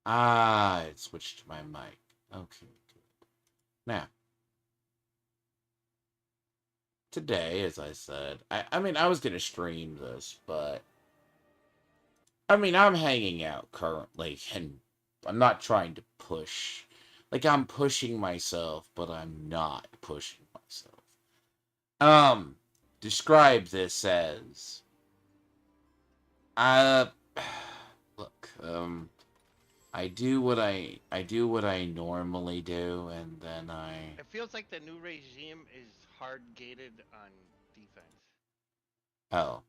Ah, it switched to my mic. Okay, good. Now, today, as I said, I mean, I was going to stream this, but I mean, I'm hanging out currently, and I'm not trying to push. Like, I'm pushing myself, but I'm not pushing myself. Um, describe this as, uh, look, I do what I normally do, and then I, It feels like the new regime is hard gated on defense. oh,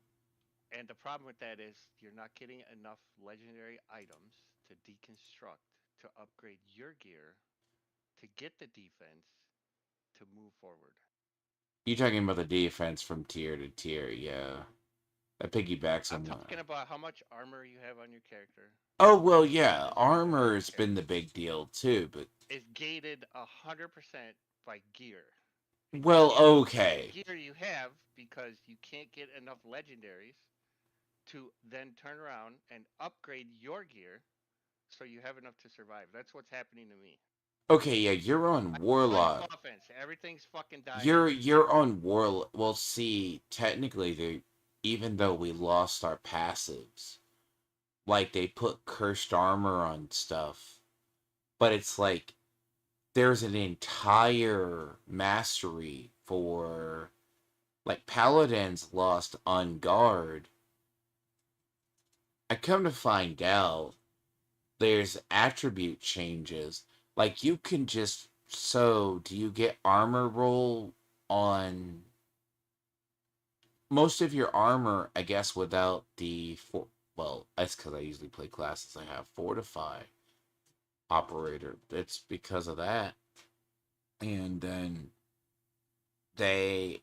And the problem with that is you're not getting enough legendary items to deconstruct to upgrade your gear to get the defense to move forward. you talking about the defense from tier to tier, yeah. That piggybacks I'm on what? talking about how much armor you have on your character. Oh, well, How much yeah, resistance you have on your armor's been the character. big deal, too, but, Is gated 100% by gear. And you well, can't upgrade the okay. gear you have because you can't get enough legendaries to then turn around and upgrade your gear so you have enough to survive. That's what's happening to me. Okay, yeah, you're on Going Warlock. offense. Everything's fucking dying. You're on Warlock. Well, see, technically, even though we lost our passives, like, they put cursed armor on stuff, but it's like, there's an entire mastery for, like, Paladins lost on guard. I come to find out there's attribute changes. Like, you can just, so do you get armor roll on most of your armor, I guess, without the well, that's because I usually play classes I have fortify operator. It's because of that. And then they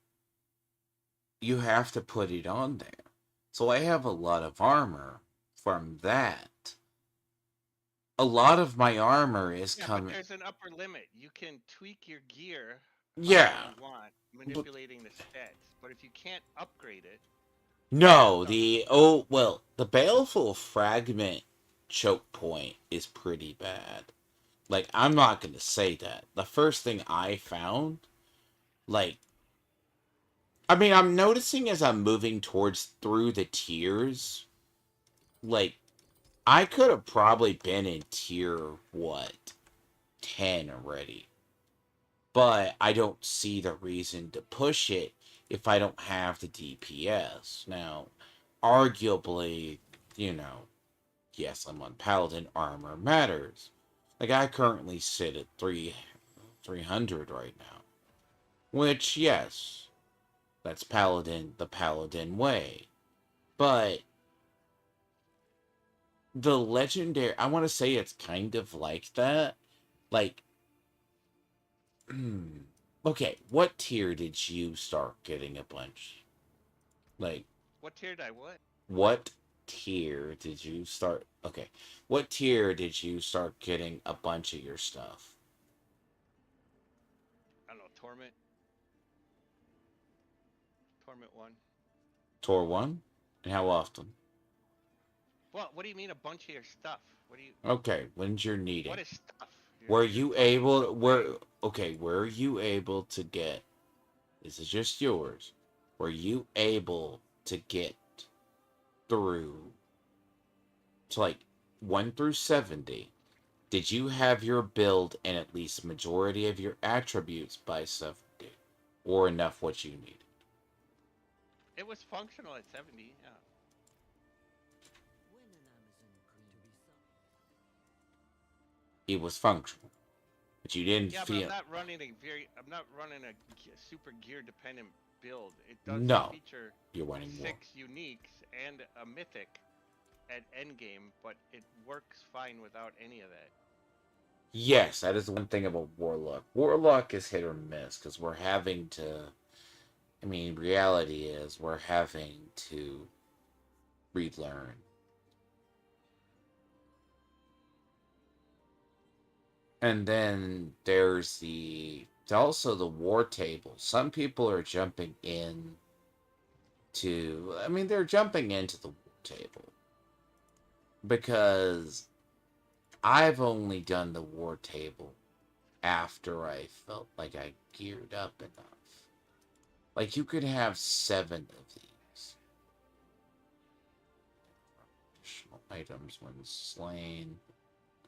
you have to put it on there. So I have a lot of armor from that. A lot of my armor is Yeah, but coming. there's an upper limit. You can tweak your gear however Yeah. you want, But manipulating the stats. But if you can't upgrade it, then you're no, stuck. the baleful fragment choke point is pretty bad. Like, I'm not gonna say that. The first thing I found, like, I mean, I'm noticing as I'm moving towards through the tiers, like, I could have probably been in tier, what, 10 already. But I don't see the reason to push it if I don't have the DPS. Now, arguably, you know, yes, I'm on Paladin, armor matters. Like, I currently sit at 300 right now. Which, yes, that's Paladin, the Paladin way. But the legendary, I want to say it's kind of like that. Like, okay, what tier did you start getting a bunch? Like, What tier did I what? what tier did you start? Okay, what tier did you start getting a bunch of your stuff? I don't know, Torment 1. Tor 1? And how often? Well, what do you mean a bunch of your stuff? Okay, when's your needing? What is stuff? Were You're you talking able, some way. were you able to get, this is just yours, were you able to get through to like 1 through 70? Did you have your build and at least majority of your attributes by 70? Or enough what you needed? It was functional at 70, yeah. It was functional. But you didn't Yeah, but feel, I'm not running a super gear dependent build. It does no, feature you're running more. 6 uniques and a mythic at endgame, but it works fine without any of that. Yes, that is the one thing about Warlock. Warlock is hit or miss because we're having to. I mean, reality is we're having to relearn. And then there's also the war table. Some people are jumping in to. I mean, they're jumping into the war table because I've only done the war table after I felt like I geared up enough. Like you could have 7 of these. Additional items when slain.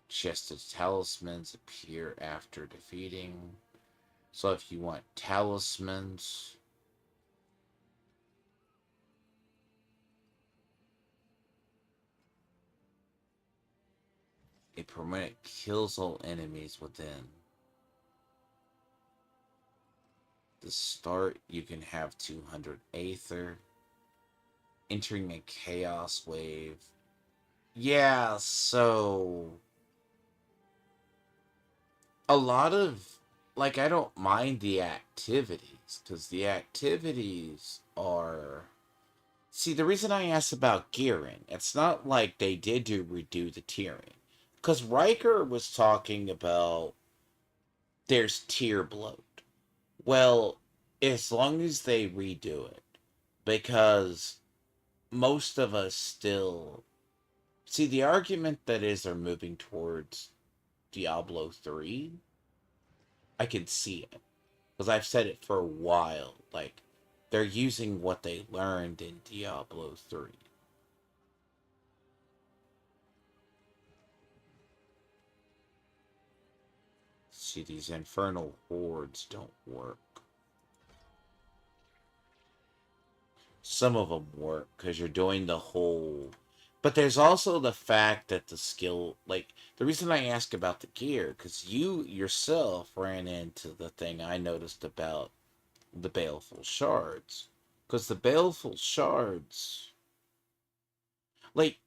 Chest of talismans appear after defeating. So if you want talismans, a permanent kills all enemies within. The start, you can have 200 Aether. Entering a Chaos Wave. Yeah, so a lot of like I don't mind the activities because the activities are see the reason I asked about gearing, it's not like they did do redo the tiering. Because Riker was talking about there's tier bloat. Well, as long as they redo it, because most of us still see the argument that is are moving towards Diablo 3. I can see it because I've said it for a while. Like they're using what they learned in Diablo 3. See, these infernal hordes don't work. Some of them work because you're doing the whole. But there's also the fact that the skill, like, the reason I ask about the gear, because you yourself ran into the thing I noticed about the baleful shards. Because the baleful shards, like,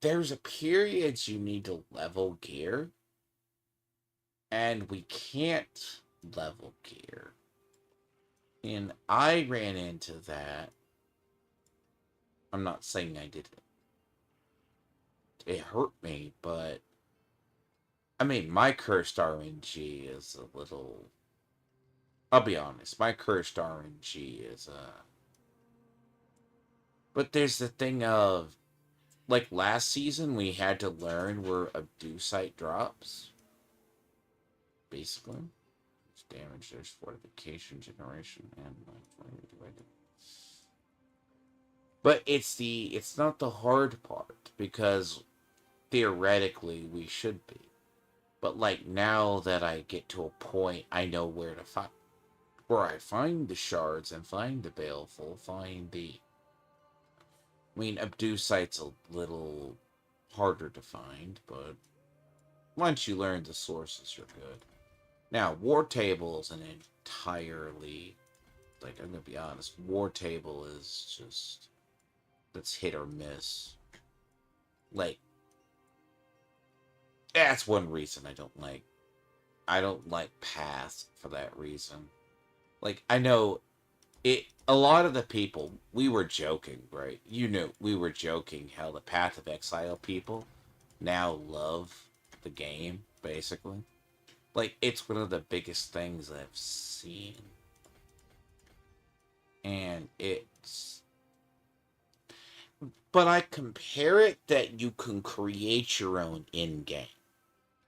there's a period you need to level gear, and we can't level gear. And I ran into that. I'm not saying I did it. It hurt me, but I mean, my cursed RNG is a little. I'll be honest, my cursed RNG is a. But there's the thing of like last season we had to learn where Abducite drops. Basically, it's damage. There's fortification generation and but it's not the hard part because theoretically we should be. But like now that I get to a point, I know where to find where I find the shards and find the baleful, find the. I mean, Abducite's a little harder to find, but once you learn the sources, you're good. Now, War Table is an entirely. Like, I'm gonna be honest, War Table is just. That's hit or miss. Like, that's one reason I don't like. I don't like Path for that reason. Like, I know it a lot of the people we were joking, right? You know, we were joking how the Path of Exile people now love the game, basically. Like it's one of the biggest things I've seen. And it's but I compare it that you can create your own in game.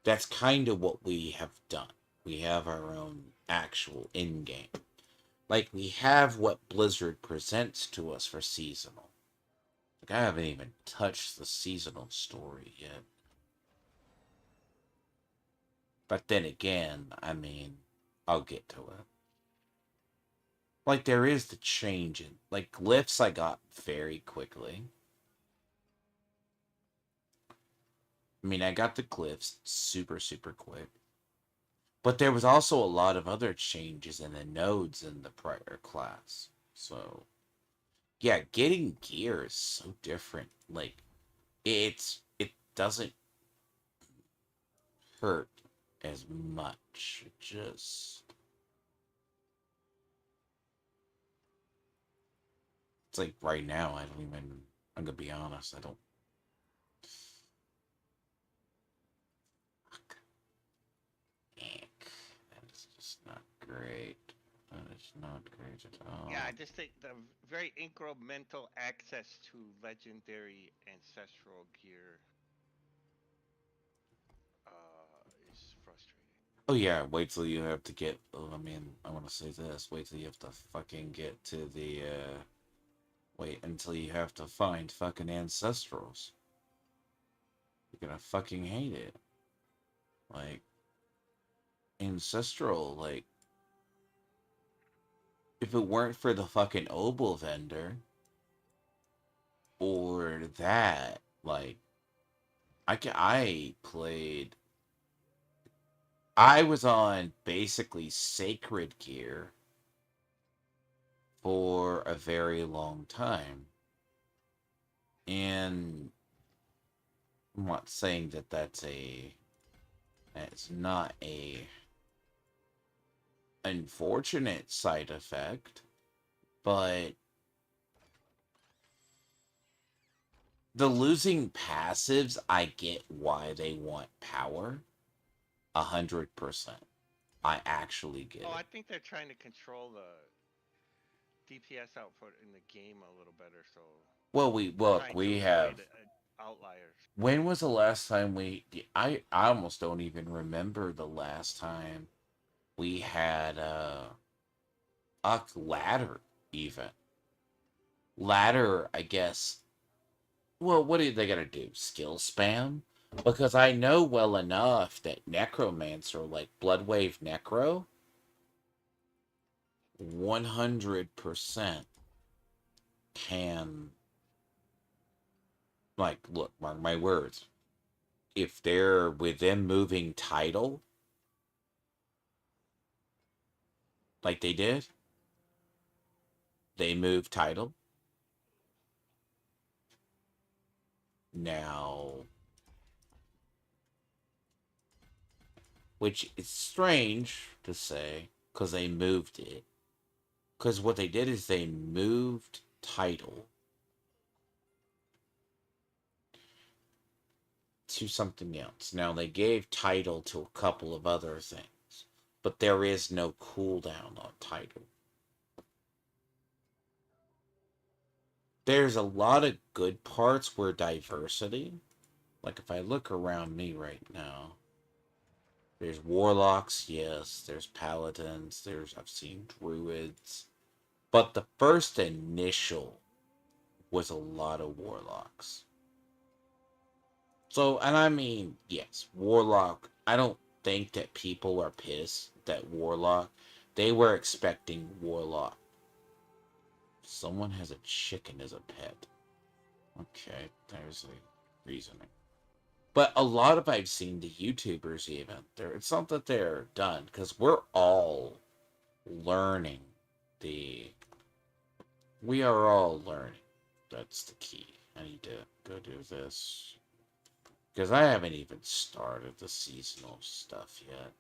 That's kind of what we have done. We have our own actual in game. Like we have what Blizzard presents to us for seasonal. Like I haven't even touched the seasonal story yet. But then again, I mean, I'll get to it. Like there is the change in like glyphs I got very quickly. I mean, I got the glyphs super quick. But there was also a lot of other changes in the nodes in the prior class. So, yeah, getting gear is so different. Like it doesn't hurt as much. It just it's like right now I don't even I'm gonna be honest, I don't fuck. That is just not great. That is not great at Yeah, I all. just think the very incremental access to legendary ancestral gear Oh yeah, wait till you have to get. Oh, I mean, I want to say this. Wait till you have to fucking get to the. Wait until you have to find fucking ancestrals. You're gonna fucking hate it. Like ancestral. Like if it weren't for the fucking obel vendor or that, like I played. I was on basically sacred gear for a very long time. And I'm not saying that that's not a unfortunate side effect, but the losing passives, I get why they want power. 100%. I actually get Oh, I it. think they're trying to control the DPS output in the game a little better, so Well, we they're look, trying to we avoid have. outliers. When was the last time we? I almost don't even remember the last time we had a ladder even. Ladder, I guess. Well, what are they gonna do? Skill spam? Because I know well enough that Necromancer, like Bloodwave Necro, 100% can, like, look, mark my words. If they're within moving title, like they did, they move title. Now, which is strange to say, because they moved it. Because what they did is they moved title to something else. Now they gave title to a couple of other things, but there is no cooldown on title. There's a lot of good parts where diversity, like if I look around me right now, there's warlocks, yes, there's paladins, there's I've seen druids, but the first initial was a lot of warlocks. So, and I mean, yes, Warlock. I don't think that people are pissed that Warlock. They were expecting Warlock. Someone has a chicken as a pet. Okay, there's a reasoning. But a lot of I've seen the YouTubers even. It's not that they're done because we're all learning the. We are all learning. That's the key. I need to go do this. Because I haven't even started the seasonal stuff yet.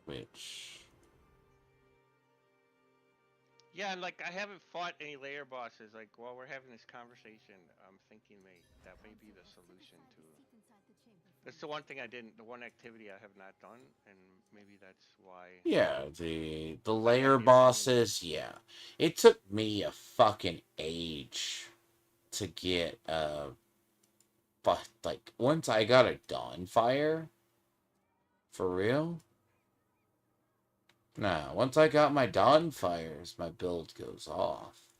Which. Yeah, and like I haven't fought any layer bosses. Like while we're having this conversation, I'm thinking that may be the solution to. That's the one thing I didn't. The one activity I have not done, and maybe that's why Yeah, the I layer have the opportunity. bosses, yeah. It took me a fucking age to get but like once I got a Dawnfire, for real? Nah, once I got my Dawnfires, my build goes off.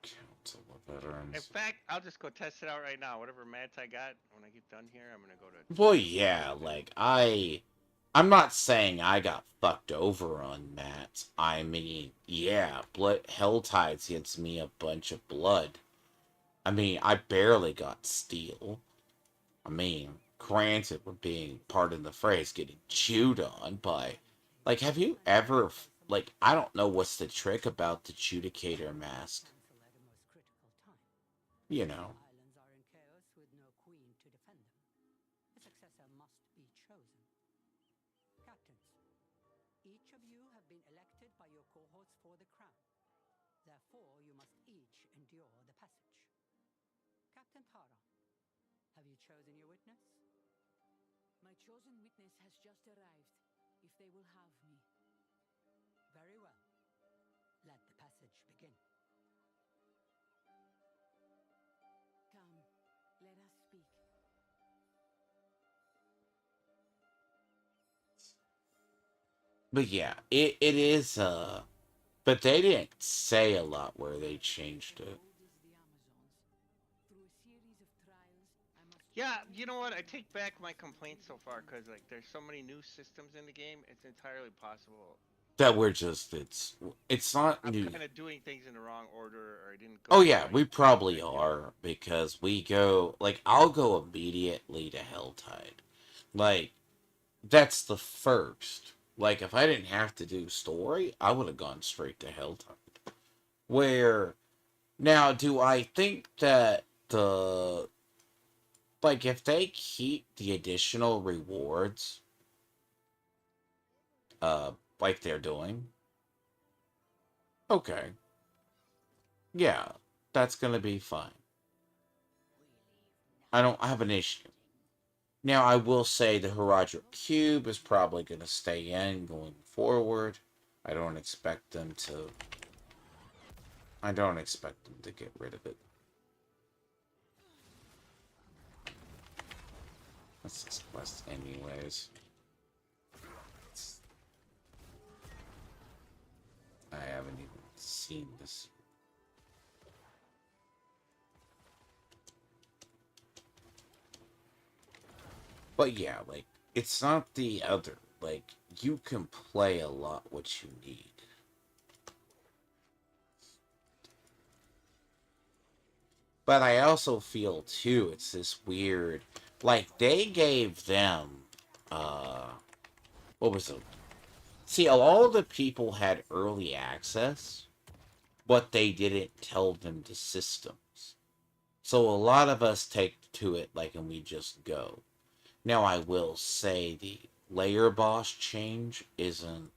Council of In Veterans. fact, I'll just go test it out right now. Whatever mats I got, when I get done here, I'm gonna go to Well, Diablo yeah, and like I'm not saying I got fucked over on that. I mean, yeah, blood Hell Tides gets me a bunch of blood. I mean, I barely got steel. I mean, granted, we're being, pardon the phrase, getting chewed on by. Like, have you ever. Like, I don't know what's the trick about the Judicator mask. You know. they will have me. Very well. Let the passage begin. Come, let us speak. But yeah, it is but they didn't say a lot where they changed it. Bold as the Amazons. Through a series of trials, I must Yeah, always you know what? I remember take back my complaints so far because like there's so many new systems in the game. It's entirely possible That we're just it's not I'm new. kind of doing things in the wrong order, or I didn't go Oh to the yeah, right we path. probably That you know. are because we go like I'll go immediately to Helltide. Like that's the first. Like if I didn't have to do story, I would have gone straight to Helltide. Where now do I think that the like if they keep the additional rewards uh like they're doing, okay. Yeah, that's gonna be fine. I don't have an issue. Now, I will say the Herodric Cube is probably going to stay in going forward. I don't expect them to. I don't expect them to get rid of it. That's this quest, anyways. I haven't even seen this. But yeah, like, it's not the other. Like, you can play a lot what you need. But I also feel too, it's this weird like they gave them what was it? See, all the people had early access, but they didn't tell them the systems. So a lot of us take to it like and we just go. Now I will say the layer boss change isn't.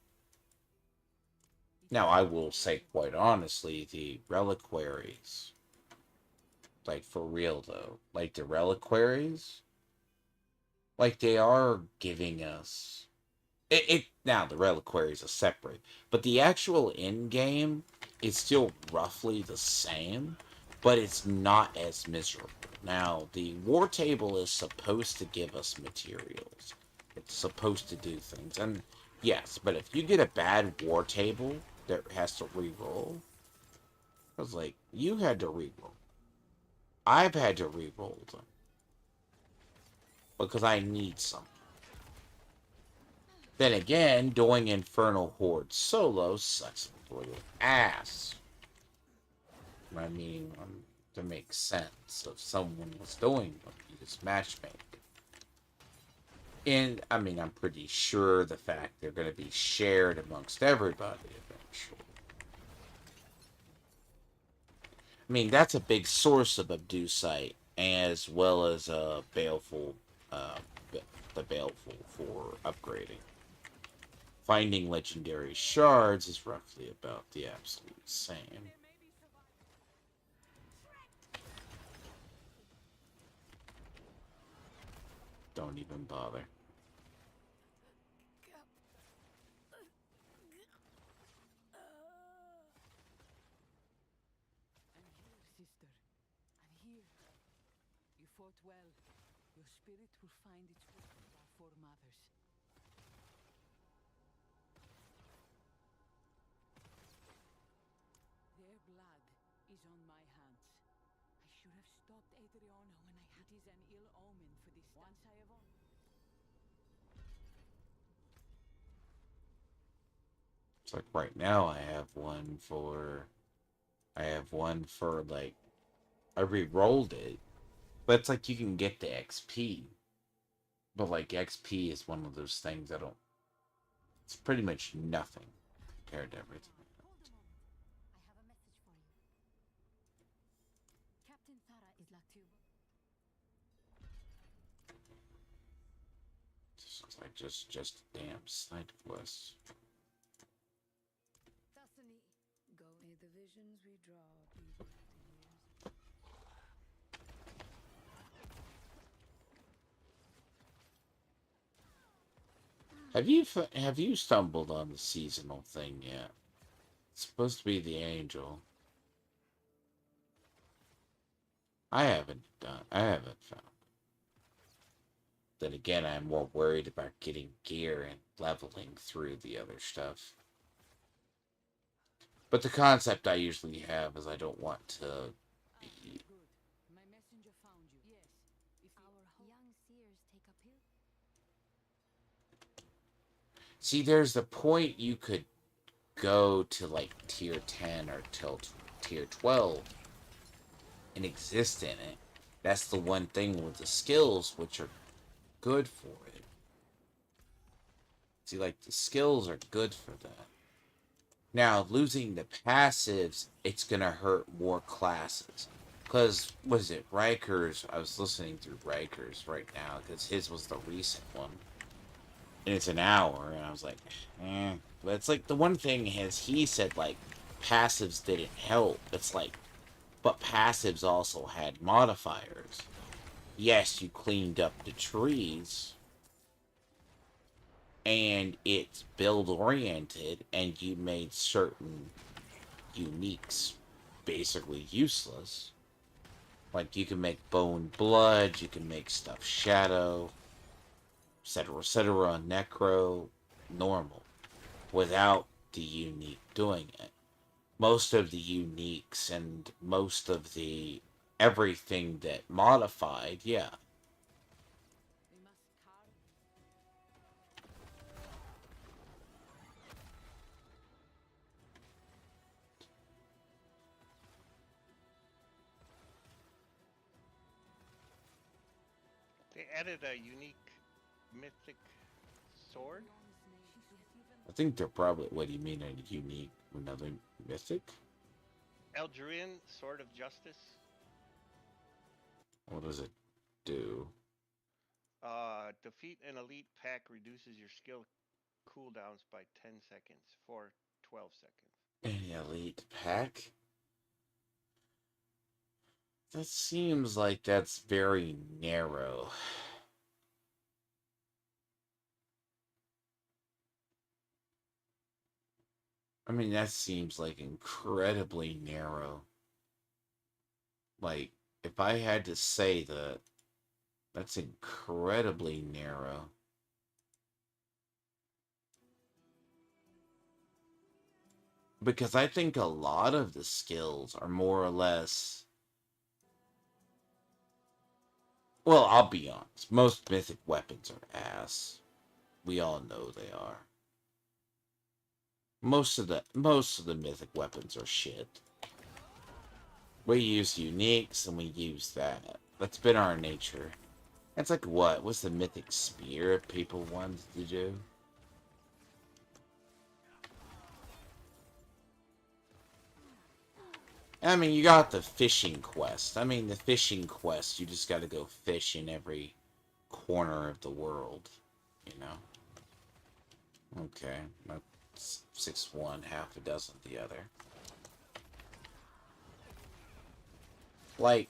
Now I will say quite honestly the reliquaries, like for real though, like the reliquaries, like they are giving us it now the reliquaries are separate, but the actual end game is still roughly the same, but it's not as miserable. Now the war table is supposed to give us materials. It's supposed to do things, and yes, but if you get a bad war table that has to re-roll, I was like, you had to re-roll. I've had to re-roll them because I need some. Then again, doing Infernal Horde solo sucks a little ass. I mean, to make sense if someone was doing them, you just matchmake. And, I mean, I'm pretty sure the fact they're going to be shared amongst everybody eventually. I mean, that's a big source of Abducite, as well as Baleful, uh, the Baleful for upgrading. Finding legendary shards is roughly about the absolute same. Don't even bother. I'm here, sister. I'm here. You fought well. Your spirit will find its way to our foremothers. Their blood is on my hands. I should have stopped Adriano when I had. It is an ill omen for this. Once I have. It's like right now I have one for. I have one for like. I re rolled it. But it's like you can get the XP. But like XP is one of those things I don't. It's pretty much nothing compared to everything else. I have a message for you. Captain Thara is Latu. It's like just a damn side quest. Destiny. Go. May the visions we draw be with the years. Have you stumbled on the seasonal thing yet? It's supposed to be the angel. I haven't found. Then again, I'm more worried about getting gear and leveling through the other stuff. But the concept I usually have is I don't want to be. Good. My messenger found you. Yes. If Our young seers take a pill. See, there's the point you could go to like tier 10 or till tier 12 and exist in it. That's the one thing with the skills, which are good for it. See, like, the skills are good for that. Now, losing the passives, it's gonna hurt more classes. Because, what is it, Riker's, I was listening through Riker's right now, because his was the recent one. And it's an hour, and I was like, eh. But it's like, the one thing is, he said, like, passives didn't help. It's like, but passives also had modifiers. Yes, you cleaned up the trees, and it's build oriented, and you made certain uniques basically useless. Like, you can make bone blood, you can make stuff shadow, etc., necro, normal, without the unique doing it. Most of the uniques and most of the everything that modified, yeah. we must carve. They added a unique mythic sword. I think they're probably, what do you mean, a unique, another mythic? Eldrian Sword of Justice. What does it do? Defeat an elite pack reduces your skill cooldowns by 10 seconds for 12 seconds. An elite pack? That seems like that's very narrow. I mean, that seems like incredibly narrow. Like, if I had to say that, that's incredibly narrow. Because I think a lot of the skills are more or less. Well, I'll be honest. Most mythic weapons are ass. We all know they are. Most of the mythic weapons are shit. We use uniques and we use that. That's been our nature. That's like what? What's the mythic spear people wanted to do? I mean, you got the fishing quest. I mean, the fishing quest, you just gotta go fish in every corner of the world. You know? Okay. That's 6-1, half a dozen the other. Like,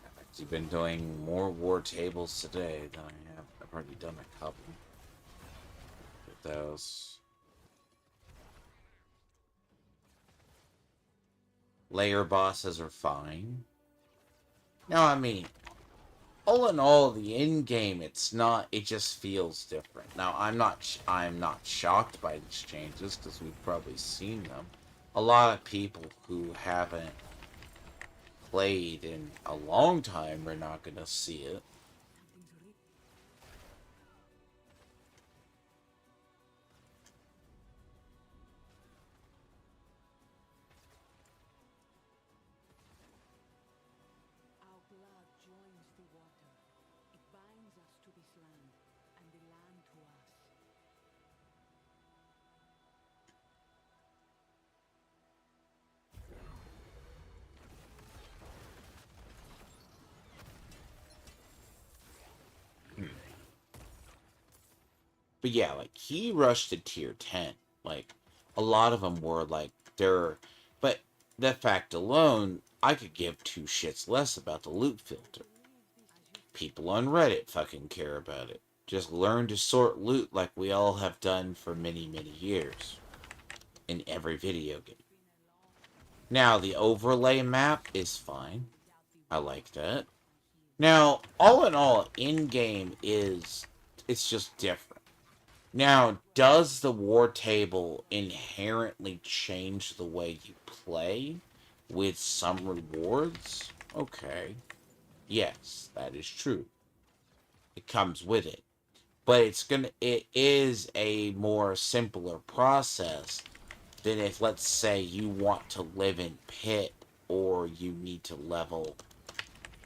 I've actually been doing more war tables today than I have. I've already done a couple. Get those. Layer bosses are fine. No, I mean, all in all, the end game, it's not. It just feels different. Now, I'm not shocked by these changes because we've probably seen them. A lot of people who haven't played in a long time are not going to see it. Our blood joins the water. It binds us to this land, and the land to us. But yeah, like, he rushed to tier 10. Like, a lot of them were like, they're. But that fact alone, I could give two shits less about the loot filter. People on Reddit fucking care about it. Just learn to sort loot like we all have done for many, many years. In every video game. Now, the overlay map is fine. I like that. Now, all in all, in-game it's just different. Now, does the war table inherently change the way you play with some rewards? Okay. Yes, that is true. It comes with it. But it is a more simpler process than if, let's say, you want to live in Pit or you need to level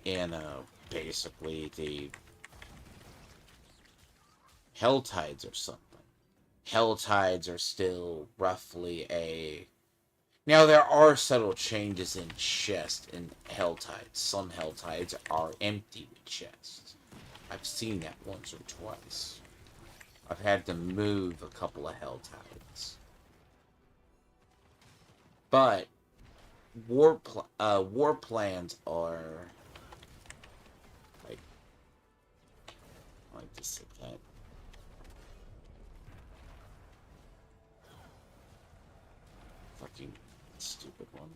in basically the Hell Tides or something. Hell Tides are still roughly a... Now, there are subtle changes in chest in Hell Tides. Some Hell Tides are empty with chests. I've seen that once or twice. I've had to move a couple of Hell Tides. But war plans are like, I like to say that. Fucking stupid one.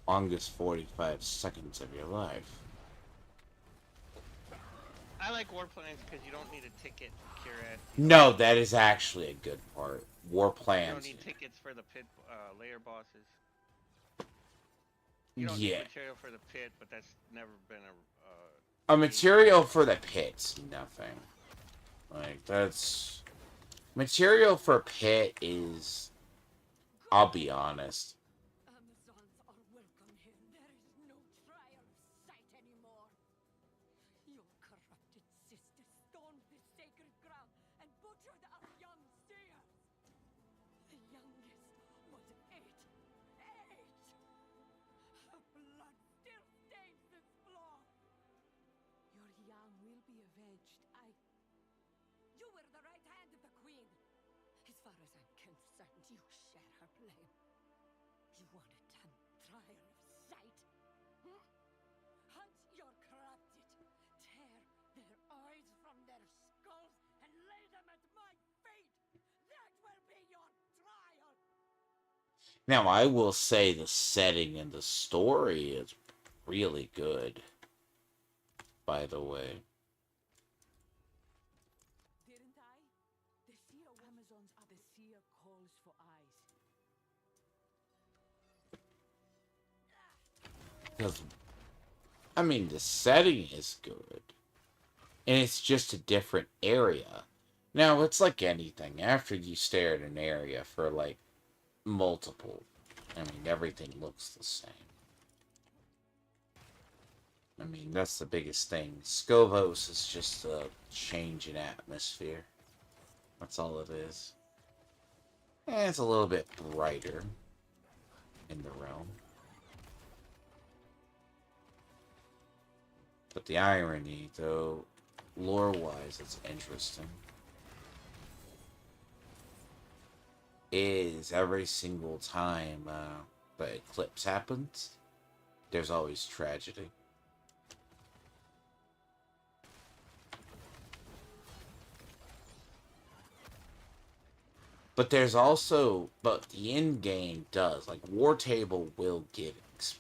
Longest 45 seconds of your life. I like warplanes because you don't need a ticket to cure it. No, that is actually a good part. War You don't plans. need tickets for the pit layer bosses. You don't need Yeah. material for the pit, but that's never been A material for the pits, nothing. Like, that's... Material for pit is... I'll be honest. Amazons are welcome here. There is no trial of sight anymore. Your corrupted sisters stormed this sacred ground and butchered our young seers. The youngest was 8. 8! Her blood still stains this floor. Your young will be avenged. You were the right hand of the queen. As far as I'm concerned, you share her blame. You want a damn trial of sight? Hunt your corrupted. Tear their eyes from their skulls and lay them at my feet. That will be your trial. Now, I will say the setting and the story is really good. By the way. Didn't I? The Sea of Amazons are the sea calls for eyes. Because, I mean, the setting is good. And it's just a different area. Now, it's like anything. After you stare at an area for, like, multiple, I mean, everything looks the same. I mean, that's the biggest thing. Scovos is just a change in atmosphere. That's all it is. And it's a little bit brighter in the realm. But the irony, though, lore-wise, it's interesting, is every single time the eclipse happens, there's always tragedy. But there's also, but the end game does, like, War Table will give it.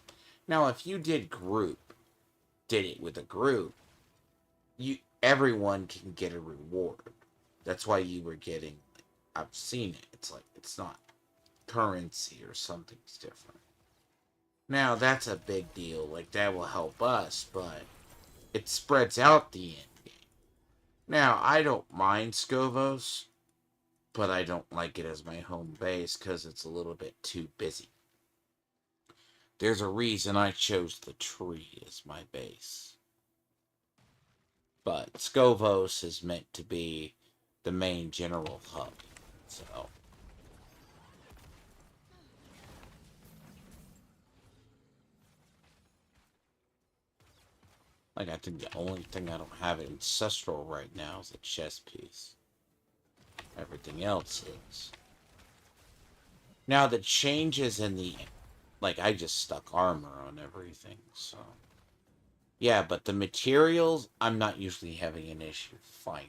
Now, if you did it with a group, everyone can get a reward. That's why you were getting, I've seen it. It's like, it's not currency or something's different. Now, that's a big deal. Like, that will help us, but it spreads out the end game. Now, I don't mind Scovos, but I don't like it as my home base because it's a little bit too busy. There's a reason I chose the tree as my base. But Scovos is meant to be the main general hub, so... Like, I think the only thing I don't have Ancestral right now is a chess piece. Everything else is. Now, the changes in the... Like, I just stuck armor on everything, so... Yeah, but the materials, I'm not usually having an issue finding.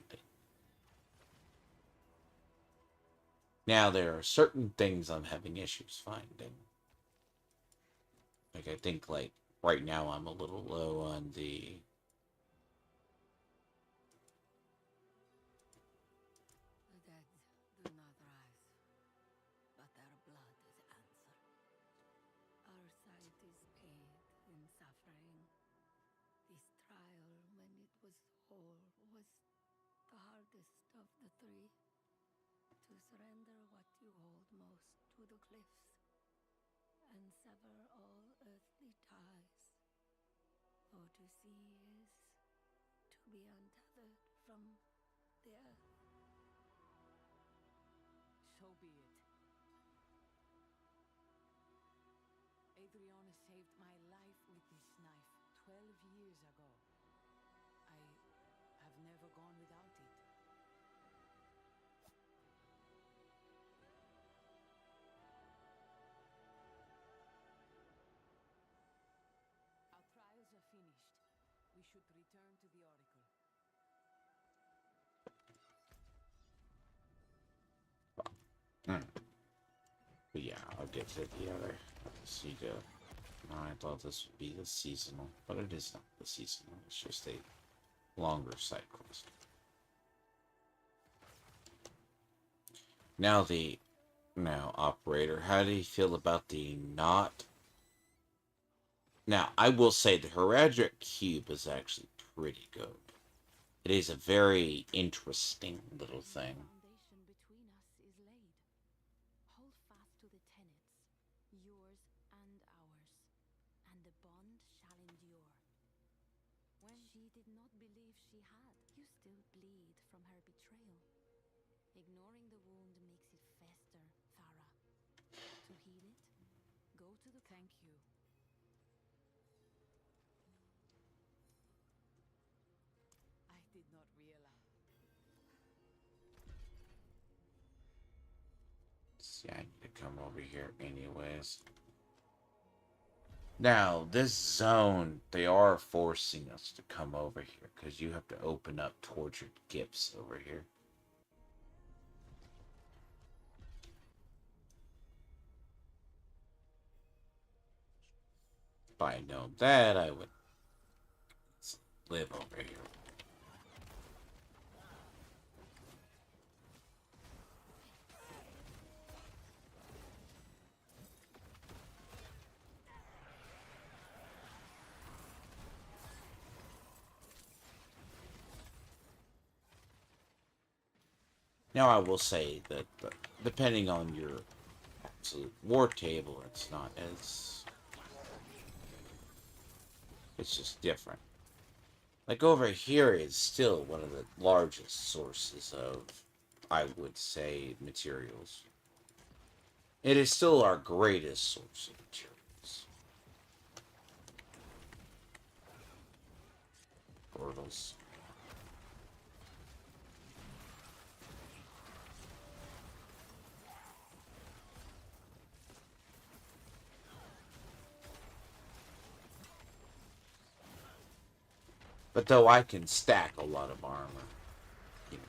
Now, there are certain things I'm having issues finding. Like, I think, like, right now I'm a little low on the... The dead do not rise, but their blood is answer. Our sight is paid in suffering. This trial, when it was whole, was the hardest of the three. To surrender what you hold most to the cliffs, and sever all earthly ties. For to see is to be untethered from the earth. So be it. Adriana saved my life with this knife 12 years ago. I have never gone without it. Our trials are finished. We should return to the Oracle. But yeah, I'll get to the other. See the... I thought this would be the seasonal, but it is not the seasonal. It's just a longer side quest. Now operator, how do you feel about the not? Now, I will say the Heraldric Cube is actually pretty good. It is a very interesting little thing. Foundation between us is laid. Hold fast to the tenets, yours and ours, and the bond shall endure. When she did not believe she had, you still bleed from her betrayal. Ignoring the wound makes it fester, Farah. To heal it, go to the... Thank you. I did not realize. See, I need to come over here anyways. Now, this zone, they are forcing us to come over here because you have to open up tortured gifts over here. If I had known that, I would live over here. Now, I will say that depending on your absolute war table, it's not as... It's just different. Like over here is still one of the largest sources of, I would say, materials. It is still our greatest source of materials. Portals. But though I can stack a lot of armor, you know.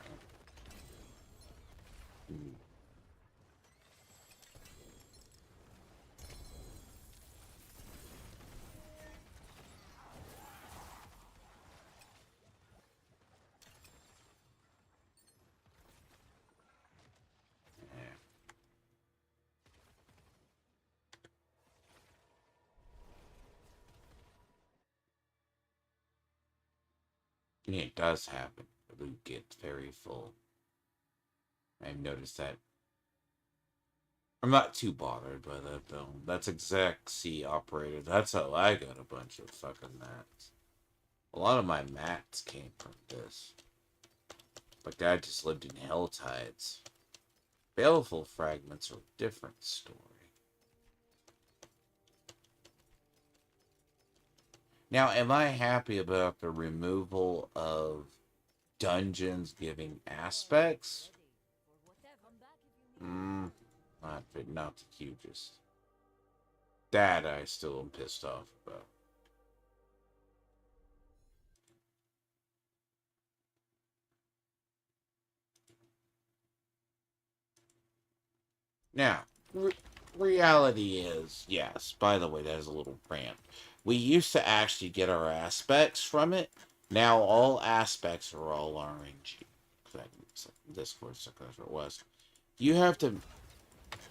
Yeah, it does happen. loot get very full. I've noticed that. I'm not too bothered by that though. That's exec C operator. That's how I got a bunch of fucking mats. A lot of my mats came from this. But I just lived in Hell Tides. Baleful fragments are a different story. Now, am I happy about the removal of dungeons giving aspects? Not the hugest. That I still am pissed off about. Now, reality is, yes, by the way, that is a little rant. We used to actually get our aspects from it. Now all aspects are all RNG. Discord, so that's what it was. You have to...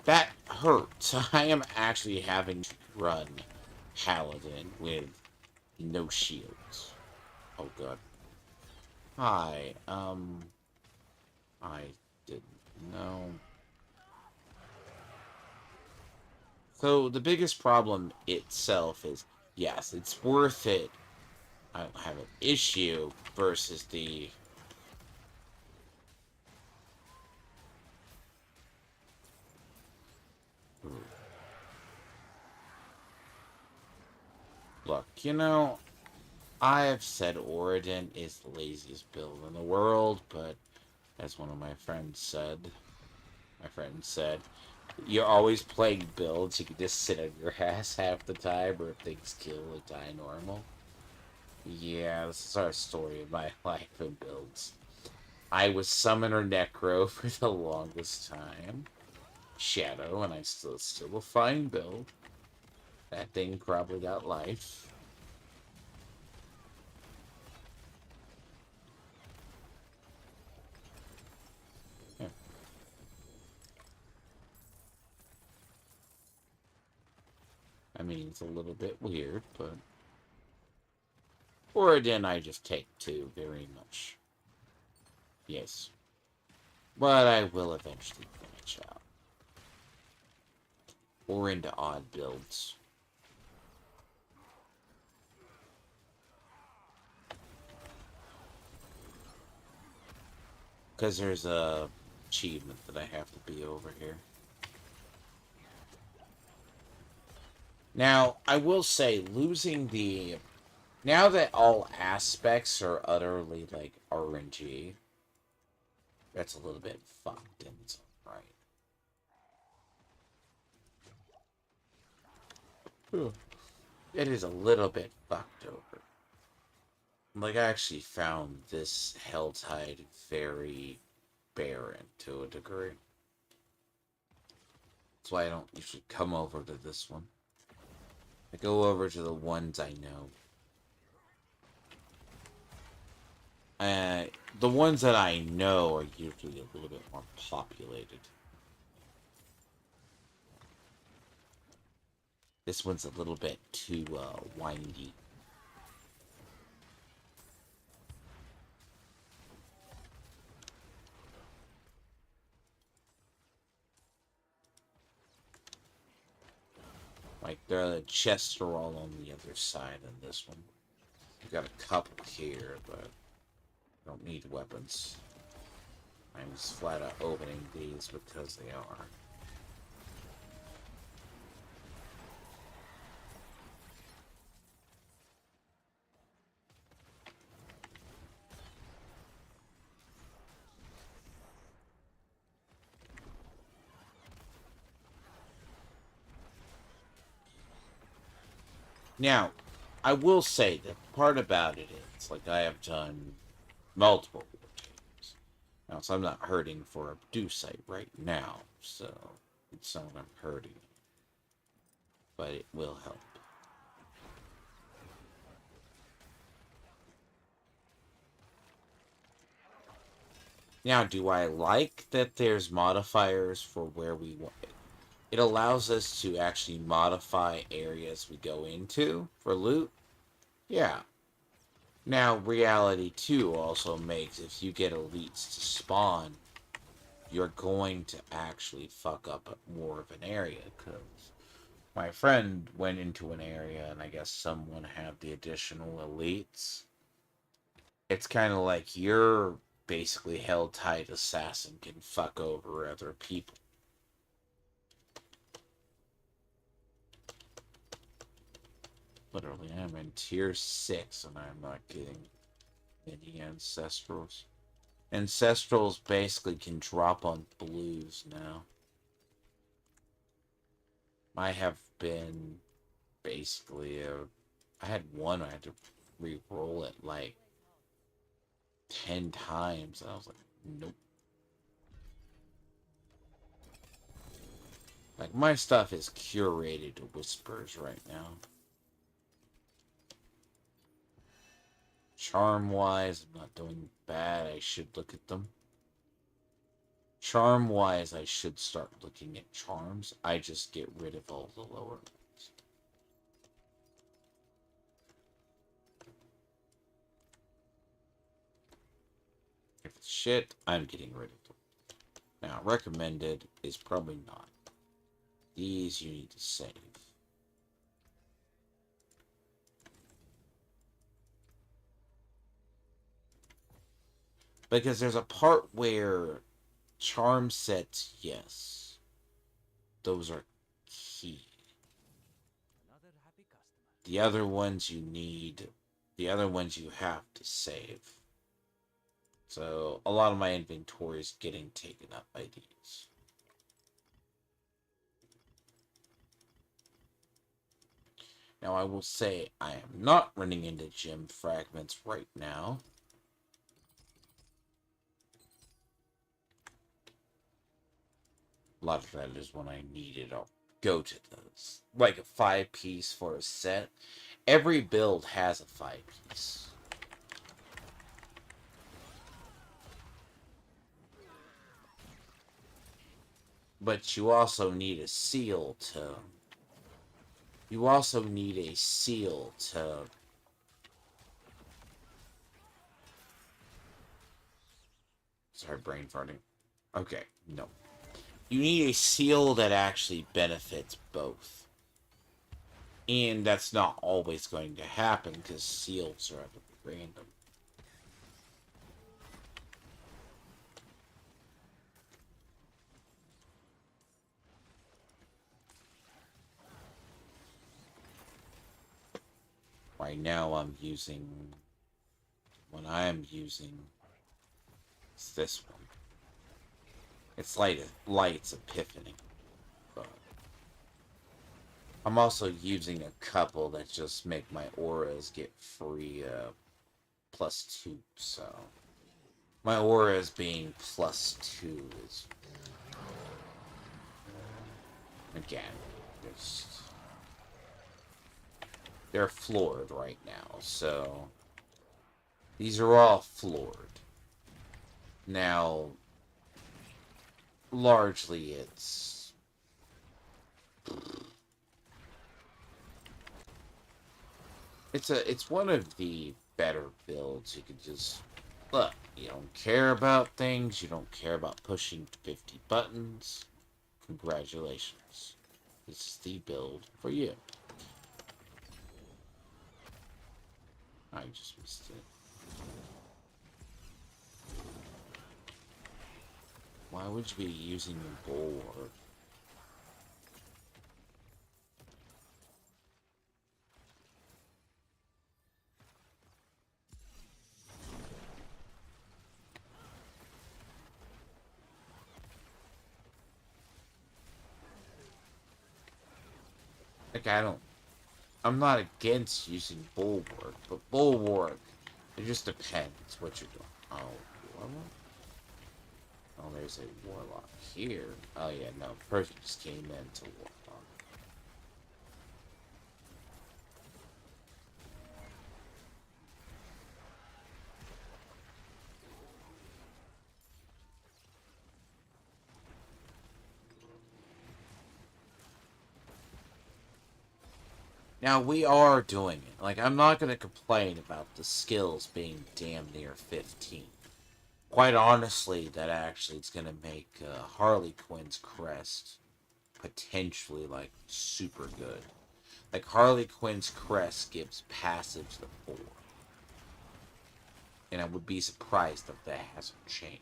That hurts. I am actually having to run Paladin with no shields. Oh, God. Hi, I didn't know. So the biggest problem itself is, yes, it's worth it. I don't have an issue versus the... Look, I have said Oridon is the laziest build in the world, but as one of my friends said, you're always playing builds, you can just sit on your ass half the time, or if things kill or die normal. Yeah, this is our story of my life in builds. I was Summoner Necro for the longest time. Shadow, and I still a fine build. That thing probably got life. Yeah. I mean, it's a little bit weird, but... Oridon I just take to very much. Yes. But I will eventually branch out. Or into odd builds. Because there's a achievement that I have to be over here. Now, I will say, losing the... Now that all aspects are utterly, like, RNG, that's a little bit fucked in its own right. It is a little bit fucked over. Like, I actually found this Helltide very barren to a degree. That's why I don't usually come over to this one. I go over to the ones I know. The ones that I know are usually a little bit more populated. This one's a little bit too windy. Like, the chests are all on the other side of this one. I've got a couple here, but I don't need weapons. I'm just flat out opening these because they are. Now, I will say that part about it is, like, I have done multiple war games. Now, so I'm not hurting for a Abducite right now, so it's not what I'm hurting. But it will help. Now, do I like that there's modifiers for where we want it? It allows us to actually modify areas we go into for loot. Yeah. Now, reality 2 also makes if you get elites to spawn, you're going to actually fuck up more of an area, because my friend went into an area and I guess someone had the additional elites. It's kind of like your basically held tight assassin can fuck over other people. Literally, I'm in tier 6 and I'm not getting any ancestrals. Ancestrals basically can drop on blues now. I have been basically I had one I had to re-roll it like 10 times and I was like, nope. Like, my stuff is curated to whispers right now. Charm wise, I'm not doing bad. I should look at them. Charm wise, I should start looking at charms. I just get rid of all the lower ones. If it's shit, I'm getting rid of them. Now, recommended is probably not. These you need to save. Because there's a part where charm sets, yes. Those are key. The other ones you need, the other ones you have to save. So a lot of my inventory is getting taken up by these. Now I will say I am not running into gem fragments right now. A lot of that is when I need it. I'll go to those. Like a 5-piece for a set. Every build has a 5-piece. But you also need a seal to... You also need a seal to... Sorry, brain farting. Okay, no. You need a seal that actually benefits both. And that's not always going to happen, because seals are random. Right now I'm using... What I am using is this one. It's Light's Epiphany. But I'm also using a couple that just make my auras get free +2, so... My auras being +2 is... Again, just... They're floored right now, so... These are all floored. Now... Largely, it's... It's one of the better builds. You could just... Look, you don't care about things, you don't care about pushing 50 buttons. Congratulations. This is the build for you. I just missed it. Why would you be using the bulwark? Like, I'm not against using bulwark, but bulwark, it just depends what you're doing. Oh, warlock? Oh, there's a warlock here. Oh yeah, no, person just came in to warlock. Now, we are doing it. Like, I'm not going to complain about the skills being damn near 15. Quite honestly, that actually is going to make Harley Quinn's crest potentially, like, super good. Like, Harley Quinn's crest gives passives to 4. And I would be surprised if that hasn't changed.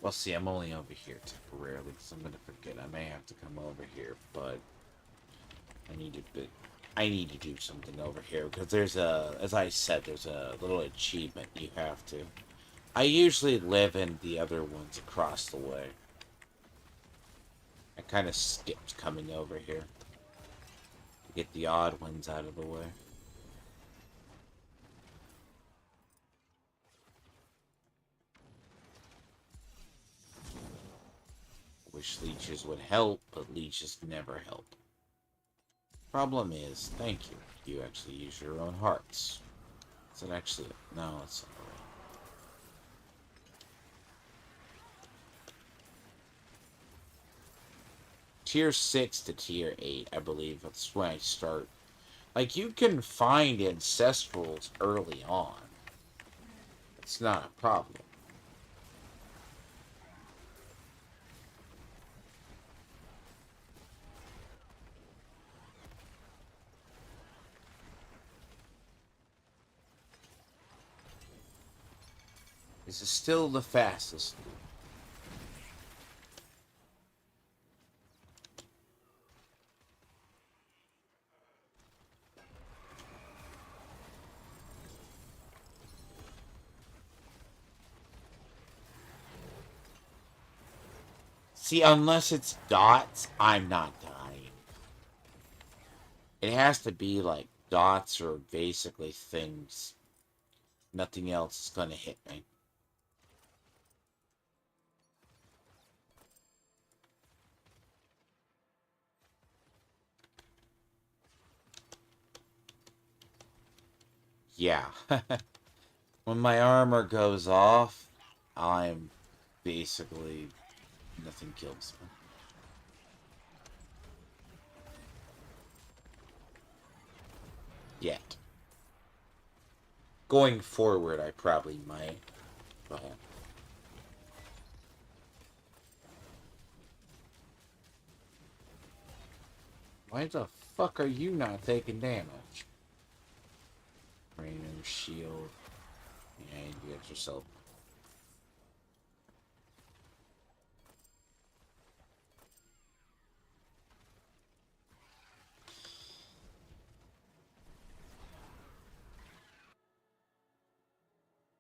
Well, see, I'm only over here temporarily because I'm going to forget. I may have to come over here, but I need to. I need to do something over here because there's a, as I said, there's a little achievement you have to. I usually live in the other ones across the way. I kind of skipped coming over here to get the odd ones out of the way. Wish leeches would help, but leeches never help. Problem is, thank you. You actually use your own hearts. Is it actually? No, it's not right. Tier 6 to tier 8, I believe. That's when I start. Like, you can find ancestrals early on. It's not a problem. This is still the fastest. See, unless it's dots, I'm not dying. It has to be like dots or basically things. Nothing else is gonna hit me. Yeah. When my armor goes off, I'm basically nothing kills me. Yet. Going forward, I probably might. But why the fuck are you not taking damage? Rainer shield. Yeah, you get yourself.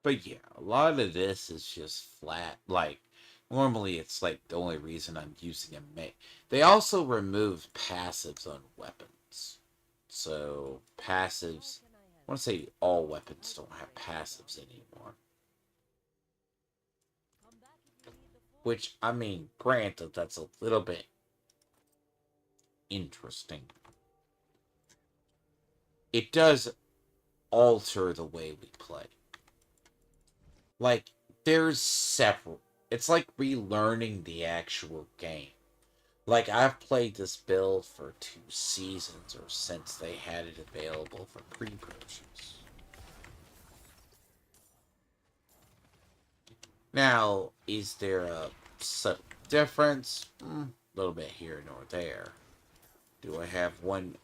But yeah, a lot of this is just flat. Like, normally it's like the only reason I'm using a mech. They also removed passives on weapons. So, passives. I want to say all weapons don't have passives anymore. Which, I mean, granted, that's a little bit interesting. It does alter the way we play. Like, there's several. It's like relearning the actual game. Like, I've played this build for 2 seasons or since they had it available for pre-purchase. Now, is there a subtle difference? A little bit here nor there. Do I have one?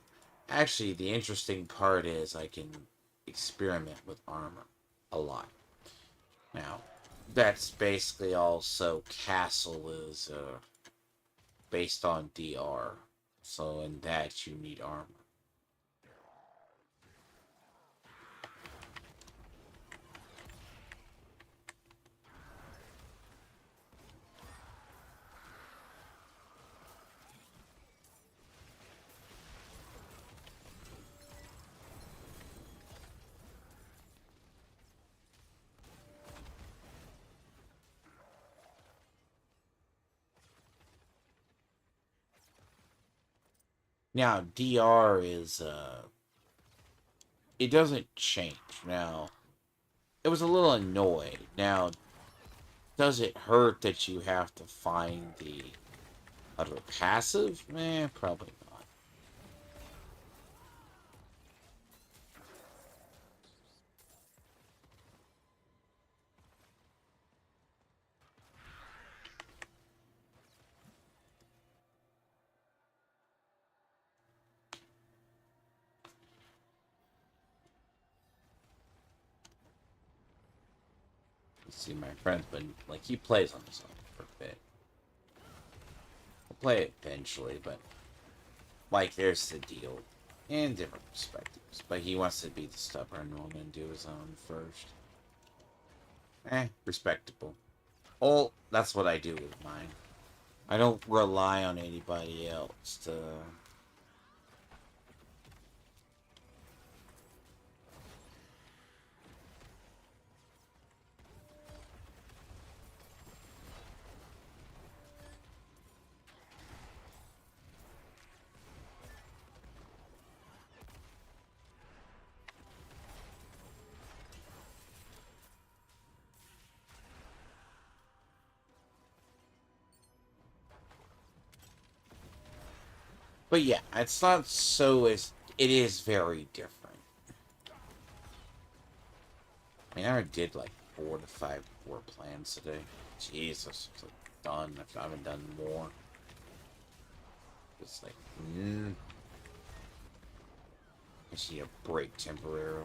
Actually, the interesting part is I can experiment with armor a lot. Now, that's basically also Castle is based on DR. So in that you need armor. Now, DR is, it doesn't change. Now, it was a little annoyed. Now, does it hurt that you have to find the other passive? Probably not. You see, my friend's been, like, he plays on his own for a bit. I'll play it eventually, but, like, there's the deal. In different perspectives. But he wants to be the stubborn one and do his own first. Respectable. Oh, that's what I do with mine. I don't rely on anybody else to... But yeah, it's not so as... It is very different. I mean, I did like 4 to 5 war plans today. Jesus, it's like done. If I haven't done more. It's like, I see a break temporarily.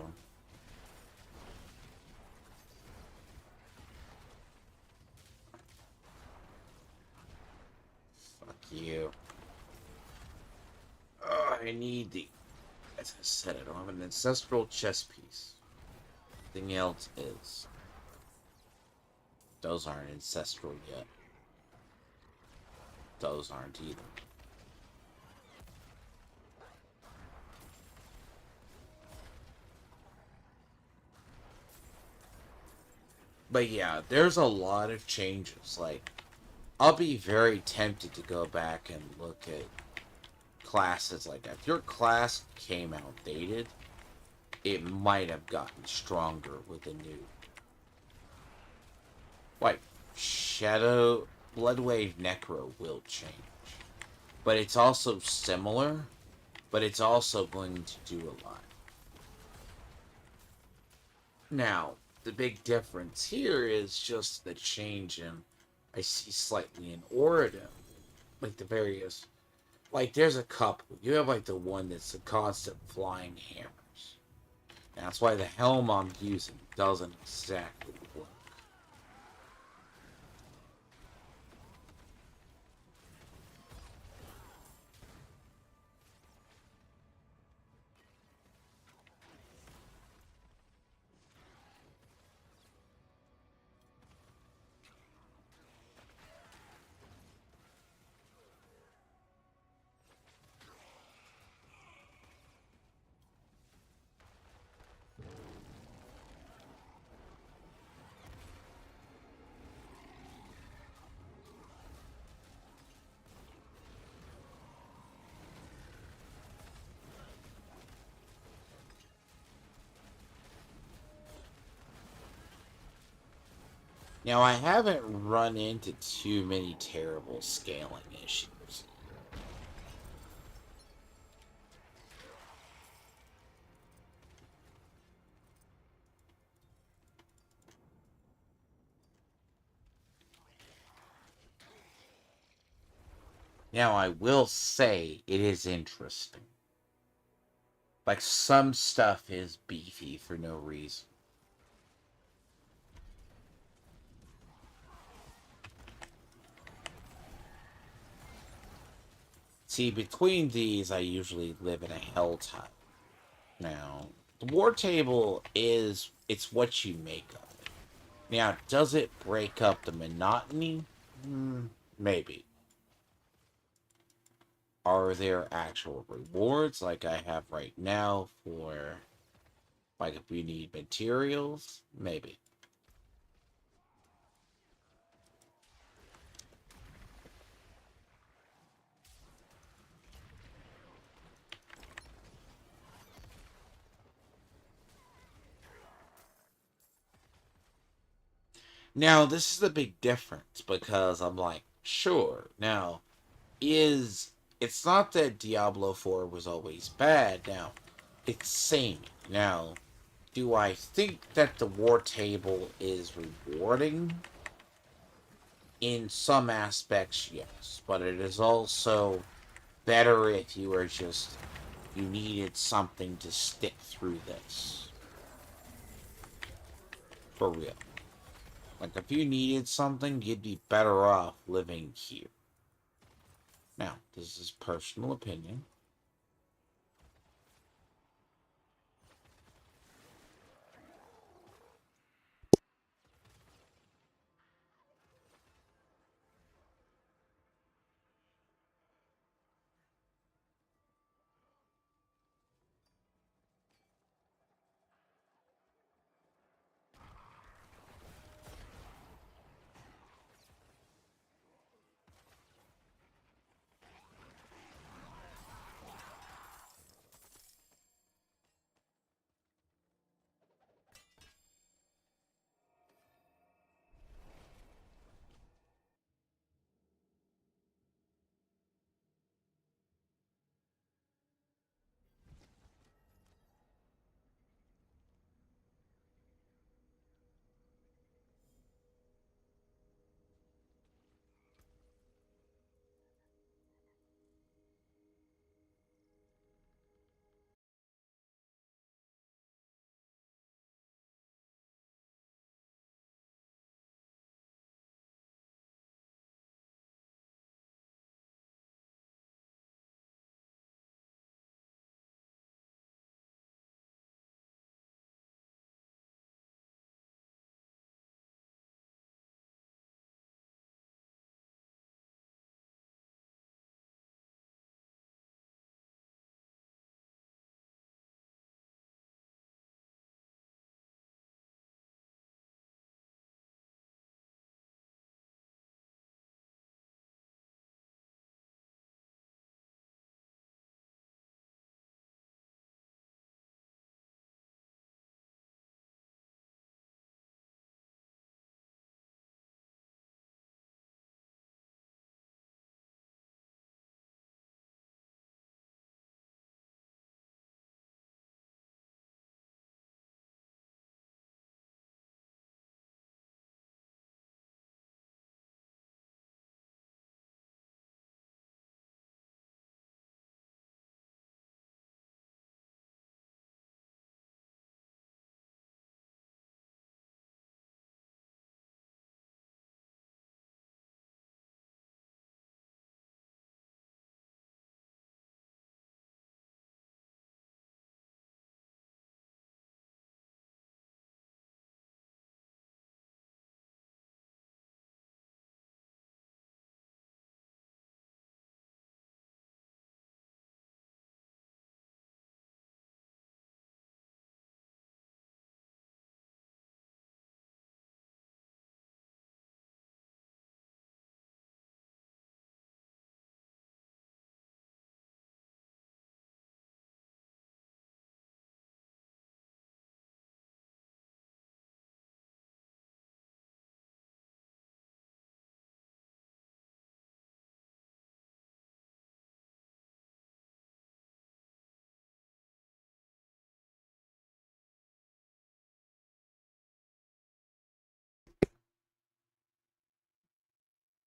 Fuck you. Oh, I need the... As I said, I don't have an ancestral chess piece. Everything else is. Those aren't ancestral yet. Those aren't either. But yeah, there's a lot of changes. Like, I'll be very tempted to go back and look at classes. Like, if your class came outdated, it might have gotten stronger with the new. Like, Shadow Bloodwave Necro will change. But it's also similar, but it's also going to do a lot. Now, the big difference here is just the change in, I see slightly in Orida, like the various, like there's a couple. You have like the one that's the constant flying hammers. That's why the helm I'm using doesn't exactly work. Now, I haven't run into too many terrible scaling issues. Now, I will say it is interesting. Like, some stuff is beefy for no reason. See, between these, I usually live in a hell tile. Now, the war table is, it's what you make of it. Now, does it break up the monotony? Maybe. Are there actual rewards like I have right now for, like, if we need materials? Maybe. Now, this is the big difference because I'm like, sure. Now, is it's not that Diablo 4 was always bad. Now, it's samey. Now, do I think that the war table is rewarding? In some aspects, yes. But it is also better if you were just you needed something to stick through this. For real. Like if you needed something, you'd be better off living here. Now, this is personal opinion.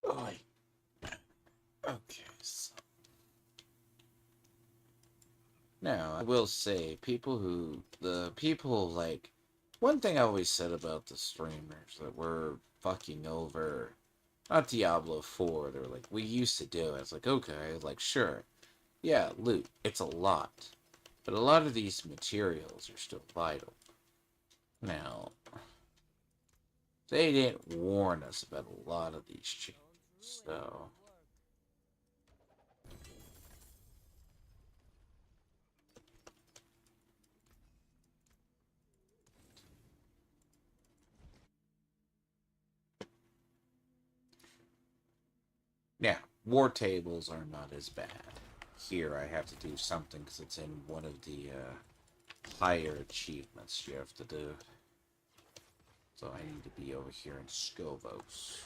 Oh, okay. So now I will say, the people like, one thing I always said about the streamers that were fucking over, not Diablo 4, they're like, we used to do it. It's like, okay, like, sure. Yeah, loot. It's a lot. But a lot of these materials are still vital. Now, they didn't warn us about a lot of these changes. So, yeah, war tables are not as bad. Here, I have to do something because it's in one of the higher achievements you have to do. So I need to be over here in Scovos.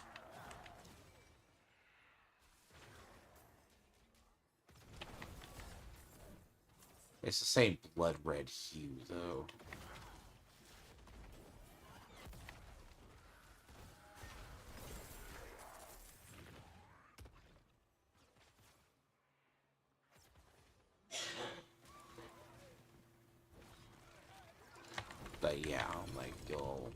It's the same blood red hue, though. But yeah, I'm like, yo.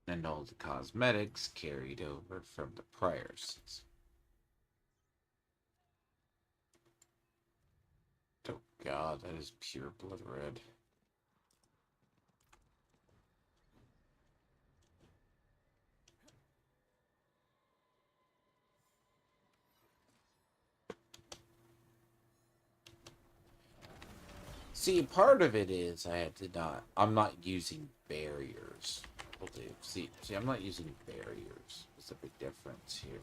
And all the cosmetics carried over from the prior season. Oh god, that is pure blood red. See, part of it is I'm not using barriers. See, I'm not using barriers. There's a big difference here.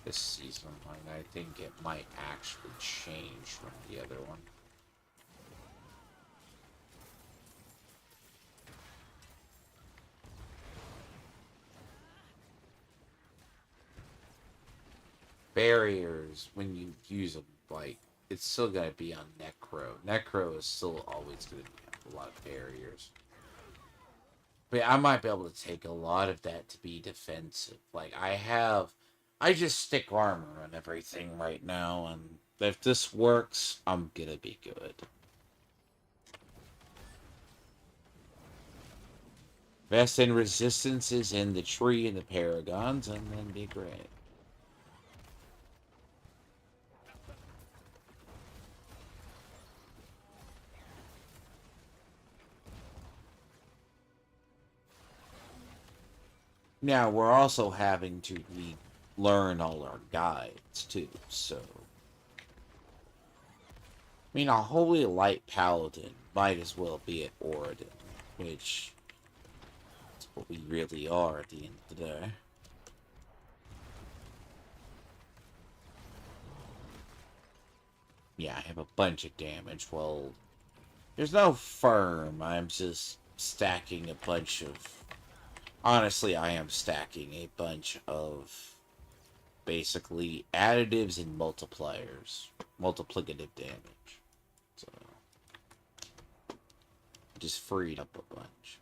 This season, and I think it might actually change from the other one. Barriers, when you use them, like, it's still gonna be on Necro. Necro is still always gonna have a lot of barriers. But I might be able to take a lot of that to be defensive. Like, I just stick armor on everything right now, and if this works, I'm gonna be good. Best in resistances in the tree and the paragons, and then be great. Now, we're also having to learn all our guides, too, so... I mean, a Holy Light Paladin might as well be at Oridon, which is what we really are at the end of the day. Yeah, I have a bunch of damage. Well, there's no firm. I'm just stacking a bunch of... Honestly, I am stacking a bunch of basically additives and multipliers. Multiplicative damage. So, just freed up a bunch.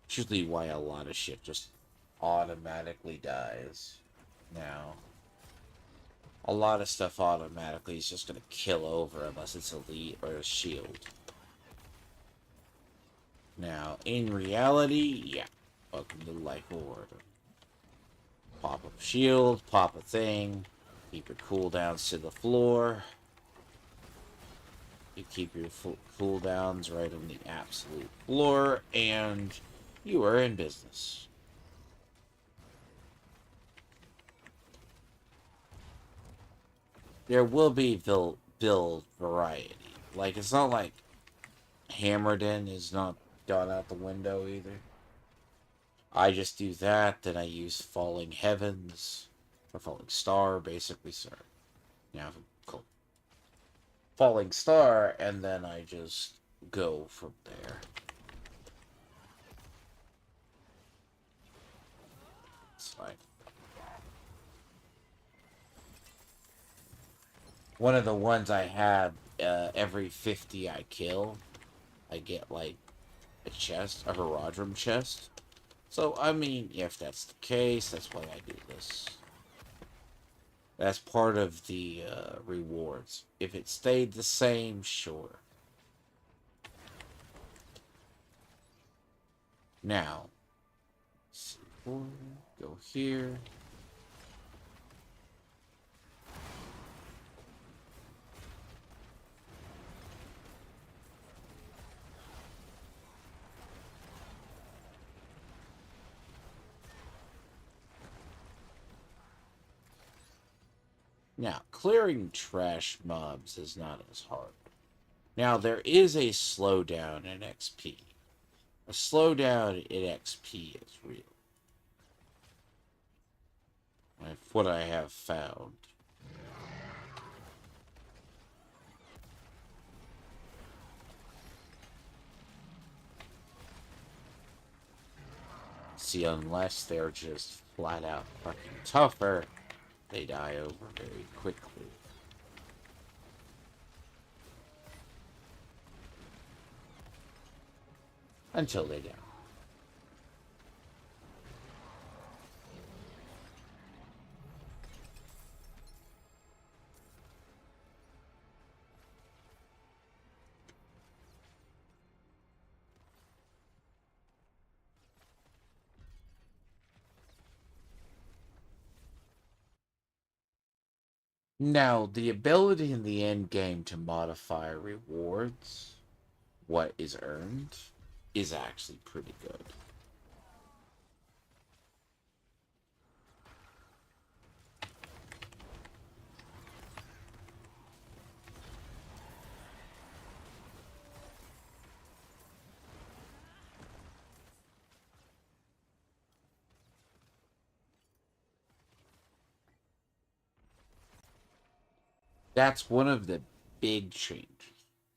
It's usually why a lot of shit just automatically dies now. A lot of stuff automatically is just gonna kill over unless it's elite or a shield. Now, in reality, yeah. Welcome to Life Order. Pop up shield, pop a thing, keep your cooldowns to the floor. You keep your cooldowns right on the absolute floor, and you are in business. There will be build variety. Like, it's not like Hammerden is not gone out the window either. I just do that, then I use Falling Heavens, or Falling Star, basically, sorry. Now, cool. Falling Star, and then I just go from there. It's fine. One of the ones I have, every 50 I kill, I get, like, a chest, a Herodrum chest. So, I mean, if that's the case, that's why I do this. That's part of the rewards. If it stayed the same, sure. Now, go here. Now, clearing trash mobs is not as hard. Now, there is a slowdown in XP. A slowdown in XP is real. That's what I have found. See, unless they're just flat out fucking tougher, they die over very quickly. Until they die. Now, the ability in the end game to modify rewards, what is earned, is actually pretty good. That's one of the big changes.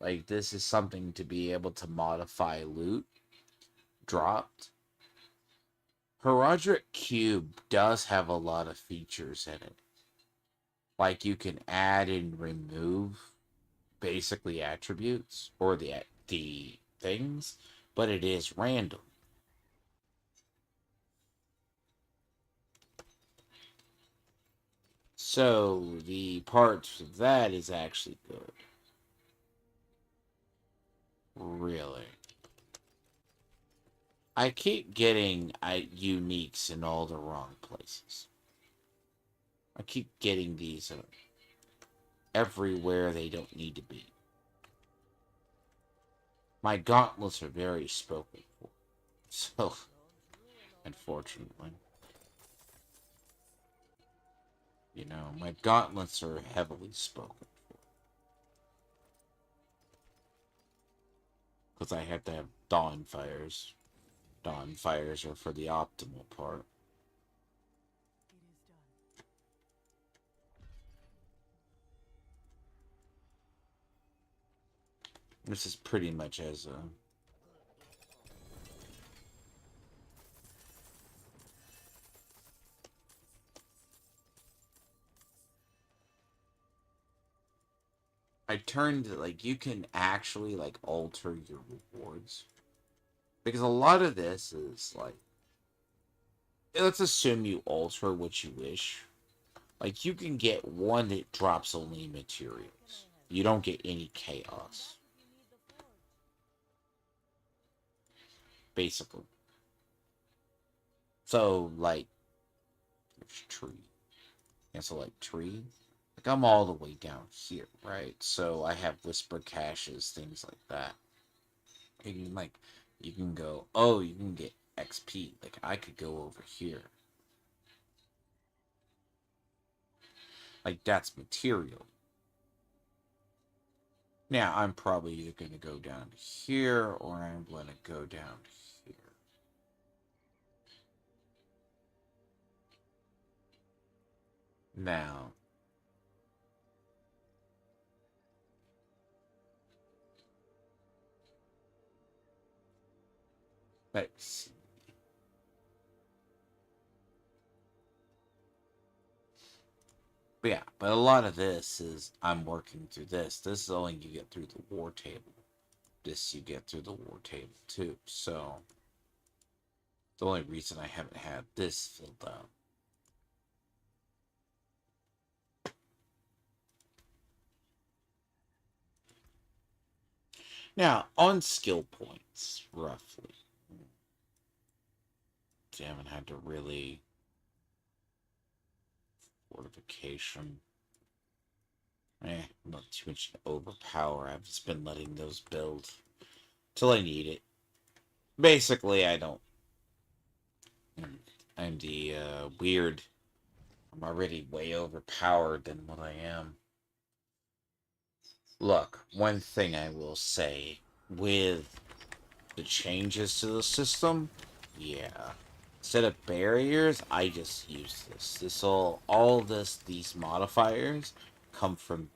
Like, this is something to be able to modify loot dropped. Herodric Cube does have a lot of features in it. Like, you can add and remove basically attributes or the things, but it is random. So the parts of that is actually good. Really. I keep getting uniques in all the wrong places. I keep getting these everywhere they don't need to be. My gauntlets are very spoken for. So, unfortunately. You know, my gauntlets are heavily spoken for. Because I have to have dawn fires. Dawn fires are for the optimal part. This is pretty much as a... I turned, like, you can actually, like, alter your rewards. Because a lot of this is, like... Let's assume you alter what you wish. Like, you can get one that drops only materials. You don't get any chaos. Basically. So, like... There's tree. Yeah, so, like, tree. Like, I'm all the way down here, right? So, I have whisper caches, things like that. You can, like... You can go, oh, you can get XP. Like, I could go over here. Like, that's material. Now, I'm probably either going to go down here, or I'm going to go down here. Now, let's see. But yeah, but a lot of this is I'm working through this. This is only you get through the war table. This you get through the war table too. So, the only reason I haven't had this filled out. Now, on skill points, roughly. I haven't had to really... Fortification. Not too much to overpower. I've just been letting those build till I need it. Basically, I don't... I'm the weird I'm already way overpowered than what I am. Look, one thing I will say with the changes to the system, yeah. Instead of barriers, I just use this. These modifiers come from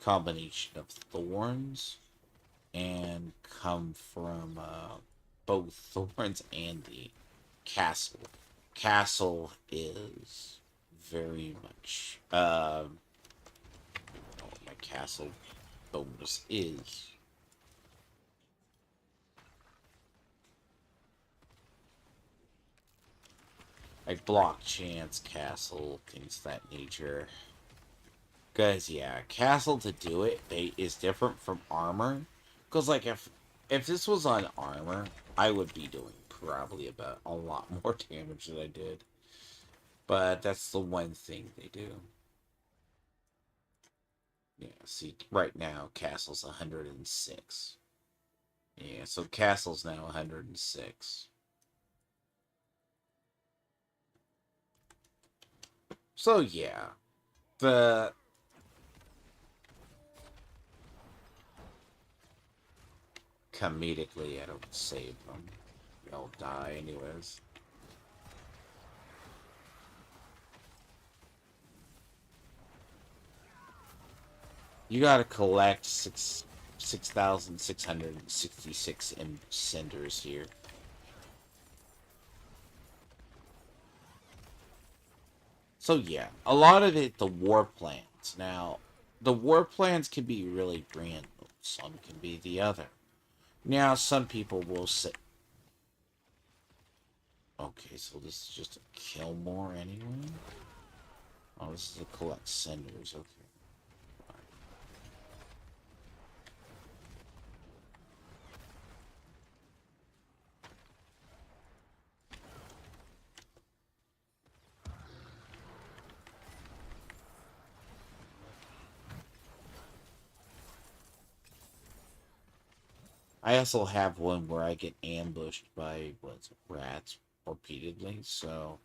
combination of thorns and come from both thorns and the castle. Castle is very much what my castle bonus is. I block chance, castle, things of that nature. Cause yeah, castle to do it is different from armor. Cause like if this was on armor, I would be doing probably about a lot more damage than I did. But that's the one thing they do. Yeah, see, right now castle's 106. Yeah, so castle's now 106. So yeah, the comedically, I don't save them. They'll die anyways. You gotta collect 6,666 cinders here. So yeah, a lot of it, the war plans. Now, the war plans can be really random. Some can be the other. Now, some people will say, okay, so this is just a kill more anyway? Oh, this is a collect cinders, okay. I also have one where I get ambushed by, rats repeatedly, so...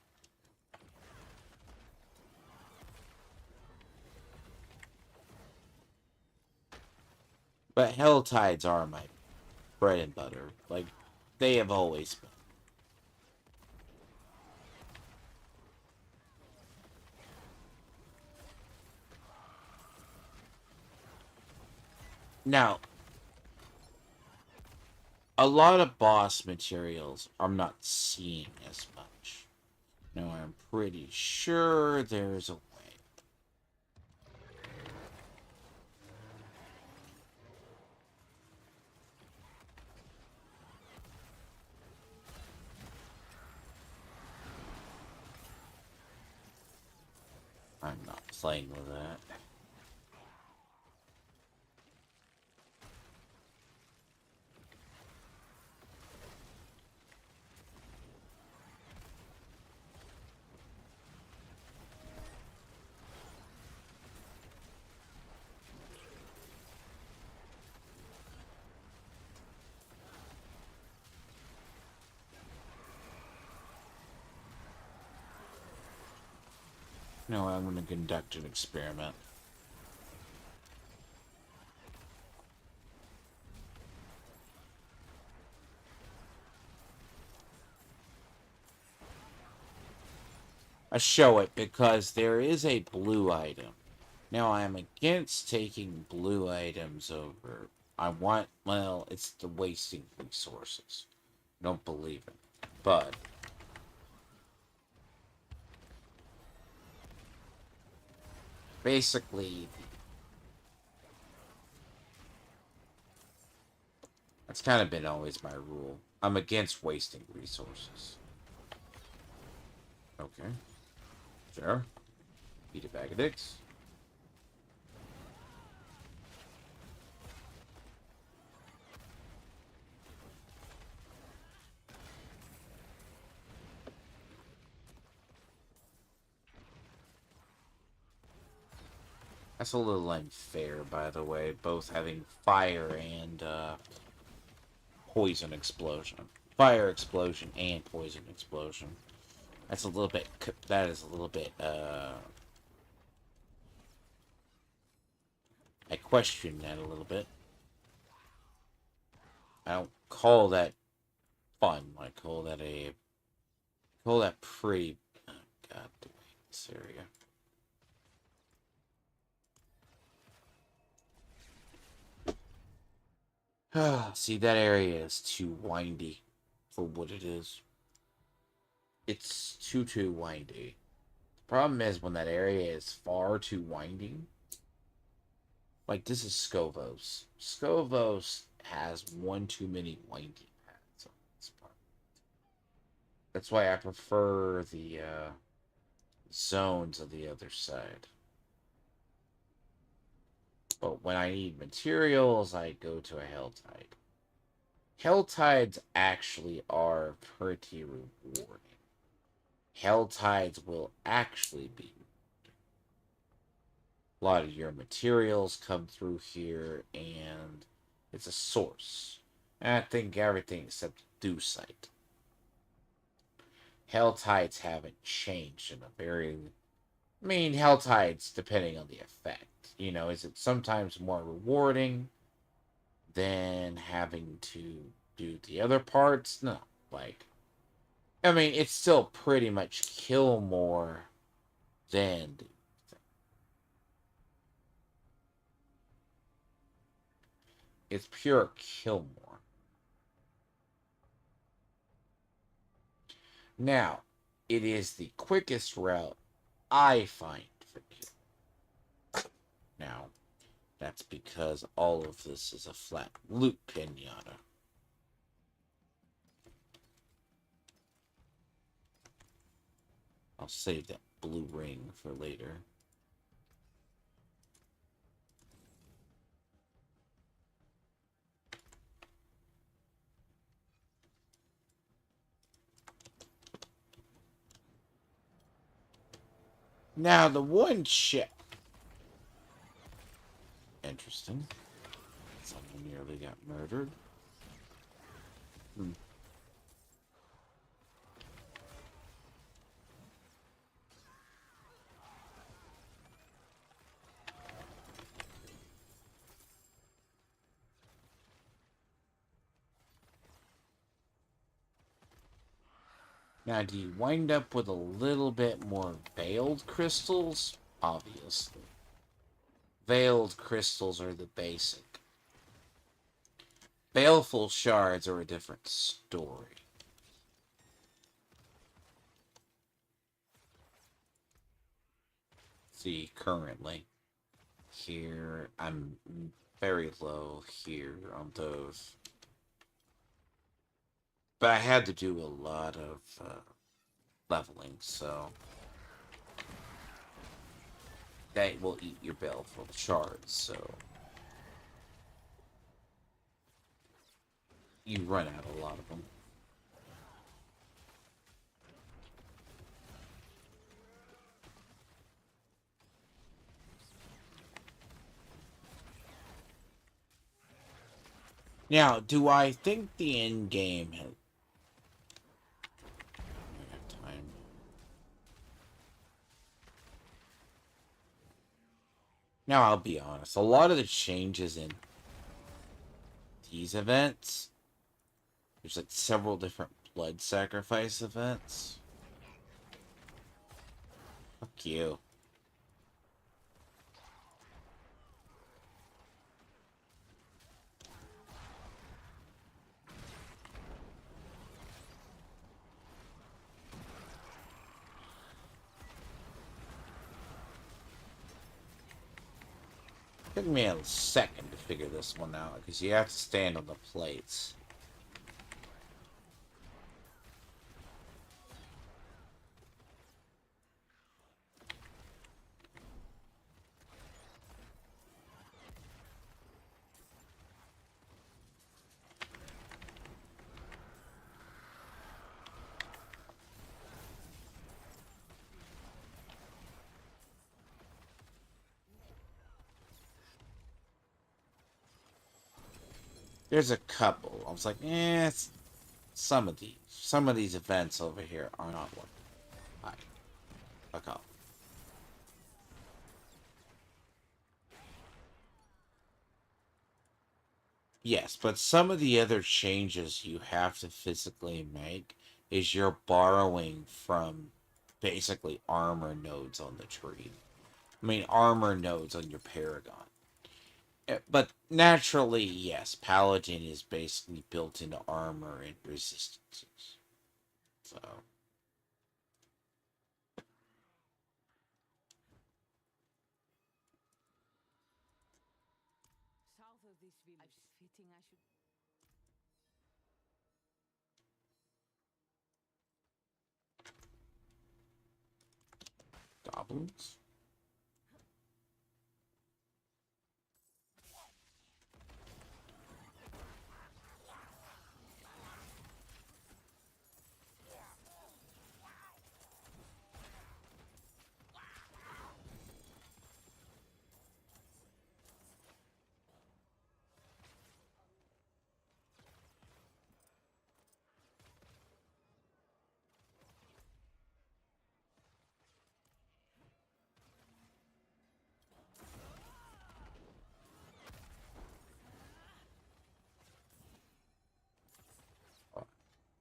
But hell tides are my bread and butter. Like, they have always been. Now, a lot of boss materials I'm not seeing as much. Now, I'm pretty sure there's a way. I'm not playing with that. No, I'm going to conduct an experiment. I show it because there is a blue item. Now, I'm against taking blue items over. Well, it's the wasting resources. Don't believe it. But, basically, that's kind of been always my rule. I'm against wasting resources. Okay. Sure. Eat a bag of dicks. That's a little unfair, by the way, both having fire and poison explosion. Fire explosion and poison explosion. That's a little bit. That is a little bit. I question that a little bit. I don't call that fun. I call that a. Call that pretty. Oh, God, this area. See, that area is too windy for what it is. It's too windy. The problem is when that area is far too winding. Like, this is Scovos. Scovos has one too many winding paths on this part. That's why I prefer the zones of the other side. But when I need materials, I go to a Helltide. Helltides actually are pretty rewarding. Helltides will actually be. A lot of your materials come through here, and it's a source. And I think everything except Dusite. Helltides haven't changed in a very. I mean, Helltides, depending on the effect. You know, is it sometimes more rewarding than having to do the other parts? No. Like, I mean, it's still pretty much kill more than. It's pure kill more. Now, it is the quickest route I find for kill. Now, that's because all of this is a flat loop pinata. I'll save that blue ring for later. Now, the one chip. Interesting. Someone nearly got murdered. Hmm. Now, do you wind up with a little bit more veiled crystals? Obviously. Veiled crystals are the basic. Baleful shards are a different story. See, currently, here, I'm very low here on those. But I had to do a lot of leveling, so that will eat your baleful shards, so you run out a lot of them. Now, do I think the end game has time? Now, I'll be honest. A lot of the changes in these events, there's like several different blood sacrifice events. Fuck you. Took me a second to figure this one out because you have to stand on the plates. There's a couple. I was like, some of these events over here are not working. Yes, but some of the other changes you have to physically make is you're borrowing from basically armor nodes on the tree. I mean, armor nodes on your Paragon. But naturally, yes, Paladin is basically built into armor and resistances. So, South of this village. Fitting I should. goblins?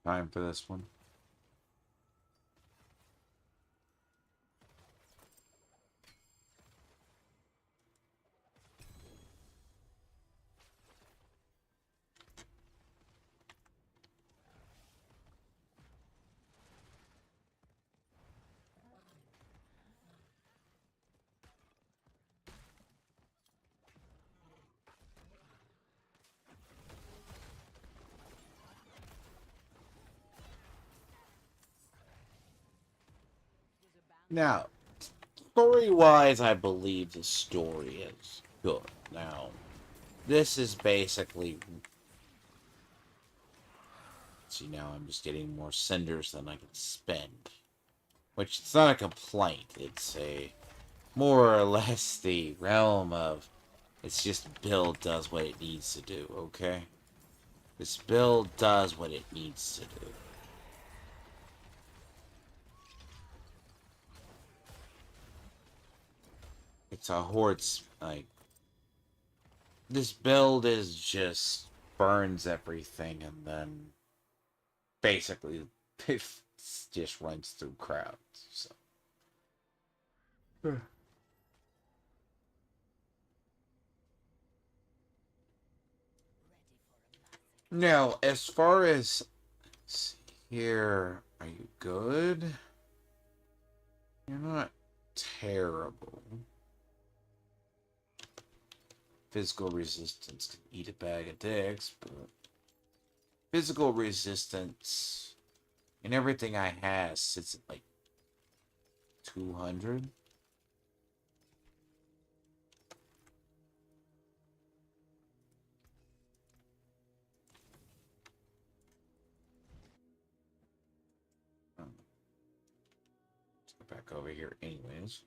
Time for this one. Now, story wise, I believe the story is good. Now, this is basically. See, now I'm just getting more cinders than I can spend. Which it's not a complaint, it's a more or less the realm of it's just build does what it needs to do, okay? This build does what it needs to do. It's a horde, like, this build is just burns everything and then basically just runs through crowds, so. Now, as far as let's see here, are you good? You're not terrible. Physical resistance can eat a bag of dicks, but physical resistance and everything I have sits at like 200. Let's go back over here anyways.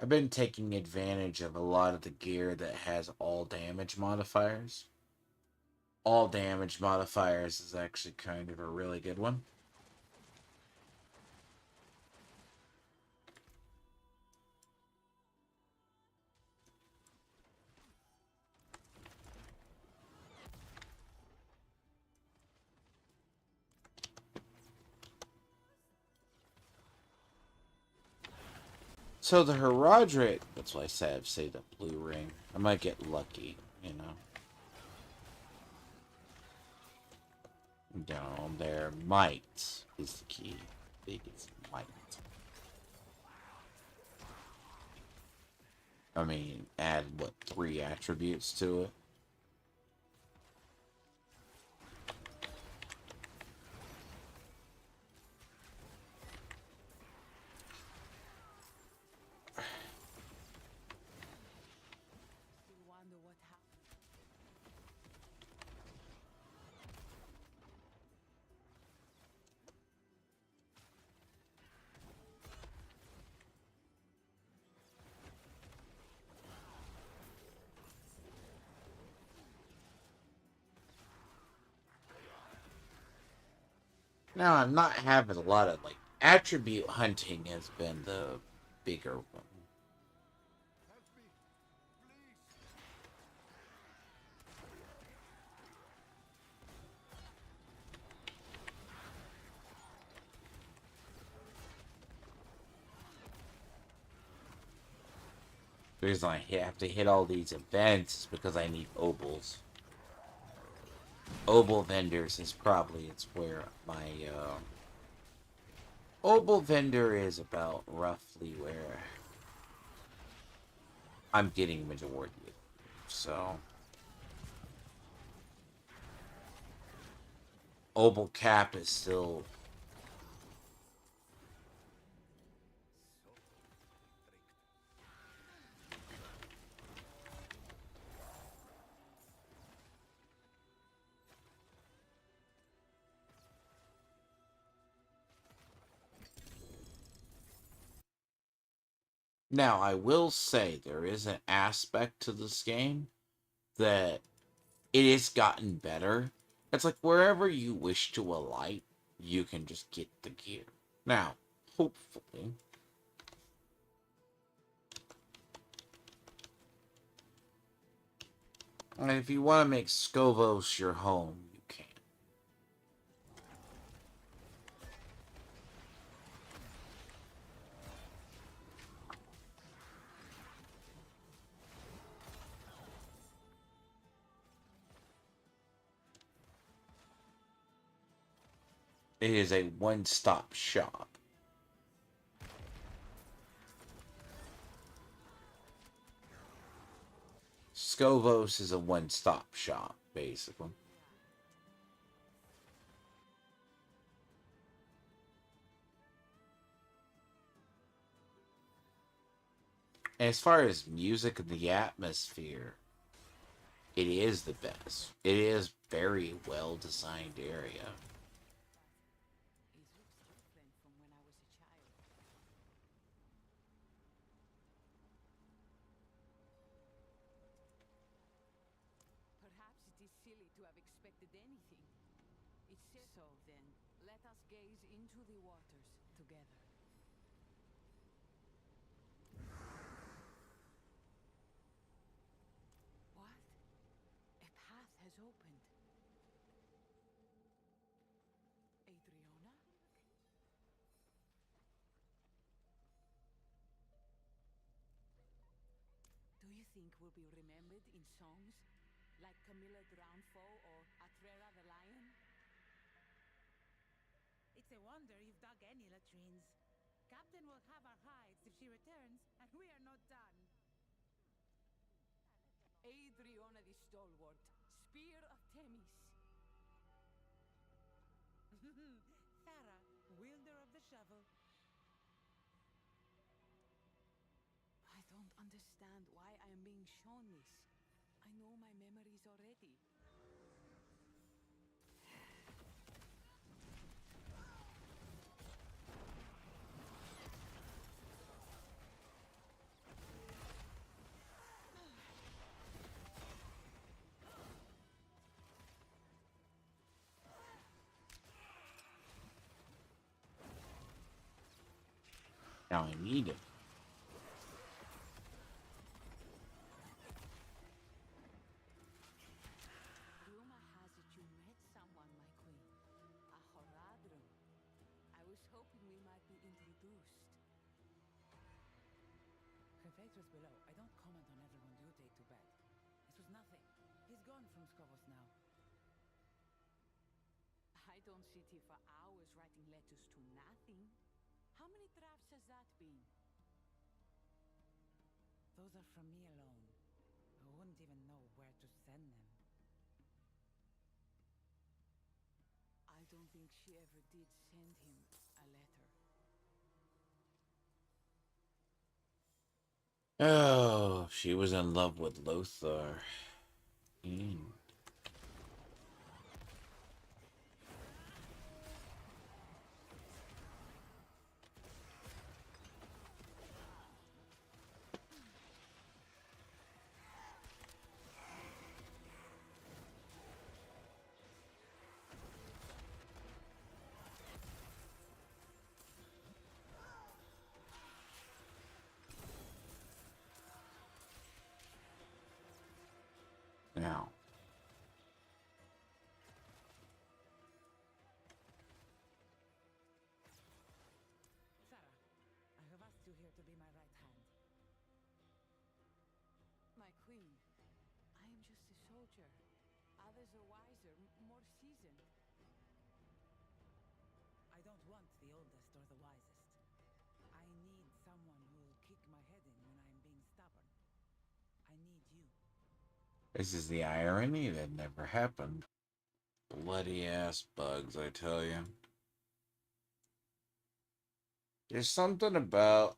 I've been taking advantage of a lot of the gear that has all damage modifiers. All damage modifiers is actually kind of a really good one. So the Herodric, that's why I said say the blue ring. I might get lucky, you know. Down there, might is the key. Biggest might. I mean, add what 3 attributes to it. Still wonder what happened. Now I'm not having a lot of like attribute hunting has been the bigger one. The reason I have to hit all these events is because I need obols. Obol vendors is probably it's where my obol vendor is about roughly where I'm getting majority of. So obol cap is still now. I will say there is an aspect to this game that it has gotten better. It's like wherever you wish to alight, you can just get the gear. Now, hopefully, and if you want to make Scovos your home, you can. It is a one-stop shop. Scovos is a one-stop shop, basically. And as far as music and the atmosphere, it is the best. It is very well designed area. It looks different from when I was a child. Perhaps it is silly to have expected anything. It's so then, let us gaze into the waters together. What? A path has opened. Adriona? Do you think we'll be remembered in songs? Like Camilla Drownfoe or Atrera the Lion? It's a wonder you've dug any latrines. Captain will have our hides if she returns, and we are not done. Adriona the Stalwart, Spear of Themis. Thara, wielder of the shovel. I don't understand why I am being shown this. I know my memories already. Now I need it. Rumor has it you met someone, my queen. A Horadrim. I was hoping we might be introduced. Her fate was below. I don't comment on everyone you take to bed. It was nothing. He's gone from Skovos now. I don't sit here for hours writing letters to nothing. How many drafts has that been? Those are from me alone. I wouldn't even know where to send them. I don't think she ever did send him a letter. Oh, she was in love with Lothar. Mm. Now, Sarah, I have asked you here to be my right hand. My queen, I am just a soldier. Others are wiser, more seasoned. I don't want the oldest or the wisest. I need someone who will kick my head in when I am being stubborn. I need you. this is the irony that never happened. Bloody ass bugs, I tell you. There's something about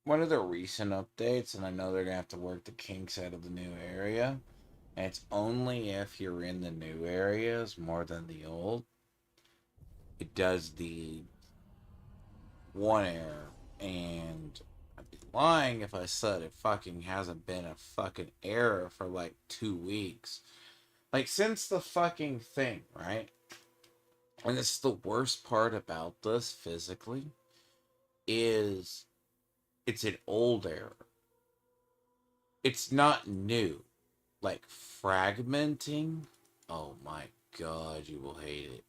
one of the recent updates, and I know they're gonna have to work the kinks out of the new area. And it's only if you're in the new areas more than the old. It does the one error, and I'd be lying if I said it fucking hasn't been a fucking error for like 2 weeks. Like, since the fucking thing, right? And this is the worst part about this physically, is it's an old error. It's not new. Like, fragmenting, oh my god, you will hate it.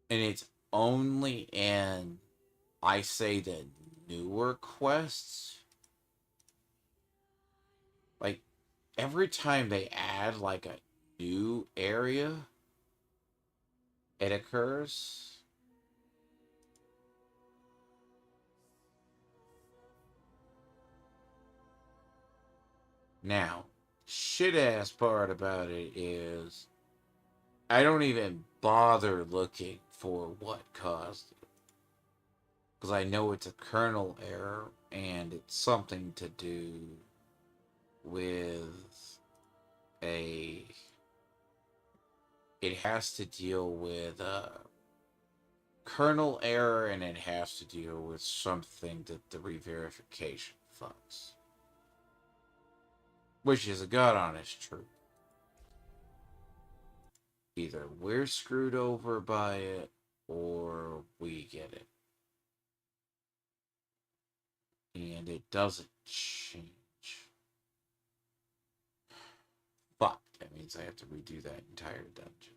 And it's only in, I say, the newer quests. Like, every time they add like a new area, it occurs. Now, shit ass part about it is I don't even bother looking for what caused it. Because I know it's a kernel error and it's something to do with a. It has to deal with a kernel error, and it has to deal with something that the re-verification fucks. Which is a god honest truth. Either we're screwed over by it, or we get it. And it doesn't change. Fuck, that means I have to redo that entire dungeon.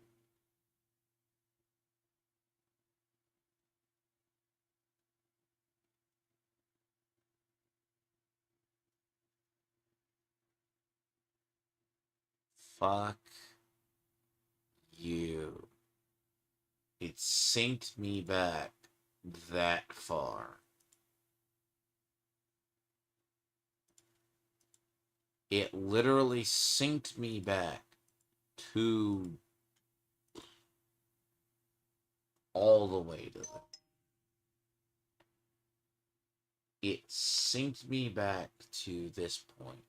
Fuck you. It synced me back that far. It literally synced me back to all the way to the. It synced me back to this point.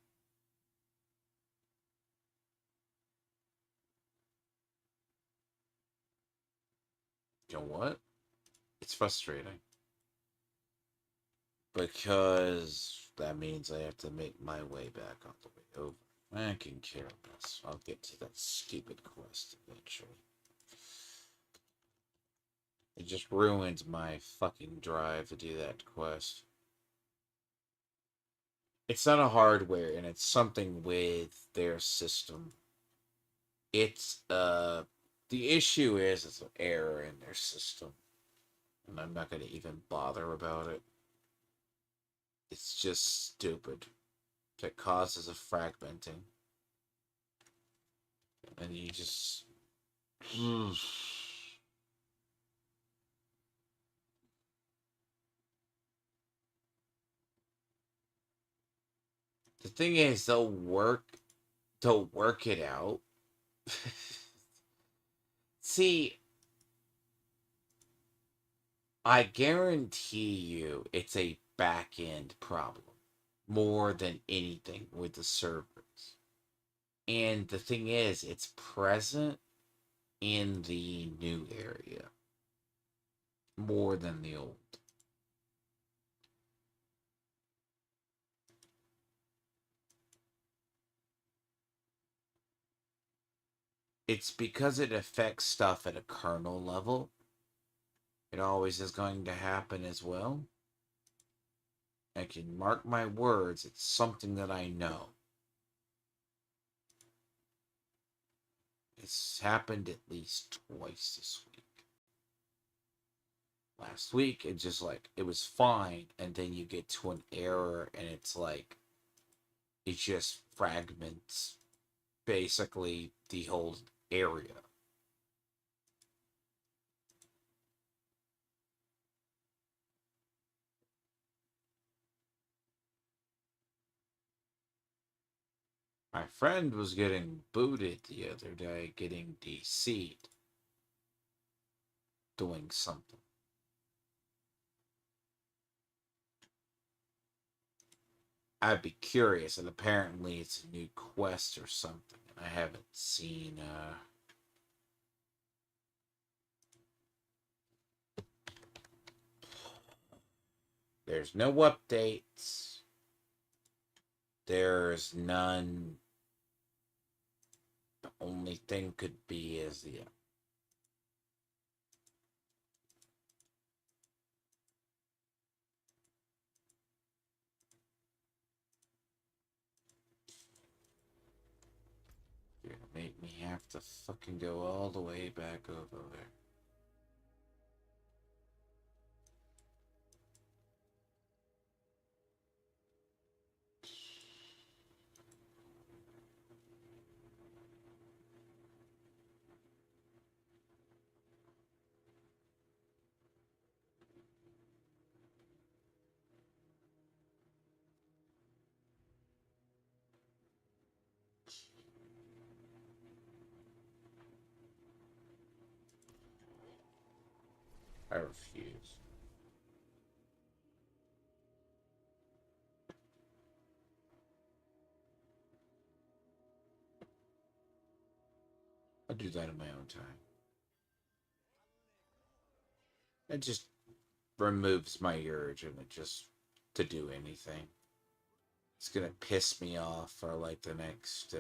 You know what? It's frustrating. Because that means I have to make my way back all the way over. I can care less. I'll get to that stupid quest eventually. It just ruins my fucking drive to do that quest. It's not a hardware, and it's something with their system. It's, the issue is it's an error in their system. And I'm not going to even bother about it. It's just stupid. That causes a fragmenting. And you just. The thing is, they'll work it out. See, I guarantee you it's a back end problem more than anything with the servers. And the thing is, it's present in the new area more than the old. It's because it affects stuff at a kernel level. It always is going to happen as well. I can mark my words, it's something that I know. It's happened at least twice this week. Last week, it just like, it was fine, and then you get to an error, and it's like, it just fragments basically the whole area. My friend was getting booted the other day, getting DC'd, doing something. I'd be curious, and apparently it's a new quest or something. I haven't seen, there's no updates. There's none. The only thing could be is the you're gonna make me have to fucking go all the way back over there. I refuse. I'll do that in my own time. It just removes my urge and it just to do anything. It's gonna piss me off for like the next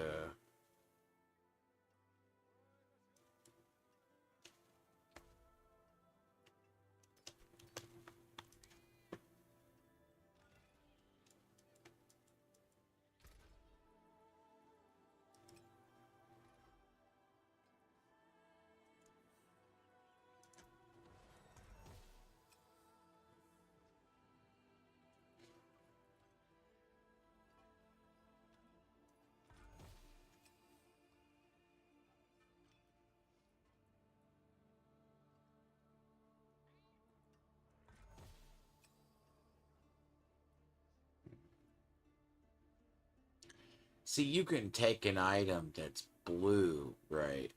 see, you can take an item that's blue, right?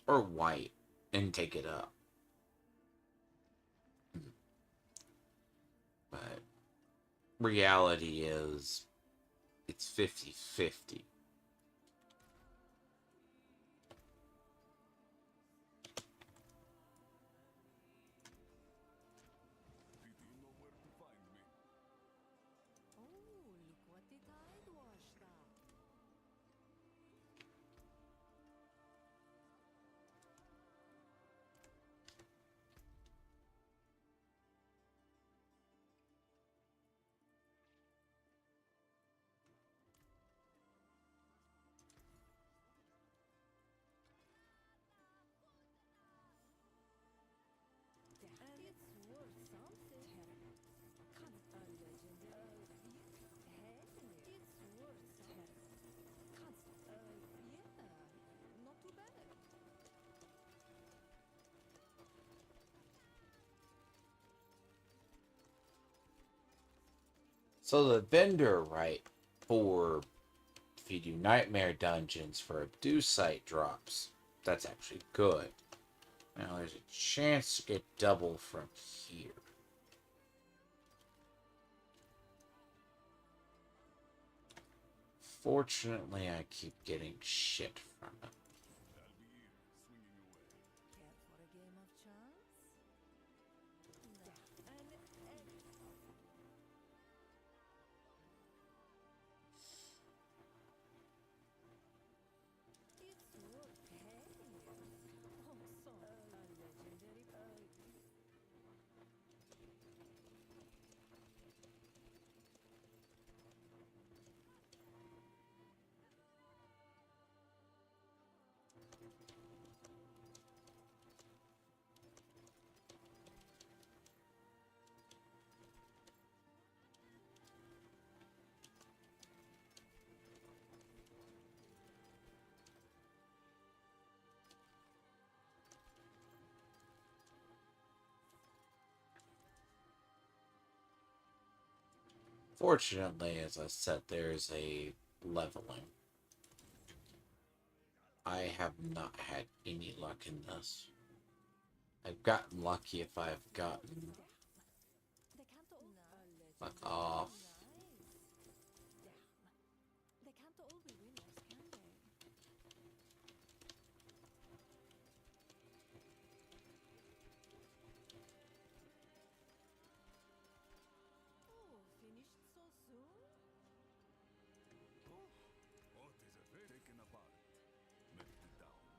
Or white and take it up. But reality is it's 50-50. Oh, look what the tide washed up. It's worth something. A legendary. Hey, it's worth something. Yeah, not too bad. So the vendor, right, for if you do nightmare dungeons for Abducite drops, that's actually good. Now there's a chance to get double from here. Fortunately, I keep getting shit from it. Care for a game of chance? It's worth paying. Also, a legendary. Fortunately, as I said, there's a leveling. I have not had any luck in this. I've gotten lucky if I've gotten They can't all. luck off. They can't all be winners, can they? Oh, finished so soon? Taken apart, melted down.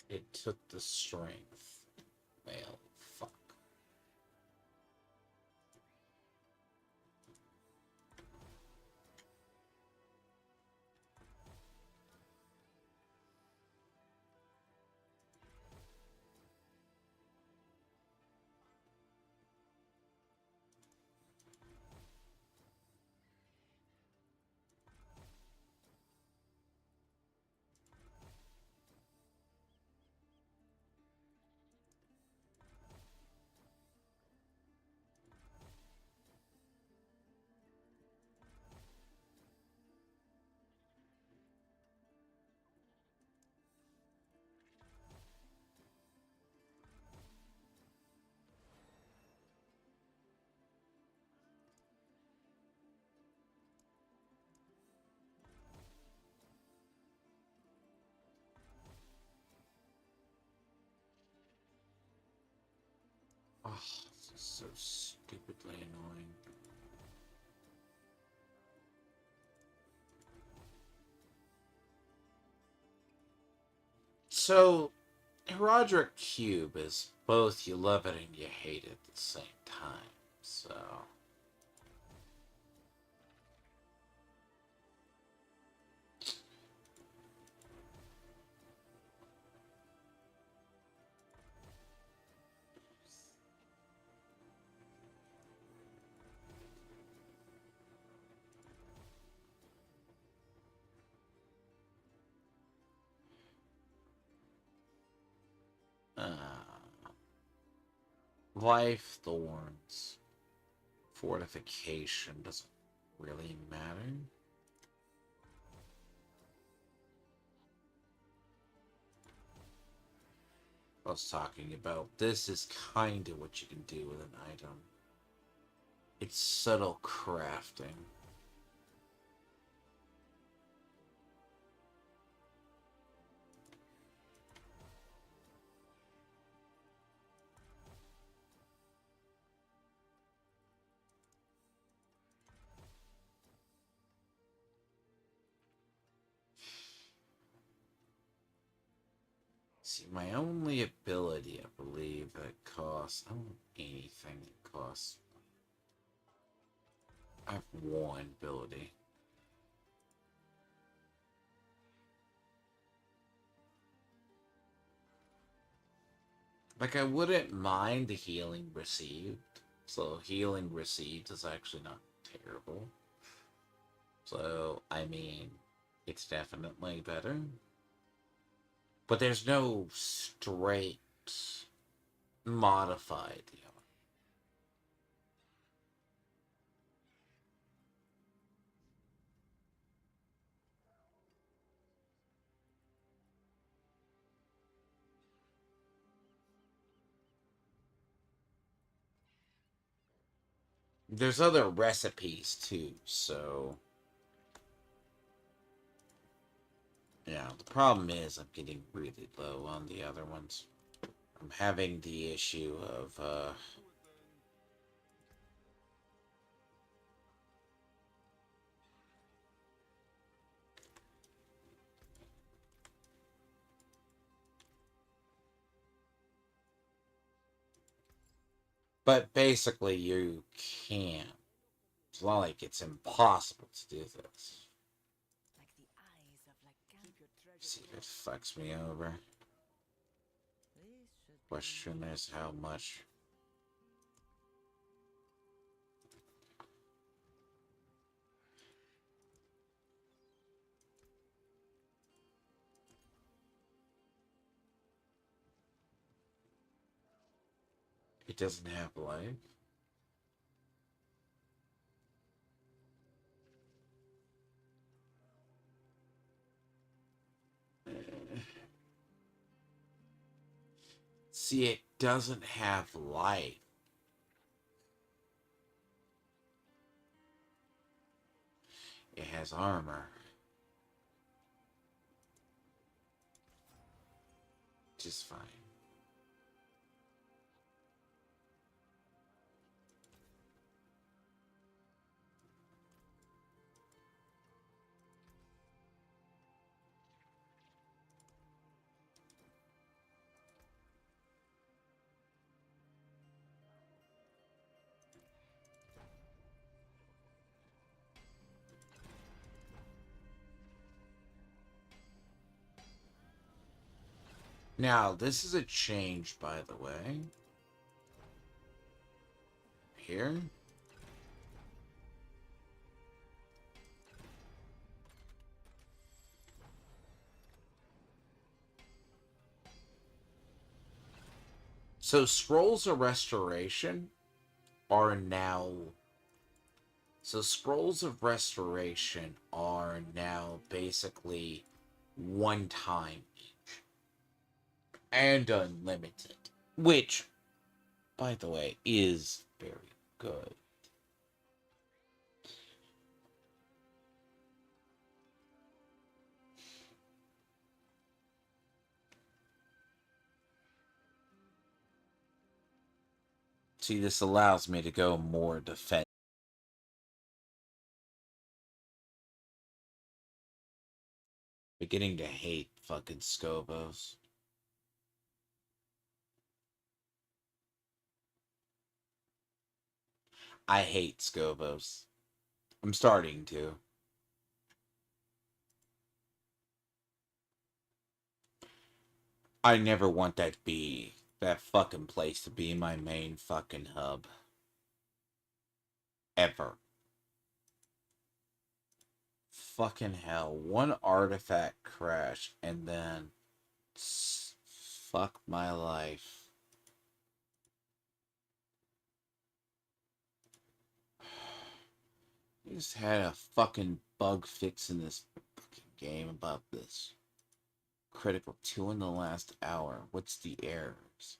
It took the strength. Well, fuck. Oh, this is so stupidly annoying. So, Roderick Cube is both you love it and you hate it at the same time. So, Life Thorns. Fortification doesn't really matter. I was talking about this is kind of what you can do with an item. It's subtle crafting. See, my only ability, I believe, that costs... I don't have anything that costs... I have one ability. Like, I wouldn't mind the healing received. So, healing received is actually not terrible. So, I mean, it's definitely better. But there's no straight modified healing. There's other recipes too, so... Yeah, the problem is I'm getting really low on the other ones. I'm having the issue of, But basically, you can. It's not like it's impossible to do this. Like the eyes of lycanthropy. See if it fucks me over. Question is how much. It doesn't have life. See, it doesn't have life. It has armor. Just fine. Now, this is a change, by the way. Here. So, Scrolls of Restoration are now... So, Scrolls of Restoration are now basically one time each. And unlimited. Which, by the way, is very good. See, this allows me to go more defensive. Beginning to hate fucking Scobos. I hate Scobos. I'm starting to. I never want that fucking place to be my main fucking hub. Ever. Fucking hell. One artifact crash and then fuck my life. I just had a fucking bug fix in this fucking game about this. Critical 2 in the last hour. What's the errors?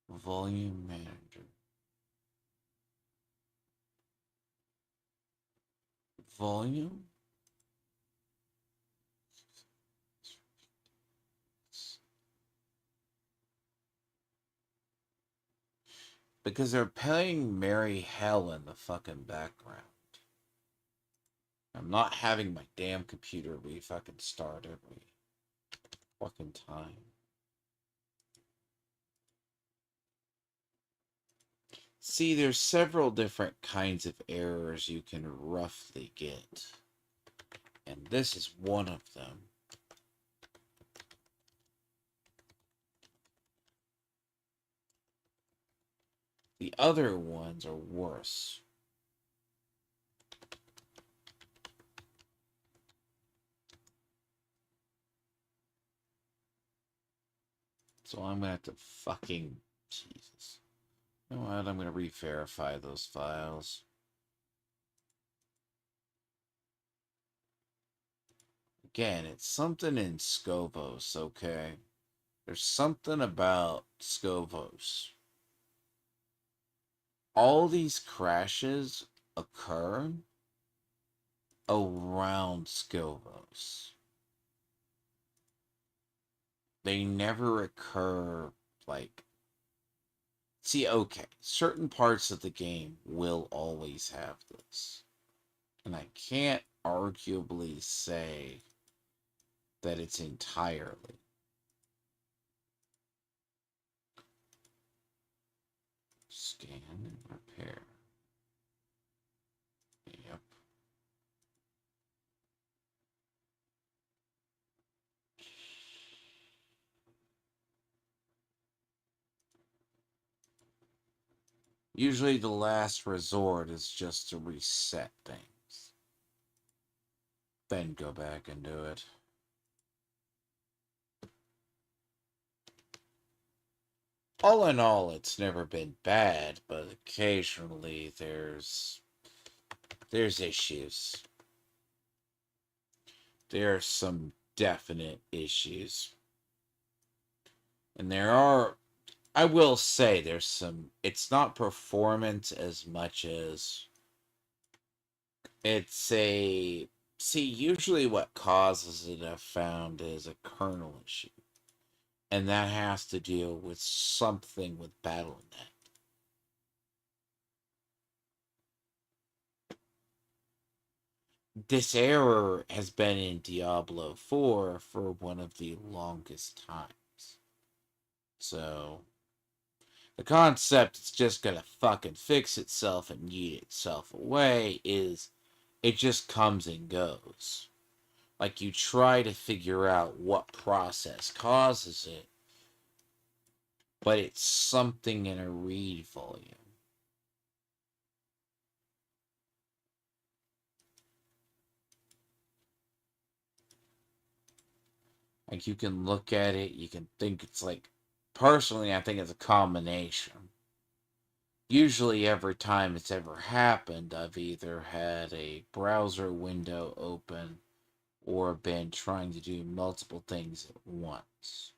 Volume manager. Volume? Because they're playing Merry Hell in the fucking background. I'm not having my damn computer fucking start every fucking time. See, there's several different kinds of errors you can roughly get. And this is one of them. The other ones are worse. So I'm gonna have to fucking... Jesus. You know what? I'm gonna re-verify those files. Again, it's something in Scovos, okay? There's something about Scovos. All these crashes occur around Scovos. They never occur, like... See, okay, certain parts of the game will always have this. And I can't arguably say that it's entirely. Scan and repair. Yep. Usually the last resort is just to reset things. Then go back and do it. All in all, it's never been bad, but occasionally there's issues. There are some definite issues. And I will say there's some, it's not performance as much as it's a, see, usually what causes it I've found is a kernel issue. And that has to deal with something with BattleNet. This error has been in Diablo 4 for one of the longest times. So, the concept it's just gonna fucking fix itself and yeet itself away is it just comes and goes. Like you try to figure out what process causes it, but it's something in a read volume. Like you can look at it, you can think it's like, personally, I think it's a combination. Usually, every time it's ever happened, I've either had a browser window open or been trying to do multiple things at once.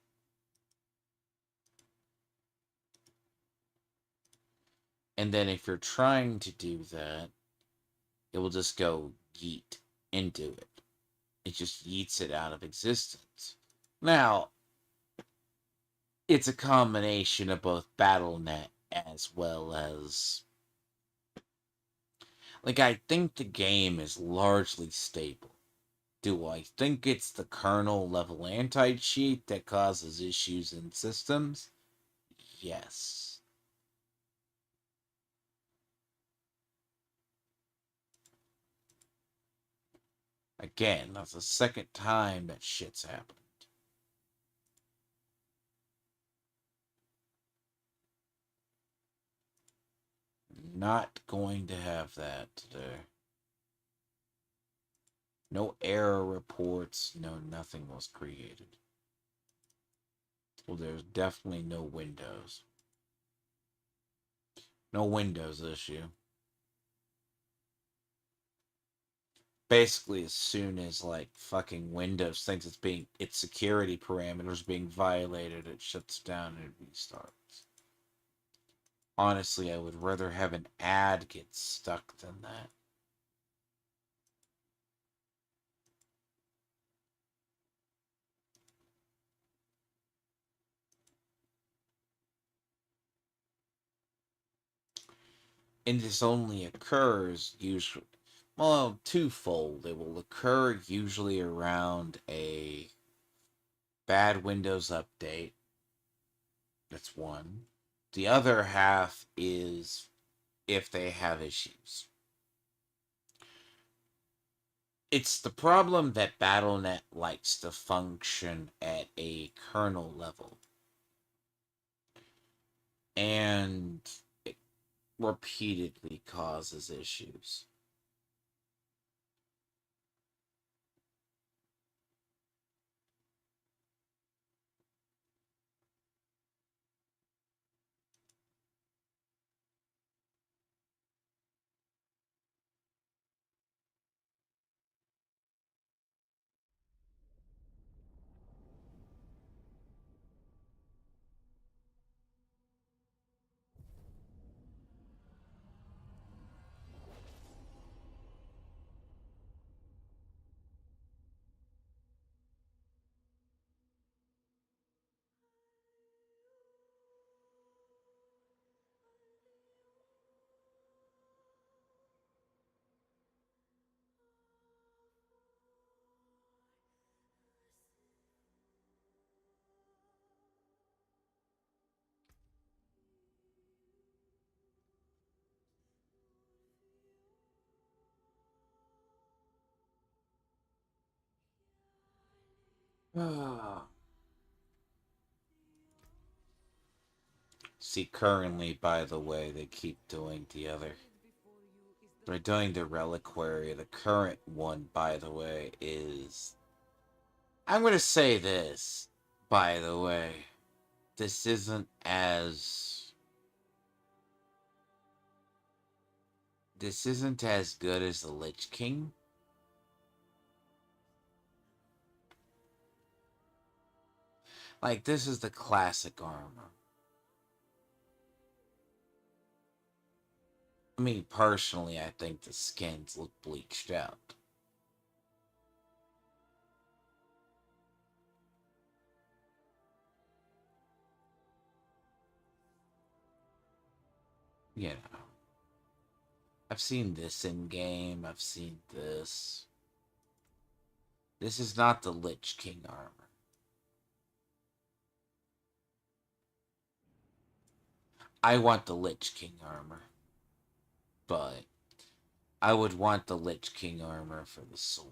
And then if you're trying to do that, it will just go yeet into it. It just yeets it out of existence. Now, it's a combination of both BattleNet as well as, like, I think the game is largely stable. Do I think it's the kernel level anti-cheat that causes issues in systems? Yes. Again, that's the second time that shit's happened. Not going to have that today. No error reports, no nothing was created. Well, there's definitely no Windows. No Windows issue. Basically, as soon as like fucking Windows thinks its security parameters being violated, it shuts down and restarts. Honestly, I would rather have an ad get stuck than that. And this only occurs usually, well, twofold. It will occur usually around a bad Windows update. That's one. The other half is if they have issues. It's the problem that BattleNet likes to function at a kernel level. And it repeatedly causes issues. See, currently, by the way, they keep doing the other. They're doing the reliquary. The current one, by the way, is. I'm gonna say this, by the way. This isn't as. This isn't as good as the Lich King. Like, this is the classic armor. I mean, personally, I think the skins look bleached out. You know. I've seen this in game. I've seen this. This is not the Lich King armor. I want the Lich King armor. But I would want the Lich King armor for the sword.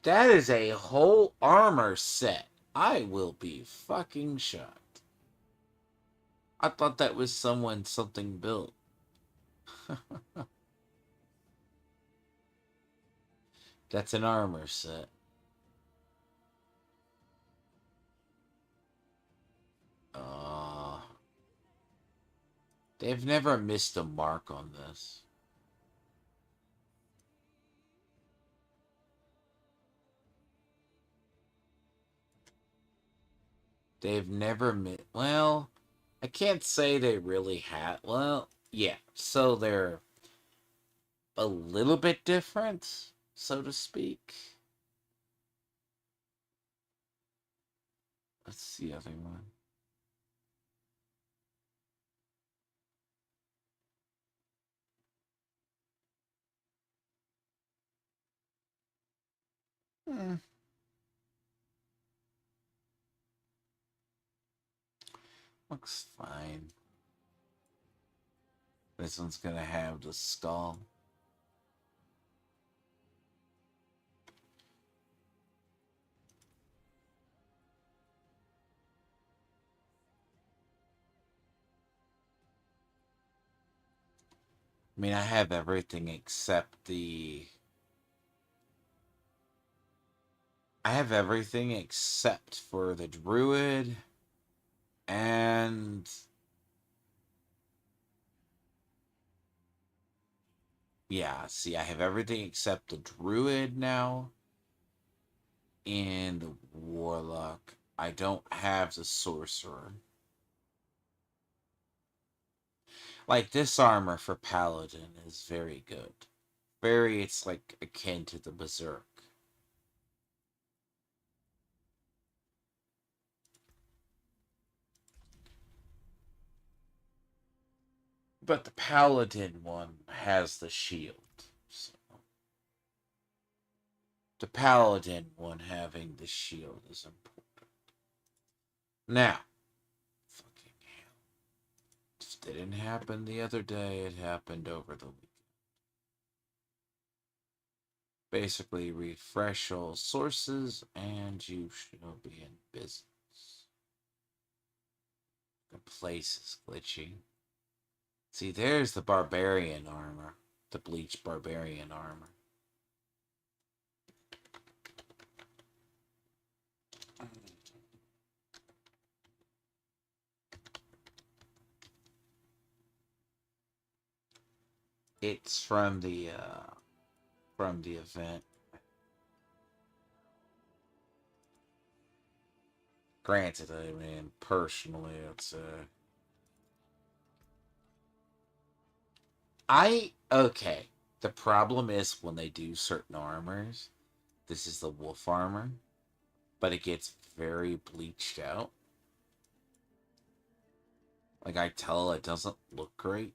That is a whole armor set. I will be fucking shocked. I thought that was something built. That's an armor set. They've never missed a mark on this. They've never missed. Well, I can't say they really have. Well, yeah. So they're a little bit different, so to speak. What's the other one? Hmm. Looks fine. This one's gonna have the skull. I mean, I have everything except the. I have everything except for the druid and. Yeah, see, I have everything except the druid now and the warlock. I don't have the sorcerer. Like, this armor for paladin is very good. Very, it's like akin to the berserk. But the paladin one has the shield. So. The paladin one having the shield is important. Now, fucking hell. This didn't happen the other day, it happened over the weekend. Basically, refresh all sources and you shall be in business. The place is glitchy. See, there's the barbarian armor. The bleached barbarian armor. It's from the event. Granted, I mean, personally, it's okay. The problem is when they do certain armors. This is the wolf armor, but it gets very bleached out. Like, I tell it doesn't look great.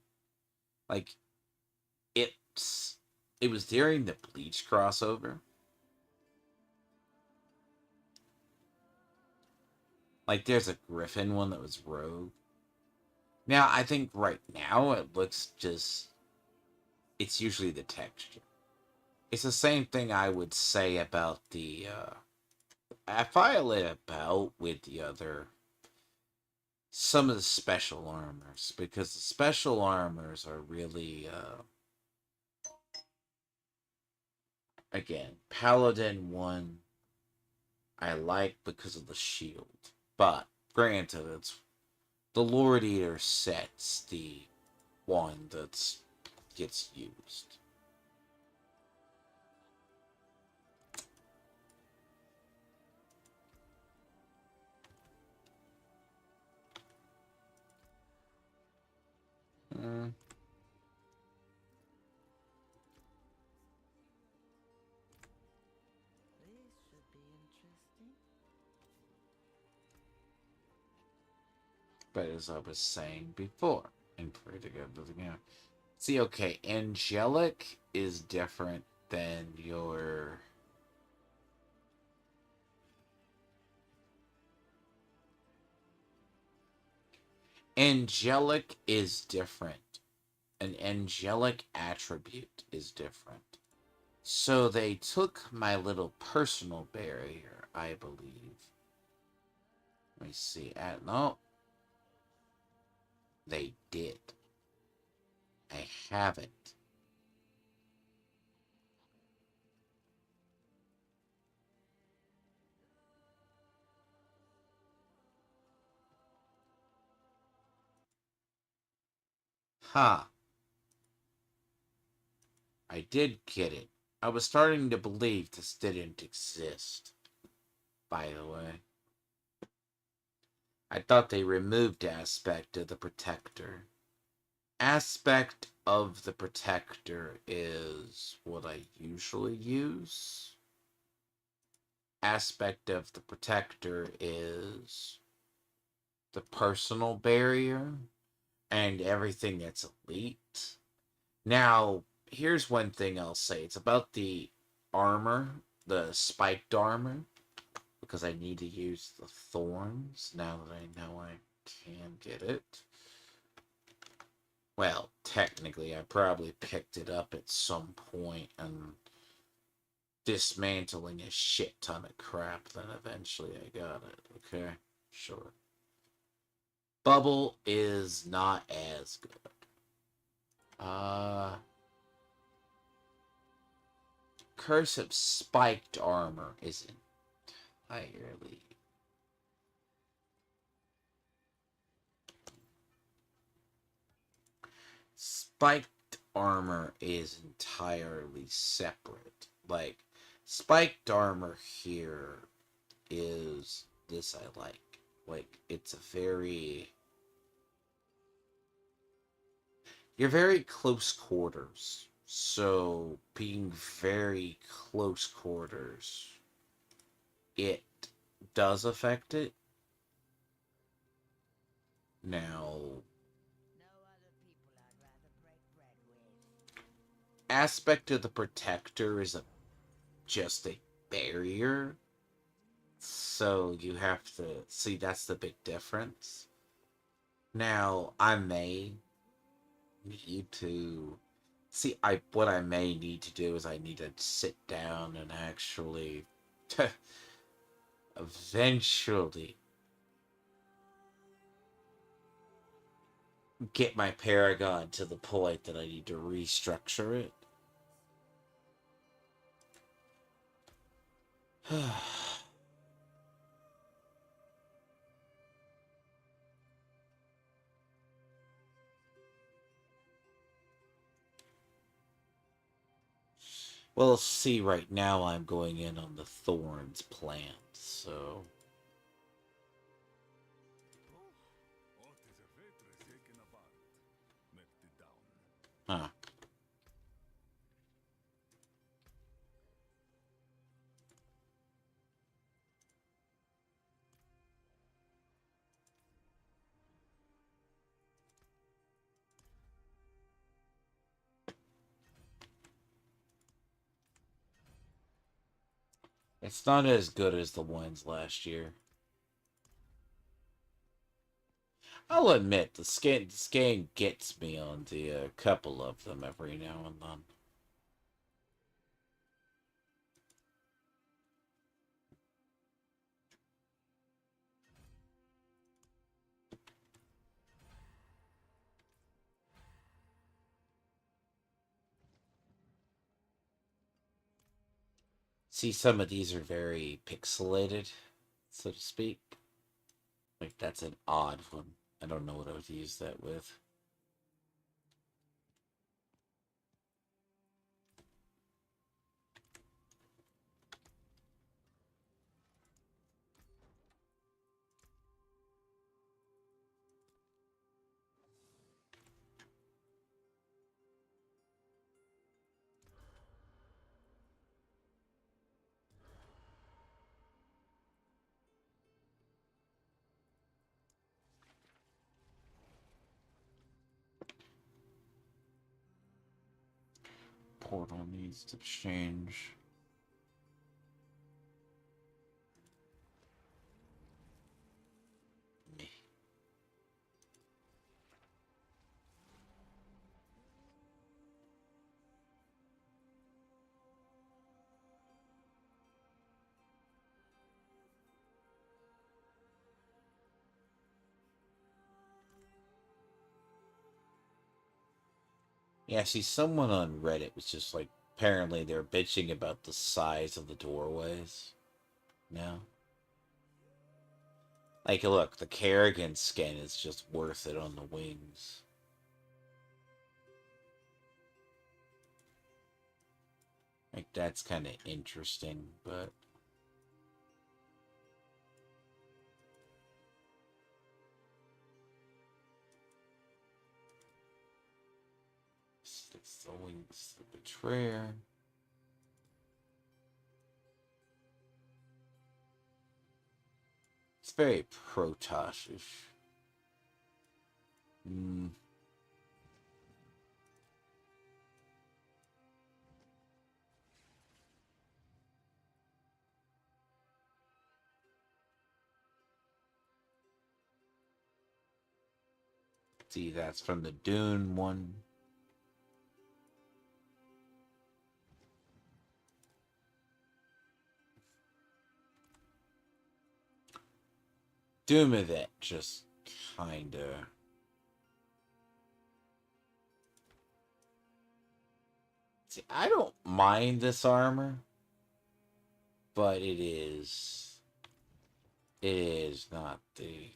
Like, it's it was during the bleach crossover. Like, there's a Griffin one that was rogue. Now, I think right now it looks just... It's usually the texture. It's the same thing I would say about the, if I let about with the other... Some of the special armors. Because the special armors are really, again, Paladin 1, I like because of the shield. But, granted, it's... The Lord Eater sets the one that gets used. Mm. This should be interesting. But as I was saying before, and pray to God doesn't go. See, okay, angelic is different than your... Angelic is different. An angelic attribute is different. So they took my little personal barrier, I believe. Let me see. No. They did. I have it. Huh. I did get it. I was starting to believe this didn't exist, by the way. I thought they removed aspect of the protector. Aspect of the protector is what I usually use. Aspect of the protector is the personal barrier and everything that's elite. Now, here's one thing I'll say. It's about the armor, the spiked armor, because I need to use the thorns now that I know I can get it. Well, technically, I probably picked it up at some point and dismantling a shit ton of crap, then eventually I got it. Okay? Sure. Bubble is not as good. Curse of Spiked Armor is entirely... Spiked Armor is entirely separate. Like, Spiked Armor here is this I like. Like, it's a very... You're very close quarters. So, being very close quarters, it does affect it. Now, aspect of the protector is just a barrier. So you have to see, that's the big difference. Now, I may need to see, what I may need to do is I need to sit down and actually eventually get my Paragon to the point that I need to restructure it. Well, see, right now I'm going in on the Thorns plant, so... Huh. It's not as good as the ones last year. I'll admit, this game gets me on the couple of them every now and then. See, some of these are very pixelated, so to speak. Like, that's an odd one. I don't know what I would use that with. Portal needs to change. Yeah, see, someone on Reddit was just like, apparently they're bitching about the size of the doorways. No. Like, look, the Kerrigan skin is just worth it on the wings. Like, that's kind of interesting, but... Sticks the wings to the betrayer. It's very Protoss-ish. Hmm. See, that's from the Dune one. Doom of it, just kinda. See, I don't mind this armor, but it is. It is not the.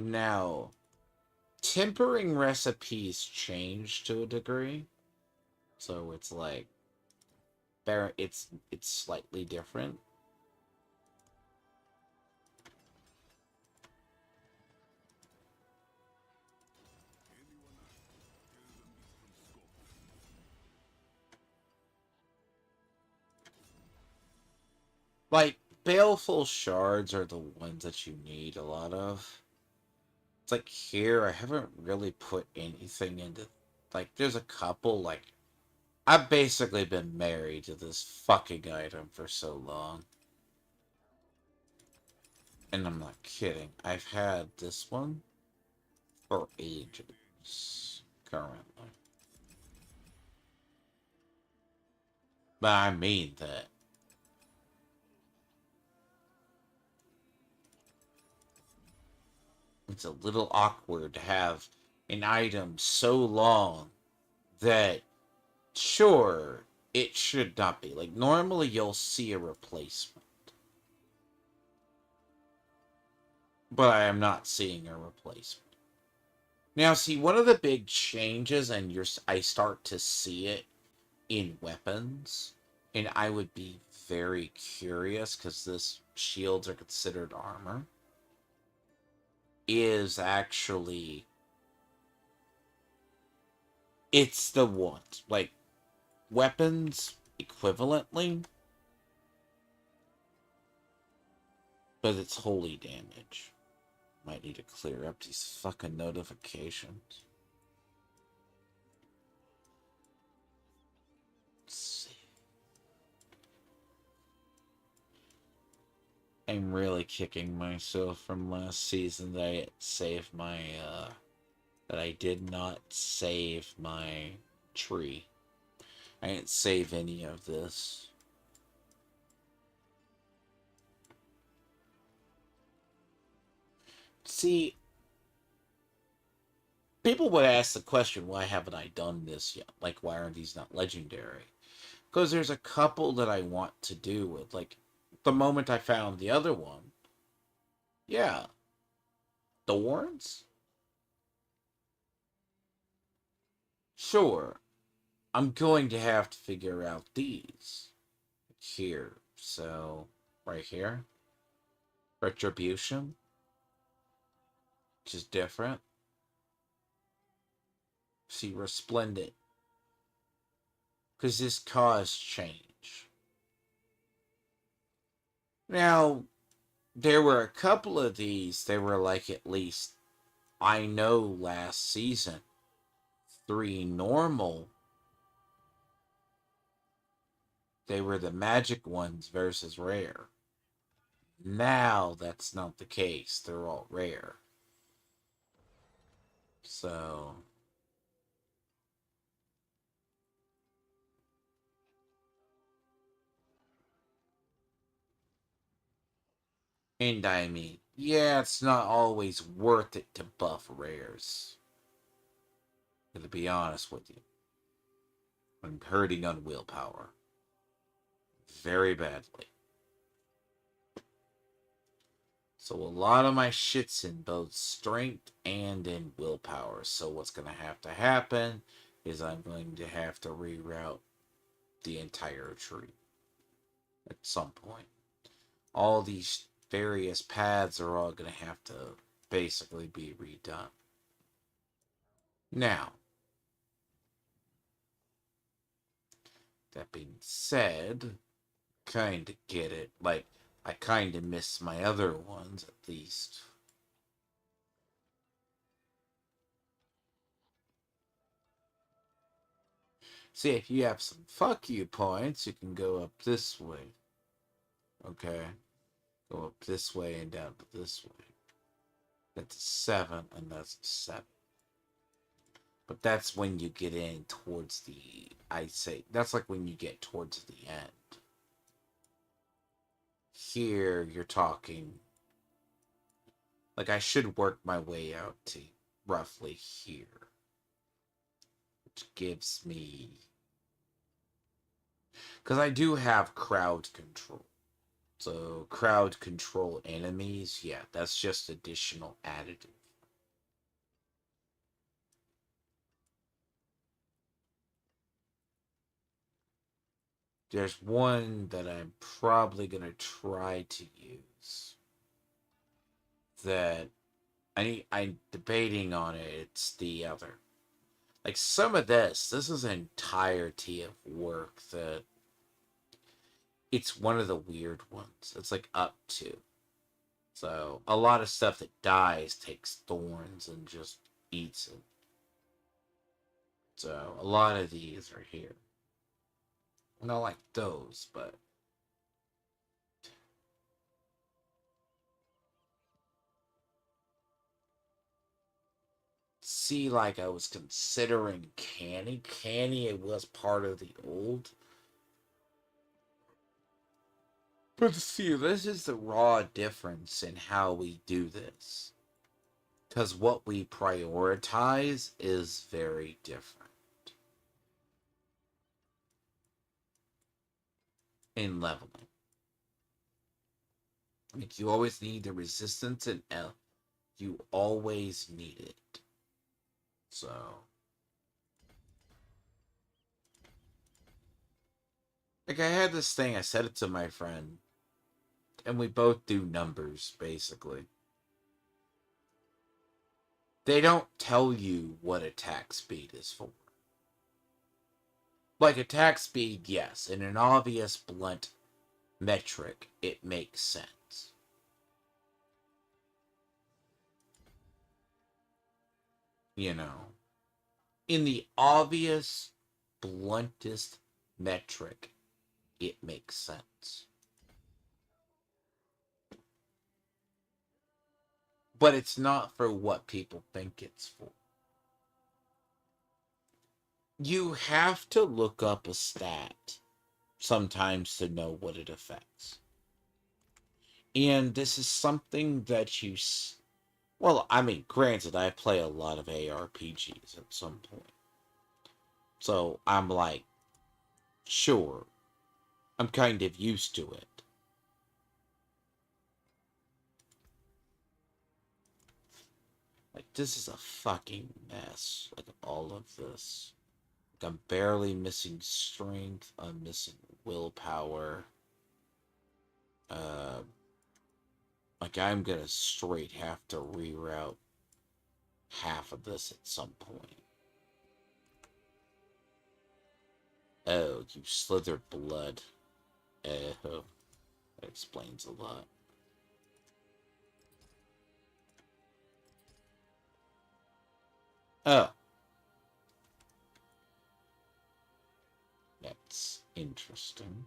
Now, tempering recipes change to a degree, so it's like, it's slightly different. Like, baleful shards are the ones that you need a lot of. It's like here, I haven't really put anything into. Like, there's a couple, like, I've basically been married to this fucking item for so long. And I'm not kidding. I've had this one for ages, currently. But I mean that. It's a little awkward to have an item so long that, sure, it should not be. Like, normally you'll see a replacement. But I am not seeing a replacement. Now, see, one of the big changes, and I start to see it in weapons, and I would be very curious, because this shields are considered armor, is actually, it's the what? Like, weapons, equivalently, But it's holy damage. Might need to clear up these fucking notifications. Let's see. I'm really kicking myself from last season that I didn't save my, that I did not save my tree. I didn't save any of this. See, people would ask the question, why haven't I done this yet? Like, why aren't these not legendary? Because there's a couple that I want to do with. Like, the moment I found the other one, yeah, thorns? Sure, I'm going to have to figure out these. Here, so, right here. Retribution, which is different. See, resplendent. Because this caused change. Now, there were a couple of these, they were like at least, I know last season, 3 normal. They were the magic ones versus rare. Now that's not the case. They're all rare. So, and I mean, yeah, it's not always worth it to buff rares. To be honest with you, I'm hurting on willpower very badly. So a lot of my shit's in both strength and in willpower. So what's going to happen is I'm going to have to reroute the entire tree at some point. All these various paths are all going to have to basically be redone. Now, that being said, kind of get it. Like, I kind of miss my other ones at least. See, if you have some fuck you points, you can go up this way. Okay? Go up this way and down this way. That's a 7, and that's a 7. But that's when you get in towards the, I'd say, that's like when you get towards the end. Here, you're talking, like I should work my way out to roughly here. Which gives me, because I do have crowd control. So, crowd control enemies, yeah, that's just additional additive. There's one that I'm probably going to try to use that I'm debating on it. It's the other. Like some of this is an entirety of work that it's one of the weird ones. It's like up to. So a lot of stuff that dies takes thorns and just eats it. So a lot of these are here. Not like those, but see, like I was considering canny. Canny, it was part of the old. But see, this is the raw difference in how we do this. Because what we prioritize is very different in leveling. Like, you always need the resistance and L. You always need it. So, like, I had this thing, I said it to my friend, and we both do numbers, basically. They don't tell you what attack speed is for. Like, attack speed, yes, in an obvious, blunt metric, it makes sense. you know, in the obvious, bluntest metric, it makes sense. But it's not for what people think it's for. You have to look up a stat sometimes to know what it affects. And this is something that well, I mean, granted, I play a lot of ARPGs at some point. So I'm like, sure, I'm kind of used to it. Like, this is a fucking mess. Like, all of this. Like, I'm barely missing strength. I'm missing willpower. Uh, like, I'm gonna straight have to reroute half of this at some point. Oh, you slithered blood. Oh, that explains a lot. Oh. That's interesting.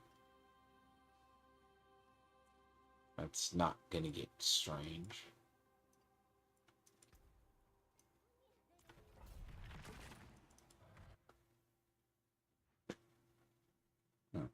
That's not gonna get strange. Hmm.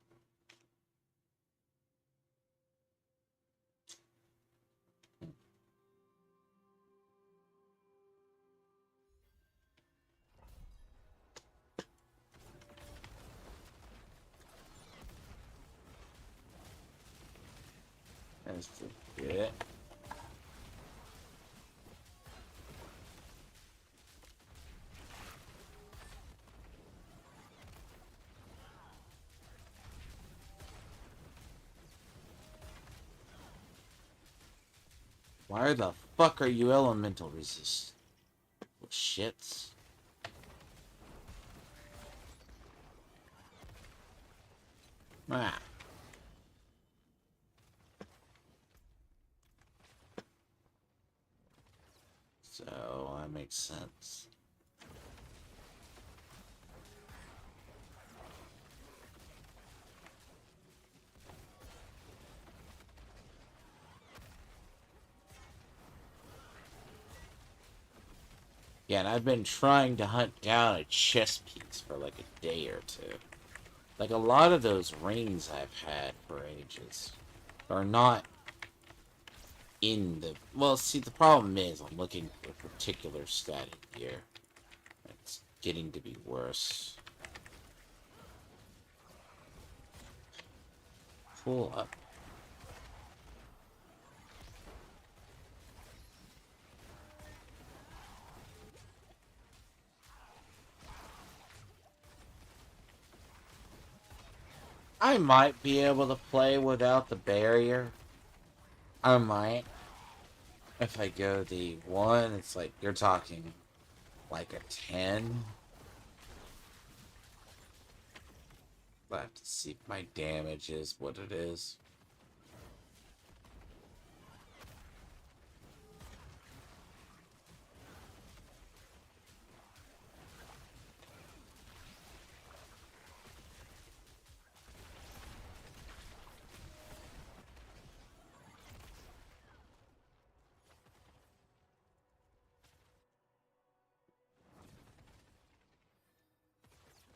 That's it. Why the fuck are you elemental resist? Well, shits. Ah. So that makes sense. Yeah, and I've been trying to hunt down a chess piece for like a day or two. Like, a lot of those rings I've had for ages are not in the... Well, see, the problem is I'm looking for a particular stat in here. It's getting to be worse. Pull up. I might be able to play without the barrier. I might. If I go the 1, it's like, you're talking like a 10. I have to see if my damage is what it is.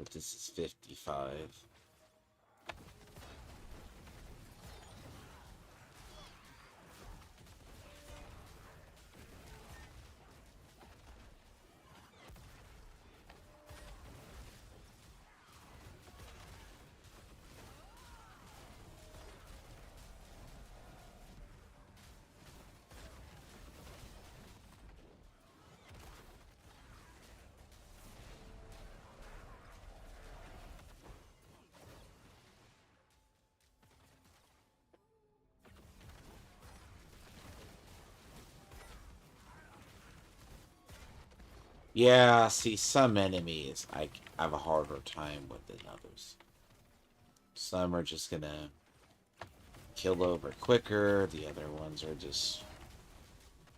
But this is 55. Yeah, see, some enemies I have a harder time with than others. Some are just gonna kill over quicker, the other ones are just...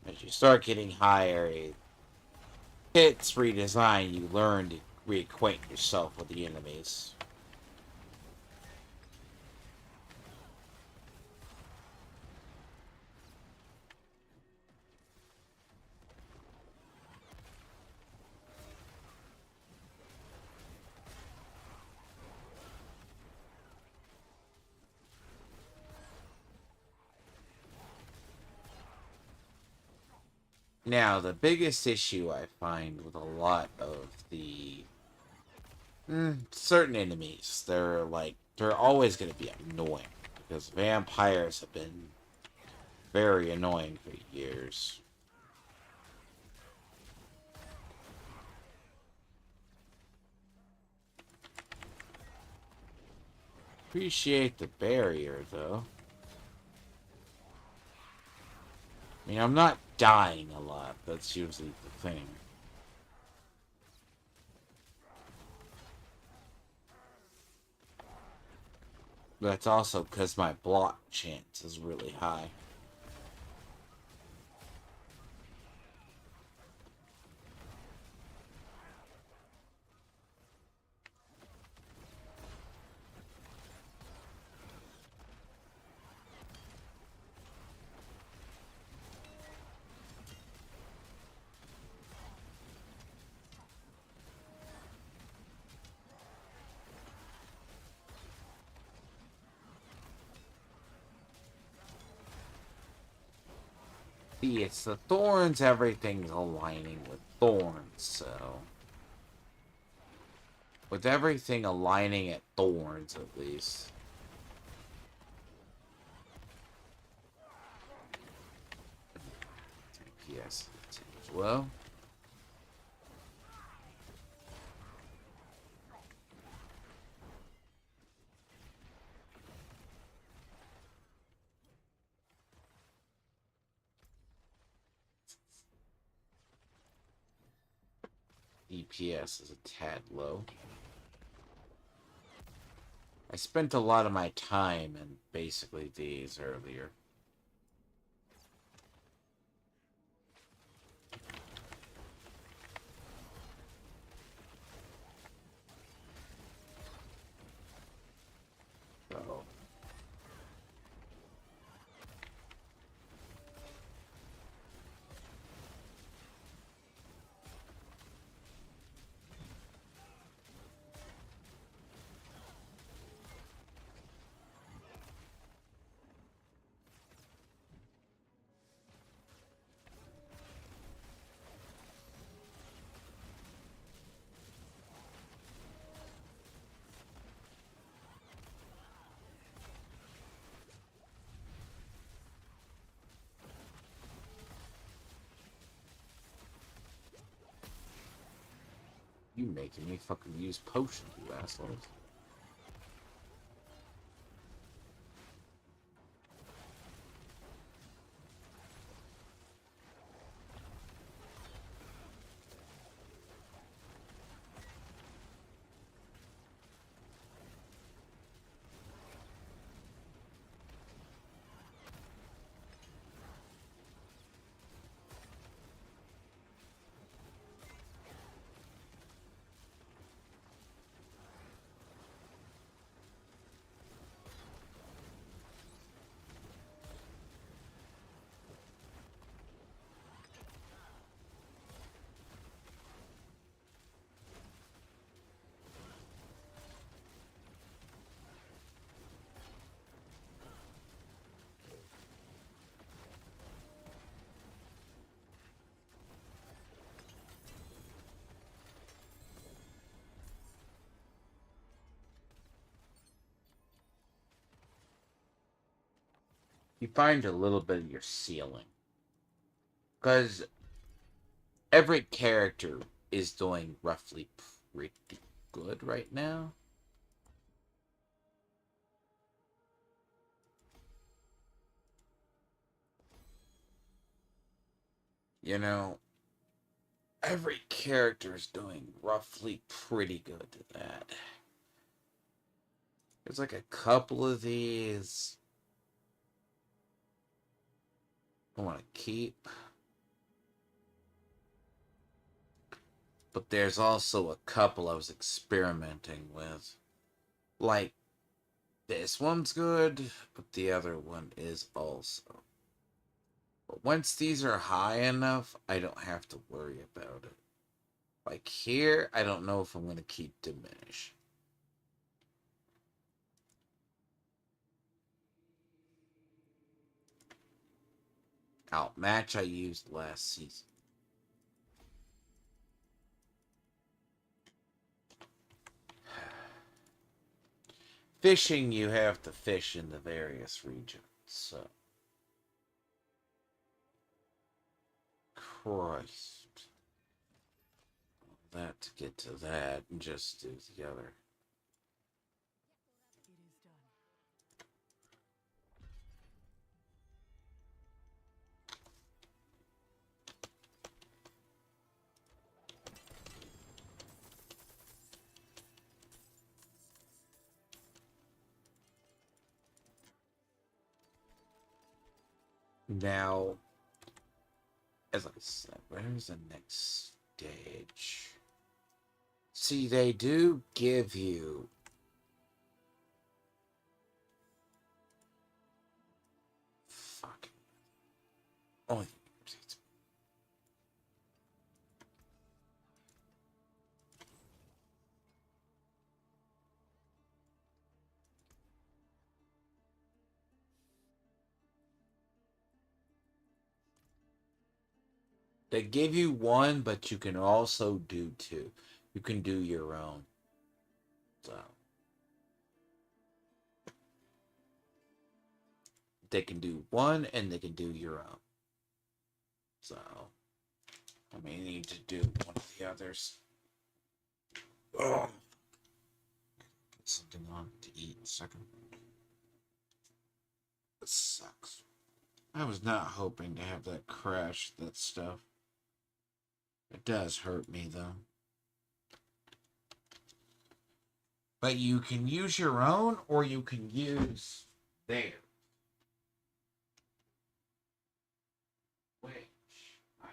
As you start getting higher, Kit's redesign, you learn to reacquaint yourself with the enemies. Now, the biggest issue I find with a lot of the certain enemies, they're always going to be annoying because vampires have been very annoying for years. Appreciate the barrier, though. I mean, I'm not dying a lot. That's usually the thing. That's also because my block chance is really high. See, it's the thorns, everything's aligning with thorns, so... With everything aligning at thorns, at least. Yes, as well. DPS is a tad low. I spent a lot of my time in basically these earlier. So, you making me fucking use potions, you assholes. You find a little bit of your ceiling. Because every character is doing roughly pretty good right now. You know, every character is doing roughly pretty good to that. There's like a couple of these I want to keep. but there's also a couple I was experimenting with. Like, this one's good, but the other one is also. But once these are high enough, I don't have to worry about it. Like here, I don't know if I'm going to keep diminish. Outmatch I used last season. Fishing, you have to fish in the various regions, so. Christ. That to get to that and just do the other. It is done. Now, as I said, where's the next stage? See, they do give you. Fuck. Oh, they give you one, but you can also do two. You can do your own. So they can do one and they can do your own. So I may need to do one of the others. Oh, put something on to eat in a second. This sucks. I was not hoping to have that crash, that stuff. It does hurt me though. But you can use your own or you can use theirs. Which I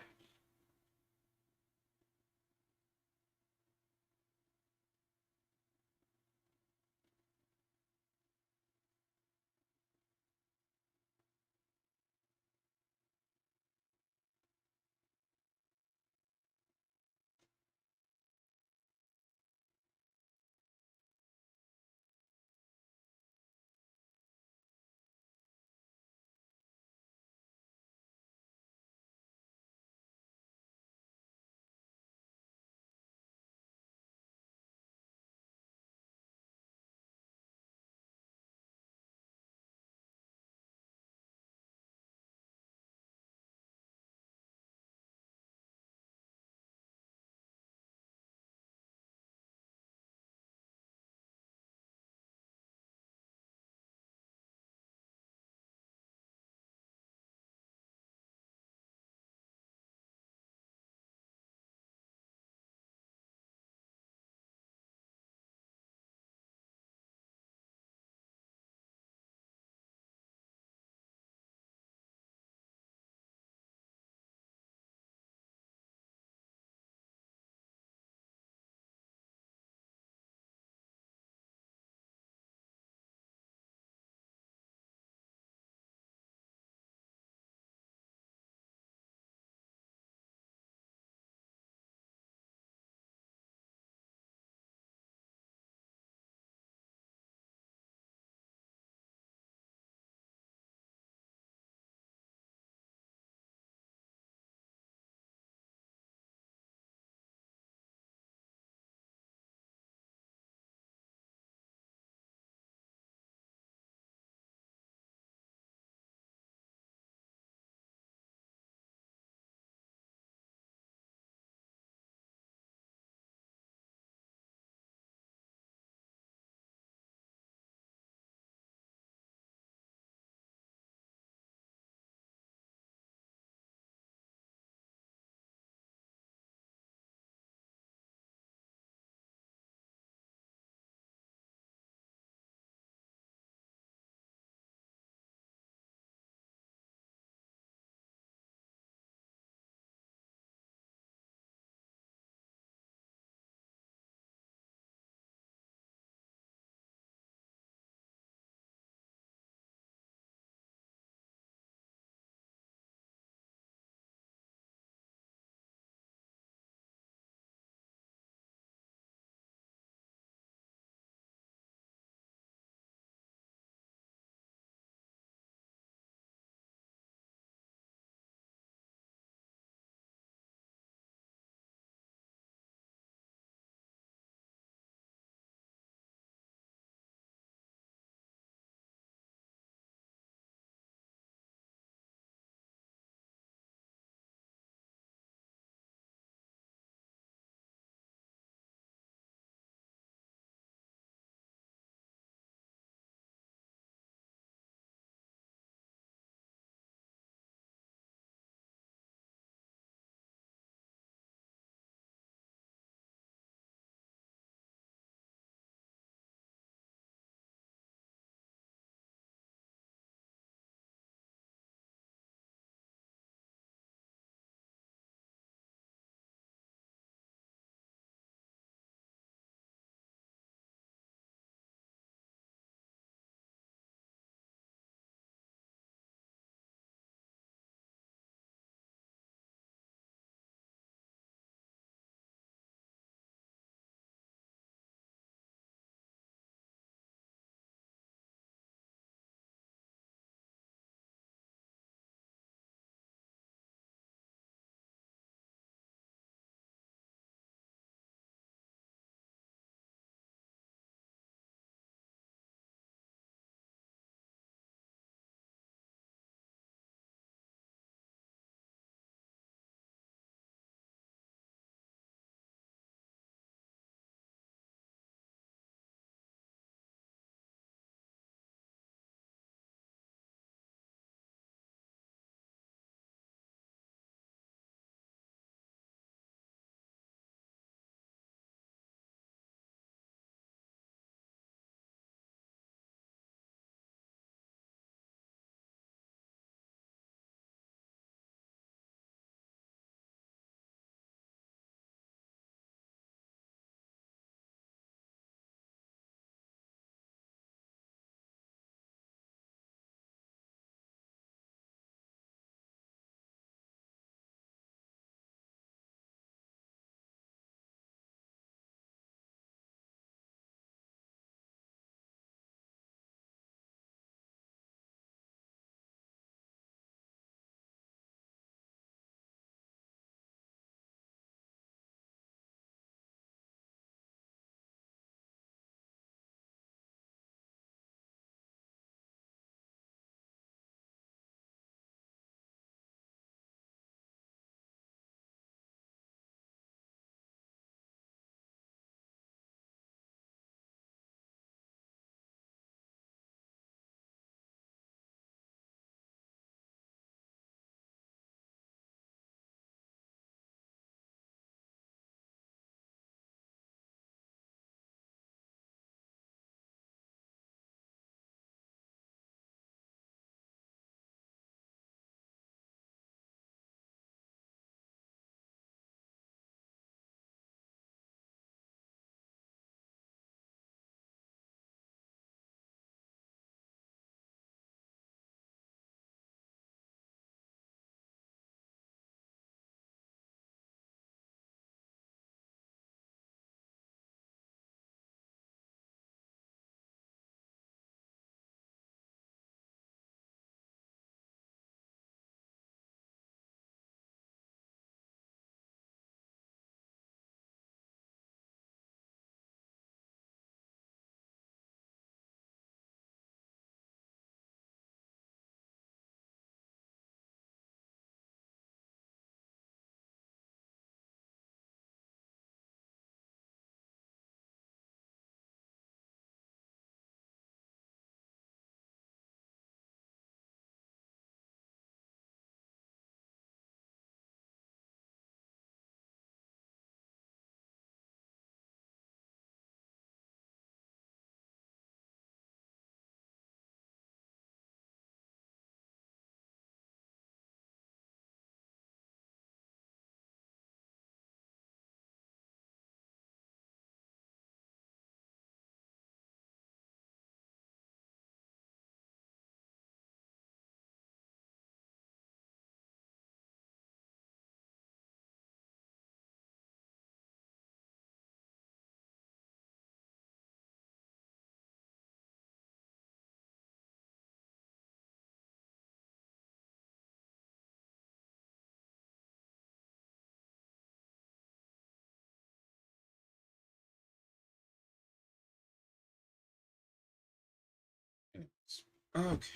Okay.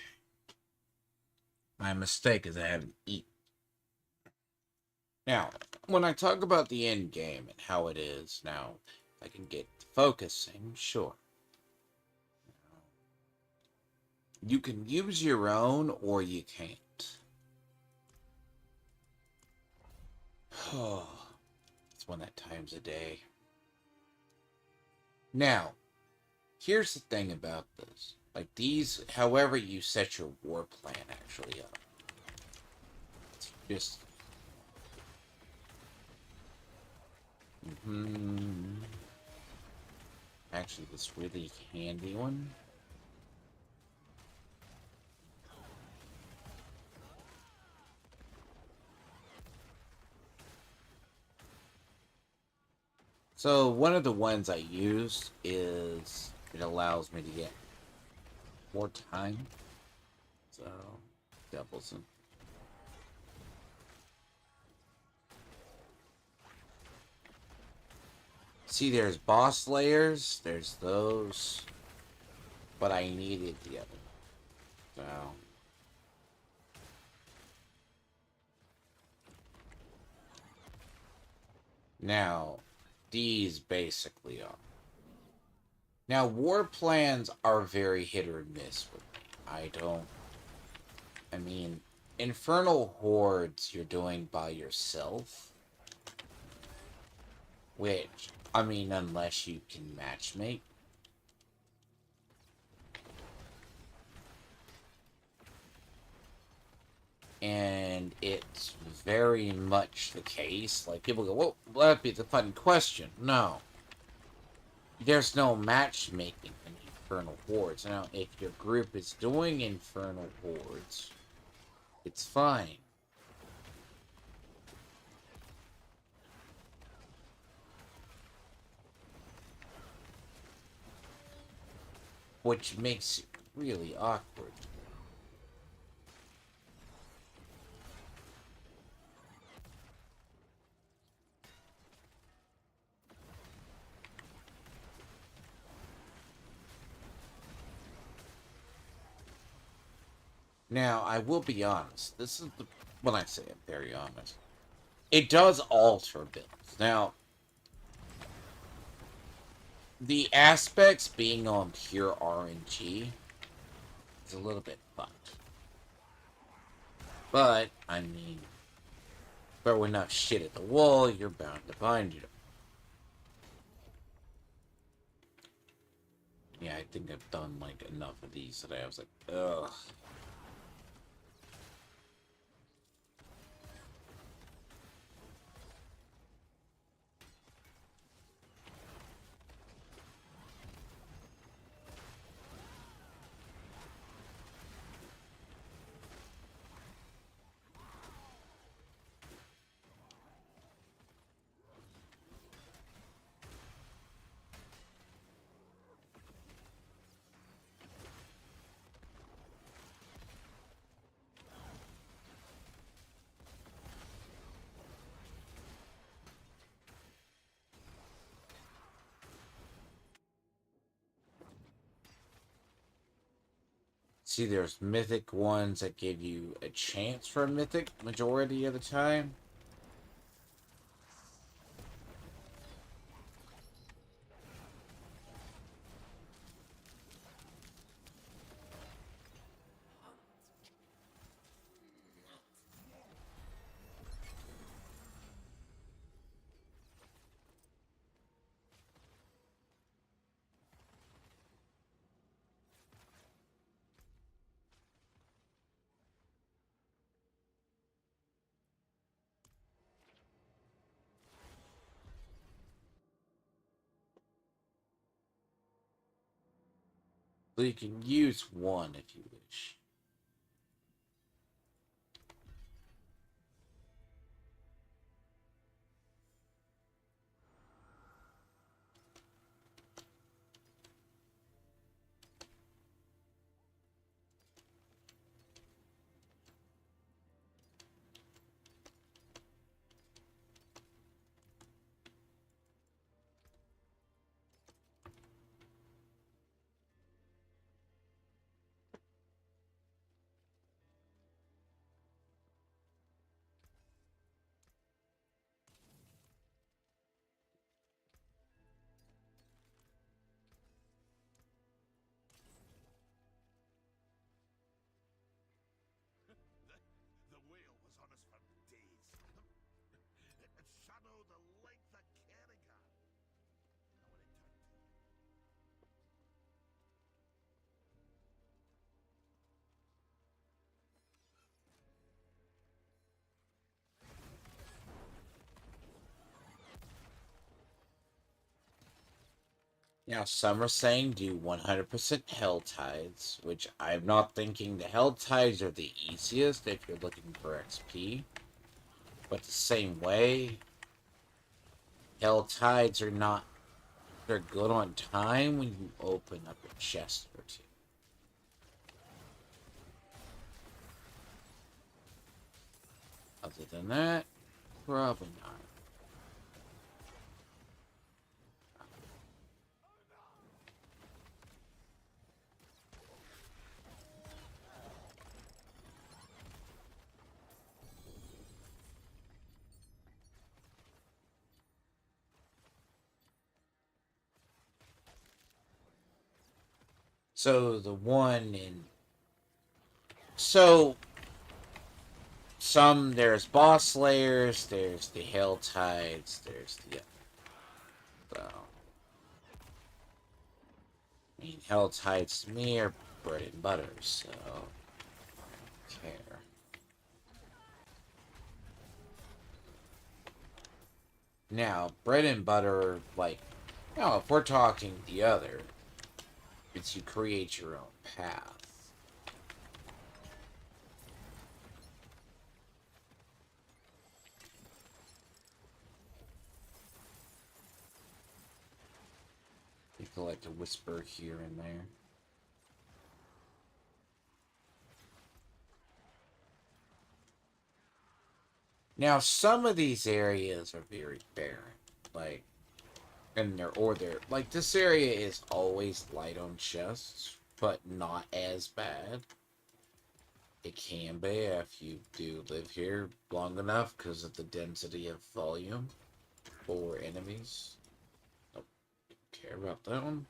My mistake is I haven't eaten. Now, when I talk about the end game and how it is, now, if I can get focusing, sure. You can use your own or you can't. Oh, it's one that times a day. Now, here's the thing about this. Like these, however you set your war plan actually up. It's just... Actually, this really handy one. So one of the ones I use is it allows me to get more time. So doubles them. See, there's boss layers. There's those, but I needed the other. So now these basically are. Now war plans are very hit or miss with me. I mean, Infernal Hordes you're doing by yourself. Which, I mean, unless you can matchmake. And it's very much the case. Like, people go, well, that'd be the fun question. No. There's no matchmaking in Infernal Hordes. Now, if your group is doing Infernal Hordes, it's fine. Which makes it really awkward. Now, I will be honest. This is the... When I say I'm very honest. It does alter builds. Now, the aspects being on pure RNG is a little bit fucked. But, I mean, throw enough shit at the wall, you're bound to find it. Yeah, I think I've done, like, enough of these today. I was like, ugh. See, there's mythic ones that give you a chance for a mythic majority of the time. So you can use one if you wish. Now, some are saying do 100% Hell Tides, which I'm not thinking the Hell Tides are the easiest if you're looking for XP. But the same way, Hell Tides are not. They're good on time when you open up a chest or two. Other than that, probably not. So the one in. So there's boss layers, there's the Hell Tides, there's the. So, I mean, Hell Tides to me are bread and butter, so. Care. Now, bread and butter, like, if we're talking the other, it's you create your own path. You collect a whisper here and there. Now, some of these areas are very barren. Like, like, this area is always light on chests, but not as bad. It can be if you do live here long enough because of the density of volume for enemies. Don't care about that one.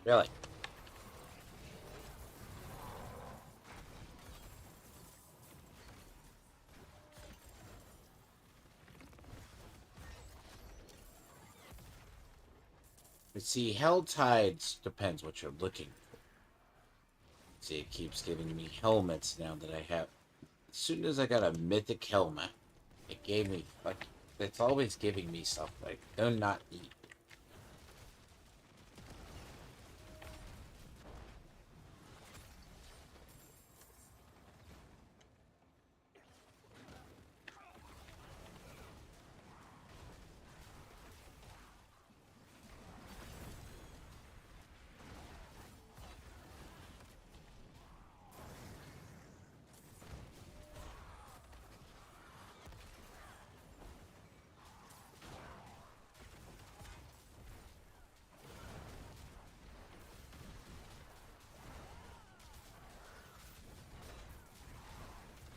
Really. But see, Hell Tides depends what you're looking for. See, it keeps giving me helmets now that I have. As soon as I got a mythic helmet, it gave me like. It's always giving me stuff like do not eat.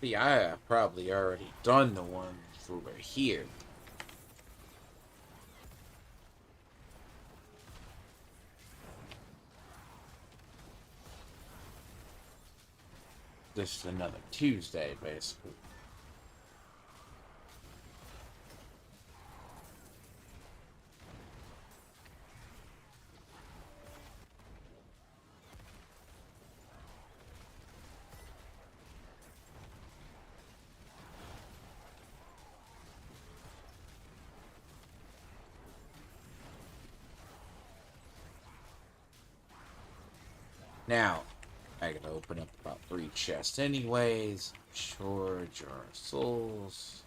See, I have probably already done the ones over here. This is another Tuesday, basically. Now, I gotta open up about 3 chests anyways. Sure, jar of souls.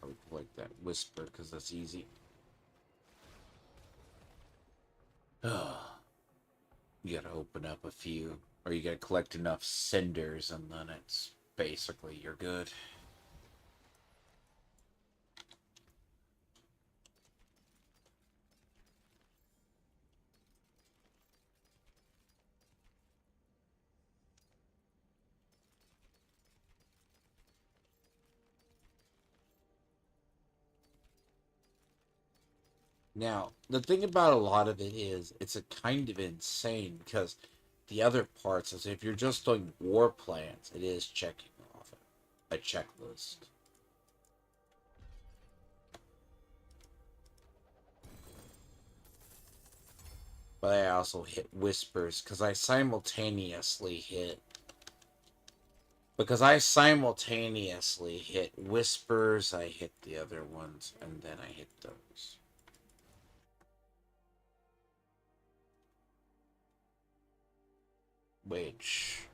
I would like that whisper because that's easy. You gotta open up a few, or you gotta collect enough cinders, and then it's basically you're good. Now, the thing about a lot of it is, it's a kind of insane because the other parts is if you're just doing war plans, it is checking off a checklist. But I also hit whispers because I simultaneously hit whispers, I hit the other ones, and then I hit those. Which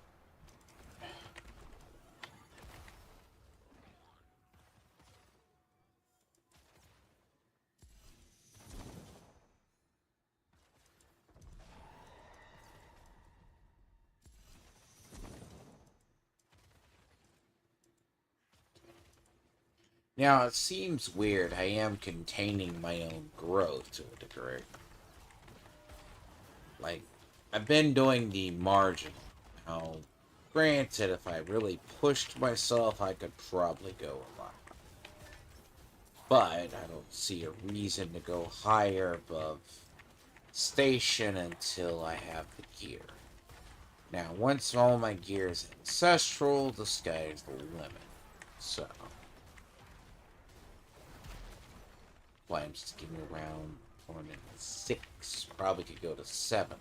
now it seems weird. I am containing my own growth to a degree. Like, I've been doing the marginal. Now, granted, if I really pushed myself, I could probably go a lot. But I don't see a reason to go higher above station until I have the gear. Now, once all my gear is ancestral, the sky's the limit. So, I'm sticking around 6. Probably could go to 7.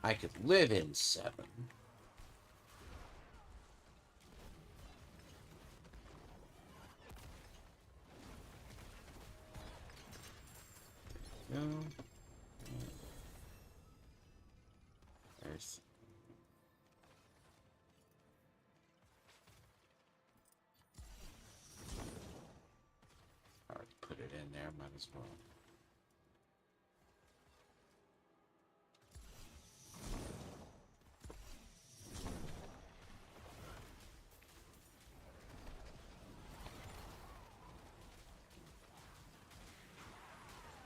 I could live in 7. No. There's. I already put it in there, might as well.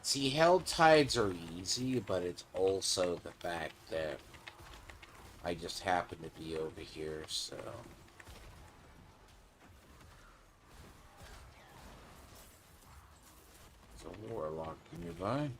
See, hell tides are easy, but it's also the fact that I just happen to be over here, so. There's a warlock nearby.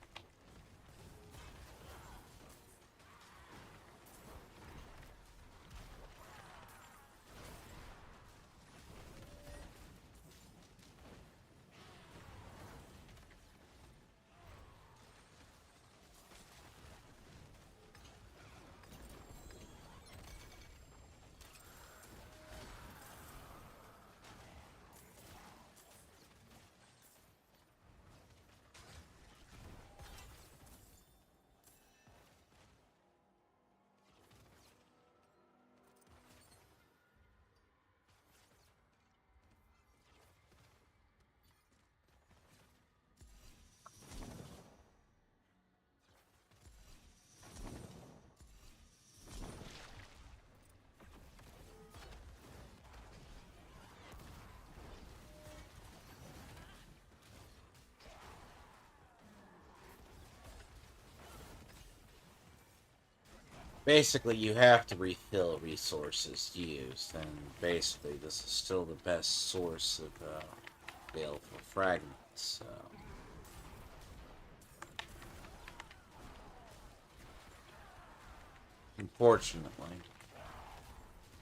Basically, you have to refill resources used, and basically, this is still the best source of baleful fragments. So. Unfortunately.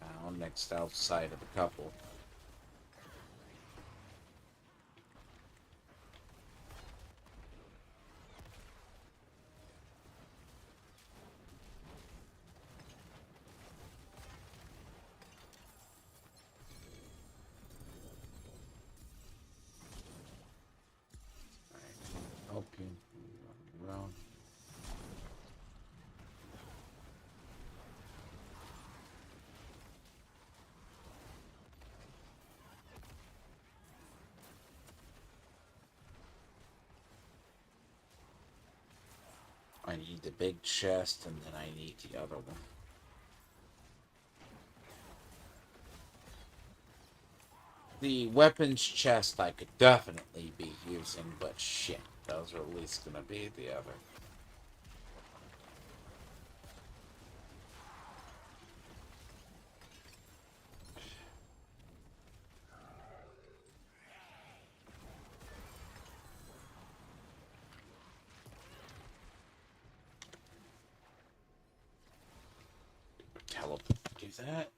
Now, next outside of a couple. Okay. Around. I need the big chest, and then I need the other one. The weapons chest I could definitely be using, but shit, those are at least gonna be the other. Teleport. Do that.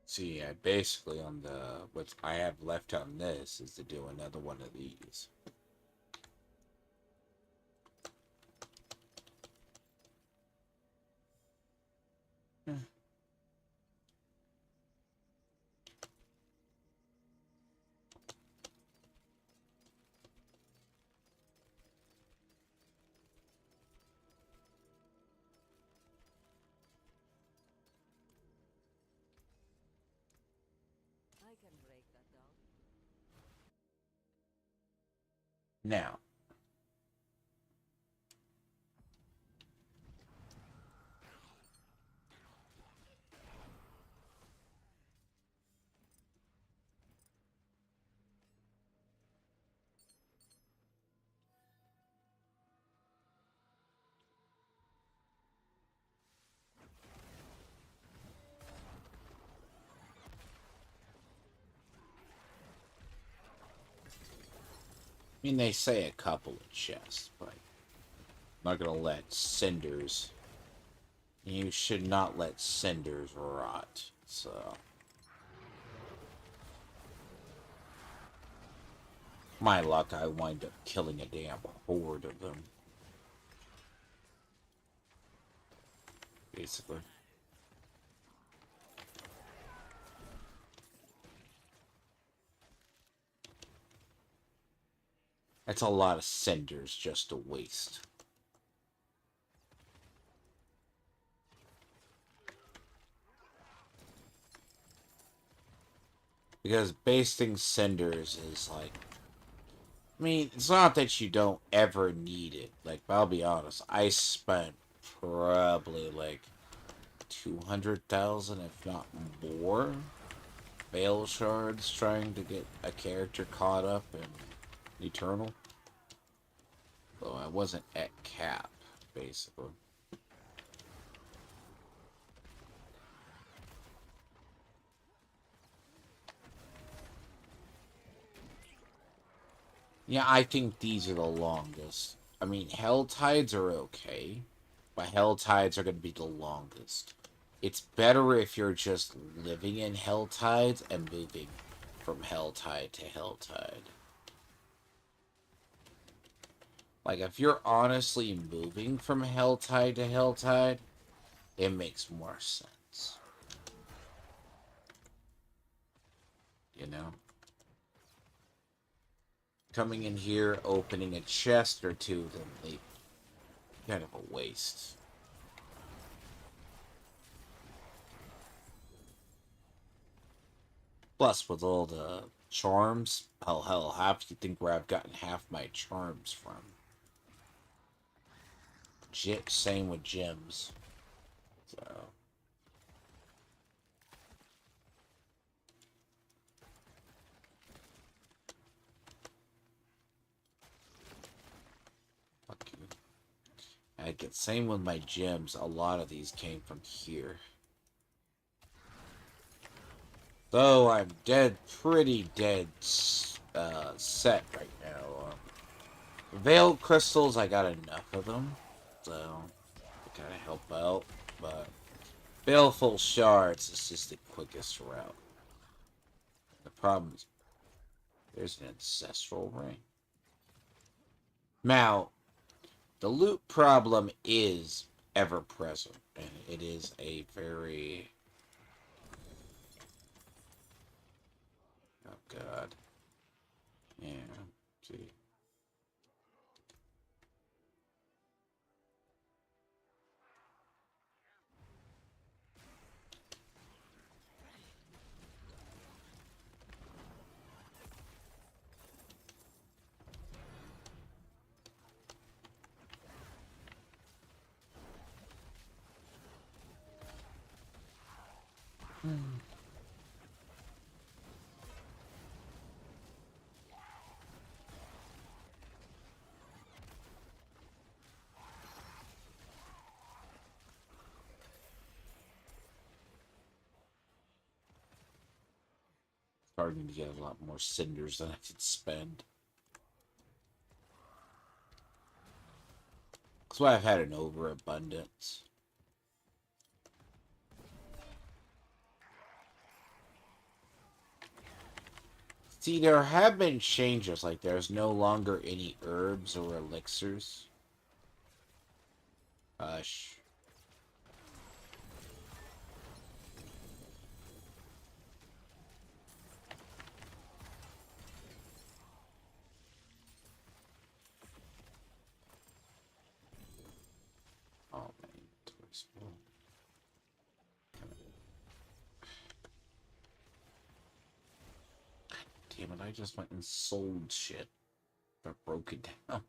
See, I basically on the what I have left on this is to do another one of these. I can break that down. Now, I mean, they say a couple of chests, but I'm not gonna let cinders. You should not let cinders rot. So. My luck, I wind up killing a damn horde of them. Basically. That's a lot of cinders just to waste. Because basting cinders is like... I mean, it's not that you don't ever need it. Like, I'll be honest, I spent probably like 200,000, if not more, Veil shards trying to get a character caught up in Eternal. Though I wasn't at cap, basically. Yeah, I think these are the longest. I mean, Hell Tides are okay, but Hell Tides are going to be the longest. It's better if you're just living in Hell Tides and moving from Hell Tide to Hell Tide. Like, if you're honestly moving from Hell Tide to Hell Tide, it makes more sense. You know? Coming in here, opening a chest or two, then they kind of a waste. Plus, with all the charms, hell, half you think where I've gotten half my charms from. Same with gems. So. Fuck you. I get same with my gems. A lot of these came from here. Though I'm pretty dead set right now. Veil crystals, I got enough of them, so to kind of help out. But baleful shards is just the quickest route. The problem is there's an ancestral ring. Now, the loot problem is ever present, and it is a very... Oh god. Yeah. See. Starting to get a lot more cinders than I could spend. That's why I've had an overabundance. See, there have been changes, like there's no longer any herbs or elixirs. Hush. Oh man, toys. Damn it, I just went and sold shit. I broke it down.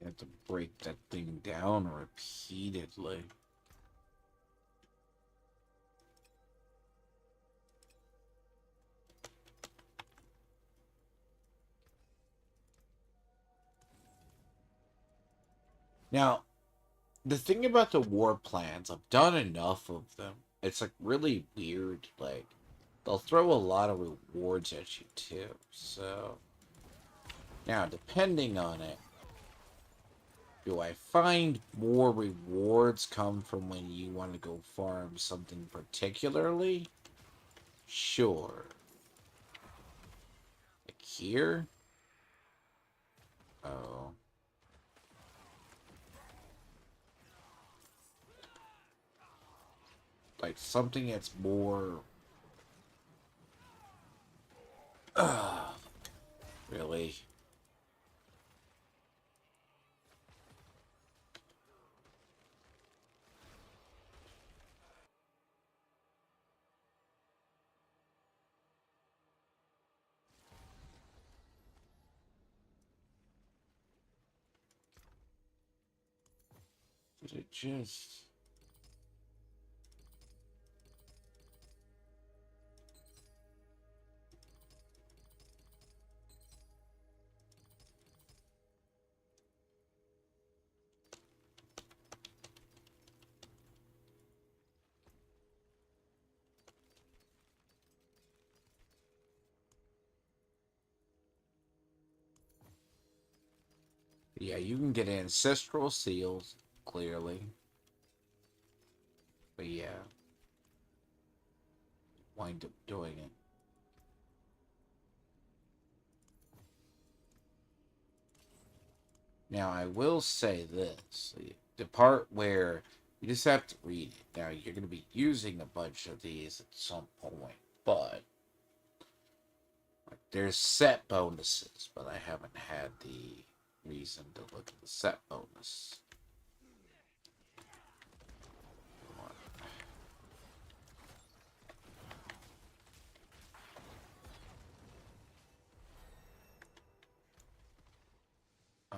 You have to break that thing down repeatedly. Now, the thing about the war plans, I've done enough of them. It's like really weird. Like, they'll throw a lot of rewards at you too. So, now depending on it, do I find more rewards come from when you want to go farm something particularly? Sure. Like here? Oh. Like something that's more... really? Did it just... Yeah, you can get ancestral seals, clearly. But yeah, wind up doing it. Now, I will say this. The part where you just have to read it. Now, you're going to be using a bunch of these at some point, but like, there's set bonuses, but I haven't had the reason to look at the set bonus. Oh.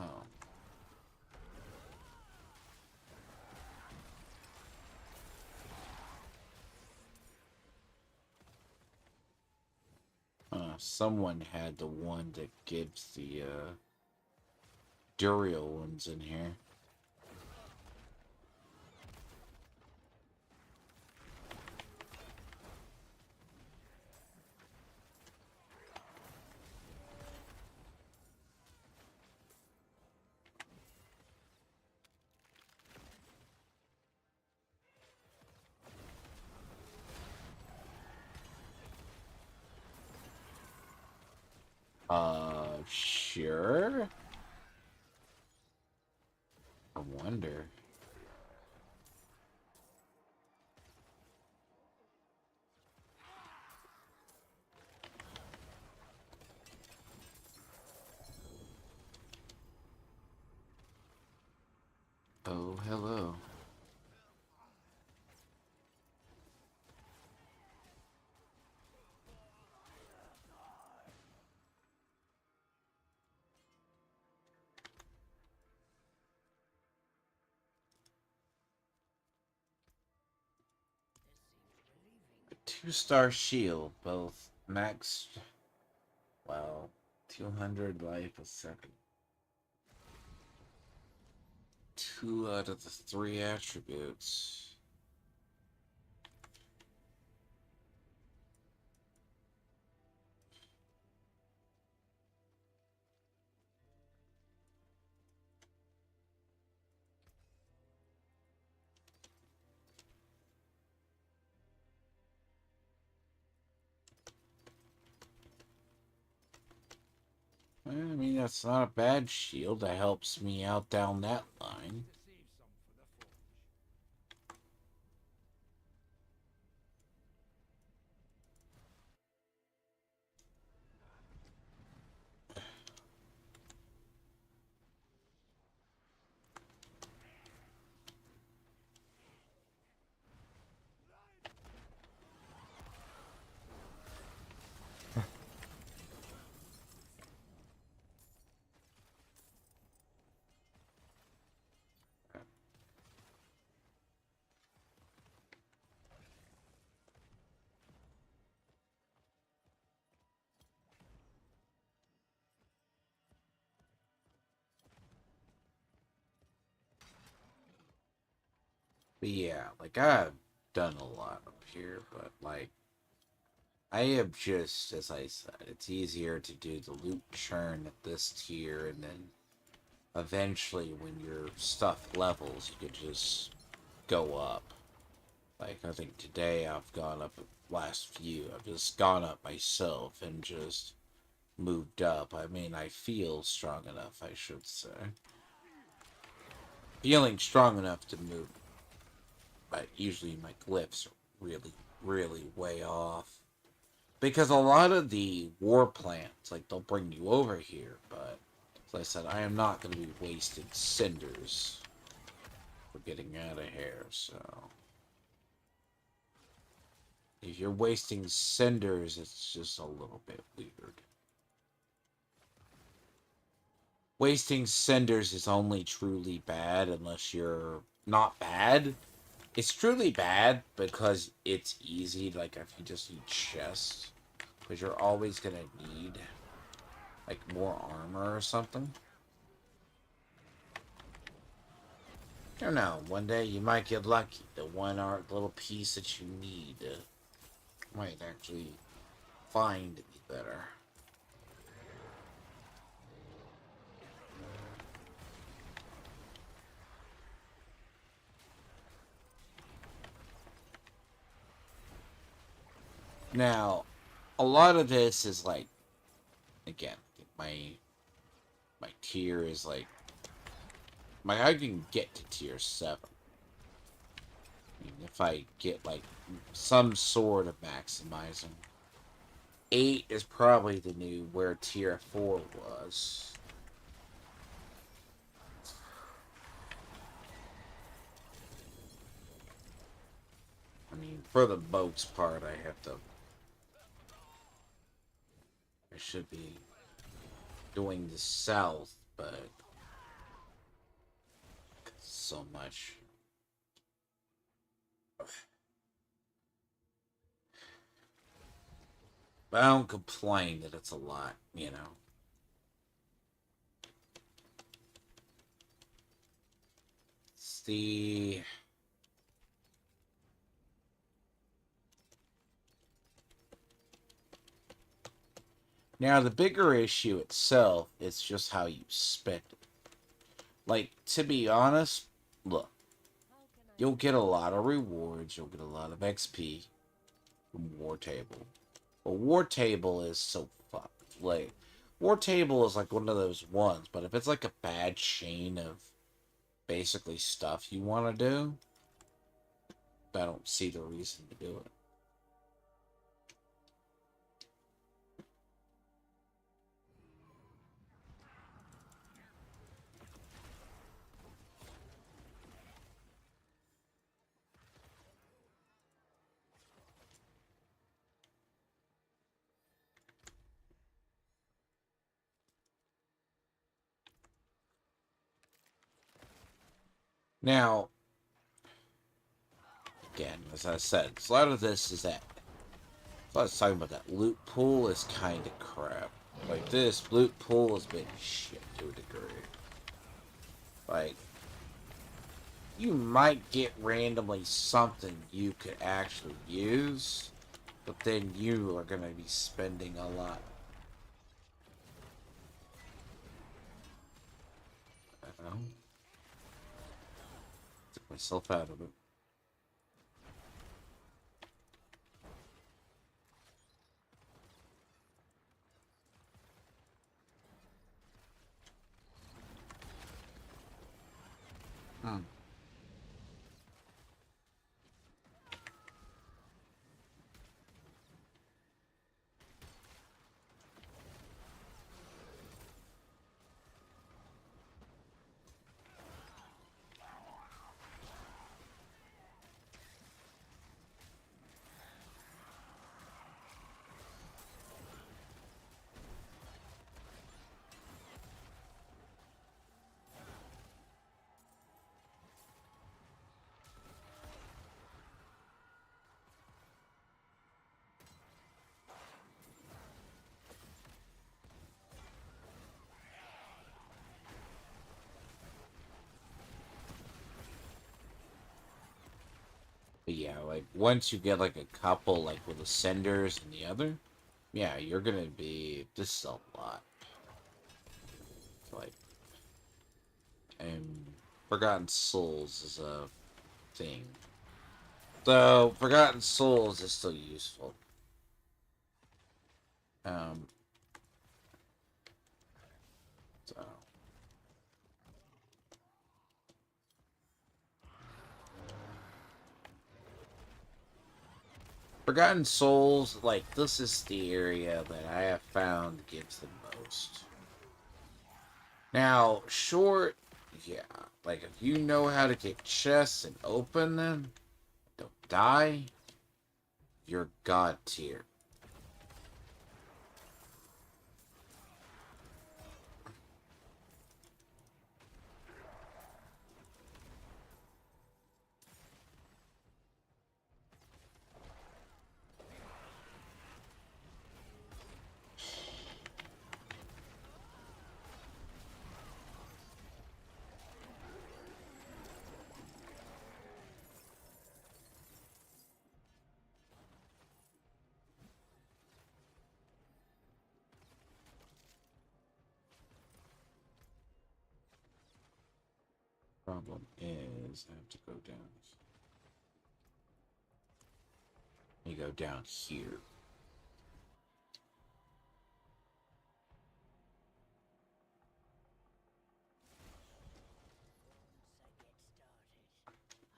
Someone had the one that gives the Duriel ones in here. Sure. I wonder. Oh, hello. A 2-star shield, both max, well, 200 life a second. 2 out of the 3 attributes. I mean, that's not a bad shield. That helps me out down that line. But yeah, like I've done a lot up here, but like I have just, as I said, it's easier to do the loot churn at this tier, and then eventually when your stuff levels, you could just go up. Like I think today I've gone up, last few, I've just gone up myself and just moved up. I mean, I feel strong enough, I should say. Feeling strong enough to move, but usually my glyphs are really, really way off. Because a lot of the war plants, like, they'll bring you over here, but as I said, I am not going to be wasting cinders for getting out of here, so. If you're wasting cinders, it's just a little bit weird. Wasting cinders is only truly bad unless you're not bad. It's truly bad because it's easy, like if you just need chests. Because you're always gonna need like more armor or something. I don't know, one day you might get lucky. The one art little piece that you need might actually find to be better. Now, a lot of this is like, again, my tier is like, I can get to tier 7. I mean, if I get like some sort of maximizing. 8 is probably the new where tier 4 was. I mean, for the most part, I should be doing the south, but so much. But I don't complain that it's a lot, you know. It's the Now the bigger issue itself is just how you spend it. Like, to be honest, look, you'll get a lot of rewards, you'll get a lot of XP from War Table. But War Table is so fucked. Like, War Table is like one of those ones, but if it's like a bad chain of basically stuff you want to do, I don't see the reason to do it. Now, again, as I said, a lot of this is that. So I was talking about that loot pool is kind of crap. Like, this loot pool has been shit to a degree. Like, you might get randomly something you could actually use, but then you are going to be spending a lot. I don't know. Took myself out of it. Hmm. But yeah, like once you get like a couple, like with ascenders and the other, yeah, you're gonna be. This is a lot. Like, and Forgotten Souls is a thing. Though Forgotten Souls is still useful. Um, so Forgotten Souls, like this is the area that I have found gives the most. Now, short, yeah, like if you know how to get chests and open them, don't die, you're god tier. Problem is, I have to go down. You go down here.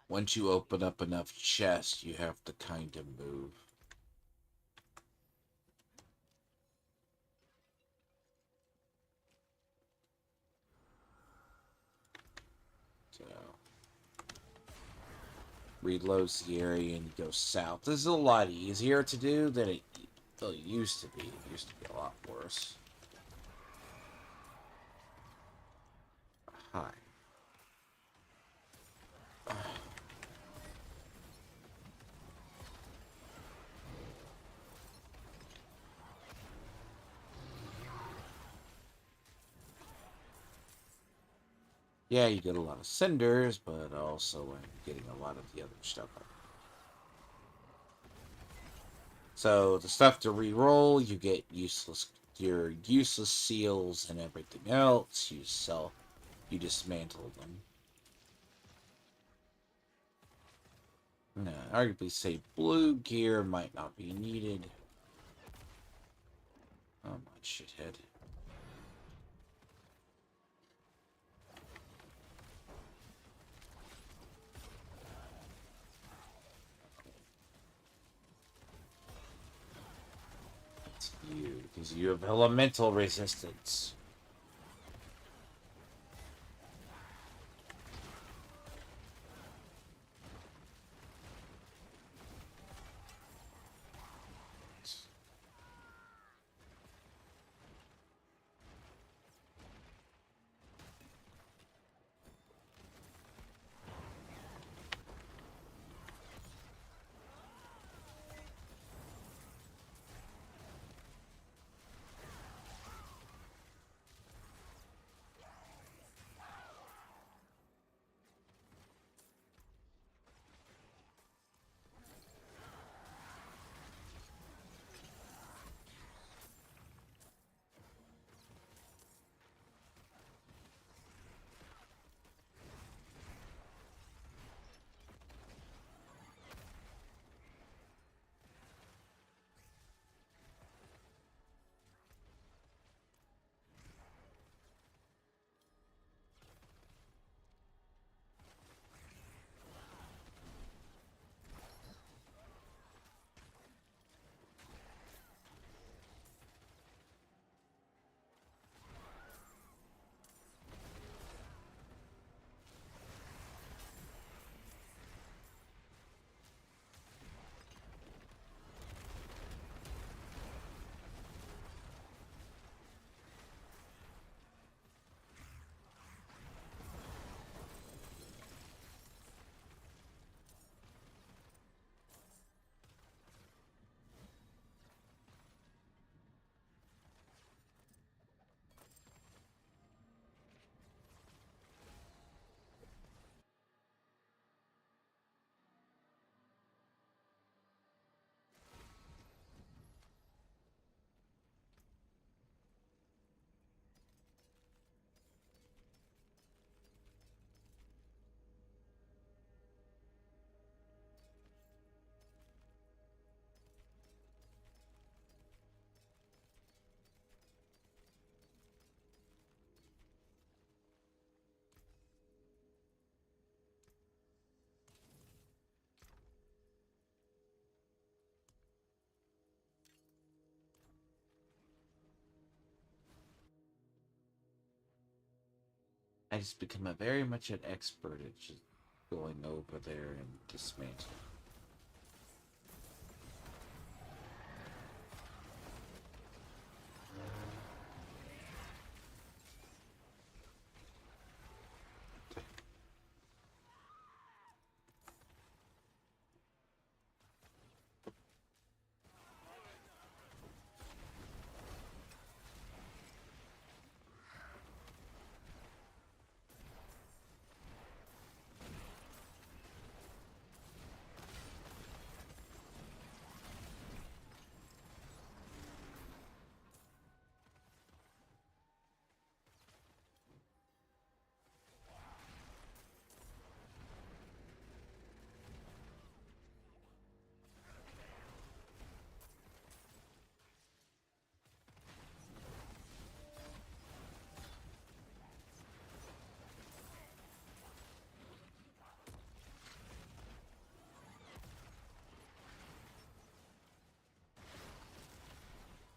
Once you open up enough chests, you have to kind of move. So, reloads the area and you go south. This is a lot easier to do than it used to be. It used to be a lot worse. Hi. Yeah, you get a lot of cinders, but also I'm getting a lot of the other stuff. So the stuff to re-roll, you get your useless seals and everything else. You dismantle them. Arguably say blue gear might not be needed. Oh my shithead. It's you, because you have elemental resistance. I just become a very much an expert at just going over there and dismantling.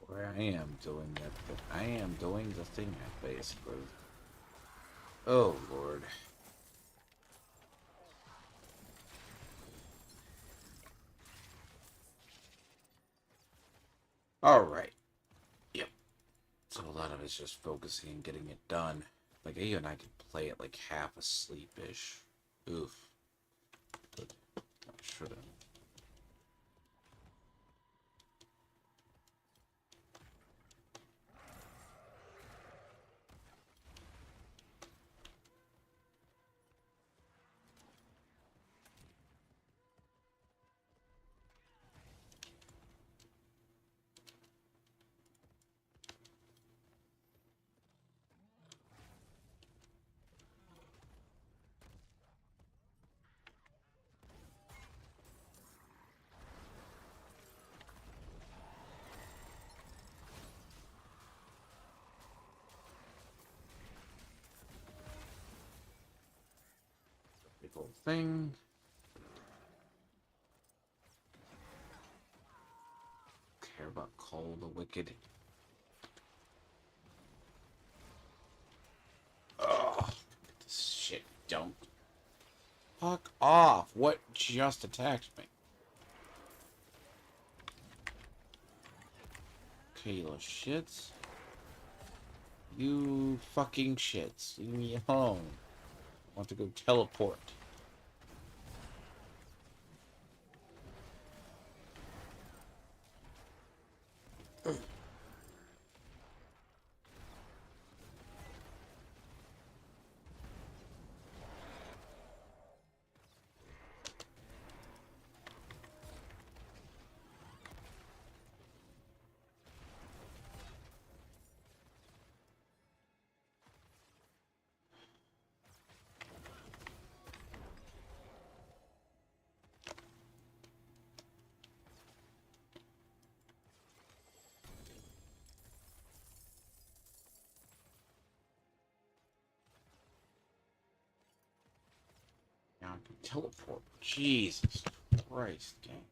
Where I am doing that, but I am doing the thing at basically. Oh lord. Alright. Yep. So a lot of it's just focusing and getting it done. Like even I could play it like half asleep-ish. Oof. But I should've. Big old thing. Care about Call the Wicked. Ugh. This shit don't. Fuck off. What just attacked me? Okay, you little shits. You fucking shits. Leave me alone. I want to go teleport. Now I can teleport. Jesus Christ, gang.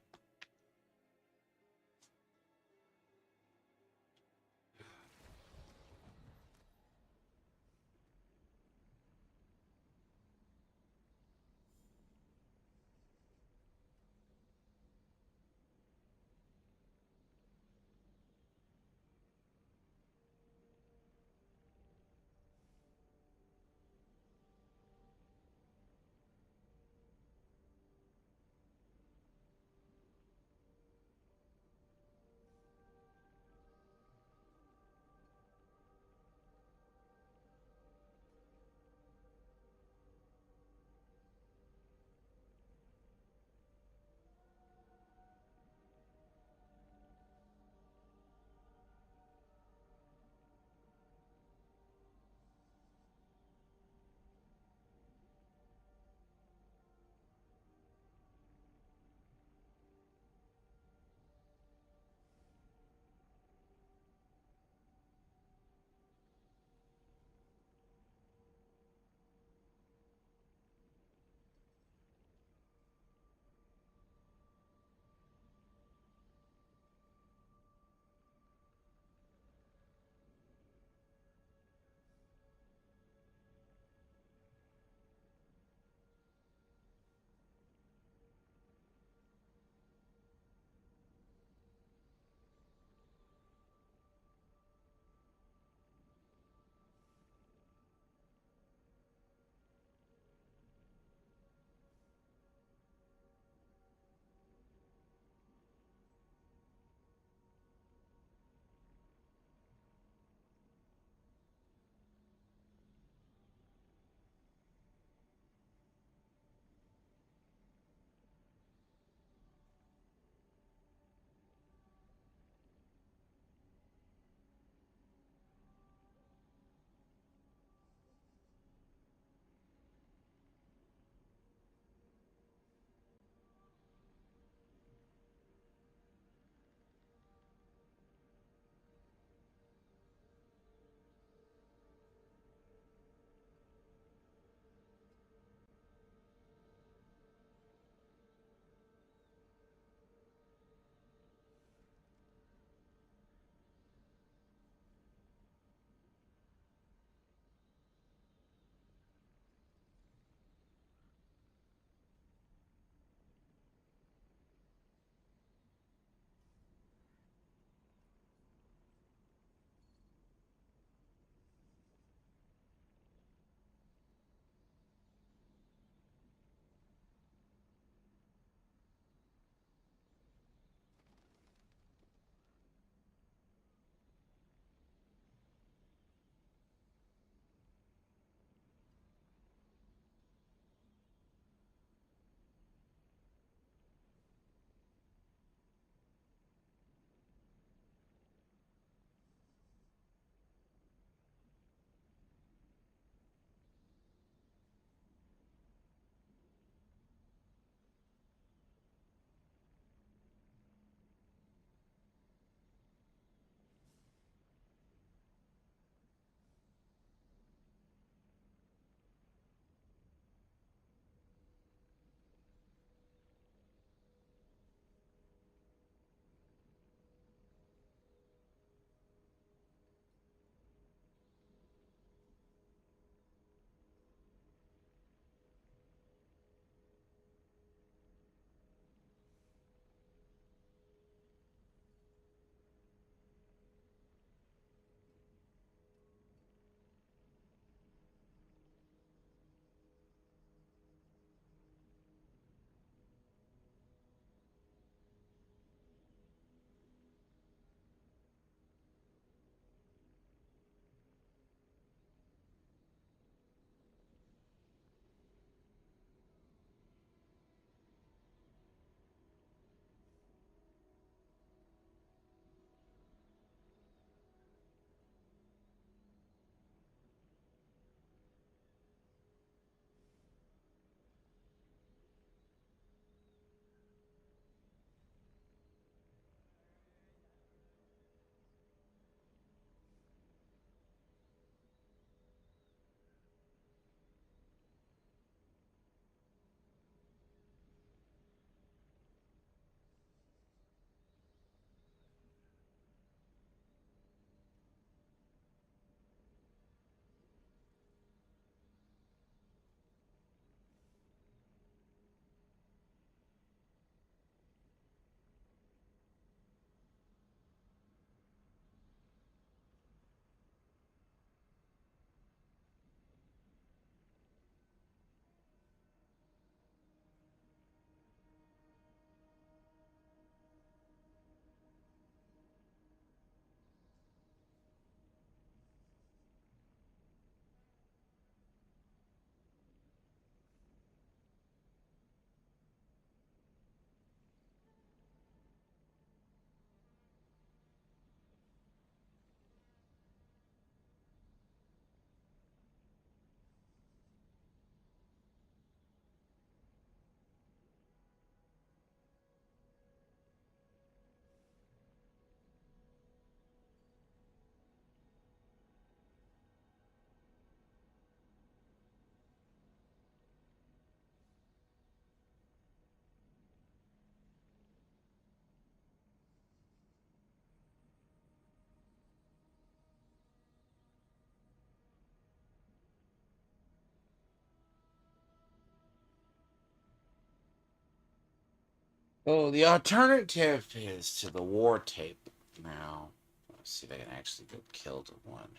Oh, the alternative is to the war tape now. Let's see if I can actually go kill the one.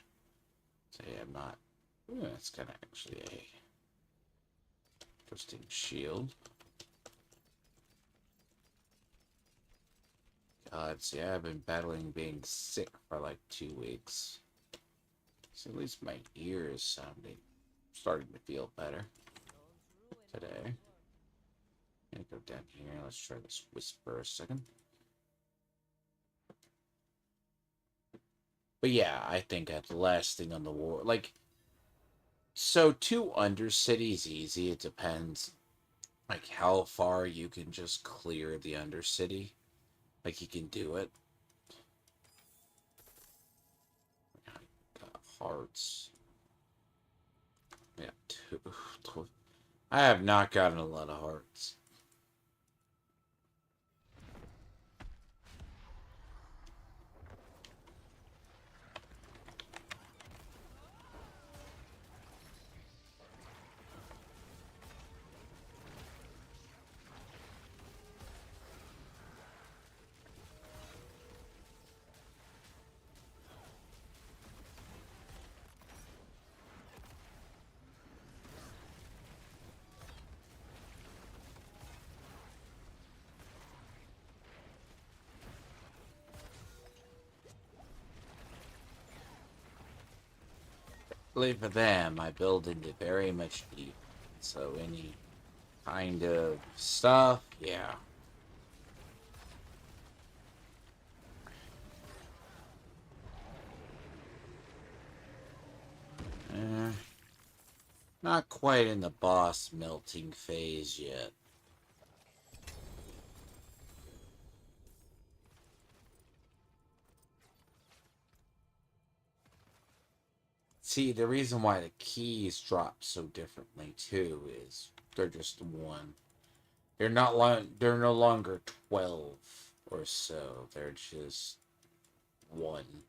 Say I'm not. Ooh, that's kind of actually a interesting shield. God, see, I've been battling being sick for like 2 weeks. So at least my ear is starting to feel better today. Gonna go down here. Let's try this whisper a second. But yeah, I think that's the last thing on the war. Like, so 2 Undercity is easy. It depends, like, how far you can just clear the Undercity. Like, you can do it. Got hearts. Yeah, two. I have not gotten a lot of hearts. Luckily for them, I build into very much deep. So any kind of stuff, yeah. Eh, not quite in the boss melting phase yet. See, the reason why the keys drop so differently too is they're just one. They're no longer 12 or so. They're just one.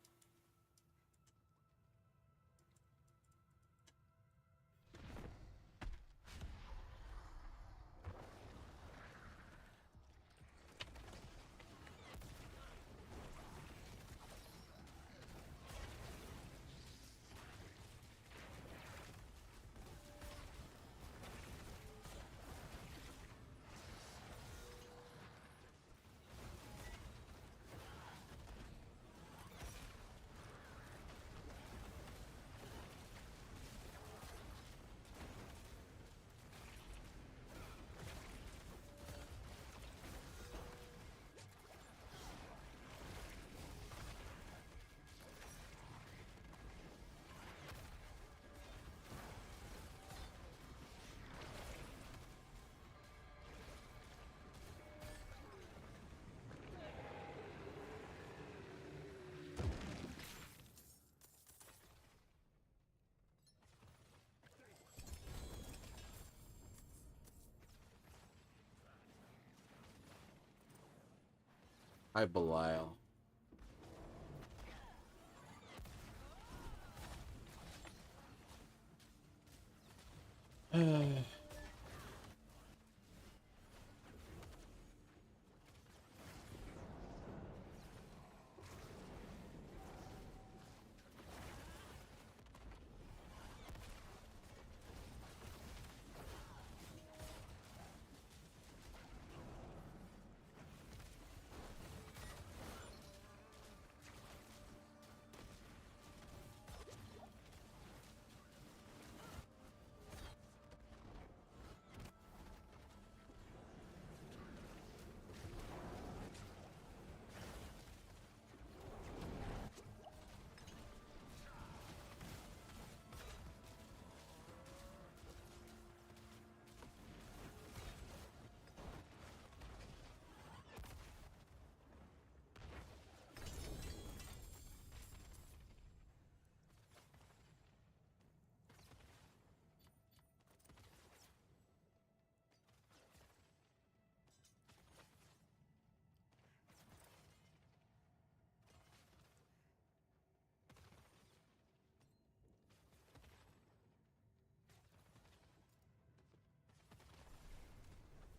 Hi, Belial.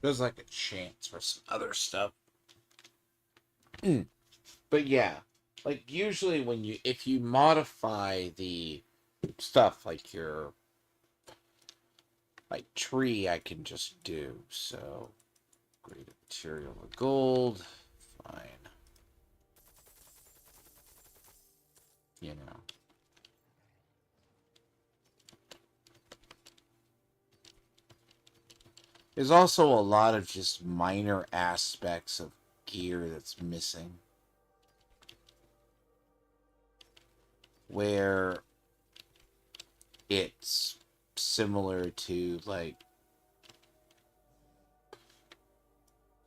There's like a chance for some other stuff. But yeah, like usually when if you modify the stuff like your like tree, I can just do so. Great material of gold, fine. You know. There's also a lot of just minor aspects of gear that's missing. Where it's similar to, like,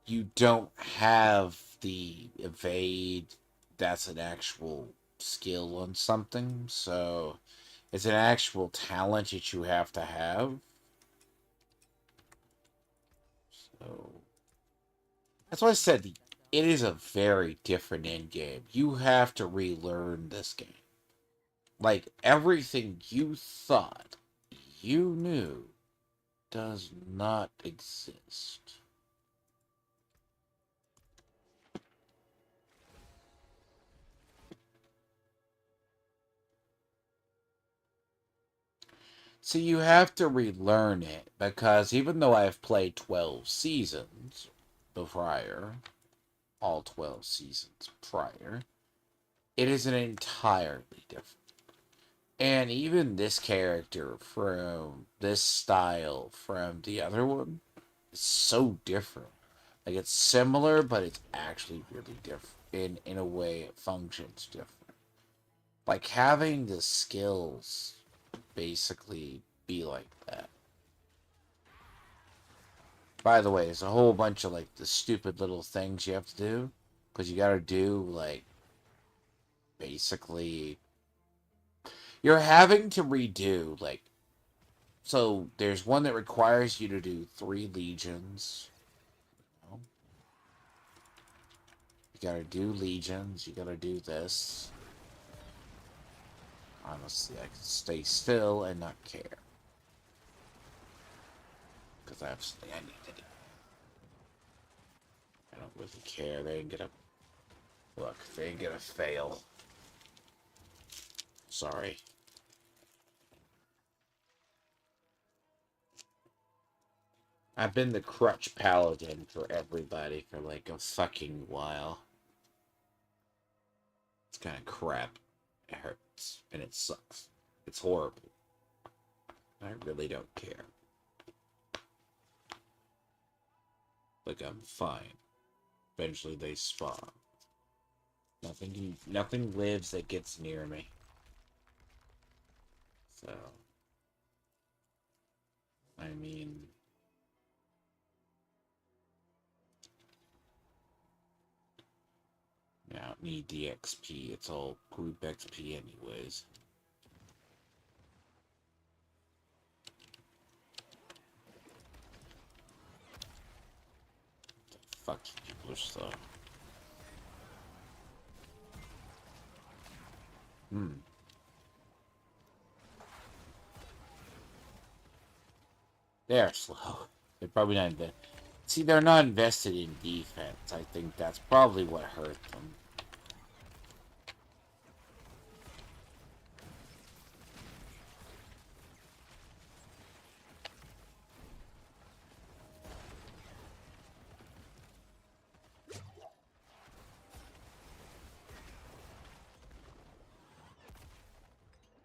you don't have the evade that's an actual skill on something, so it's an actual talent that you have to have. So that's why I said it is a very different end game. You have to relearn this game. Like everything you thought you knew does not exist. So you have to relearn it because even though I've played 12 seasons prior, all 12 seasons prior, it is an entirely different. And even this character from this style from the other one is so different. Like it's similar, but it's actually really different. In a way, it functions different. Like having the skills basically be like that. By the way, there's a whole bunch of like the stupid little things you have to do because you got to do like basically you're having to redo like so there's one that requires you to do 3 legions. You know? You gotta do legions. You gotta do this. Honestly, I can stay still and not care because I have something I need to do. I don't really care. They ain't gonna look. They ain't gonna fail. Sorry. I've been the crutch paladin for everybody for like a fucking while. It's kind of crap. It hurts. And it sucks. It's horrible. I really don't care. Like, I'm fine. Eventually they spawn. Nothing lives that gets near me. So, I mean... I don't need the XP. It's all group XP anyways. The fuck you people are slow. They're slow. They're probably not invested. See, they're not invested in defense. I think that's probably what hurt them.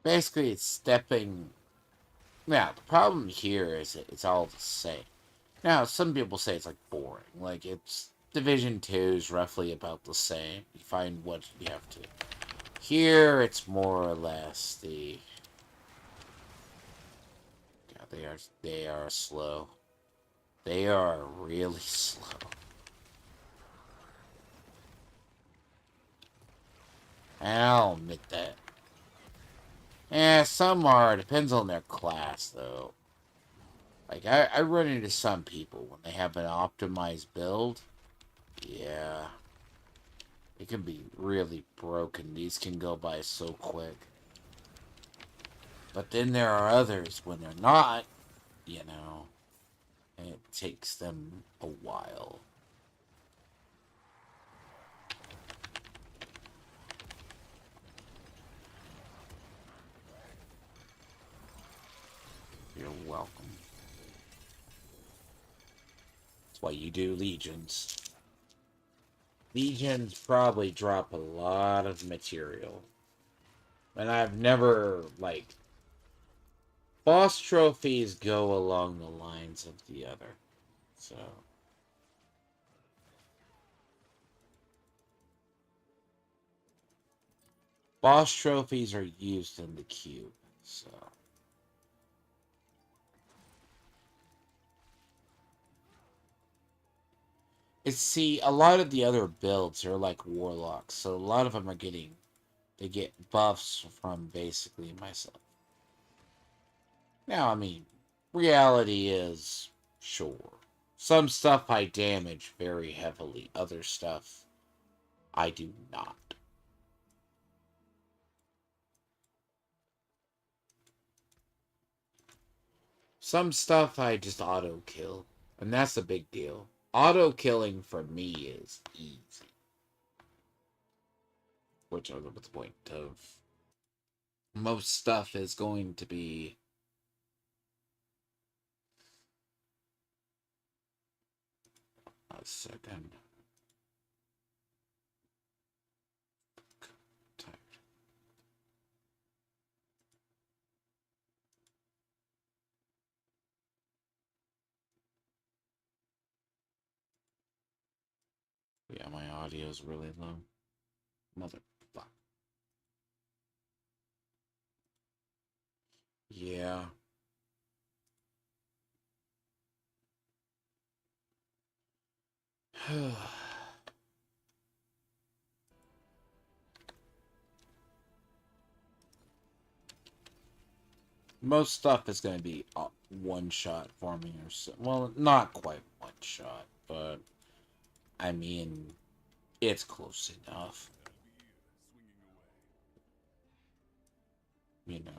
Basically, it's stepping. Now, the problem here is that it's all the same. Now, some people say it's like boring. Like, it's Division 2 is roughly about the same. You find what you have to. Here, it's more or less the. God, they are slow. They are really slow. I'll admit that. Yeah, some are. Depends on their class, though. Like, I run into some people when they have an optimized build. Yeah. It can be really broken. These can go by so quick. But then there are others when they're not, you know. and it takes them a while. You're welcome. That's why you do legions. Legions probably drop a lot of material. And I've never, like... Boss trophies go along the lines of the other. So... Boss trophies are used in the cube, so... See, a lot of the other builds are like warlocks, so a lot of them are getting... They get buffs from basically myself. Now, I mean, reality is, sure. Some stuff I damage very heavily, other stuff I do not. Some stuff I just auto-kill, and that's a big deal. Auto-killing for me is easy. Which I don't know what the point of. Most stuff is going to be... A second. Yeah, my audio is really low. Motherfuck. Yeah. Most stuff is going to be one-shot for me or so. Well, not quite one-shot, but I mean, it's close enough. You know.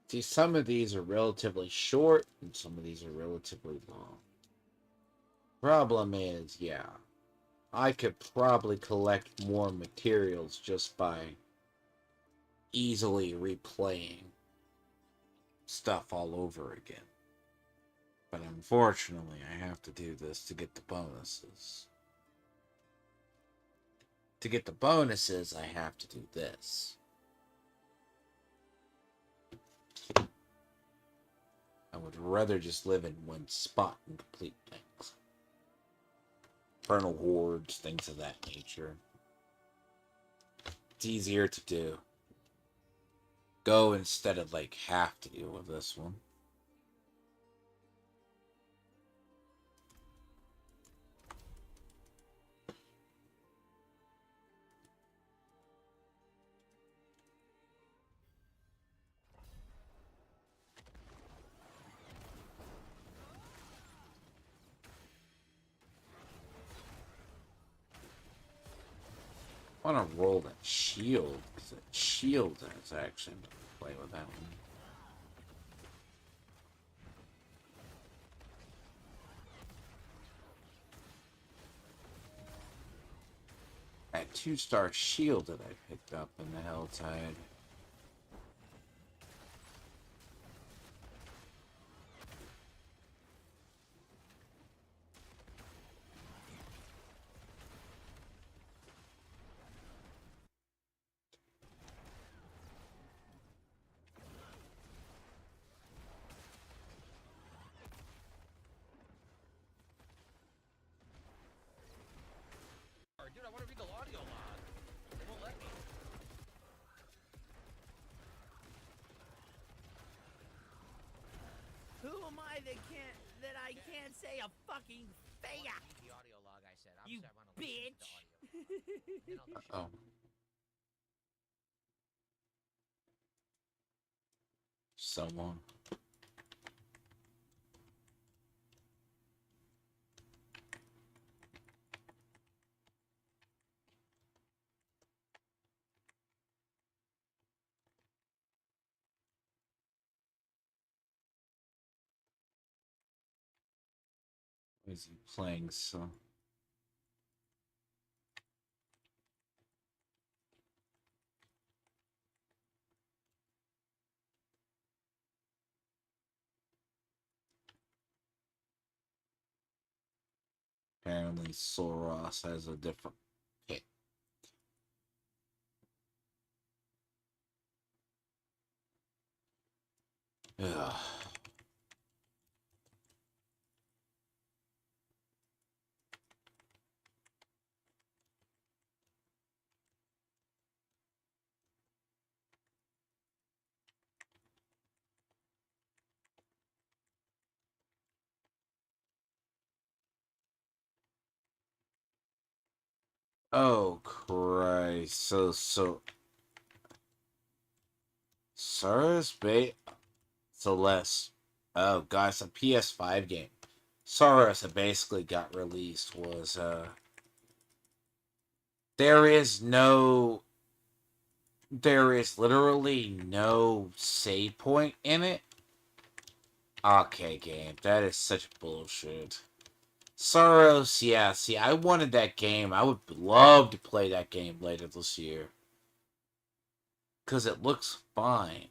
See, some of these are relatively short, and some of these are relatively long. Problem is, yeah, I could probably collect more materials just by easily replaying stuff all over again. But unfortunately, I have to do this to get the bonuses. To get the bonuses, I have to do this. I would rather just live in one spot and complete things. Infernal hordes, things of that nature. It's easier to do. Go instead of, like, have to deal with this one. I want to roll that shield, because that shield has action to play with that one. That 2-star shield that I picked up in the Helltide. Dude, I want to read the audio log. They won't let me. Who am I that I can't say a fucking thing? The audio log, I said. Obviously, You I want to listen to the audio. bitch! Then I'll Oh. someone. Is he playing some? Apparently, Soros has a different pick. Ugh. Oh Christ! So Soros Celeste. Oh god, it's a PS5 game. Soros that basically got released was there is no there is literally no save point in it. Okay, game. That is such bullshit. Soros, yeah, see, I wanted that game. I would love to play that game later this year. Because it looks fine.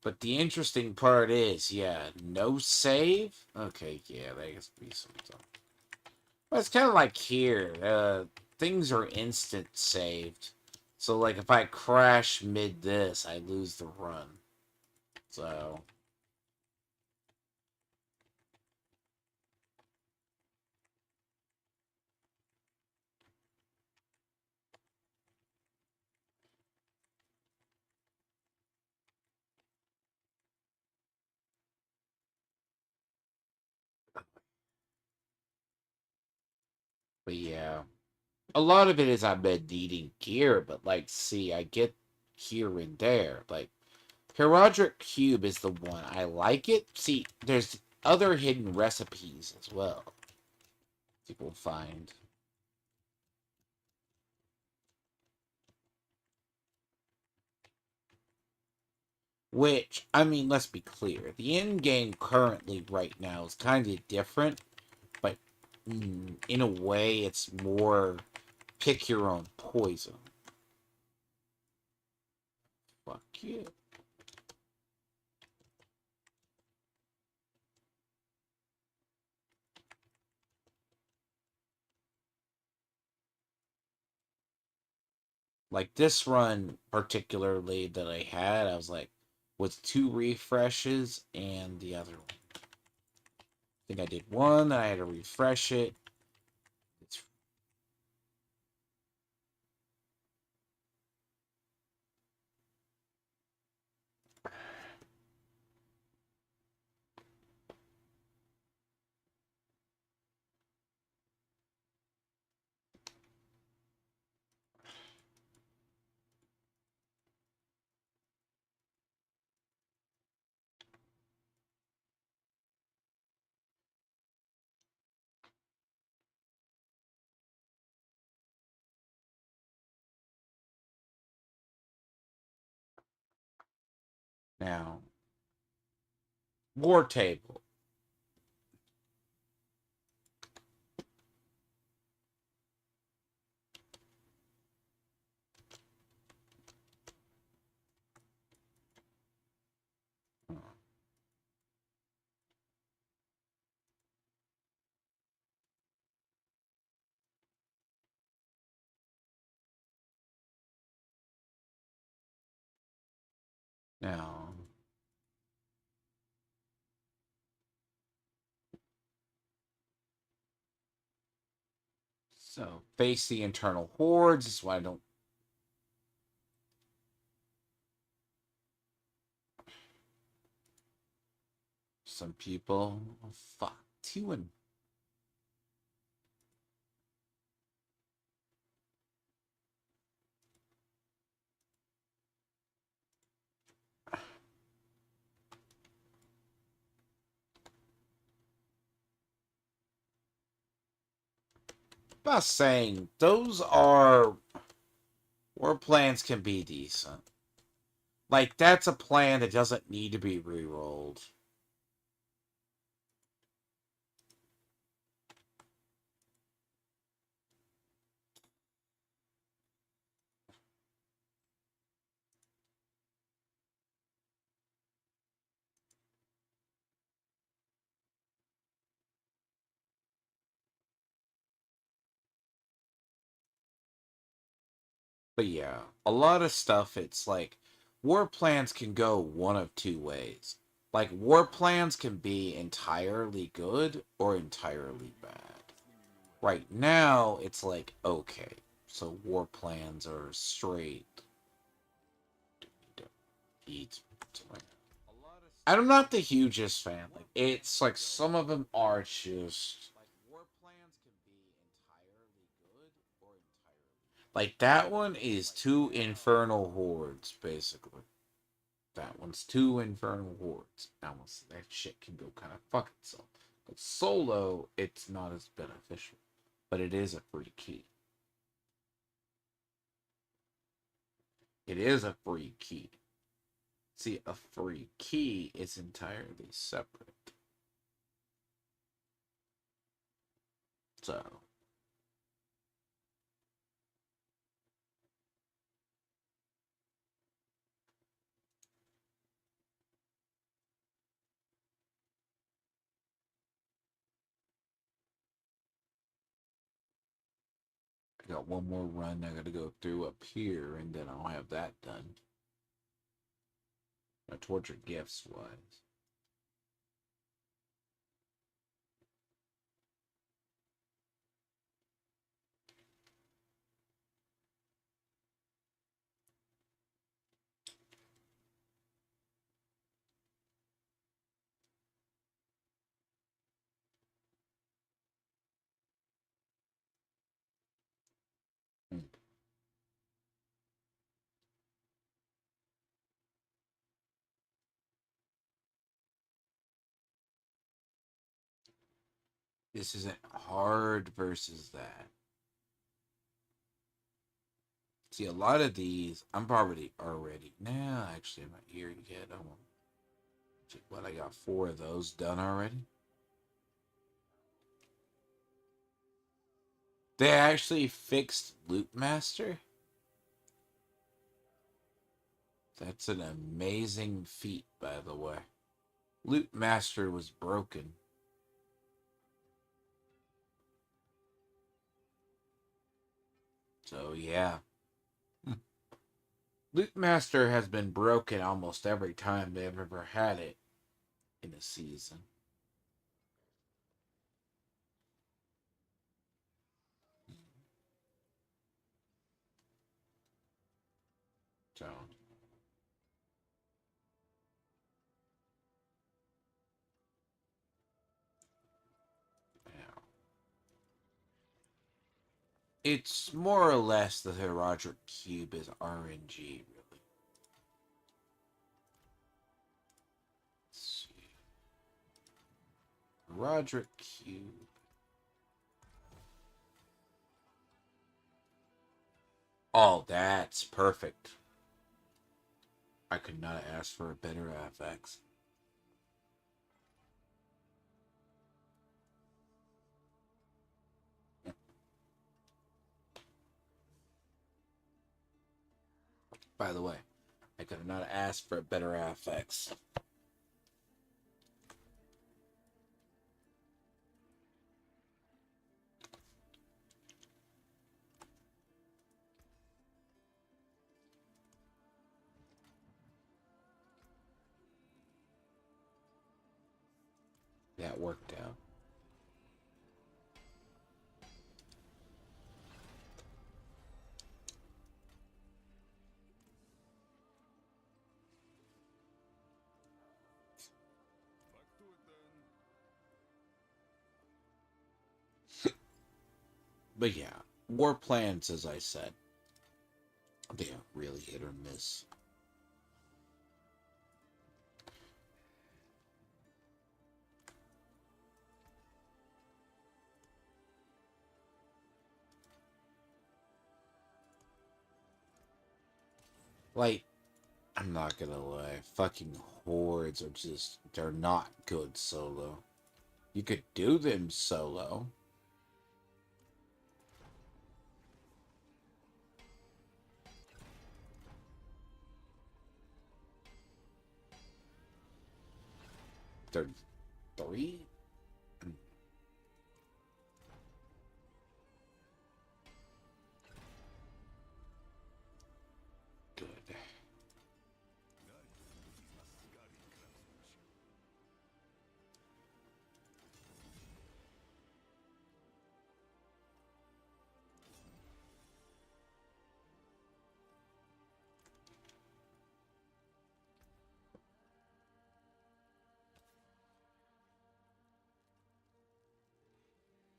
But the interesting part is, yeah, no save? Okay, yeah, that has to be something. Well, it's kind of like here. Things are instant saved. So, like, if I crash mid this, I lose the run. So... But yeah. A lot of it is I've been needing gear, but, like, see, I get here and there. Like, Herodric Cube is the one. I like it. See, there's other hidden recipes as well. People find. Which, I mean, let's be clear. The end game currently, right now, is kind of different. But in a way, it's more pick your own poison. Fuck you. Like this run, particularly that I had, I was like, with 2 refreshes and the other one. I think I did one, then I had to refresh it. It's now war table. Now, so face the internal hordes is why I don't. Some people, oh, fuck, 2 and not saying those are war plans can be decent. Like that's a plan that doesn't need to be re-rolled. But yeah, a lot of stuff, it's like war plans can go one of two ways. Like, war plans can be entirely good or entirely bad. Right now, it's like, okay, so war plans are straight. I'm not the hugest fan. Like, it's like some of them are just. Like, that one is two infernal hordes, basically. That one's two infernal hordes. That shit can go kind of fuck itself. But solo, it's not as beneficial. But it is a free key. It is a free key. See, a free key is entirely separate. So, I got one more run I gotta go through up here, and then I'll have that done. My torture gifts wise. This isn't hard versus that. See, a lot of these, I'm probably already. Nah, actually, I'm not here yet. I won't. What, I got 4 of those done already? They actually fixed Loot Master? That's an amazing feat, by the way. Loot Master was broken. So, yeah. Loot Master has been broken almost every time they've ever had it in a season. So, yeah. It's more or less the Herodic Cube is RNG, really. Let's see. Roderick Cube. Oh, that's perfect. I could not ask for a better FX. By the way, I could not ask for a better FX. That worked out. Back to it then. But yeah, war plans, as I said, they are really hit or miss. Like, I'm not gonna lie, fucking hordes are just, they're not good solo. You could do them solo. They're three? Good.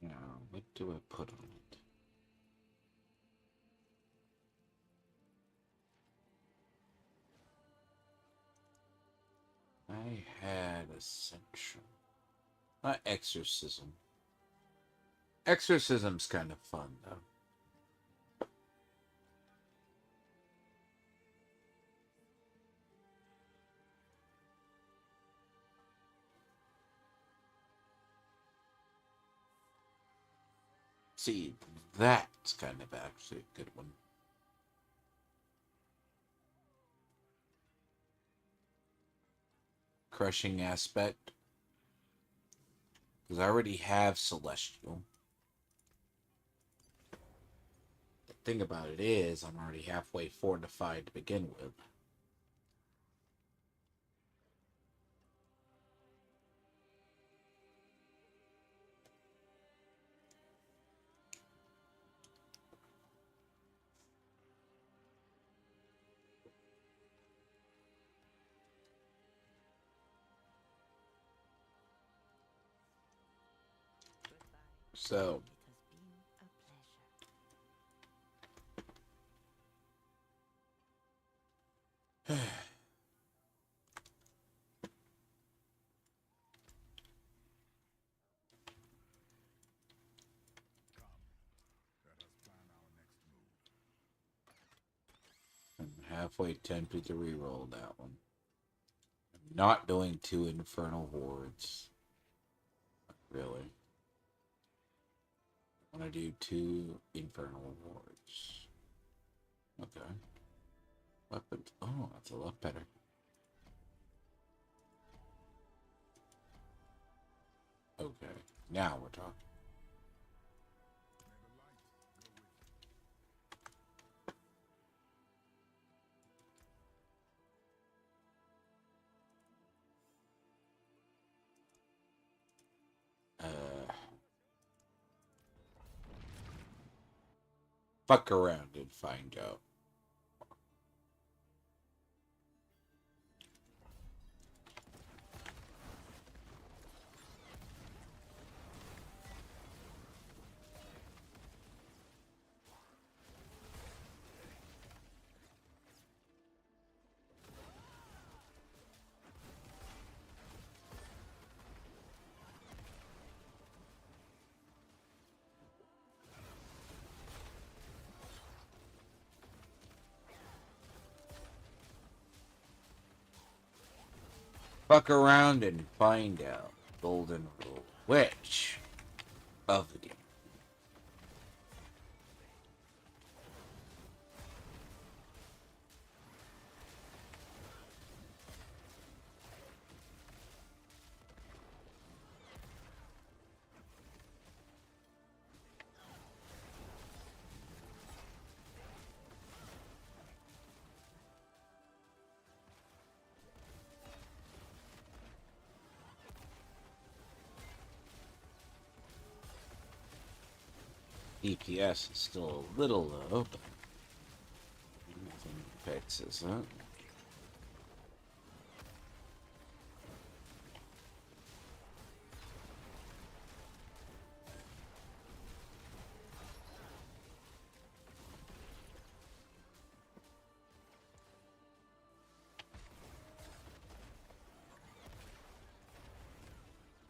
Now, what do I put on it? I had Ascension. Not Exorcism. Exorcism's kind of fun, though. See, that's kind of actually a good one. Crushing aspect. Because I already have Celestial. The thing about it is, I'm already halfway fortified to begin with. So, I'm halfway tempted to reroll that one. I'm not doing 2 Infernal Hordes. Really. I want to do 2 Infernal Hordes. Okay. Weapons. Oh, that's a lot better. Okay. Now we're talking. Fuck around and find out. Fuck around and find out. Golden rule. Which of the game? DPS is still a little low, but anything fixes it.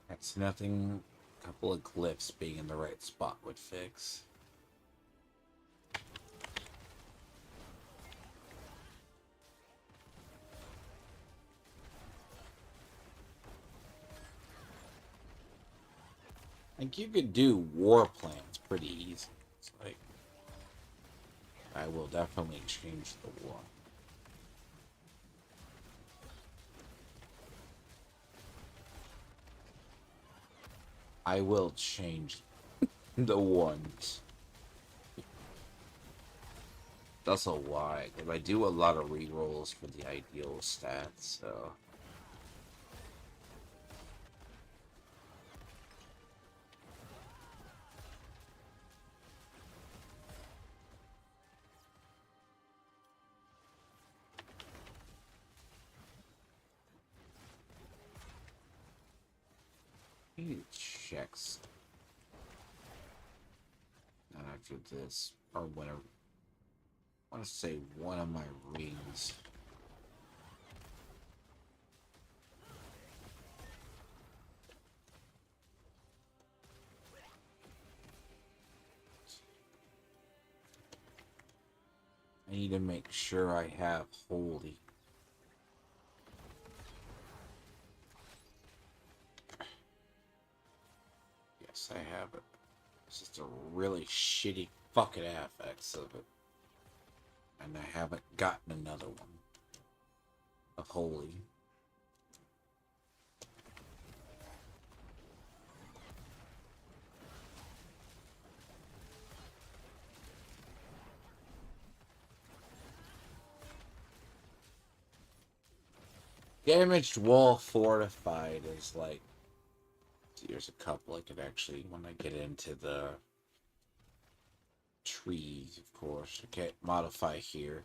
That's nothing a couple of glyphs being in the right spot would fix. Like, you could do war plans pretty easy. It's like, I will definitely change the war. I will change the ones. That's a why. Because I do a lot of rerolls for the ideal stats, so. He checks. Not after this, or whatever. I want to say one of my rings. I need to make sure I have holy. Yes, I have it. It's just a really shitty fucking affix of it. And I haven't gotten another one of holy. Damaged wall fortified is like, there's a couple I could actually, when I get into the trees, of course. Okay, modify here.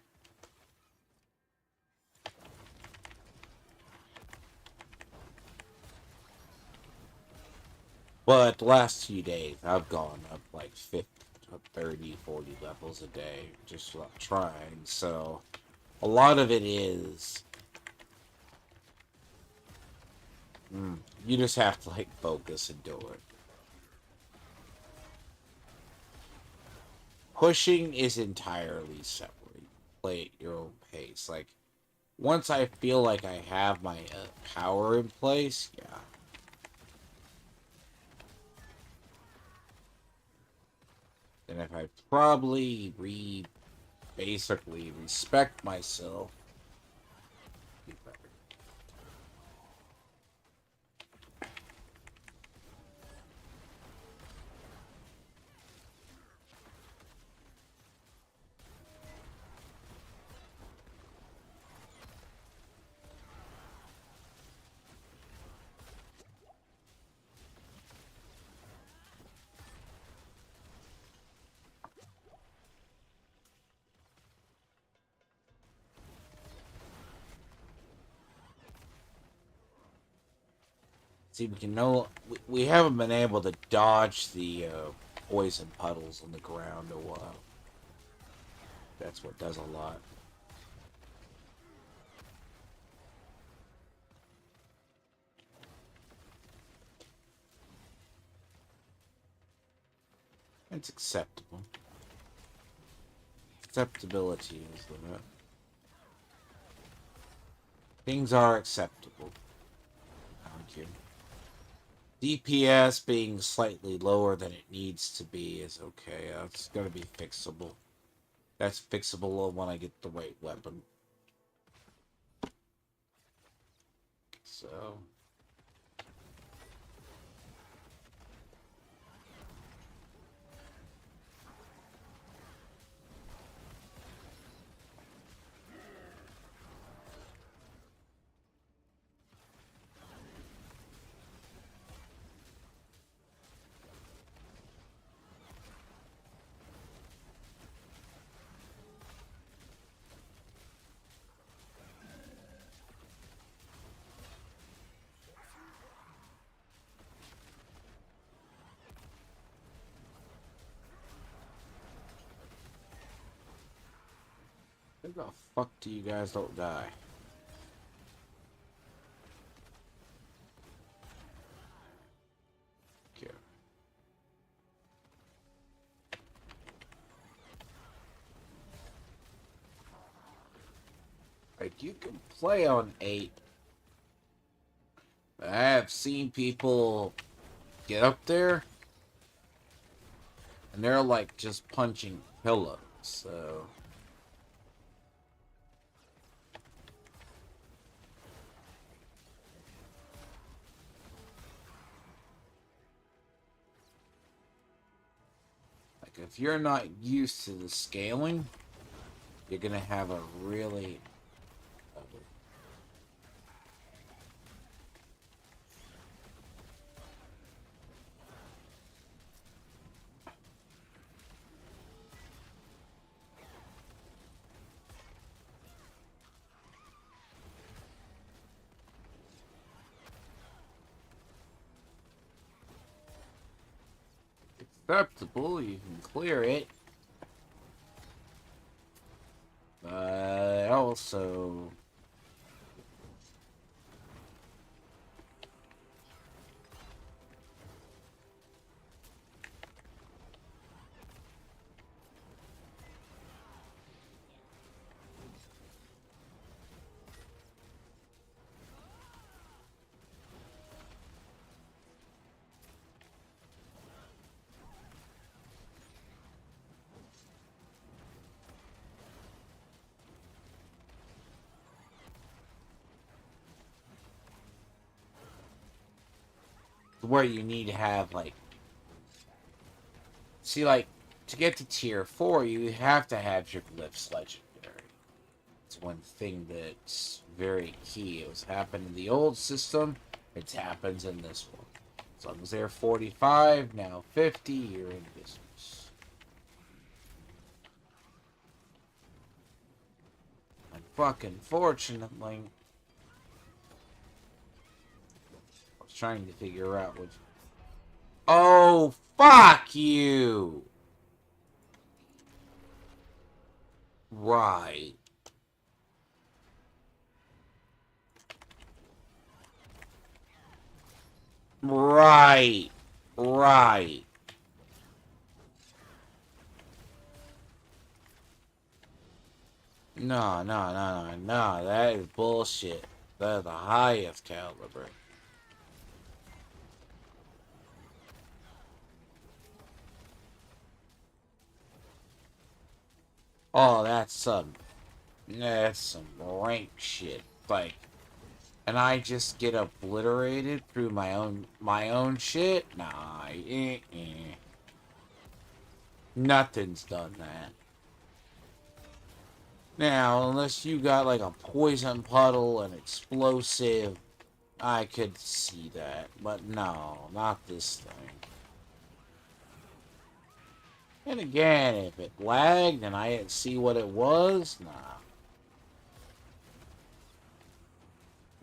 But the last few days, I've gone up like 50, 30, 40 levels a day, just trying. So a lot of it is, you just have to like focus and do it. Pushing is entirely separate. Play at your own pace. Like, once I feel like I have my power in place, yeah. Then if I probably basically respect myself, be better. See, we haven't been able to dodge the poison puddles on the ground a while. That's what does a lot. It's acceptable. Acceptability is the things are acceptable. Thank you. DPS being slightly lower than it needs to be is okay. It's gonna be fixable. That's fixable when I get the right weapon. So. How the fuck do you guys don't die? Okay. Like, you can play on 8. I have seen people get up there And they're like just punching pillows, so. Like, if you're not used to the scaling, you're gonna have a really. Acceptable, you can clear it. But also. Where you need to have, like. See, like, to get to tier 4, you have to have your glyphs legendary. It's one thing that's very key. It was happened in the old system, it happens in this one. As long as they're 45, now 50, you're in business. And fucking fortunately, I was trying to figure out which. Oh, fuck you! Right. Right. Right. No, no, no, no, no. That is bullshit. That's the highest caliber. Oh, that's some rank shit. Like, and I just get obliterated through my own shit? Nah, nothing's done that. Now, unless you got like a poison puddle, an explosive, I could see that. But no, not this thing. And again, if it lagged and I didn't see what it was, nah.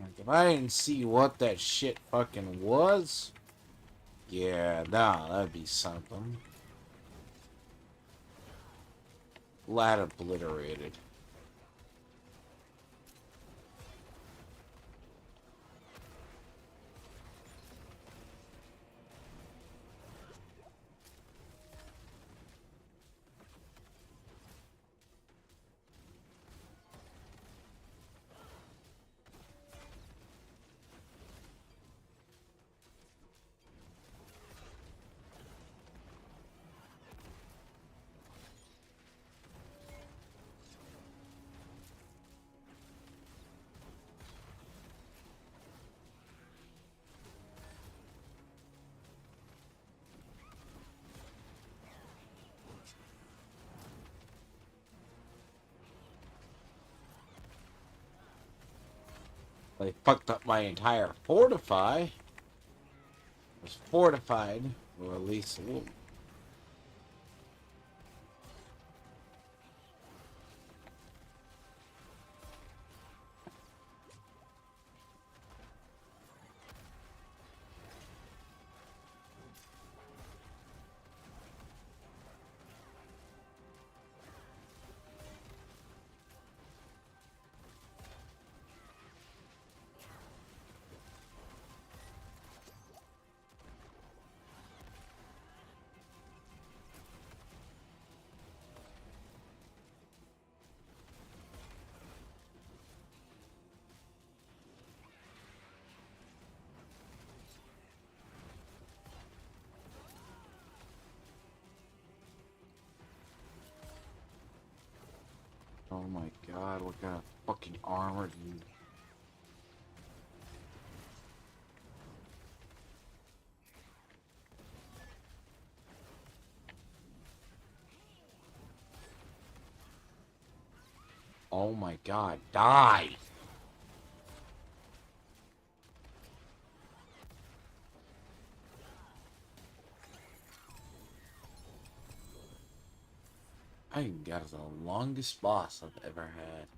Like, if I didn't see what that shit fucking was, yeah, nah, that'd be something. Lad obliterated. They fucked up my entire fortify. It was fortified, or at least a little. Oh my god, what kind of fucking armor do you... Oh my god, die! I think that is the longest boss I've ever had.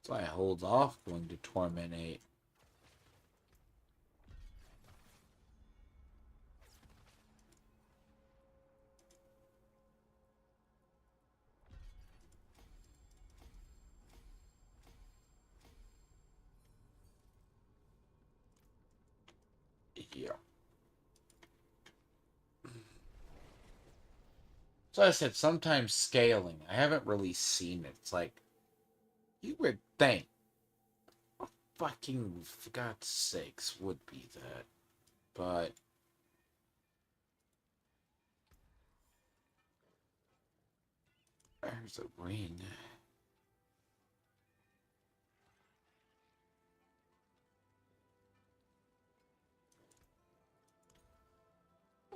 So I hold off going to Torment 8. Yeah. So I said sometimes scaling. I haven't really seen it. It's like, you would think, fucking, for God's sakes, would be that. But there's a ring.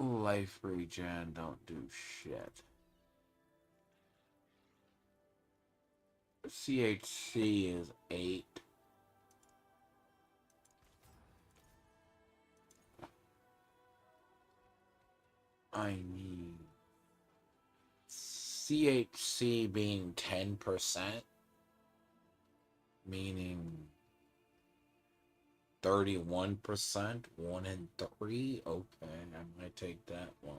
Life regen don't do shit. CHC is 8. I mean, CHC being 10%, meaning 31%, 1 in 3. Okay, I might take that one.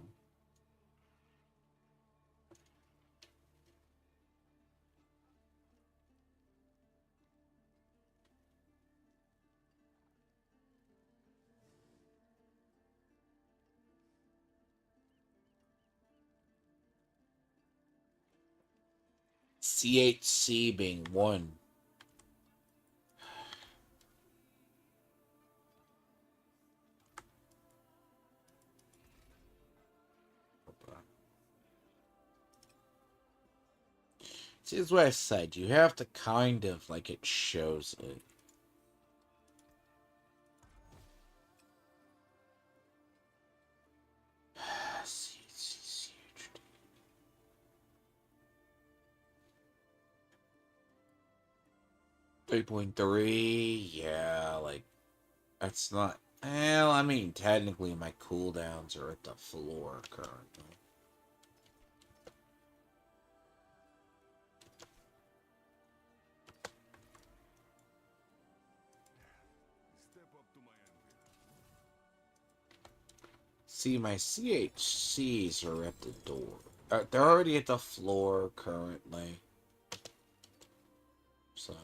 CHC being 1. See, this is what I said. You have to kind of, like, it shows it. CHD. 3.3, yeah, like, that's not... Well, I mean, technically my cooldowns are at the floor currently. Step up to my anvil. See, my CHCs are at the door. They're already at the floor currently. So...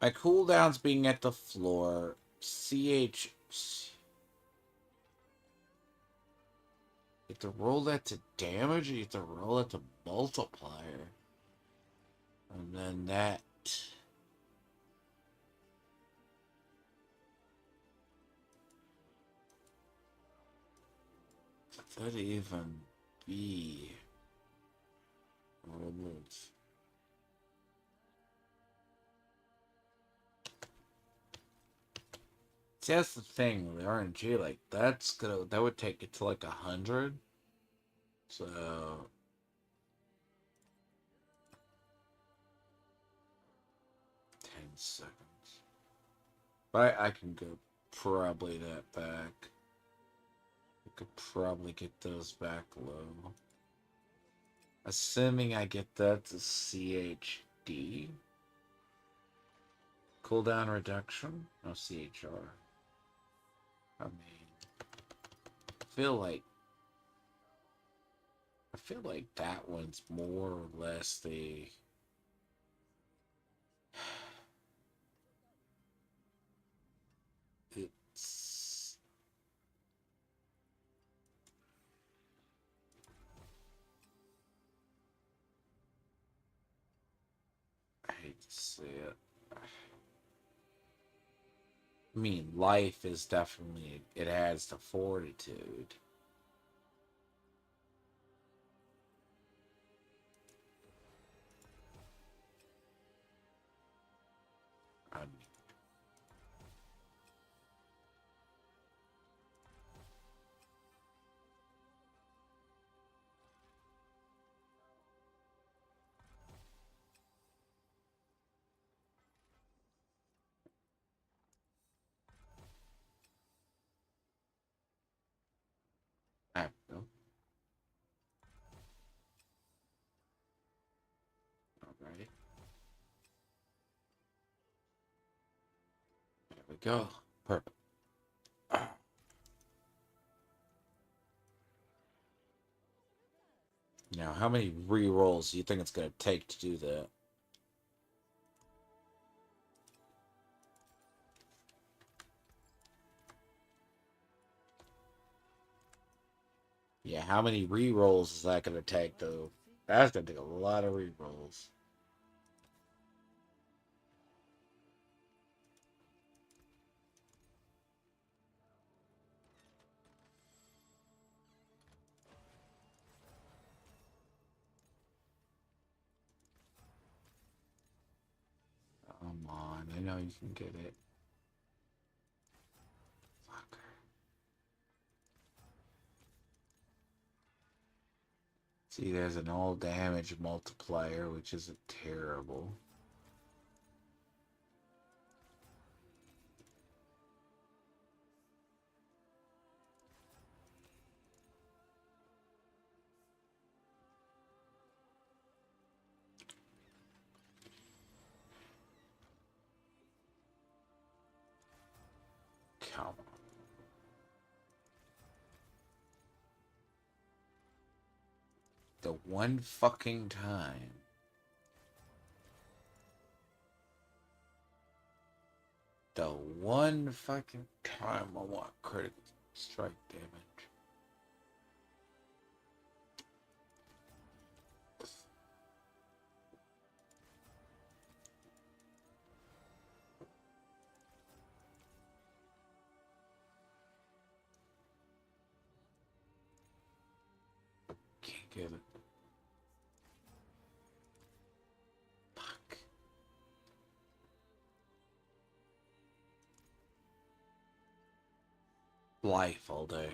my cooldowns being at the floor. CHC... you have to roll that to damage, or you have to roll it to multiplier. And then that... could that even be... rolled? See, that's the thing with the RNG, like, that would take it to, like, 100. So... 10 seconds. But I can go probably that back. I could probably get those back low. Assuming I get that to CHD. Cooldown reduction? No, CHR. I mean, I feel like that one's more or less the... it's... I hate to say it. I mean, life is definitely, it adds to fortitude. I mean, I don't know. Alright. There we go. Perfect. Now, how many re-rolls do you think it's going to take to do that? Yeah, how many re-rolls is that going to take, though? That's going to take a lot of re-rolls. Come on, I know you can get it. Fucker. See, there's an all damage multiplier, which isn't terrible. Come on. The one fucking time. The one fucking time I want critical strike damage. Can't get it. Fuck. Life all day.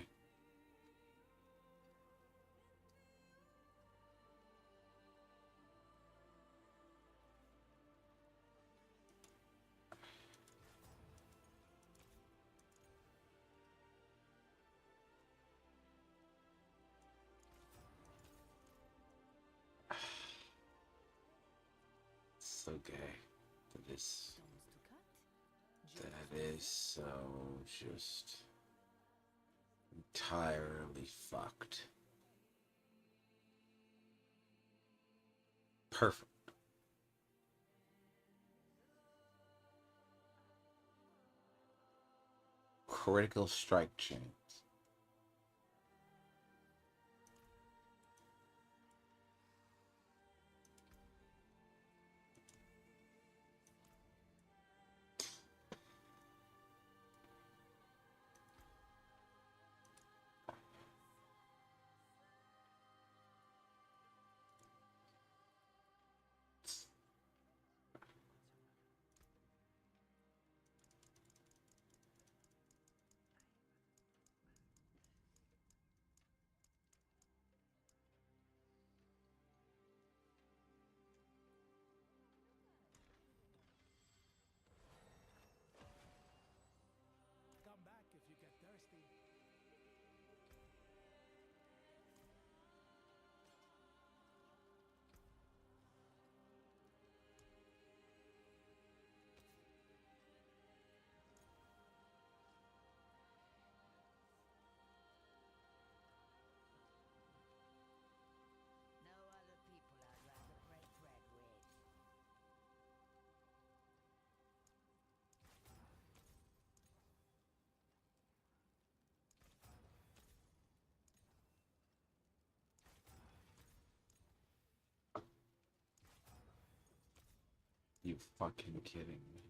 So gay. That is so just entirely fucked. Perfect. Critical strike chance. Come back if you get thirsty. No other people I'd rather break bread with. You fucking kidding me?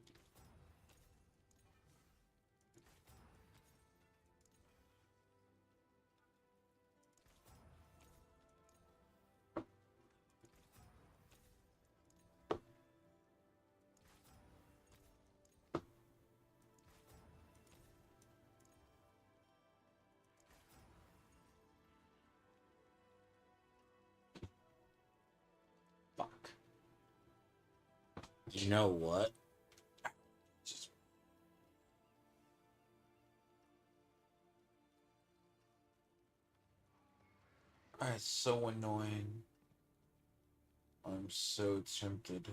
You know what? Just it's so annoying. I'm so tempted.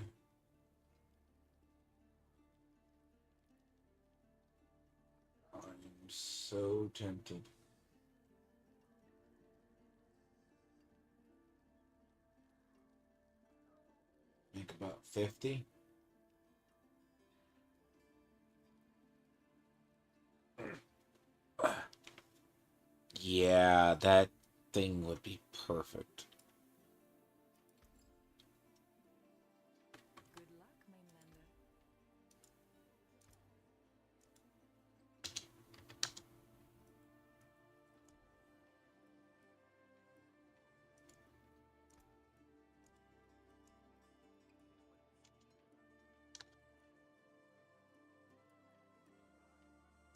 I'm so tempted. Make about 50. Yeah, that thing would be perfect. Good luck, Mainlander.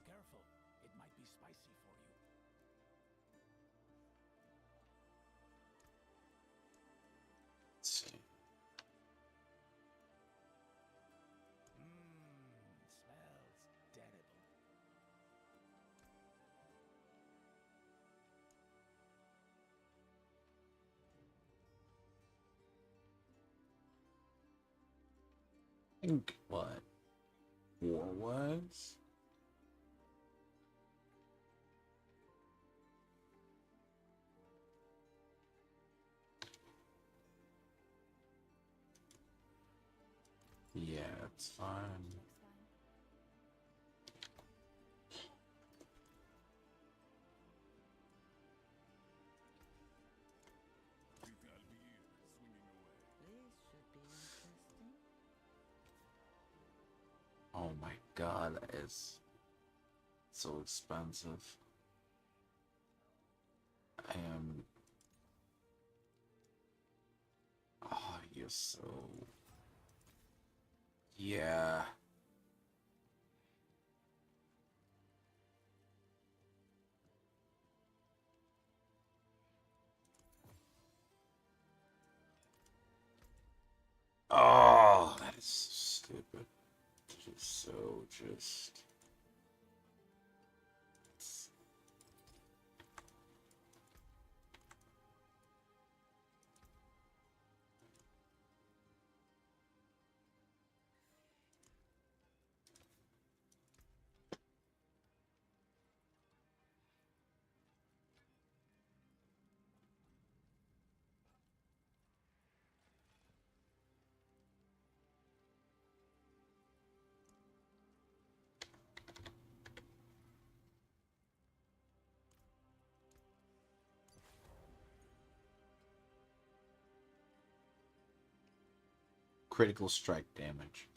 Careful, it might be spicy for you. Let's see. Smells terrible. Think what? 4 was? Yeah, it's fine. Looks fine. This should be interesting. Oh my god, it's so expensive. I am. Oh, you're so. Yeah. Oh, that is so stupid. Just so just. Critical strike damage.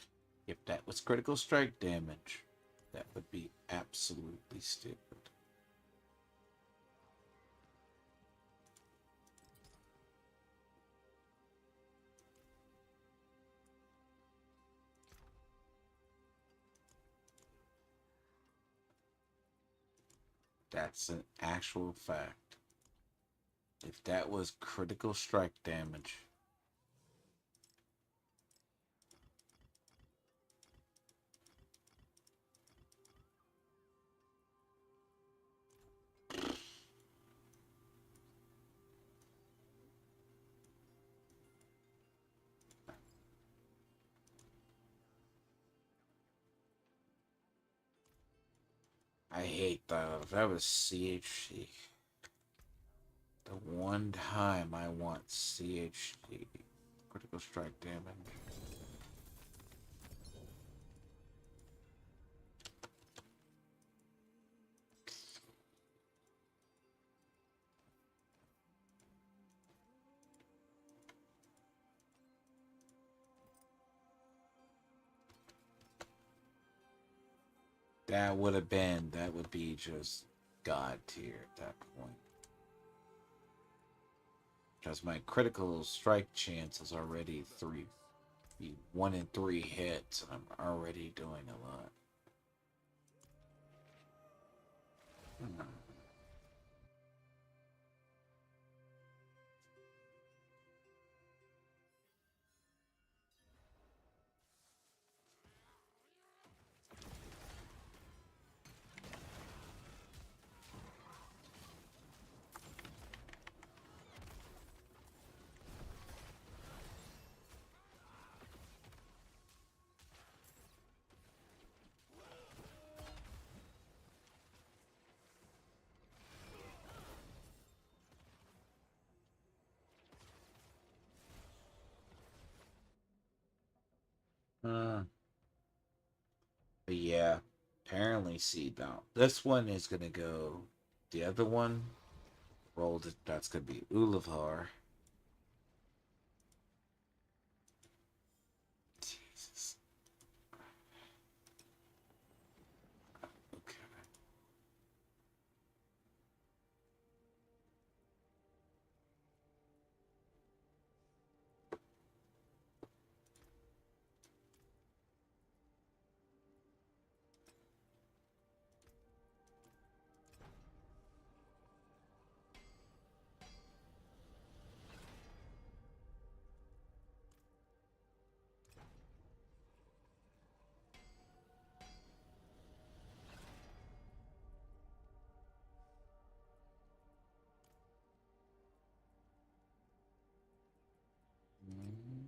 If that was critical strike damage, that would be absolutely stupid. That's an actual fact. If that was critical strike damage, I hate that. If that was CHC, the one time I want CHC, critical strike damage. That would be just God tier at that point. Because my critical strike chance is already 1 in 3 hits, and I'm already doing a lot. But yeah, apparently, see now this one is gonna go. The other one rolled. That's gonna be Ulavar. Jesus. Okay. Mm.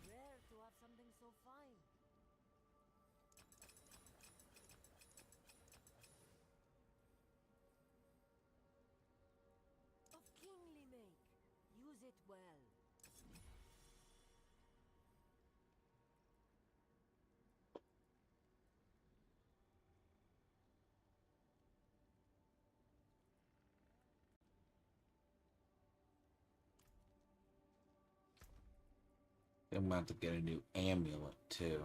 Rare to have something so fine. Of kingly make. Use it well. I'm about to get a new amulet too.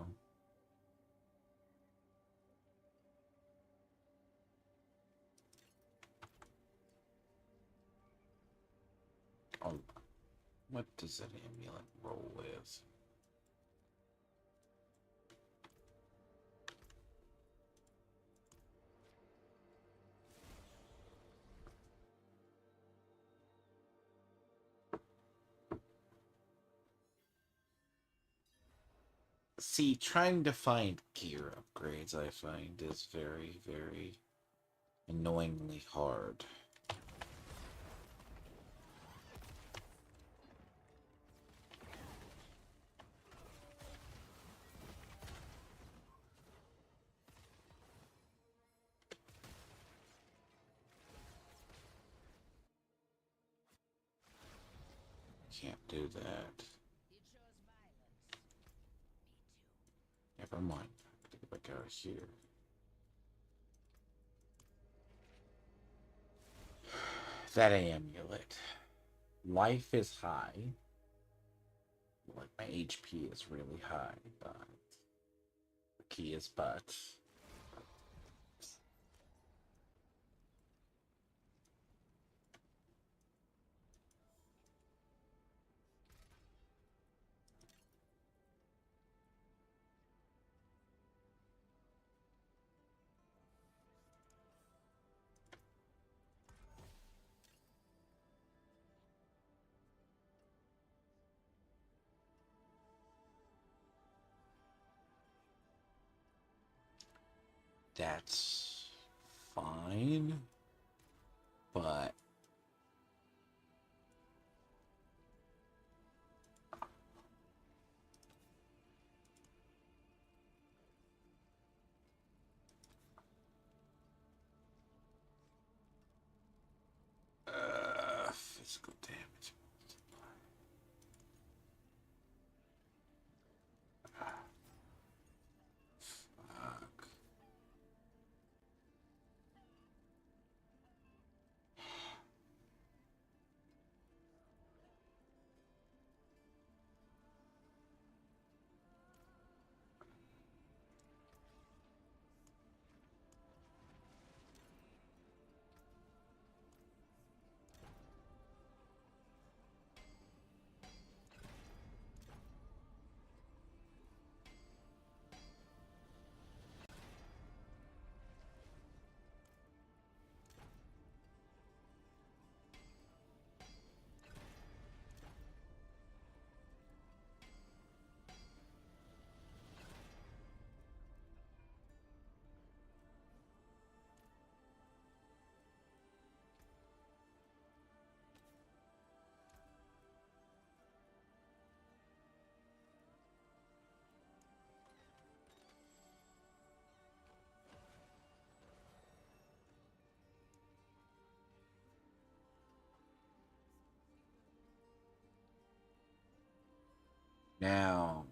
Oh, what does that amulet roll with? See, trying to find gear upgrades, I find, is very, very annoyingly hard. Can't do that. Never mind. I have to get back out of here. That amulet. Life is high. Like, my HP is really high, but the key is but. That's fine, but physical damage. Fuck. Now,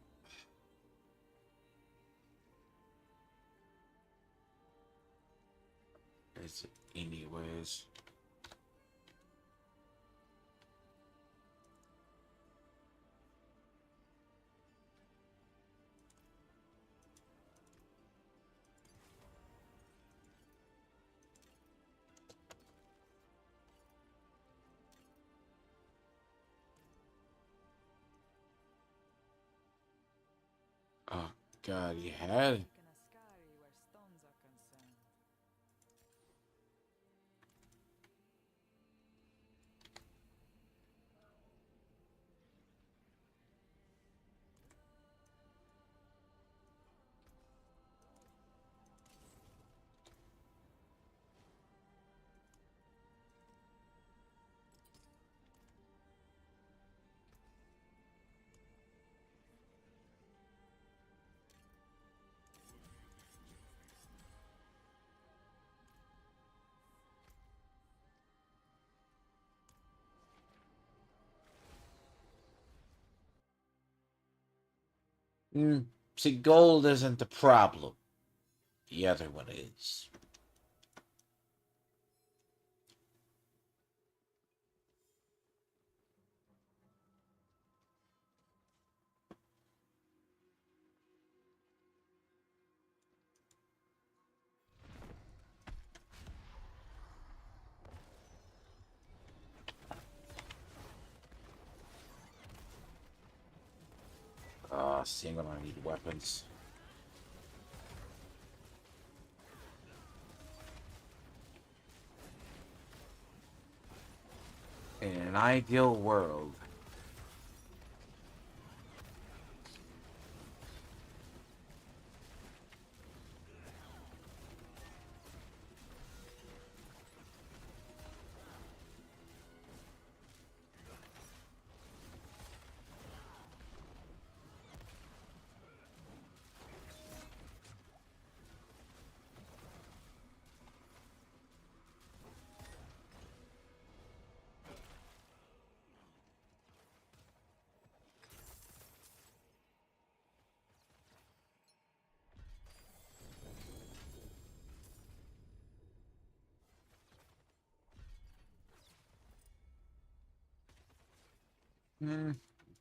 is it anyways? Oh God, you had. Making a scary where stones are concerned. See, gold isn't the problem. The other one is. See, I'm gonna need weapons. In an ideal world,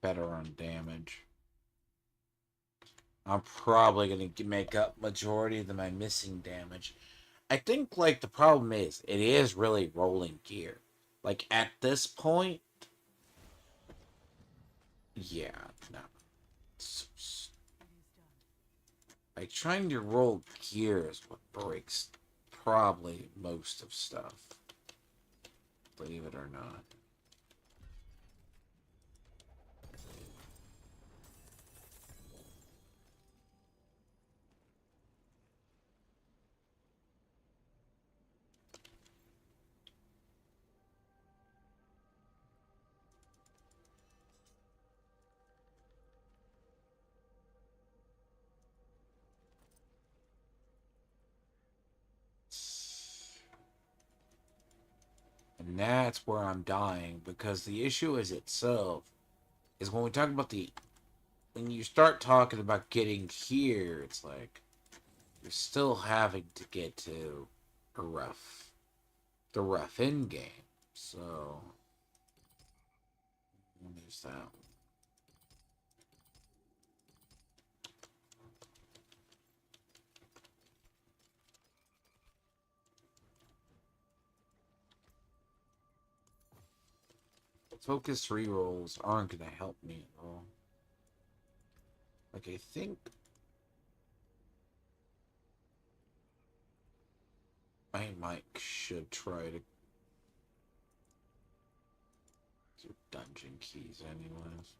better on damage. I'm probably gonna make up majority of my missing damage. I think like the problem is it is really rolling gear. Like at this point, yeah, no. Like trying to roll gear is what breaks probably most of stuff. Believe it or not. And that's where I'm dying because the issue is itself is when we talk about the when you start talking about getting here, it's like you're still having to get to a rough end game. So there's that. Focus rerolls aren't gonna help me at all. Like I think I might should try to do dungeon keys anyways.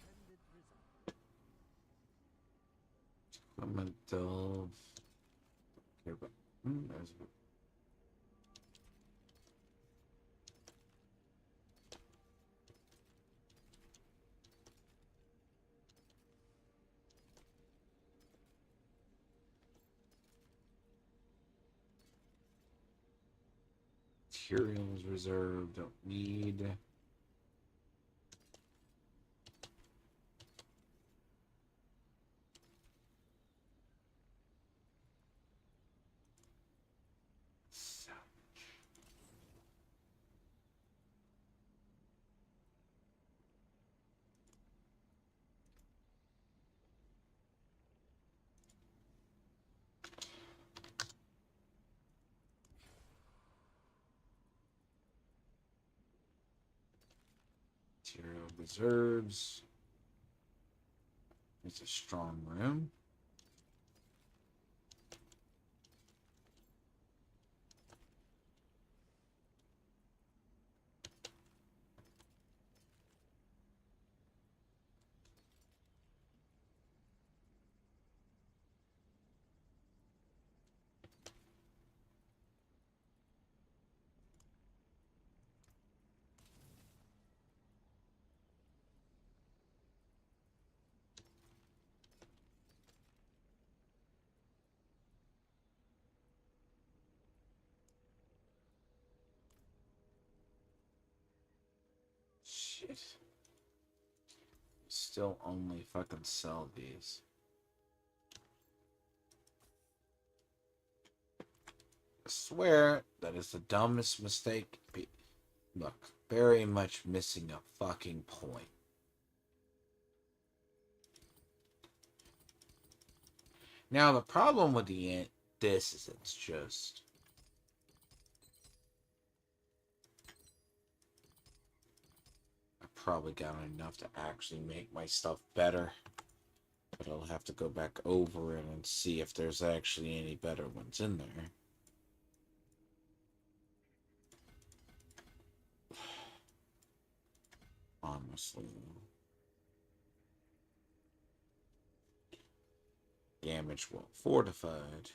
Intended result. Elemental. Okay, but there's materials reserved. Don't need. Material reserves. It's a strong room. Shit. Still only fucking sell these. I swear that is the dumbest mistake. Look, very much missing a fucking point. Now the problem with this is it's just I probably got enough to actually make my stuff better. But I'll have to go back over it and see if there's actually any better ones in there. Honestly. Damage well fortified.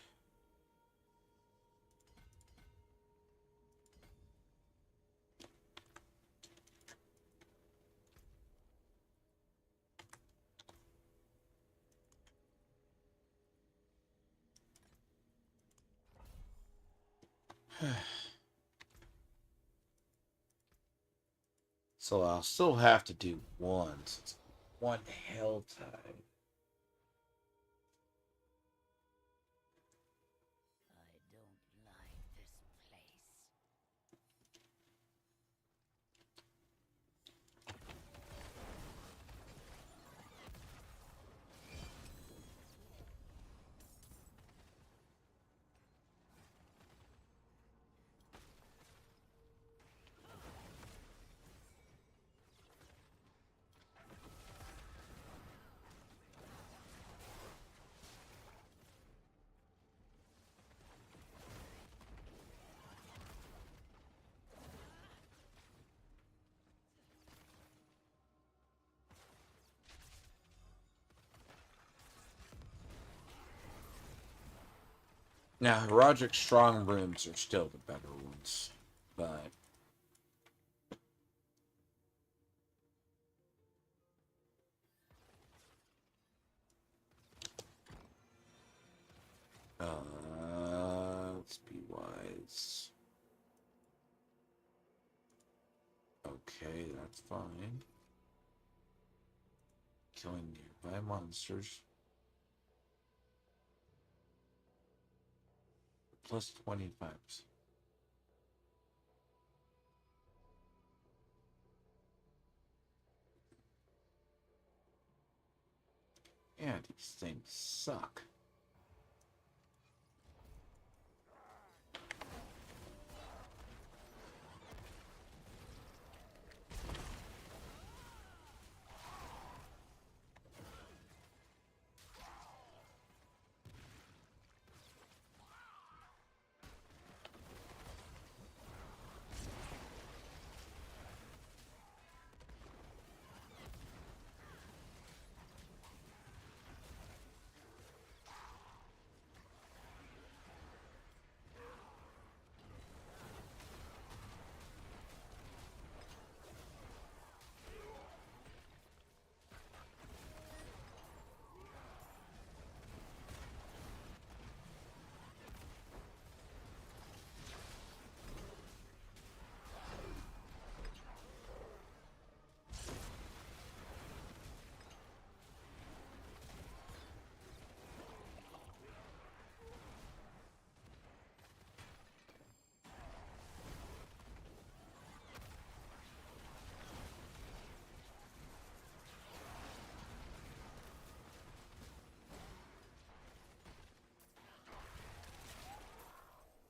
So I'll still have to do one. So it's one hell time. I don't like this place. Now, Roderick's strong rooms are still the better ones, but let's be wise. Okay, that's fine. Killing nearby monsters. Plus 25. Yeah, these things suck.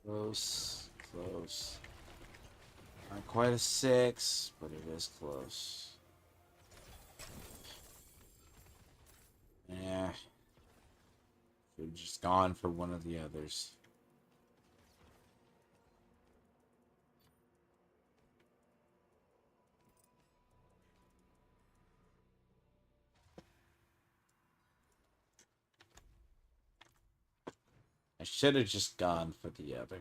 Close, close. Not quite a 6, but it is close. Yeah. Should have just gone for one of the others. I should have just gone for the other.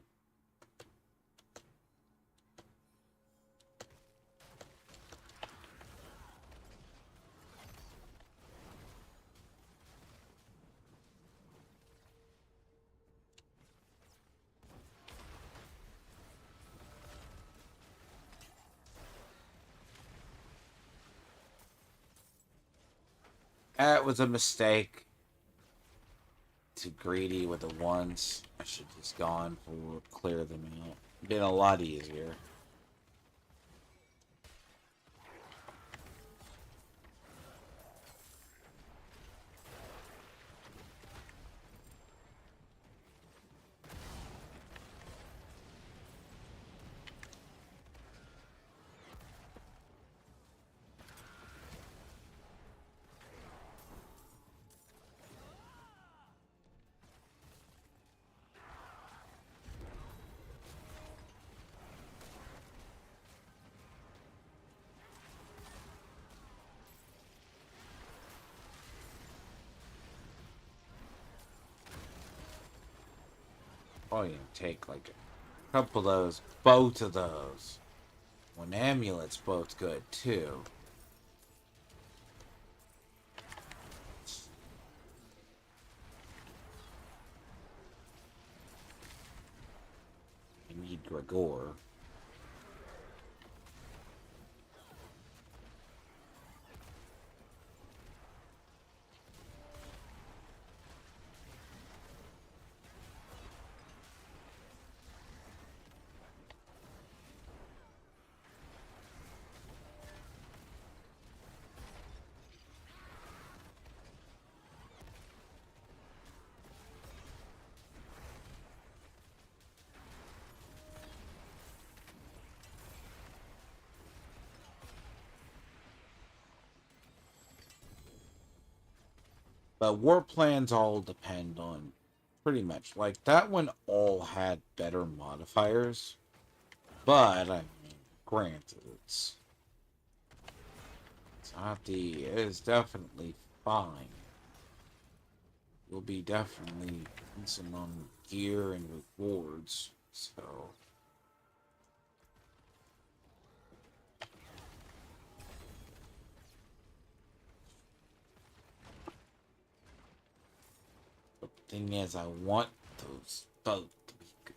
That was a mistake. Too greedy with the ones. I should have just gone for clear them out. Been a lot easier. Probably gonna take like a couple of those, both of those. One amulet's both good too. I need Gregor. But war plans all depend on pretty much. Like that one all had better modifiers. But I mean, granted, it's not the it is definitely fine. You'll be definitely decent on gear and rewards. So the thing is I want those both to be good.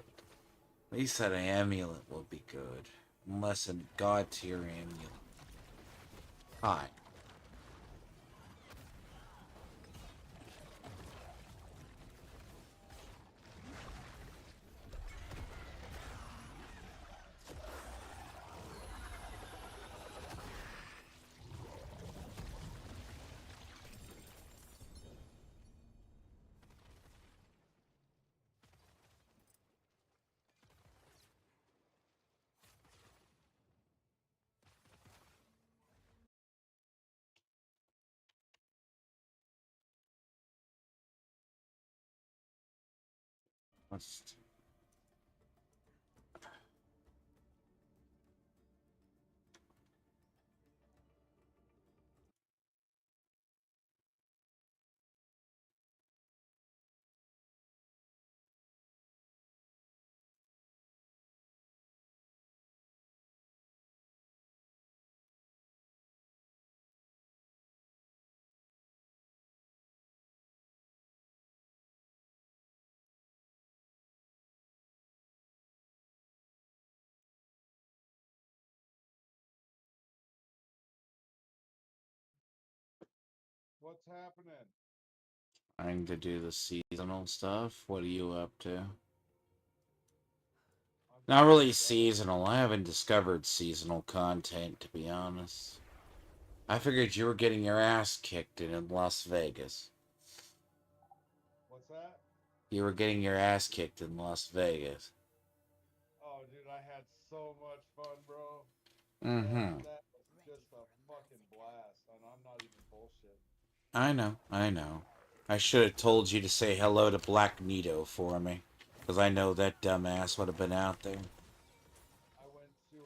At least that amulet will be good. Unless a god tier amulet. Hi. Let's What's happening? trying to do the seasonal stuff. What are you up to? Not really seasonal. I haven't discovered seasonal content, to be honest. I figured you were getting your ass kicked in Las Vegas. What's that? You were getting your ass kicked in Las Vegas. dude, I had so much fun, bro. Mm-hmm. That was just a fucking blast, and I'm not even bullshit. I know, I know. I should have told you to say hello to Black Nito for me. Because I know that dumbass would have been out there. I went to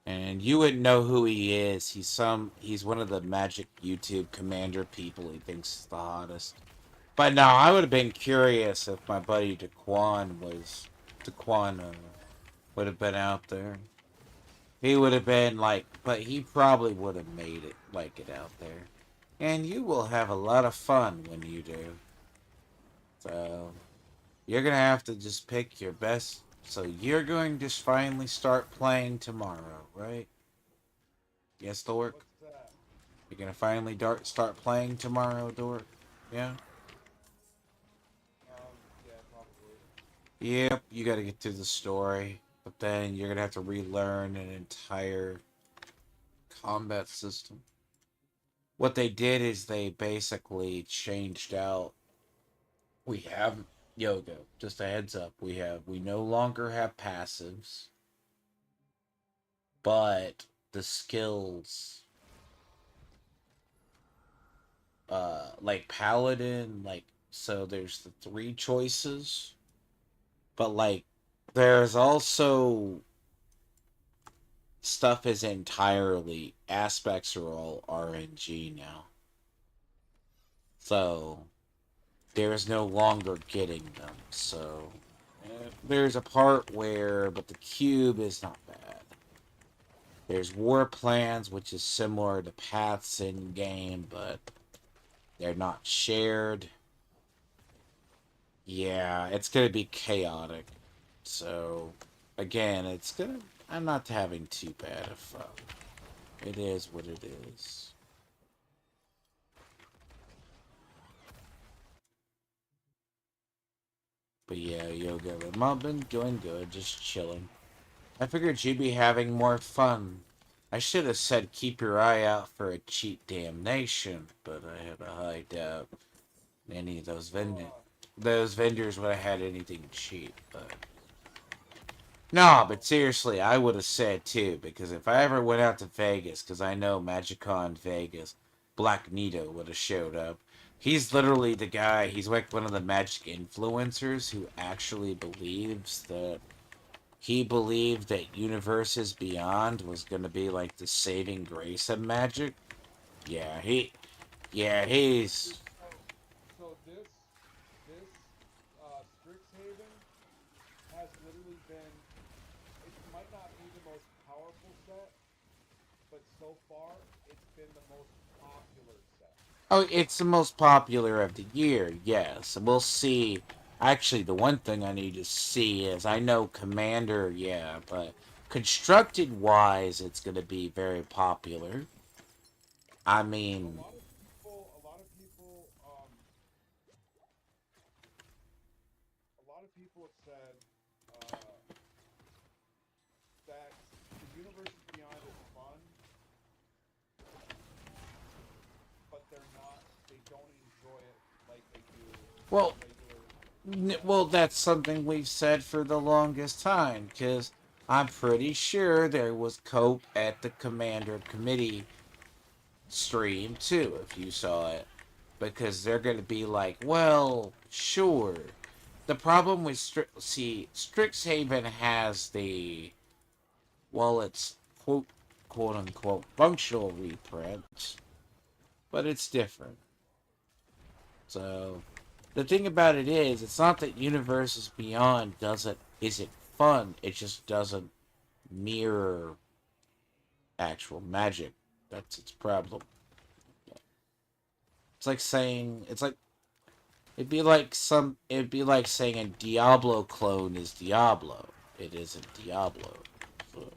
And you wouldn't know who he is. He's one of the Magic YouTube commander people he thinks is the hottest. But no, I would have been curious if my buddy Daquan would have been out there. He would have been like, but he probably would have made it like it out there. And you will have a lot of fun when you do. So you're gonna have to just pick your best. So you're going to finally start playing tomorrow, right? Yes, Dork. what's that? You're gonna finally start playing tomorrow, Dork. Yeah. Yeah, probably. Yep. You got to get through the story, but then you're gonna have to relearn an entire combat system. What they did is they basically changed out. We have yoga. Just a heads up. We no longer have passives, but the skills like paladin, like, so there's the three choices, but like there's also stuff is entirely aspects are all RNG now. So there is no longer getting them. So there's a part where, but the cube is not bad. There's war plans, which is similar to paths in game, but they're not shared. Yeah, it's gonna be chaotic. So again, it's gonna. I'm not having too bad of fun. It is what it is. But yeah, yoga. I've been doing good, just chilling. I figured you'd be having more fun. I should have said keep your eye out for a cheat damnation, but I have a high doubt any of those vendors would have had anything cheap. But no, but seriously, I would have said too, because if I ever went out to Vegas, because I know MagicCon Vegas, Black Nito would have showed up. He's literally the guy. He's like one of the Magic influencers who actually believes that he believed that Universes Beyond was going to be like the saving grace of Magic. Yeah, he's. So this Strixhaven has literally been. It might not be the most powerful set, but so far it's been the most popular set. Oh, it's the most popular of the year, yes. We'll see. Actually, the one thing I need to see is I know Commander, yeah, but constructed wise, it's going to be very popular. I mean, A lot of people, a lot of people have said uh, that the Universes Beyond is fun, but they're not. They don't enjoy it like they do well, regular. well, that's something we've said for the longest time, because I'm pretty sure there was cope at the Commander Committee stream too, if you saw it. Because they're going to be like, well, sure. The problem with Strixhaven has the, well, it's quote unquote functional reprints, but it's different. So the thing about it is, it's not that Universes Beyond isn't fun. It just doesn't mirror actual magic. That's its problem. It's like it'd be like saying a Diablo clone is Diablo. It isn't Diablo. So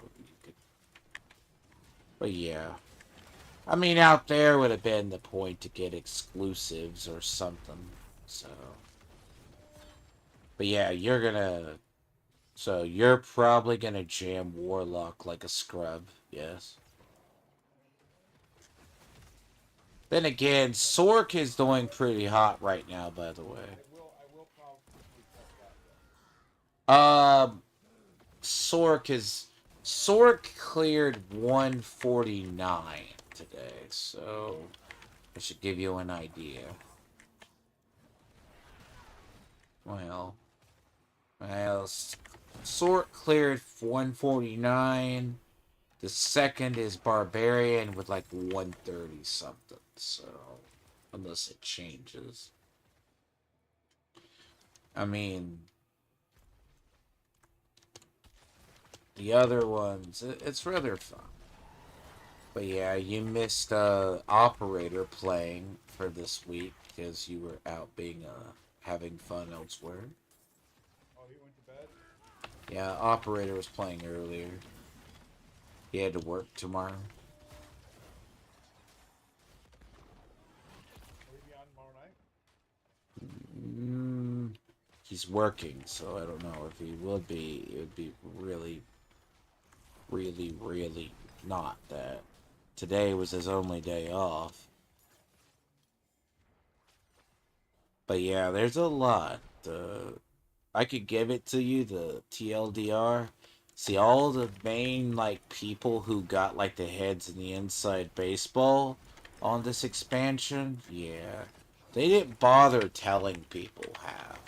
but yeah. I mean, out there would have been the point to get exclusives or something. So, but yeah, you're probably gonna jam Warlock like a scrub. Yes. Then again, Sork is doing pretty hot right now, by the way. I will probably check that. Yes. Um, Sork is Sork cleared 149 today, so I should give you an idea. Well, well, Sork cleared 149. The second is Barbarian with like 130 something. So, unless it changes. I mean, the other ones, it's rather fun. But yeah, you missed Operator playing for this week because you were out being having fun elsewhere. Oh, he went to bed. Yeah, Operator was playing earlier. He had to work tomorrow. Will he be on tomorrow night? Mm, he's working, so I don't know if he would be. It would be really, really, really not that. Today was his only day off. But yeah, there's a lot. I could give it to you, the TLDR. See, all the main, like, people who got, like, the heads in the inside baseball on this expansion, yeah. They didn't bother telling people half.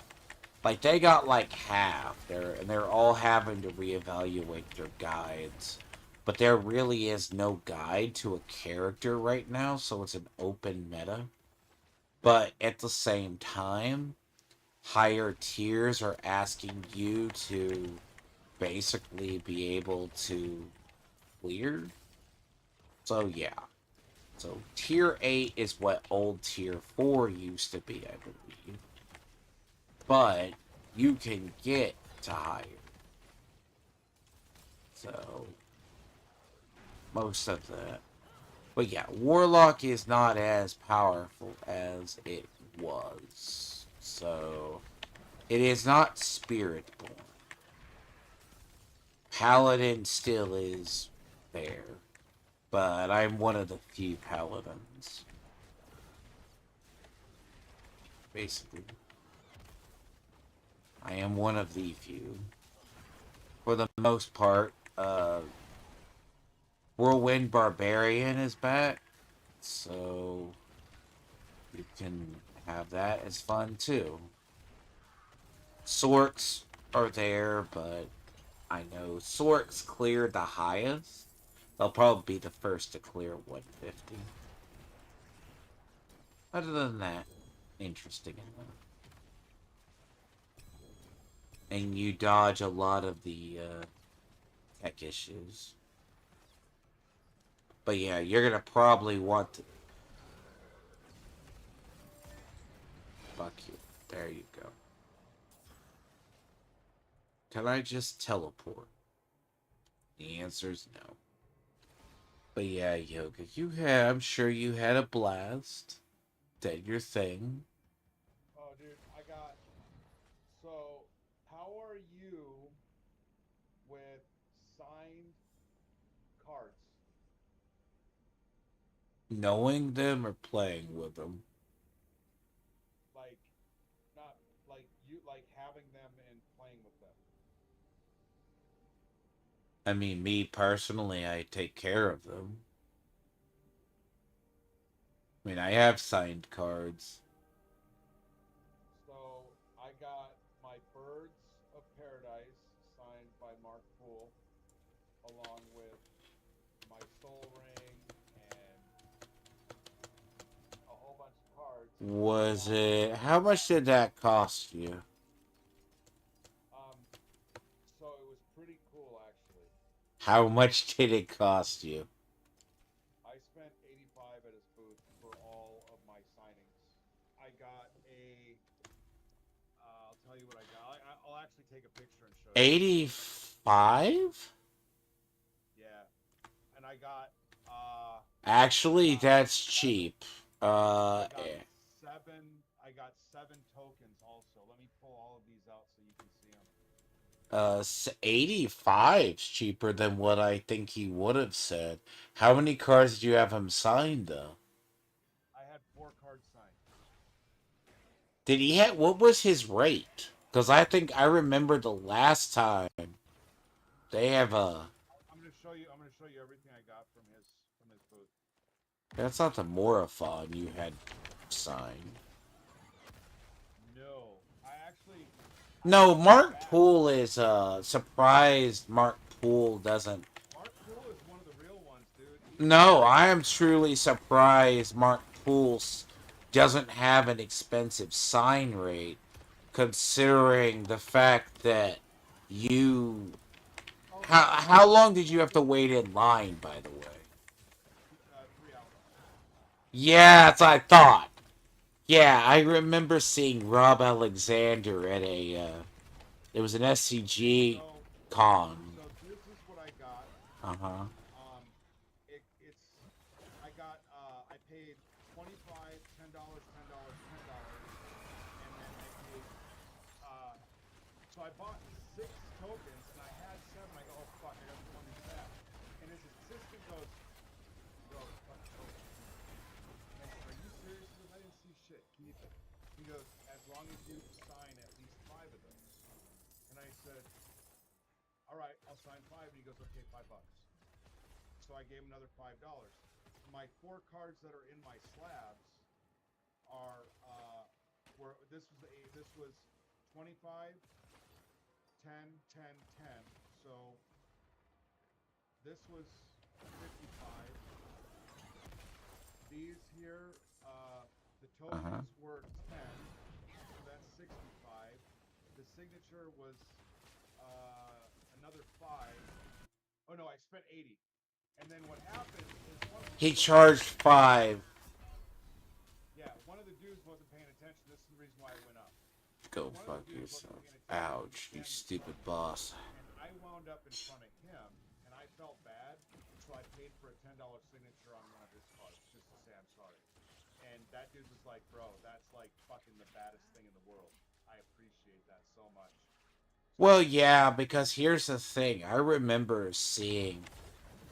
Like, they got, like, half. And they're all having to reevaluate their guides. But there really is no guide to a character right now, so it's an open meta. But at the same time, higher tiers are asking you to basically be able to clear. So yeah. So tier 8 is what old tier 4 used to be, I believe. But you can get to higher. So most of that. But yeah, Warlock is not as powerful as it was. So it is not Spiritborn. Paladin still is there, but I'm one of the few paladins. Basically, I am one of the few. For the most part, Whirlwind Barbarian is back, so you can have that as fun too. Sorks are there, but I know Sorks cleared the highest. They'll probably be the first to clear 150. Other than that, interesting enough. And you dodge a lot of the tech issues. But yeah, you're gonna probably want to. Fuck you. There you go. Can I just teleport? The answer's no. But yeah, Yoga, I'm sure you had a blast. Did your thing. Oh, dude, I got. So, how are you with signed cards? Knowing them or playing with them. Like, not like you like having them and playing with them. I mean, me personally, I take care of them. I mean, I have signed cards. So I got my Birds of Paradise signed by Mark Poole, along with my Soul Ring and a whole bunch of cards. Was Along with it. How much did that cost you? um, so it was pretty cool actually. How much did it cost you? I spent 85 at his booth for all of my signings. I got a. I'll tell you what I got. I'll actually take a picture and show you. 85? Yeah, and I got. Actually, that's cheap. I got Eh. seven. I got 7 tokens also. Let me pull all of these out so you can see them. 85's cheaper than what I think he would have said. How many cards do you have him signed, though? I Did he have, what was his rate? Because I think I remember the last time they have a. I'm gonna show you. I'm gonna show you everything I got from his booth. That's not the Morathon you had signed. No, I No, felt Mark bad. Poole is surprised Mark Poole doesn't. Mark Poole is one of the real ones, dude. No, I am truly surprised Mark Poole doesn't have an expensive sign rate, considering the fact that you. Oh, How long did you have to wait in line, by the way? 3 hours. Yeah, that's what I thought. Yeah, I remember seeing Rob Alexander at a. It was an SCG So, con. so this is what I got. Uh huh. It's I got I paid 25, $10, $10, $10, and then I paid so I bought 6 tokens and I had 7. I go, oh fuck, I got the one these back. And his assistant goes, bro, it's fucking tokens. And I said, are you serious? He goes, I didn't see shit. Keep it. He goes, as long as you sign at least 5 of those. And I said, all right, I'll sign 5. And he goes, okay, $5. So I gave him another $5. My 4 cards that are in my slabs are this was 25, 10, 10, 10. So this was 55. These here, the Uh huh. tokens were 10, so that's 65. The signature was another 5. Oh no, I spent 80. And then what happened is He charged 5. one of the dudes wasn't paying attention. This is the reason why it went up. So Go one of fuck the dudes wasn't yourself. paying attention. He was Ouch, you scanning the stupid cards. boss. And I wound up in front of him, and I felt bad, so I paid for a $10 signature on one of his cards just to say I'm sorry. And that dude was like, bro, that's like fucking the baddest thing in the world. I appreciate that so much. So Well, yeah, because here's the thing. I remember seeing,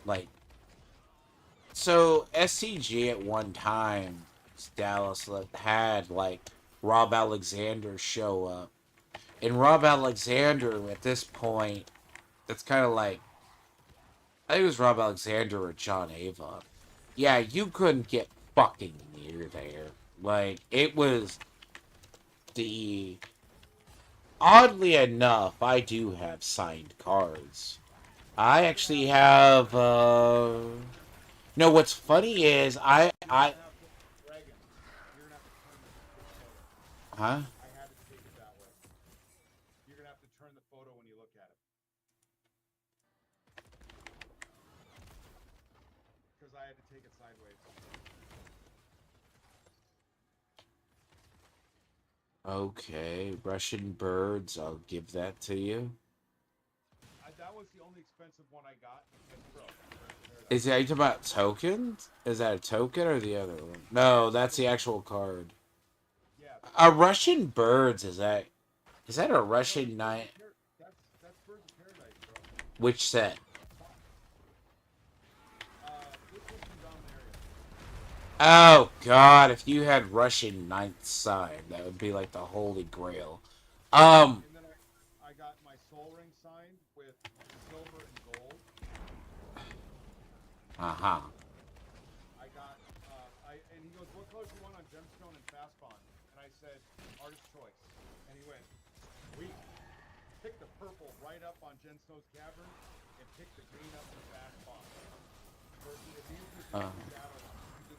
like, so SCG at one time, Dallas had, like, Rob Alexander show up. And Rob Alexander, at this point, it's kind of like, I think it was Rob Alexander or John Avon. Yeah, you couldn't get fucking near there. Like, it was the. Oddly enough, I do have signed cards. I you're gonna actually have to have. No, what's funny is you're gonna have to dragon. You're gonna have to turn this photo. Huh? I had to take it that way. You're gonna have to turn the photo when you look at it. Because I had to take it sideways. Okay, Russian birds. I'll give that to you. That was the only expensive one I got. And bro, Is that you talking about tokens? Is that a token or the other one? No, that's the actual card. yeah, A Russian birds is that? Is that a no, Russian knight? that's Birds of Paradise, bro. Which set? This was from Dominaria. Oh God! If you had Russian Knight sign, that would be like the holy grail. Um. And then I got my Soul Ring signed with silver and gold. Uh huh. I got and he goes, what colors you want on Gemstone and Fast Bond? And I said, artist choice. And he went, sweet. Pick the purple right up on Gemstone's Cavern, and pick the green up in Fast Bond.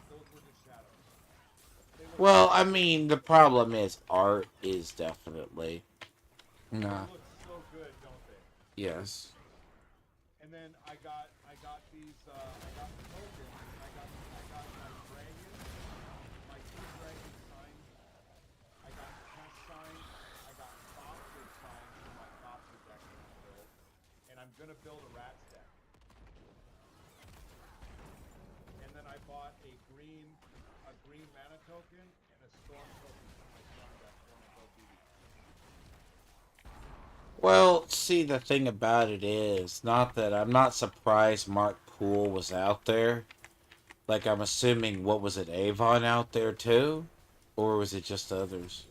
Those were just shadows. Well, I mean, the problem is art is definitely. Nah. They look so good, don't they? Yes. And then I got these I got the tokens. I got my dragon, my 2 dragons signed. I got Test signed. I got Boxer signed for my Boxer deck that I built. And I'm gonna build a Rats deck. And then I bought a green mana token and a storm token for my storm deck for my build BB. Well, see, the thing about it is, not that I'm not surprised Mark Poole was out there. Like, I'm assuming, what was it, Avon out there too? Or was it just others?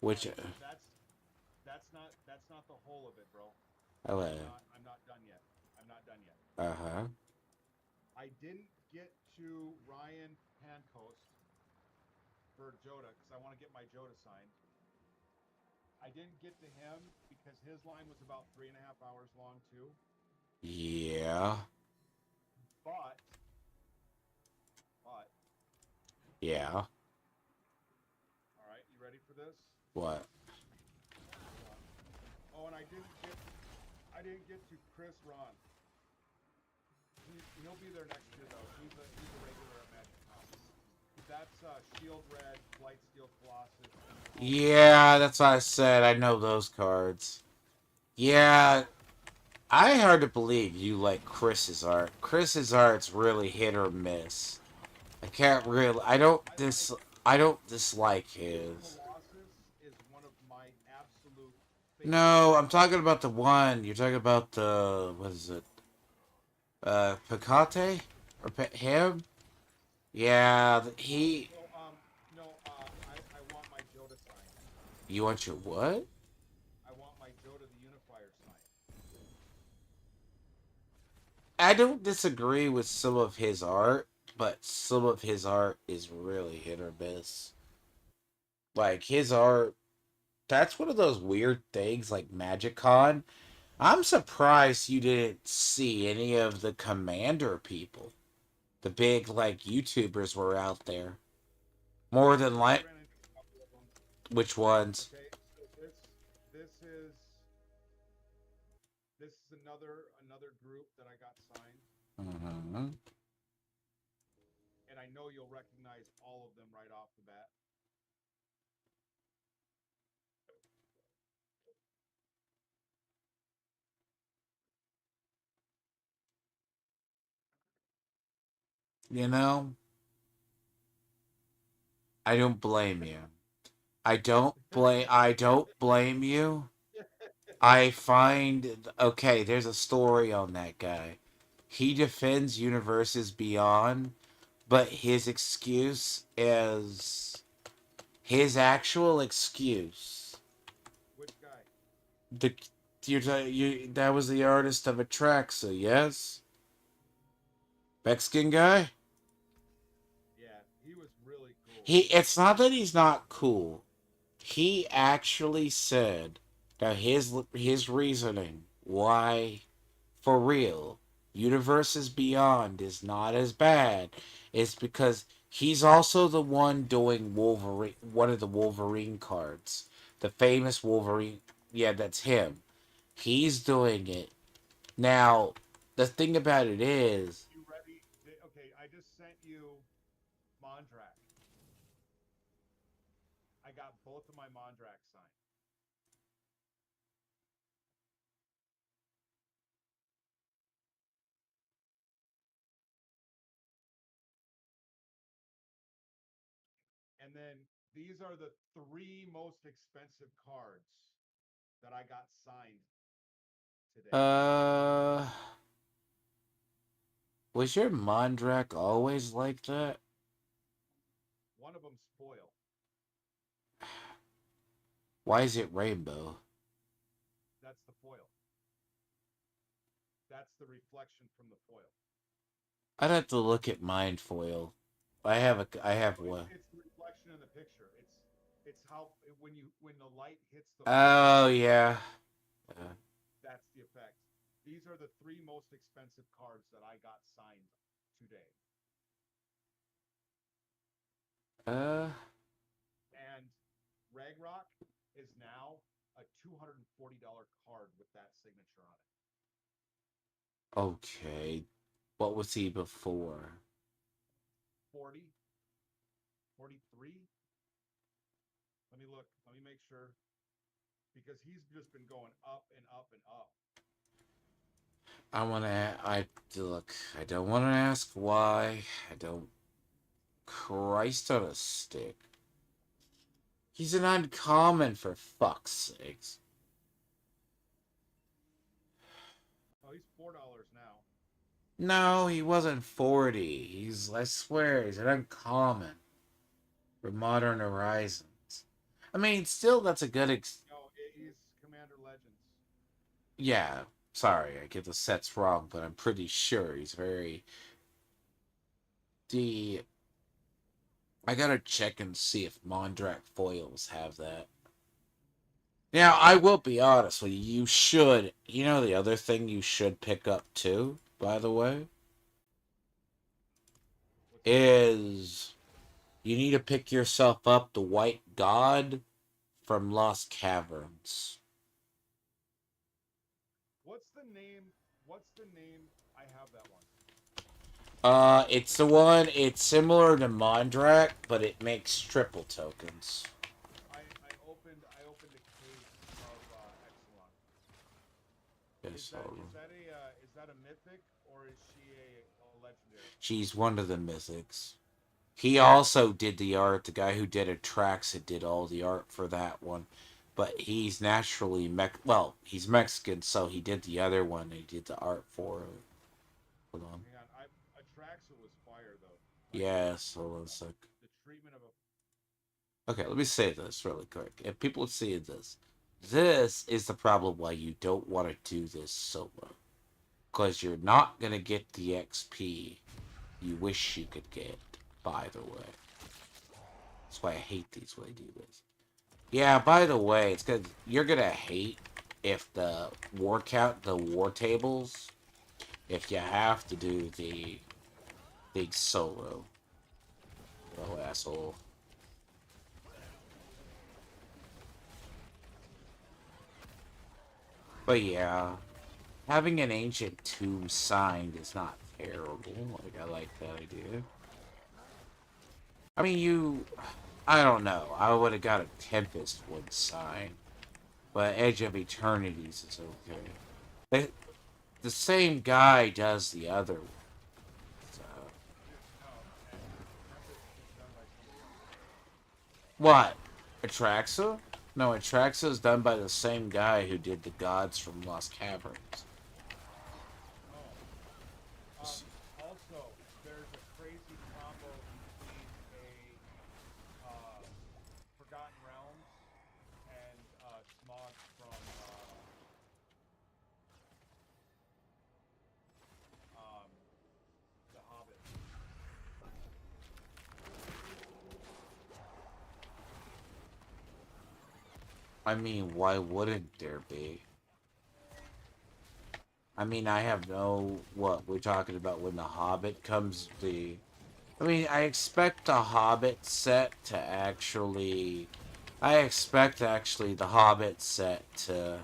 Which, That's not the whole of it, bro. okay. I'm not done yet. I'm not done yet. Uh-huh. I didn't get to Ryan Pancoast for Joda because I want to get my Joda signed. I didn't get to him because his line was about 3.5 hours long too. Yeah. But but Yeah. all right, you ready for this? What? Hold on. Oh, and I didn't get to Chris Ron. He'll be there next year though. He's a regular at Magic Con. That's Shield Red, Blight Steel Colossus, and all the Yeah, that's what I said. I know those cards. Yeah, I hard to believe you like Chris's art. Chris's art's really hit or miss. I can't really. I don't dislike Steel his. Colossus is one of my absolute favorite No, I'm cards. talking about the one. You're talking about the what is it? Picate or him? Yeah, Oh he. no, I want my Joda signed. You want your what? I want my Joda the Unifier signed. I don't disagree with some of his art, but some of his art is really hit or miss. Like his art, that's one of those weird things like MagicCon. I'm surprised you didn't see any of the Commander people. The big like YouTubers were out there. More than I like ran into a couple of them. which ones? Okay, so this is this is another group that I got signed, Mhm. and I know you'll recognize all of them right off the bat. You know, I don't blame you. I don't blame you. I find okay, there's a story on that guy. He defends universes beyond, but his actual excuse. Which guy? The that was the artist of Atraxa, yes? Mexican guy? Yeah, he was really cool. He it's not that he's not cool. He actually said that his reasoning why for real universes beyond is not as bad is because he's also the one doing Wolverine, one of the Wolverine cards, the famous Wolverine. Yeah, that's him. He's doing it now. The thing about it is, You ready? Okay, I just sent you Mondrak. I got both of my Mondrak signed. And then these are the three most expensive cards that I got signed today. uh, was your Mondrak always like that? One of them spoiled. Why is it rainbow? That's the foil. That's the reflection from the foil. I'd have to look at mine foil. I have No, one. it's the reflection in the picture. It's how when the light hits the foil, Oh yeah. that's the effect. These are the three most expensive cards that I got signed today. Uh, And Ragnarok is now a $240 card with that signature on it. okay. What was he before? 40, 43. Let me look. Let me make sure because he's just been going up and up and up. I look. I don't want to ask why. I don't. Christ on a stick. He's an uncommon for fuck's sakes. Oh, he's $4 now. No, he wasn't 40. I swear, he's an uncommon for Modern Horizons. I mean, still, that's a good No, he's Commander Legends. yeah. Sorry, I get the sets wrong, but I'm pretty sure he's very the. I gotta check and see if Mondrak foils have that. Now, I will be honest with you. You should. You know the other thing you should pick up too, by the way, What's that? is you need to pick yourself up the White God from Lost Caverns. What's the name? What's the name? I have that one. It's the one. It's similar to Mondrak, but it makes triple tokens. I opened a case of Exelon. Okay, Is that so is that a mythic or is she a legendary? she's one of the mythics. He also did the art. The guy who did Atraxa did all the art for that one. But he's naturally well, he's Mexican, so he did the other one. He did the art for it. Hold on. Hang on, Atraxa was fire though. Like Yes, hold on a sec. the treatment of a Okay, let me say this really quick. If people see this, this is the problem why you don't want to do this solo. Because you're not going to get the XP you wish you could get, by the way. That's why I hate these when I do this. Yeah, by the way, it's good. You're going to hate if the the war tables, if you have to do the big solo. Oh, asshole. But yeah, having an ancient tomb signed is not terrible. Like, I like that idea. I mean, I don't know. I would have got a Tempest one signed. But Edge of Eternities is okay. The, the same guy does the other one. So. no, Tempest is done by somebody else. What? Atraxa? No, Atraxa is done by the same guy who did the gods from Lost Caverns. Oh. Also, there's a crazy combo between Forgotten Realms and Smog from um, The Hobbit. I mean, why wouldn't there be? I mean, I have no... What, we're talking about when The Hobbit comes the... I mean, I expect the Hobbit set to actually... I expect, actually, the Hobbit set to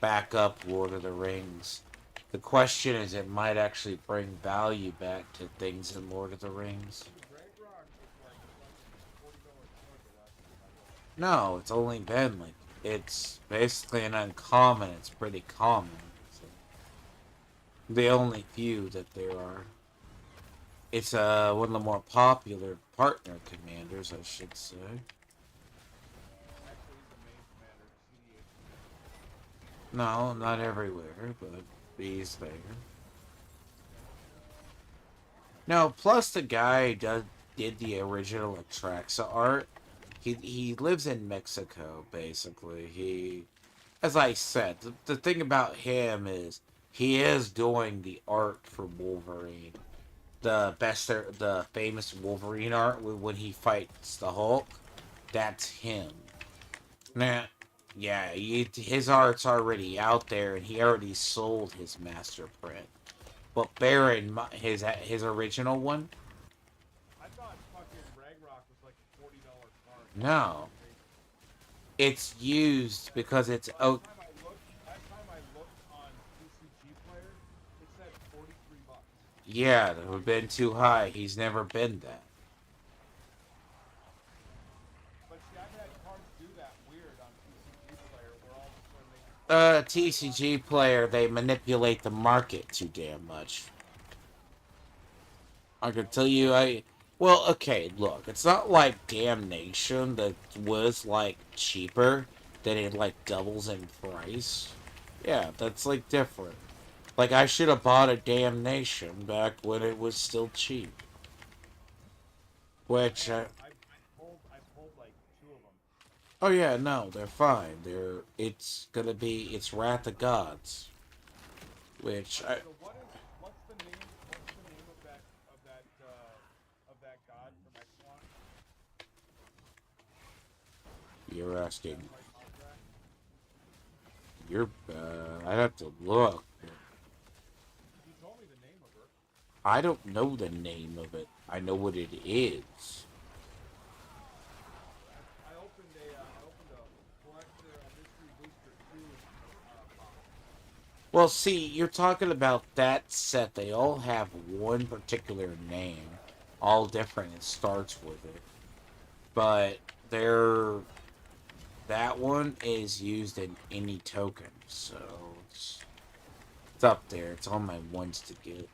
back up Lord of the Rings. The question is, it might actually bring value back to things in Lord of the Rings. Dude, Ragnarok was like fucking $40 card the last time I looked. No, it's only been, like, it's basically an uncommon. It's pretty common. So. The only few that there are. It's one of the more popular partner commanders, I should say. Actually, he's the main commander, CDH. No, not everywhere, but he's there. No, plus the guy did the original Atraxa art. He lives in Mexico, basically. As I said, the thing about him is he is doing the art for Wolverine. The famous Wolverine art when he fights the Hulk. That's him. Nah, yeah, his art's already out there, and he already sold his master print. But Baron, his original one, I thought fucking Ragnarok was like a $40 card. no, it's used because it's Last time I looked on TCG Player, it said 43 bucks. yeah, that would have been too high. He's never been that. But see, I've had cards do that weird on TCG Player where all of a sudden they just TCG player, they manipulate the market too damn much. I can tell you, well, okay, look, it's not like Damnation that was like cheaper, that it like doubles in price. Yeah, that's like different. Like I should have bought a Damnation back when it was still cheap. Which, I pulled like two of them. Oh yeah, no, they're fine. It's gonna be it's Wrath of Gods, which Alright, so what's the name of that god from Ixalan? you're asking. That fight Mothrak? I'd have to look. He told me the name of her. I don't know the name of it. I know what it is. I opened a collector a mystery booster 2 box. Well, see, you're talking about that set. They all have one particular name, all different. It starts with it, but they're that one is used in any token, so it's up there. It's on my ones to get.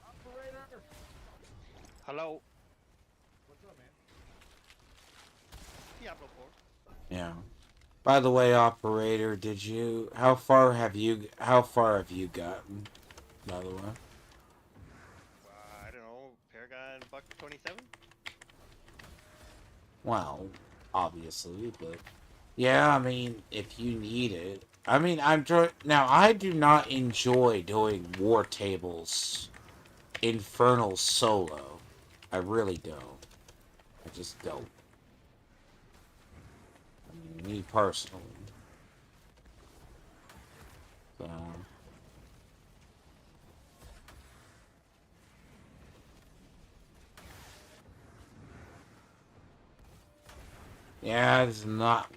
Operator! Hello, What's up, man? Diablo 4. Yeah. By the way, operator, did you? How far have you? How far have you gotten? By the way. I don't know, Paragon Buck 27? Well, obviously, but yeah, I mean, if you need it. I mean, now. I do not enjoy doing war tables, infernal solo. I really don't. I just don't. I mean, me personally. So, yeah, it's not.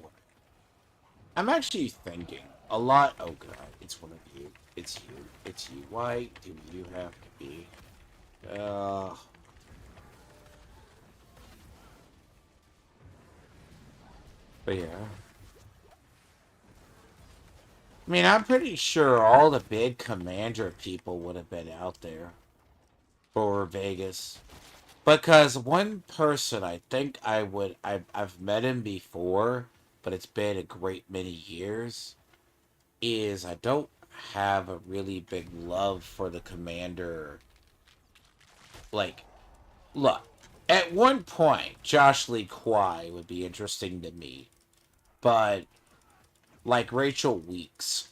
I'm actually thinking a lot. Oh god, it's one of you. It's you. It's you. Why do you have to be? Uh, but yeah. I mean, I'm pretty sure all the big commander people would have been out there for Vegas. Because one person I think I've met him before, but it's been a great many years, is I don't have a really big love for the commander. Like, look, at one point, Josh Lee Kwai would be interesting to me, but like Rachel Weeks,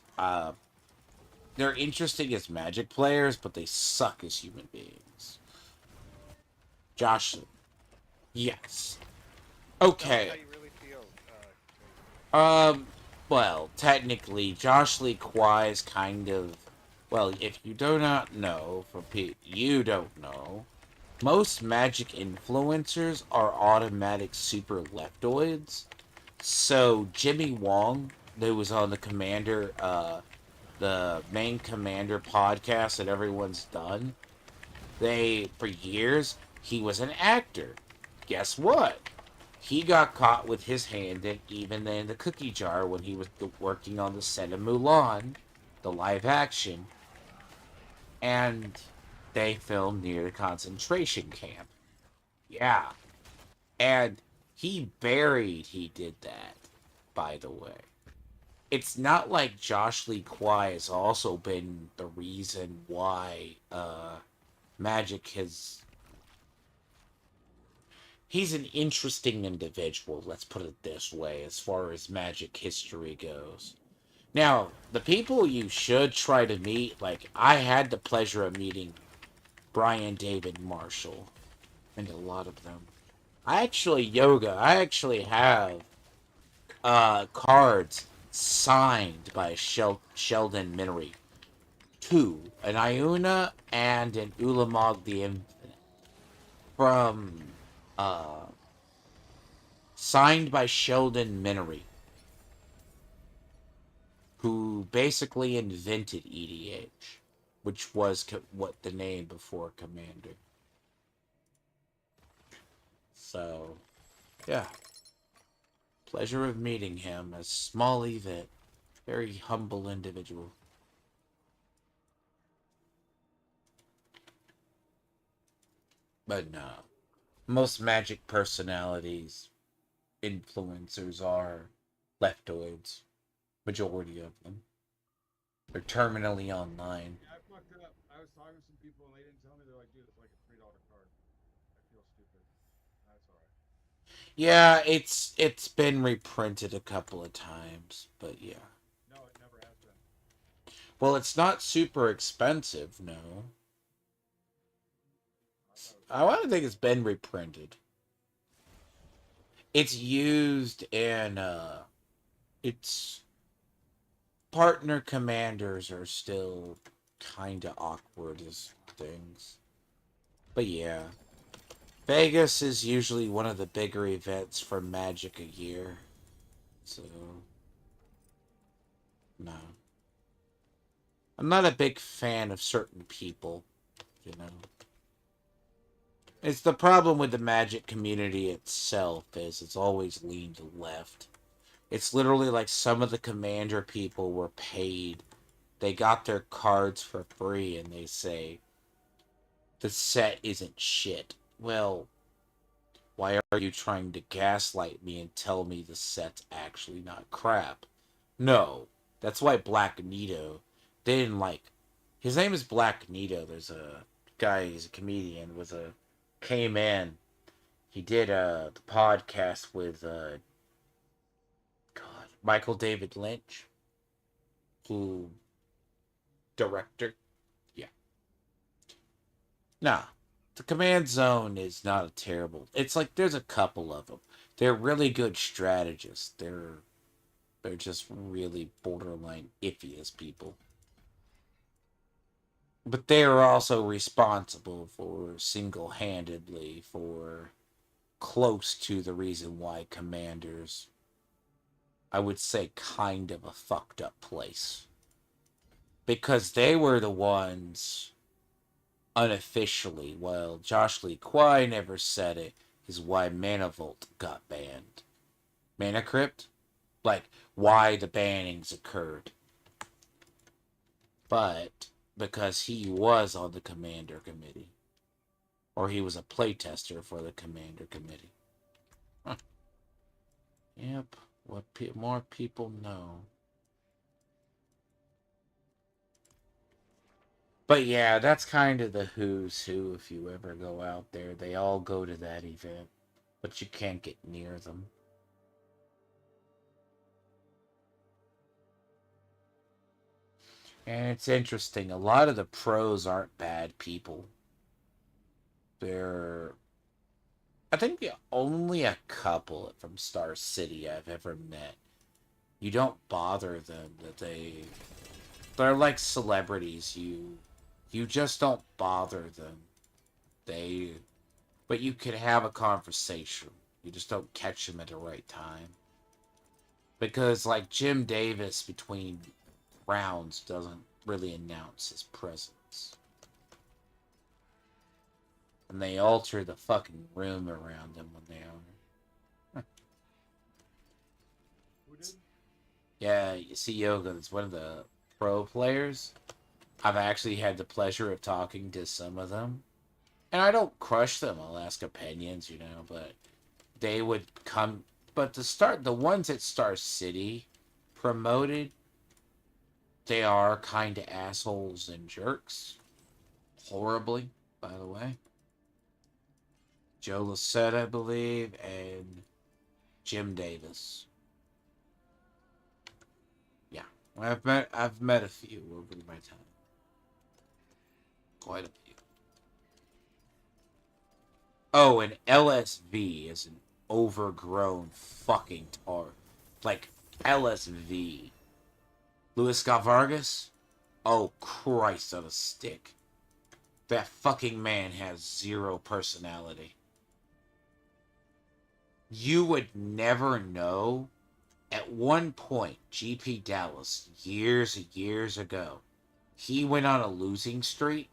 they're interesting as Magic players, but they suck as human beings. Josh, yes. Tell us how Okay. you really feel, Crazy. Um, well, technically, Josh Lee Kwai is kind of. Well, if you do not know, you don't know, most Magic influencers are automatic super leftoids. So Jimmy Wong, who was on the main Commander podcast that everyone's done, for years, he was an actor. Guess what? He got caught with his hand even in the cookie jar when he was working on the set of Mulan, the live action, and they filmed near the concentration camp. Yeah. And he did that, by the way. It's not like Josh Lee Kwai has also been the reason why Magic has. He's an interesting individual, let's put it this way, as far as Magic history goes. Now, the people you should try to meet, like, I had the pleasure of meeting Brian David Marshall, and a lot of them. I actually have cards signed by Sheldon Minery. Two, an Iuna and an Ulamog the Infinite. From, uh, signed by Sheldon Minery, who basically invented EDH, which was what the name before Commander. So, yeah. Pleasure of meeting him. A small event. Very humble individual. But no. Most Magic personalities, influencers are leftoids. Majority of them. They're terminally online. Yeah, I fucked up. I was talking to some people and they didn't tell me. They're like, dude, it's like a $3 card. I feel stupid. That's all right. Yeah, it's been reprinted a couple of times, but yeah. No, it never has been. Well, it's not super expensive, no. I want to think it's been reprinted. It's used in its partner commanders are still kind of awkward as things. But yeah. Vegas is usually one of the bigger events for Magic a year. So, no. I'm not a big fan of certain people, you know. It's the problem with the Magic community itself is it's always leaned left. It's literally like some of the Commander people were paid. They got their cards for free and they say, the set isn't shit. Well, why are you trying to gaslight me and tell me the set's actually not crap? No. That's why Black Nito, they didn't like... His name is Black Nito. There's a guy, he's a comedian, came in. He did the podcast with Michael David Lynch, who director. Yeah. Nah. The Command Zone is not a terrible. It's like there's a couple of them. They're really good strategists. They're just really borderline iffy as people. But they are also responsible for single-handedly for close to the reason why Commander's, I would say, kind of a fucked up place. Because they were the ones unofficially, well, Josh Lee Kwai never said it, is why Mana Vault got banned. Mana Crypt? Like, why the bannings occurred. But because he was on the Commander Committee. Or he was a playtester for the Commander Committee. Huh. Yep, what more people know. But yeah, that's kind of the who's who if you ever go out there. They all go to that event, but you can't get near them. And it's interesting, a lot of the pros aren't bad people. They're... I think only a couple from Star City I've ever met. You don't bother them that they're like celebrities. You just don't bother them. But you can have a conversation. You just don't catch them at the right time. Because like Jim Davis between rounds doesn't really announce his presence. And they alter the fucking room around them when they are. Who did? Yeah, you see Yoga, it's one of the pro players. I've actually had the pleasure of talking to some of them. And I don't crush them, I'll ask opinions, you know, but they would come... But the ones at Star City promoted, they are kind of assholes and jerks. Horribly, by the way. Joe Lassette, I believe, and Jim Davis. Yeah, I've met a few over my time. Quite a few. Oh, and LSV is an overgrown fucking tart. Like, LSV. Luis Scott Vargas? Oh, Christ on a stick. That fucking man has zero personality. You would never know. At one point, GP Dallas, years and years ago, he went on a losing streak.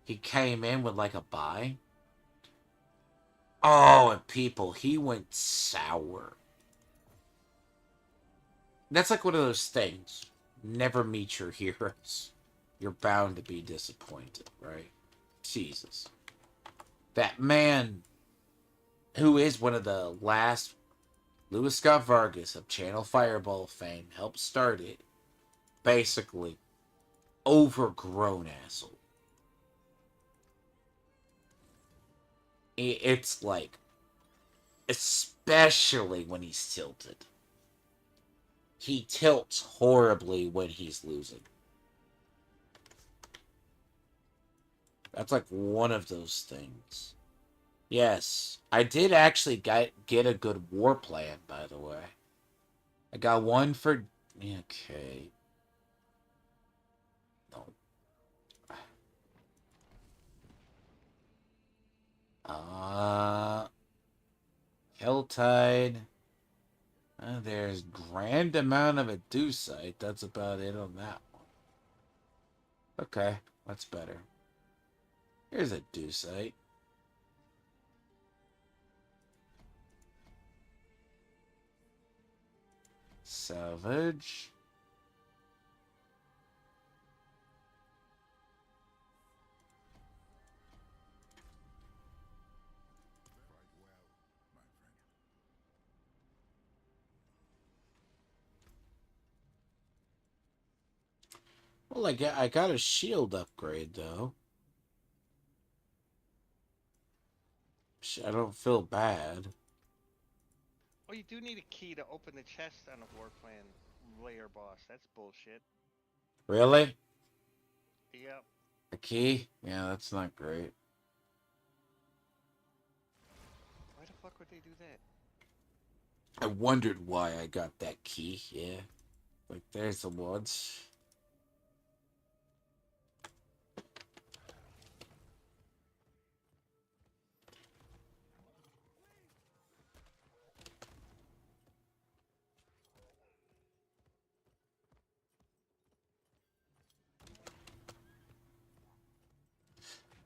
He came in with like a bye. Oh, and people, he went sour. That's like one of those things. Never meet your heroes. You're bound to be disappointed, right? Jesus. That man, who is one of the last Louis Scott Vargas of Channel Fireball fame helped start it. Basically, overgrown asshole. It's like, especially when he's tilted. He tilts horribly when he's losing. That's like one of those things. Yes, I did actually get a good war plan, by the way. I got one for... Okay. No. Helltide. There's grand amount of a Deucite. That's about it on that one. Okay, that's better. Here's a Deucite. Salvage. Well, I got a shield upgrade, though. I don't feel bad. Oh, you do need a key to open the chest on a war plan layer boss. That's bullshit. Really? Yep. A key? Yeah, that's not great. Why the fuck would they do that? I wondered why I got that key, yeah. Like, there's the ones.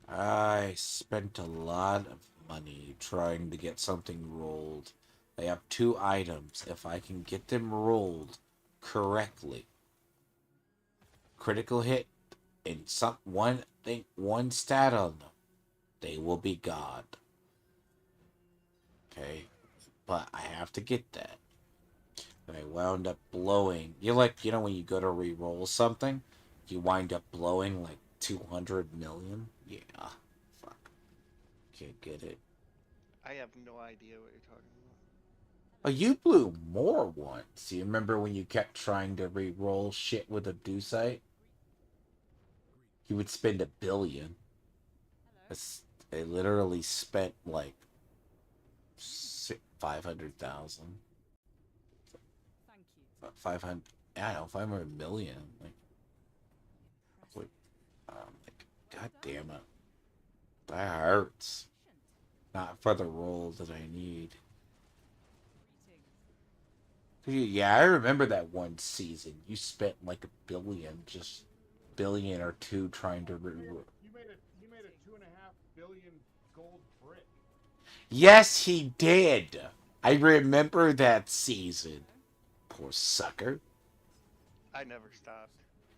I spent a lot of money trying to get something rolled. I have 2 items. If I can get them rolled correctly, critical hit and one stat on them, they will be God. Okay, but I have to get that. And I wound up blowing. When you go to re-roll something, you wind up blowing like 200 million. Yeah, fuck, can't get it. I have no idea what you're talking about. Oh, you blew more once. You remember when you kept trying to re-roll shit with a Deucite? You would spend 1 billion. I literally spent like 500,000. Thank you. 500. I don't know, 500 million. Wait, god damn it. That hurts. Not for the roll that I need. Yeah, I remember that one season. You spent like 1 billion, just billion or two trying to re-roll. You made a 2.5 billion gold brick. Yes, he did. I remember that season. Poor sucker. I never stopped.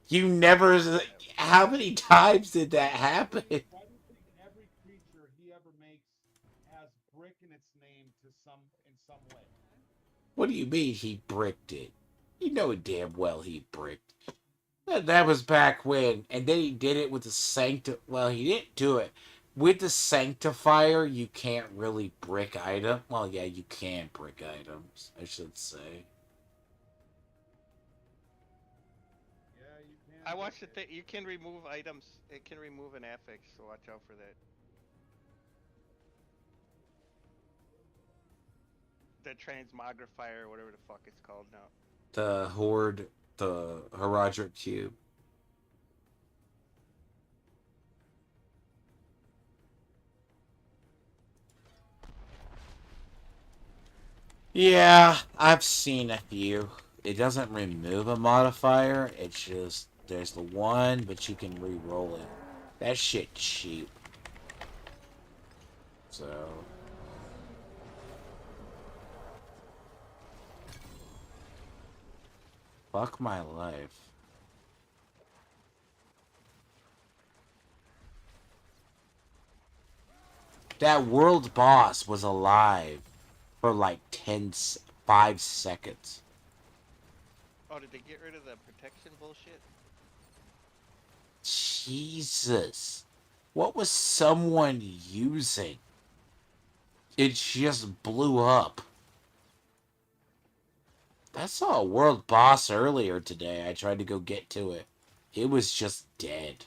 You never. How many times did that happen? Why do you think every creature he ever makes has brick in its name in some way? What do you mean he bricked it? You know damn well he bricked. That was back when, and then he did it with the Well, he didn't do it with the Sanctifier. You can't really brick item. Well, yeah, you can brick items, I should say. Yeah, you can. I watched the thing. You can remove items. It can remove an affix, so watch out for that. The transmogrifier, or whatever the fuck it's called now. The Horde, the Herodric Cube. Yeah, I've seen a few. It doesn't remove a modifier. It's just there's the one, but you can re-roll it. That shit cheap. So fuck my life. That world boss was alive for like 5 seconds. Oh, did they get rid of the protection bullshit? Jesus. What was someone using? It just blew up. I saw a world boss earlier today. I tried to go get to it. It was just dead.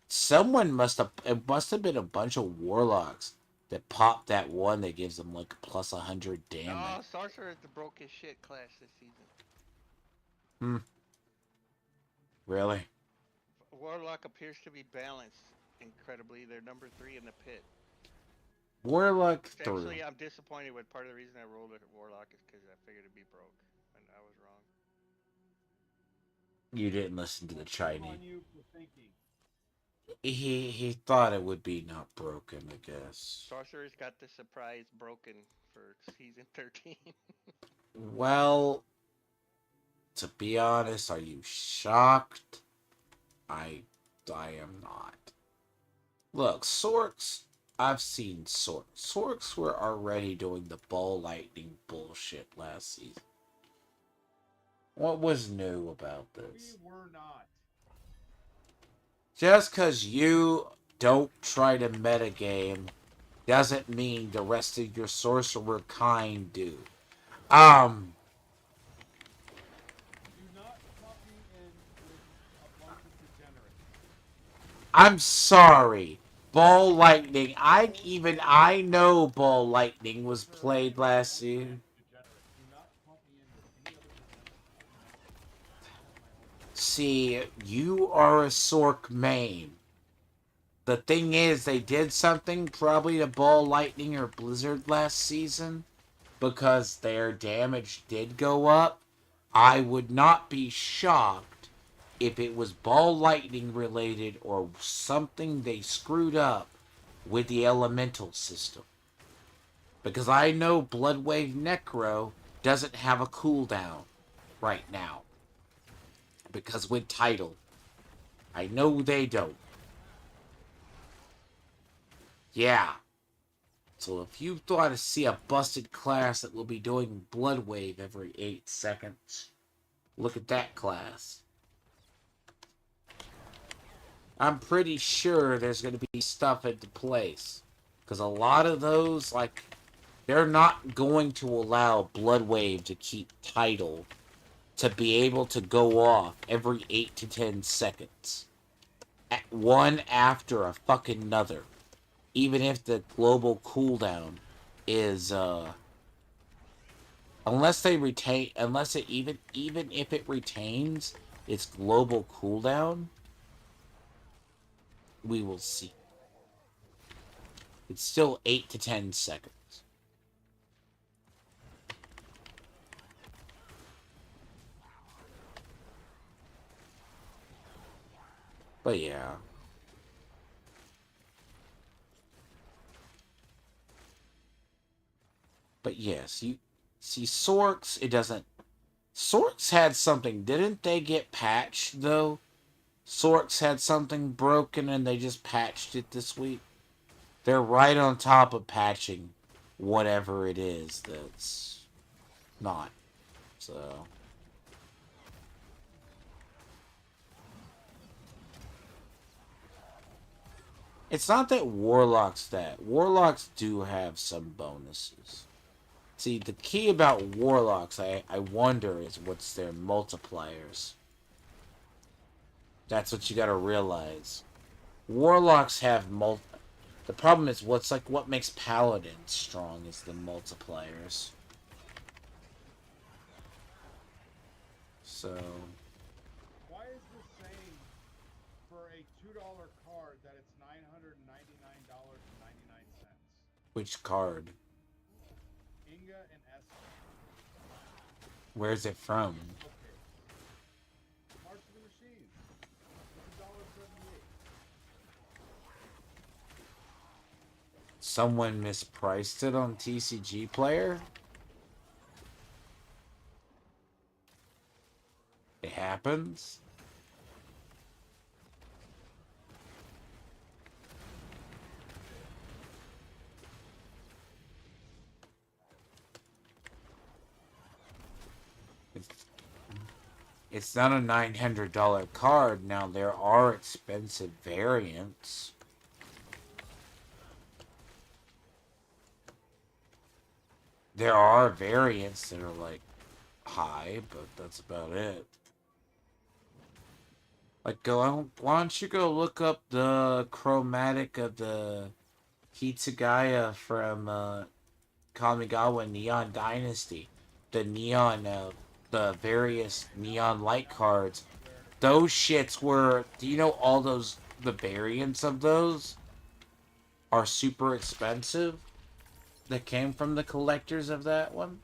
Someone must have... It must have been a bunch of warlocks that popped that one that gives them like plus 100 damage. No, Sorcerer is the brokest shit class this season. Hmm. Really? Warlock appears to be balanced incredibly. They're number 3 in the pit. Warlock Which 3. actually, I'm disappointed with. Part of the reason I rolled a Warlock is because I figured it'd be broke. And I was wrong. You didn't listen to the Shame Chinese. on you for thinking. He thought it would be not broken, I guess. Sorcerer's got the surprise broken for season 13. Well, to be honest, are you shocked? I am not. Look, Sorks, I've seen Sorks. Sorks were already doing the ball lightning bullshit last season. What was new about this? We were not. Just because you don't try to metagame doesn't mean the rest of your sorcerer kind do. Do not clump me in with a bunch of degenerates. I'm sorry. Ball lightning. I know ball lightning was played last season. Degenerates. Do not clump me in with any other degenerates. See, you are a Sork main. The thing is, they did something probably to Ball Lightning or Blizzard last season because their damage did go up. I would not be shocked if it was Ball Lightning related or something they screwed up with the elemental system. Because I know Bloodwave Necro doesn't have a cooldown right now. Because with title, I know they don't. Yeah. So if you thought to see a busted class that will be doing Bloodwave every 8 seconds, look at that class. I'm pretty sure there's going to be stuff into place. Because a lot of those, like, they're not going to allow Bloodwave to keep title to be able to go off every 8 to 10 seconds. One after a fucking another. Even if the global cooldown is unless it even if it retains its global cooldown, we will see. It's still 8 to 10 seconds. But yeah. But yes, you see Sorks, it doesn't. Sorks had something. Didn't they get patched though? Sorks had something broken and they just patched it this week. They're right on top of patching whatever it is that's not. So it's not that Warlocks do have some bonuses. See, the key about Warlocks, I wonder, is what's their multipliers. That's what you gotta realize. Warlocks have The problem is what makes Paladins strong is the multipliers. So Why is this saying for a $2 card that it's $999.99? which card? Inga and Esther. Where's it from? Okay. March of the Machines. $1.78. Someone mispriced it on TCG Player? It happens? It's not a $900 card. Now, there are expensive variants. There are variants that are, like, high, but that's about it. Like, why don't you go look up the chromatic of the Hitsugaya from Kamigawa Neon Dynasty? The neon, the various neon light cards. Those shits were, do you know all those, the variants of those are super expensive? That came from the collectors of that one?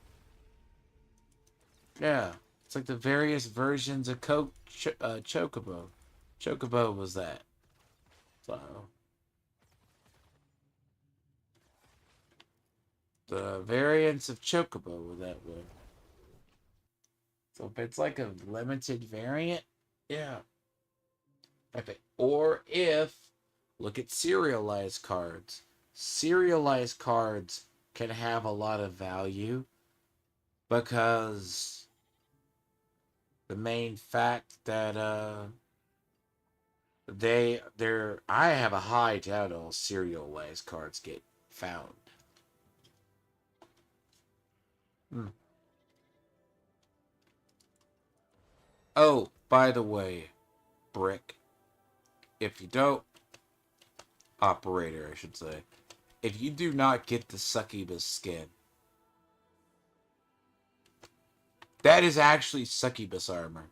Yeah. It's like the various versions of Chocobo. Chocobo was that. So, the variants of Chocobo were that way. So if it's like a limited variant, yeah. Or if, look at serialized cards. Serialized cards can have a lot of value because the main fact that I have a high doubt all serialized cards get found. Oh, by the way, Brick, if you don't, operator, I should say, if you do not get the succubus skin, that is actually succubus armor.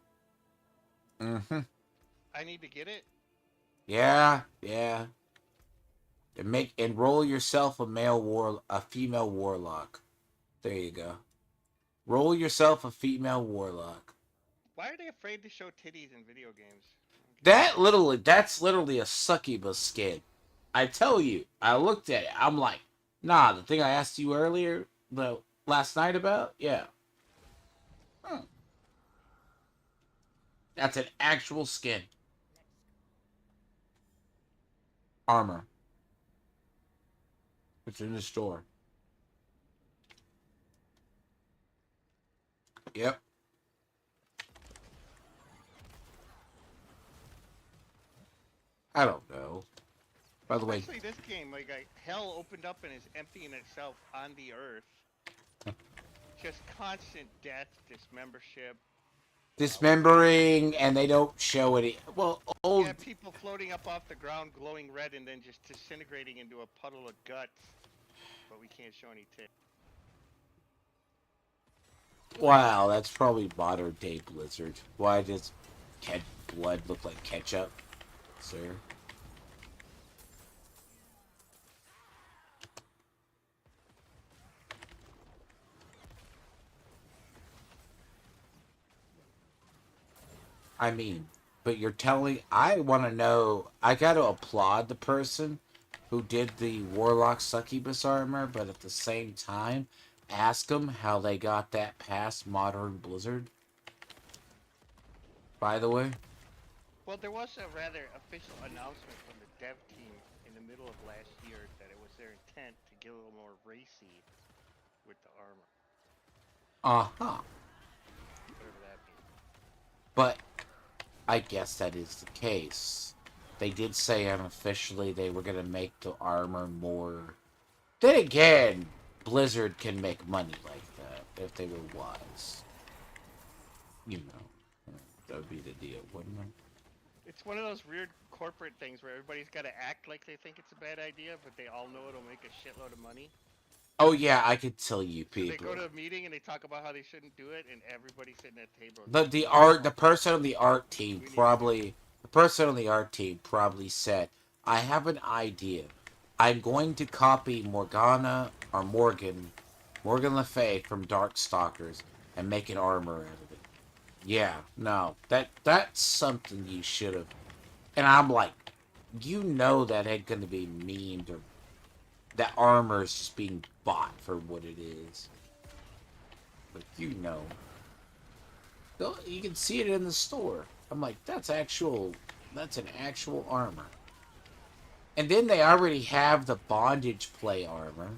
Mm-hmm. I need to get it. Yeah. And enroll yourself a female warlock. There you go. Roll yourself a female warlock. Why are they afraid to show titties in video games? That's literally a succubus skin. I tell you, I looked at it. I'm like, nah, the thing I asked you earlier, the last night about, yeah. That's an actual skin. Armor. It's in the store. Yep. I don't know. By the way, Especially this game, like hell opened up and is emptying itself on the earth. Just constant death, dismembership. dismembering, and they don't show any. Well, Yeah, people floating up off the ground, glowing red, and then just disintegrating into a puddle of guts. But we can't show any tits. Wow, that's probably modern day Blizzard. Why does blood look like ketchup, sir? I mean, but you're telling. I want to know. I got to applaud the person who did the Warlock Succubus armor, but at the same time, ask them how they got that past modern Blizzard. By the way. Well, there was a rather official announcement from the dev team in the middle of last year that it was their intent to get a little more racy with the armor. Uh-huh. Whatever that means. But I guess that is the case. They did say unofficially they were going to make the armor more... Then again, Blizzard can make money like that if they were wise. You know, that would be the deal, wouldn't it? It's one of those weird corporate things where everybody's got to act like they think it's a bad idea, but they all know it'll make a shitload of money. Oh yeah, I could tell you people. So they go to a meeting and they talk about how they shouldn't do it, and everybody sitting at the table. The person on the art team probably said, "I have an idea. I'm going to copy Morgana or Morgan Le Fay from Darkstalkers and make an armor out of it." Yeah, no, that's something you should have. And I'm like, you know that ain't gonna be memed or that armor is just being bought for what it is. But you know. You can see it in the store. I'm like, that's an actual armor. And then they already have the bondage play armor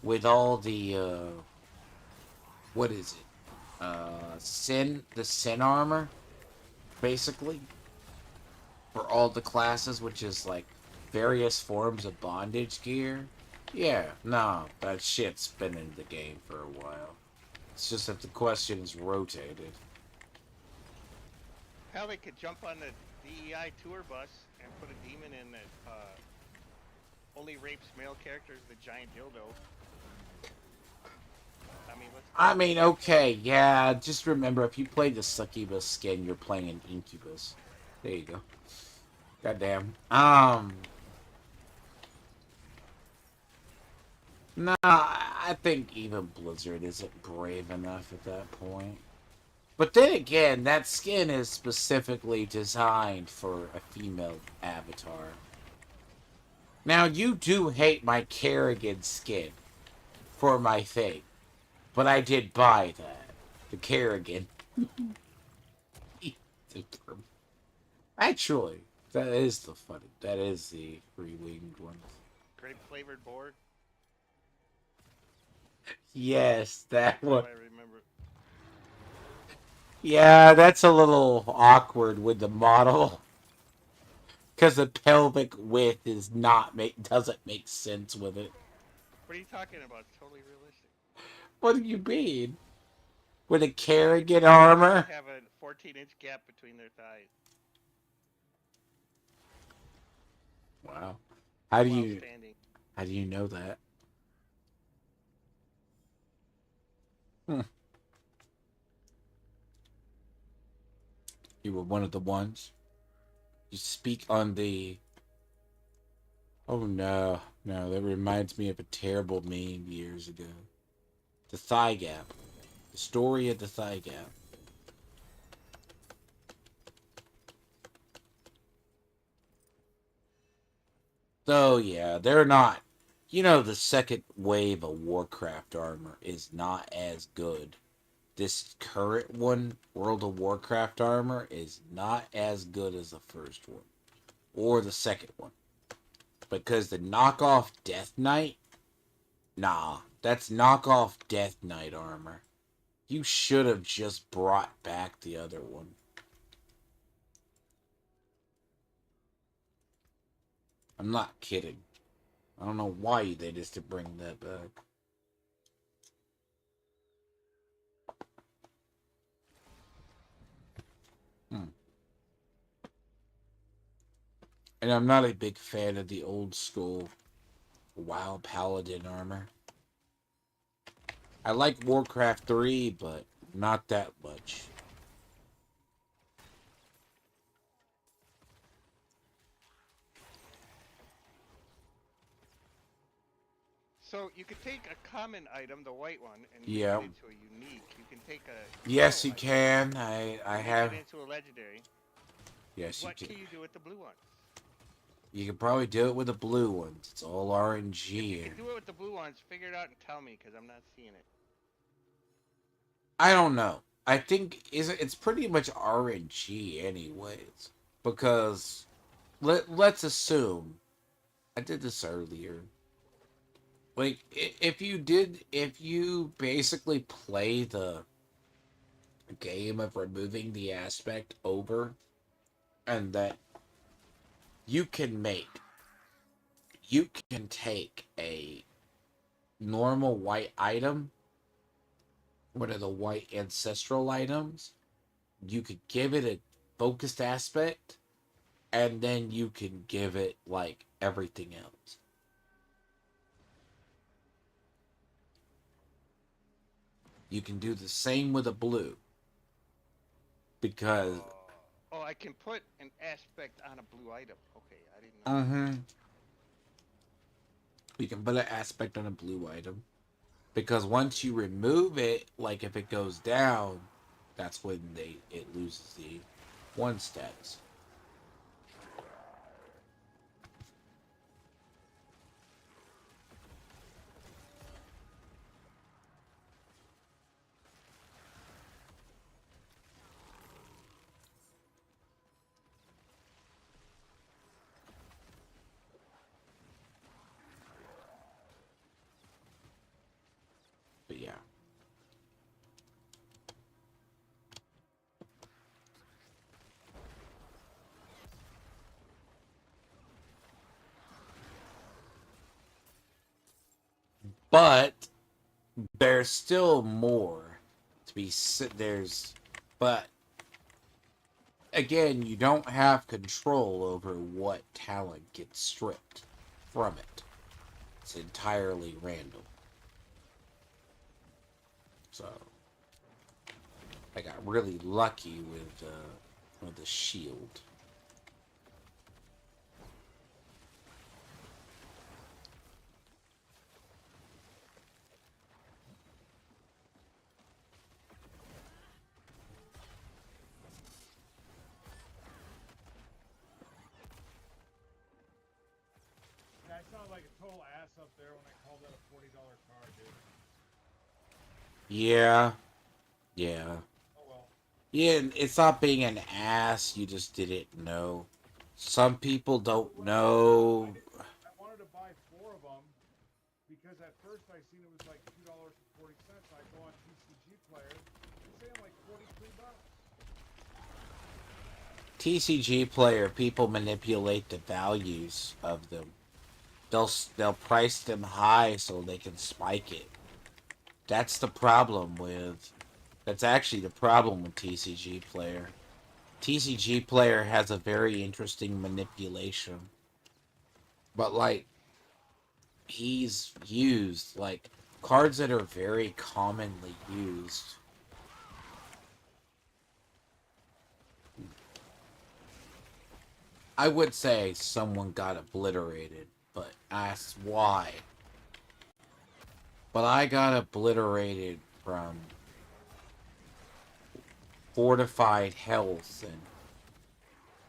with all the, what is it? the sin armor, basically, for all the classes, which is like various forms of bondage gear. Yeah, no, that shit's been in the game for a while. It's just that the question's rotated. Hell, they could jump on the DEI tour bus and put a demon in that only rapes male characters with a giant dildo. I mean, let's I go. mean, okay, yeah, just remember, if you play the succubus skin, you're playing an incubus. There you go. Goddamn. No, I think even Blizzard isn't brave enough at that point. But then again, that skin is specifically designed for a female avatar. Now, you do hate my Kerrigan skin for my thing, but I did buy that. The Kerrigan. Actually, that is the funny. That is the free-winged one. Grape flavored board. Yes, that That's how one. I remember. Yeah, that's a little awkward with the model. Because the pelvic width is not doesn't make sense with it. What are you talking about? It's totally realistic. What do you mean? With a Kerrigan They should armor? have a 14-inch gap between their thighs Wow. How do while you standing. how do you know that? Hmm. You were one of the ones. You speak on the. Oh no, no, that reminds me of a terrible meme years ago. The thigh gap. The story of the thigh gap. So yeah, they're not. You know, the second wave of Warcraft armor is not as good. This current one, World of Warcraft armor, is not as good as the first one or the second one. Because the knockoff Death Knight, nah, that's knockoff Death Knight armor. You should have just brought back the other one. I'm not kidding. I don't know why they just to bring that back. Hmm. And I'm not a big fan of the old school WoW Paladin armor. I like Warcraft 3, but not that much. So you could take a common item, the white one, and make Yeah. it into a unique. You can take a Yes, yellow you item can. I and make have. it into a legendary. Yes, you What can. can you do with the blue ones? You can probably do it with the blue ones. It's all If you RNG. could do it with the blue ones, figure it out and tell me, because I'm not seeing it. I don't know. I think it's pretty much RNG anyways. Because let's assume I did this earlier. Like if you basically play the game of removing the aspect over, and that you can make you can take a normal white item, one of the white ancestral items, you could give it a focused aspect, and then you can give it like everything else. You can do the same with a blue because Oh, I can put an aspect on a blue item. Okay, I didn't know that. uh-huh, you can put an aspect on a blue item because once you remove it, like if it goes down, that's when it loses the one status. But yeah. But there's still more to be but again, you don't have control over what talent gets stripped from it. It's entirely random. So I got really lucky with the shield. Yeah, I sound like a total ass up there when I called that a $40 card, dude. Yeah. Yeah. Oh well. Yeah, it's not being an ass, you just didn't know. Some people don't know. I wanted to buy 4 of them because at first I seen it was like $2.40. I go on TCG Player, it's saying like 43 bucks. TCG Player, people manipulate the values of them. They'll price them high so they can spike it. That's the problem with. That's actually the problem with TCG Player. TCG Player has a very interesting manipulation. But like he's used like cards that are very commonly used. I would say someone got obliterated, but ask why. But I got obliterated from fortified health and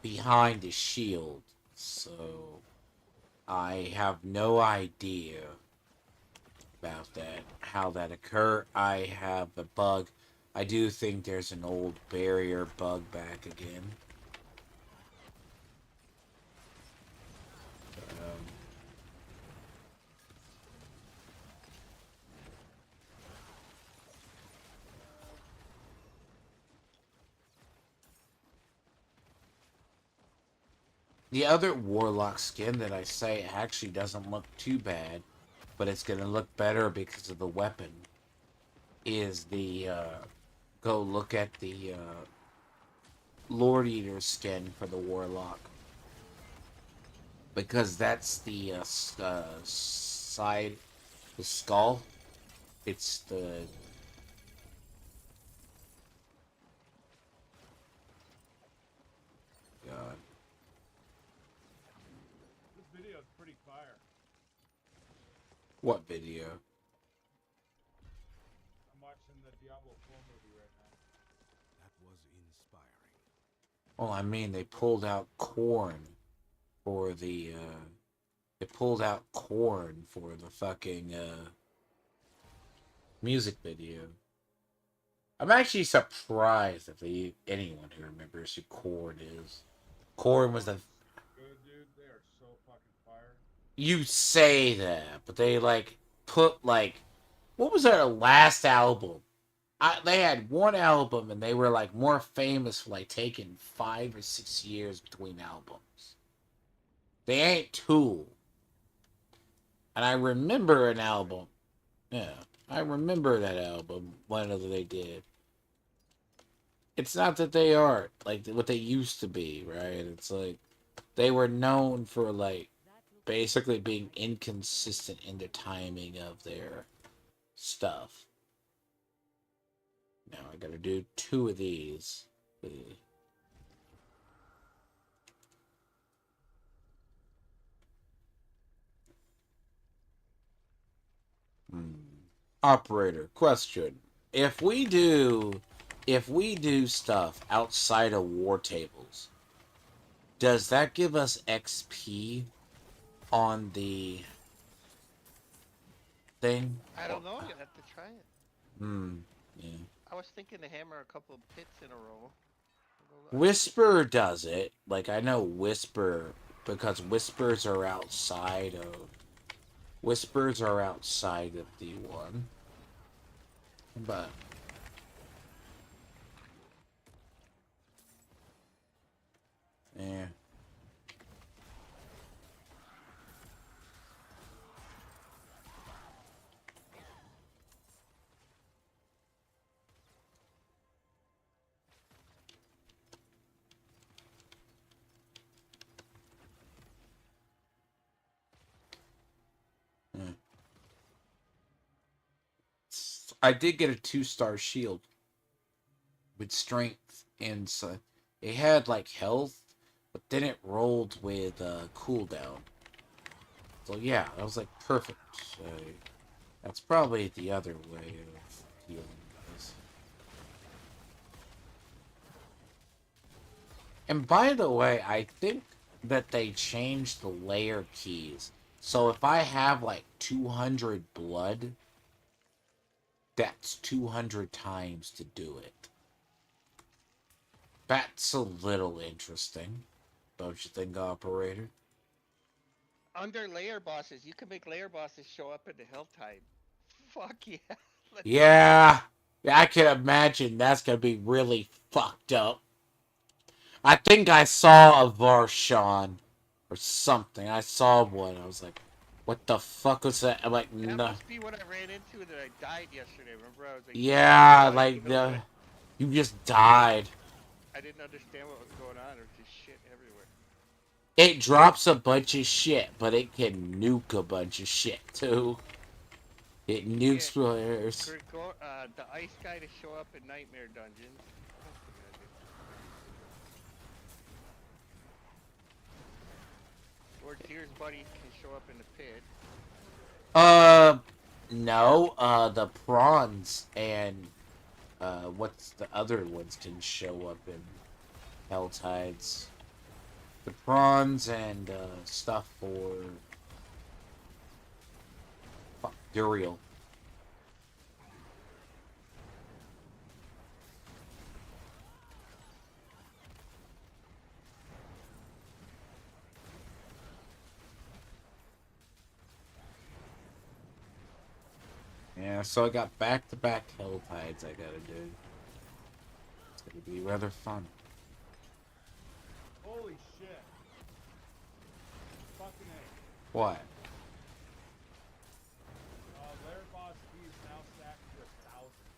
behind a shield, so I have no idea about that, how that occurred. I have a bug. I do think there's an old barrier bug back again. The other Warlock skin that I say actually doesn't look too bad, but it's going to look better because of the weapon, is the, go look at the, Lord Eater skin for the Warlock. Because that's the, side, the skull. It's the... God. This video is pretty fire. What video? I'm watching the Diablo 4 movie right now. That was inspiring. Well, I mean, they pulled out corn for the, they pulled out corn for the fucking, music video. I'm actually surprised if anyone who remembers who Korn is. Korn was the... Good, dude. They are so fucking fire. You say that, but they, like, put, like... What was their last album? They had one album, and they were, like, more famous for, like, taking 5 or 6 years between albums. They ain't Tool. And I remember an album. Yeah, I remember that album, whenever they did. It's not that they aren't like what they used to be, right? It's like they were known for like basically being inconsistent in the timing of their stuff. Now I gotta do 2 of these. Operator, question. If we do stuff outside of war tables, does that give us XP on the thing? I don't know. You have to try it. Yeah. I was thinking to hammer a couple of pits in a row. Whisper does it. Like, I know Whisper, because Whispers are outside of the one. But... yeah. I did get a 2-star shield with strength, and so it had like health, but then it rolled with cooldown. So yeah, I was like perfect. That's probably the other way of healing this. And by the way, I think that they changed the layer keys. So if I have like 200 blood, that's 200 times to do it. That's a little interesting, don't you think, operator? Under layer bosses, you can make layer bosses show up in the hell tide. Fuck yeah. Let's go. Yeah, I can imagine that's gonna be really fucked up. I think I saw a Varshan or something. I saw one. I was like, what the fuck was that? I'm like, That no. must be what I ran into that I died yesterday. Remember, I was like shooting Yeah, light like and all that. you just died. I didn't understand what was going on. There was just shit everywhere. It drops a bunch of shit, but it can nuke a bunch of shit too. It You nukes get players. The ice guy to show up in nightmare dungeons. What else do we gotta do? Lord Deer's buddy can show up in the pit. Uh, no. The prawns and what's the other ones can show up in Hell Tides. The prawns and stuff for Duriel. Yeah, so I got back-to-back Hell Tides I gotta do. It's gonna be rather fun. Holy shit. Fucking A. What? Lair boss keys now stacked to 1,000.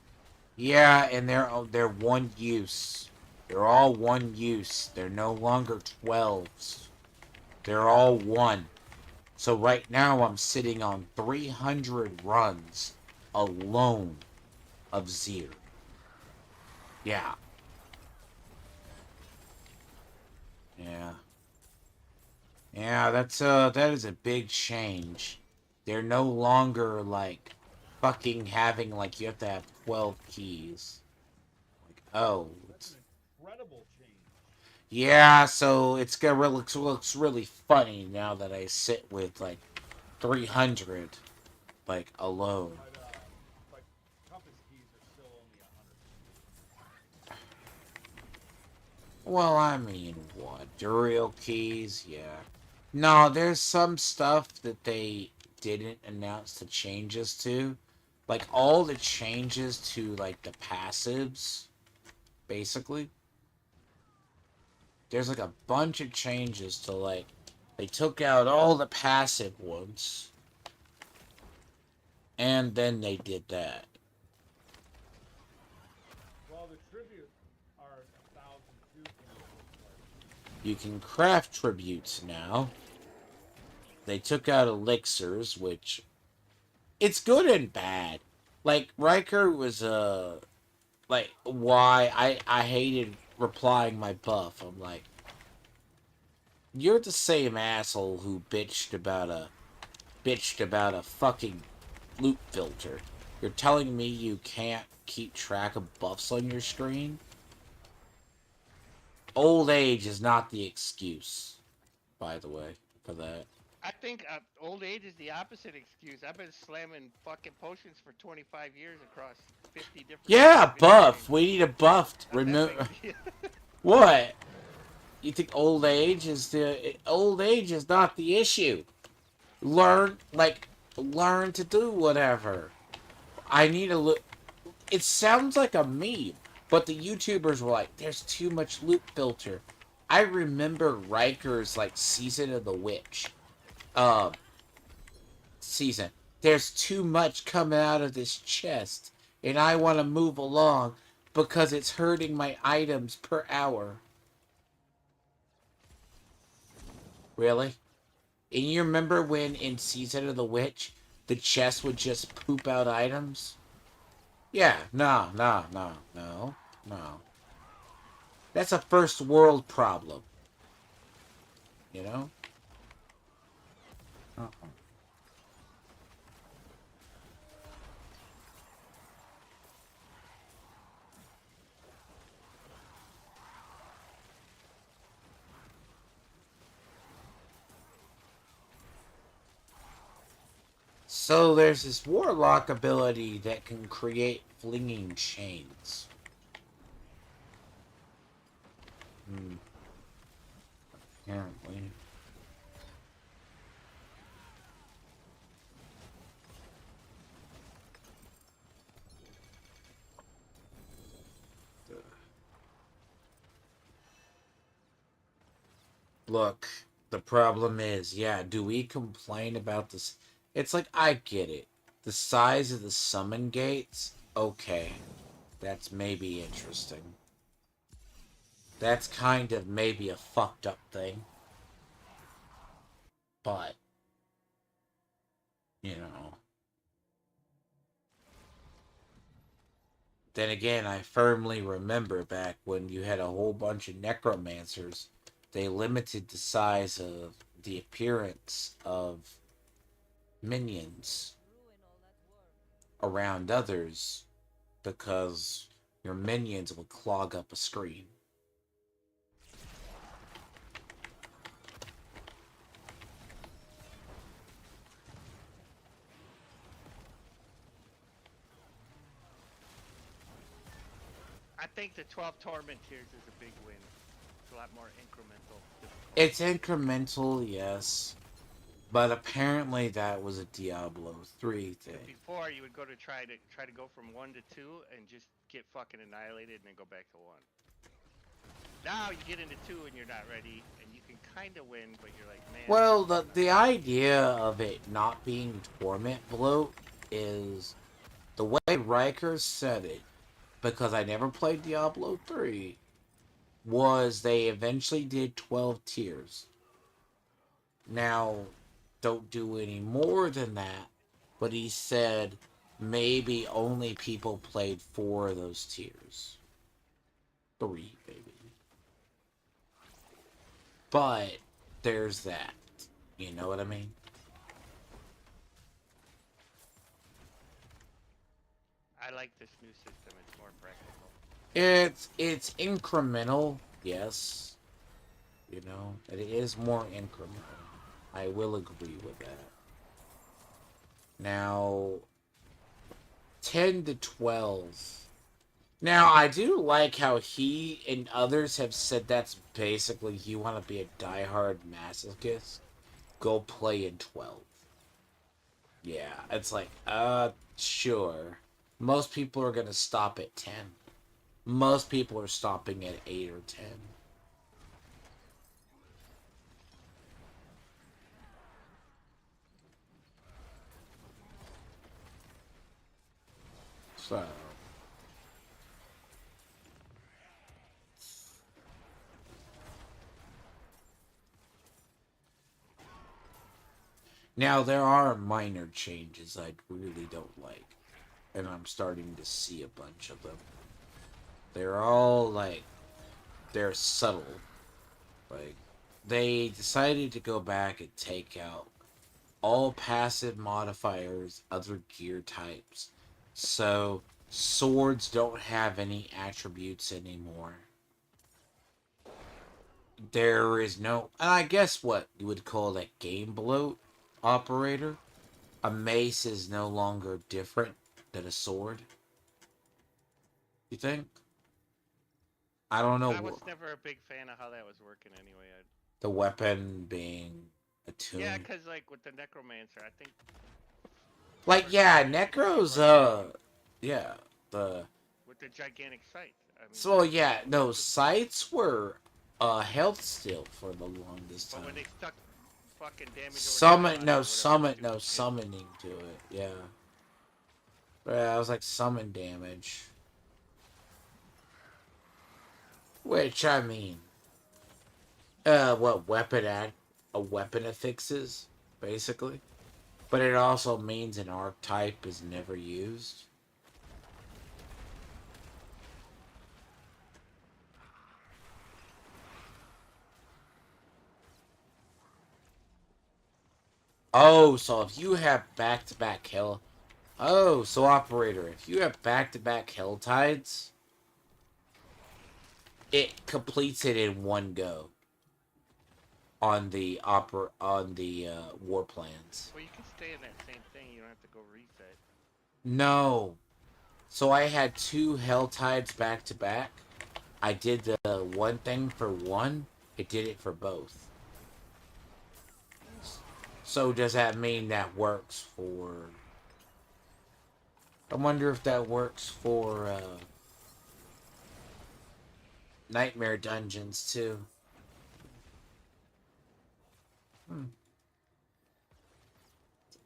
Yeah, and they're one use. They're all one use. They're no longer 12s. They're all one. So right now I'm sitting on 300 runs alone of Zir. Yeah. Yeah. Yeah, that is a big change. They're no longer like fucking having like you have to have 12 keys. Like, oh, That's an incredible change. yeah, so it's gonna looks really funny now that I sit with like 300 like alone. But compass keys are still only 100. Well, I mean, what? Duriel keys? Yeah. No, there's some stuff that they didn't announce the changes to. Like, all the changes to, like, the passives, basically. There's, like, a bunch of changes to, like, they took out all the passive ones. And then they did that. Well, the tribute are 1,002 from the first part. You can craft tributes now. They took out elixirs, which it's good and bad. Like Riker was like why I hated replying my buff. I'm like, you're the same asshole who bitched about a fucking loot filter. You're telling me you can't keep track of buffs on your screen? Old age is not the excuse, by the way, for that. I think old age is the opposite excuse. I've been slamming fucking potions for 25 years across 50 different Yeah, video buff. games. We need a buff. Not that big Remember a deal. what? You think old age is not the issue? Learn to do whatever. I need to look. It sounds like a meme, but the YouTubers were like, "There's too much loot filter." I remember Riker's like season of the witch, uh, season. There's too much coming out of this chest, and I want to move along because it's hurting my items per hour. Really? And you remember when in Season of the Witch, the chest would just poop out items? Yeah, no, no, no, no, no. That's a first world problem, you know? Uh-uh. So there's this warlock ability that can create flinging chains. Hmm, apparently. Look, the problem is, yeah, do we complain about this? It's like, I get it. The size of the summon gates, okay. That's maybe interesting. That's kind of maybe a fucked up thing. But, you know. Then again, I firmly remember back when you had a whole bunch of necromancers, they limited the size of the appearance of minions around others because your minions will clog up a screen. I think the 12 torment tiers is a big win. It's a lot more incremental difficulty. It's incremental, yes, but apparently that was a Diablo 3 Because thing. before you would go to try to go from 1 to 2 and just get fucking annihilated and then go back to 1. Now you get into 2 and you're not ready and you can kind of win, but you're like, man. Well, the idea of it not being torment bloat is the way Riker said it, because I never played Diablo 3, was they eventually did 12 tiers. Now, don't do any more than that, but he said maybe only people played 4 of those tiers. 3, maybe. But there's that. You know what I mean? I like this new system. It's more practical. It's incremental, yes. You know, it is more incremental. I will agree with that. Now, 10 to 12. Now, I do like how he and others have said that's basically you want to be a diehard masochist, go play in 12. Yeah, it's like, sure. Most people are going to stop at 10. Most people are stopping at 8 or 10. So, now there are minor changes I really don't like, and I'm starting to see a bunch of them. They're all like, they're subtle. Like, they decided to go back and take out all passive modifiers, other gear types. So, swords don't have any attributes anymore. There is no. And I guess what you would call that game bloat operator. A mace is no longer different than a sword. You think? I don't I was know. never a big fan of how that was working anyway. The weapon being Yeah, attuned. because like with the necromancer, I think Like, first yeah, time you Necro's, run around yeah, the. with the gigantic sight. I mean, So, yeah, no, sights were, health steal for the longest but when time. they stuck fucking damage over time Summon, on it no, or whatever summon, stupid no, shit. summoning to it, yeah. Yeah, I was like, summon damage. Which, I mean, what weapon add a weapon affixes, basically. But it also means an archetype is never used. Oh, so if you have back-to-back hell... Oh, so operator, if you have back-to-back hell tides, it completes it in one go on the war plans. Well, you can stay in that same thing. You don't have to go reset. No. So I had two hell tides back to back. I did the one thing for one. It did it for both. So does that mean that works for... I wonder if that works for Nightmare Dungeons too.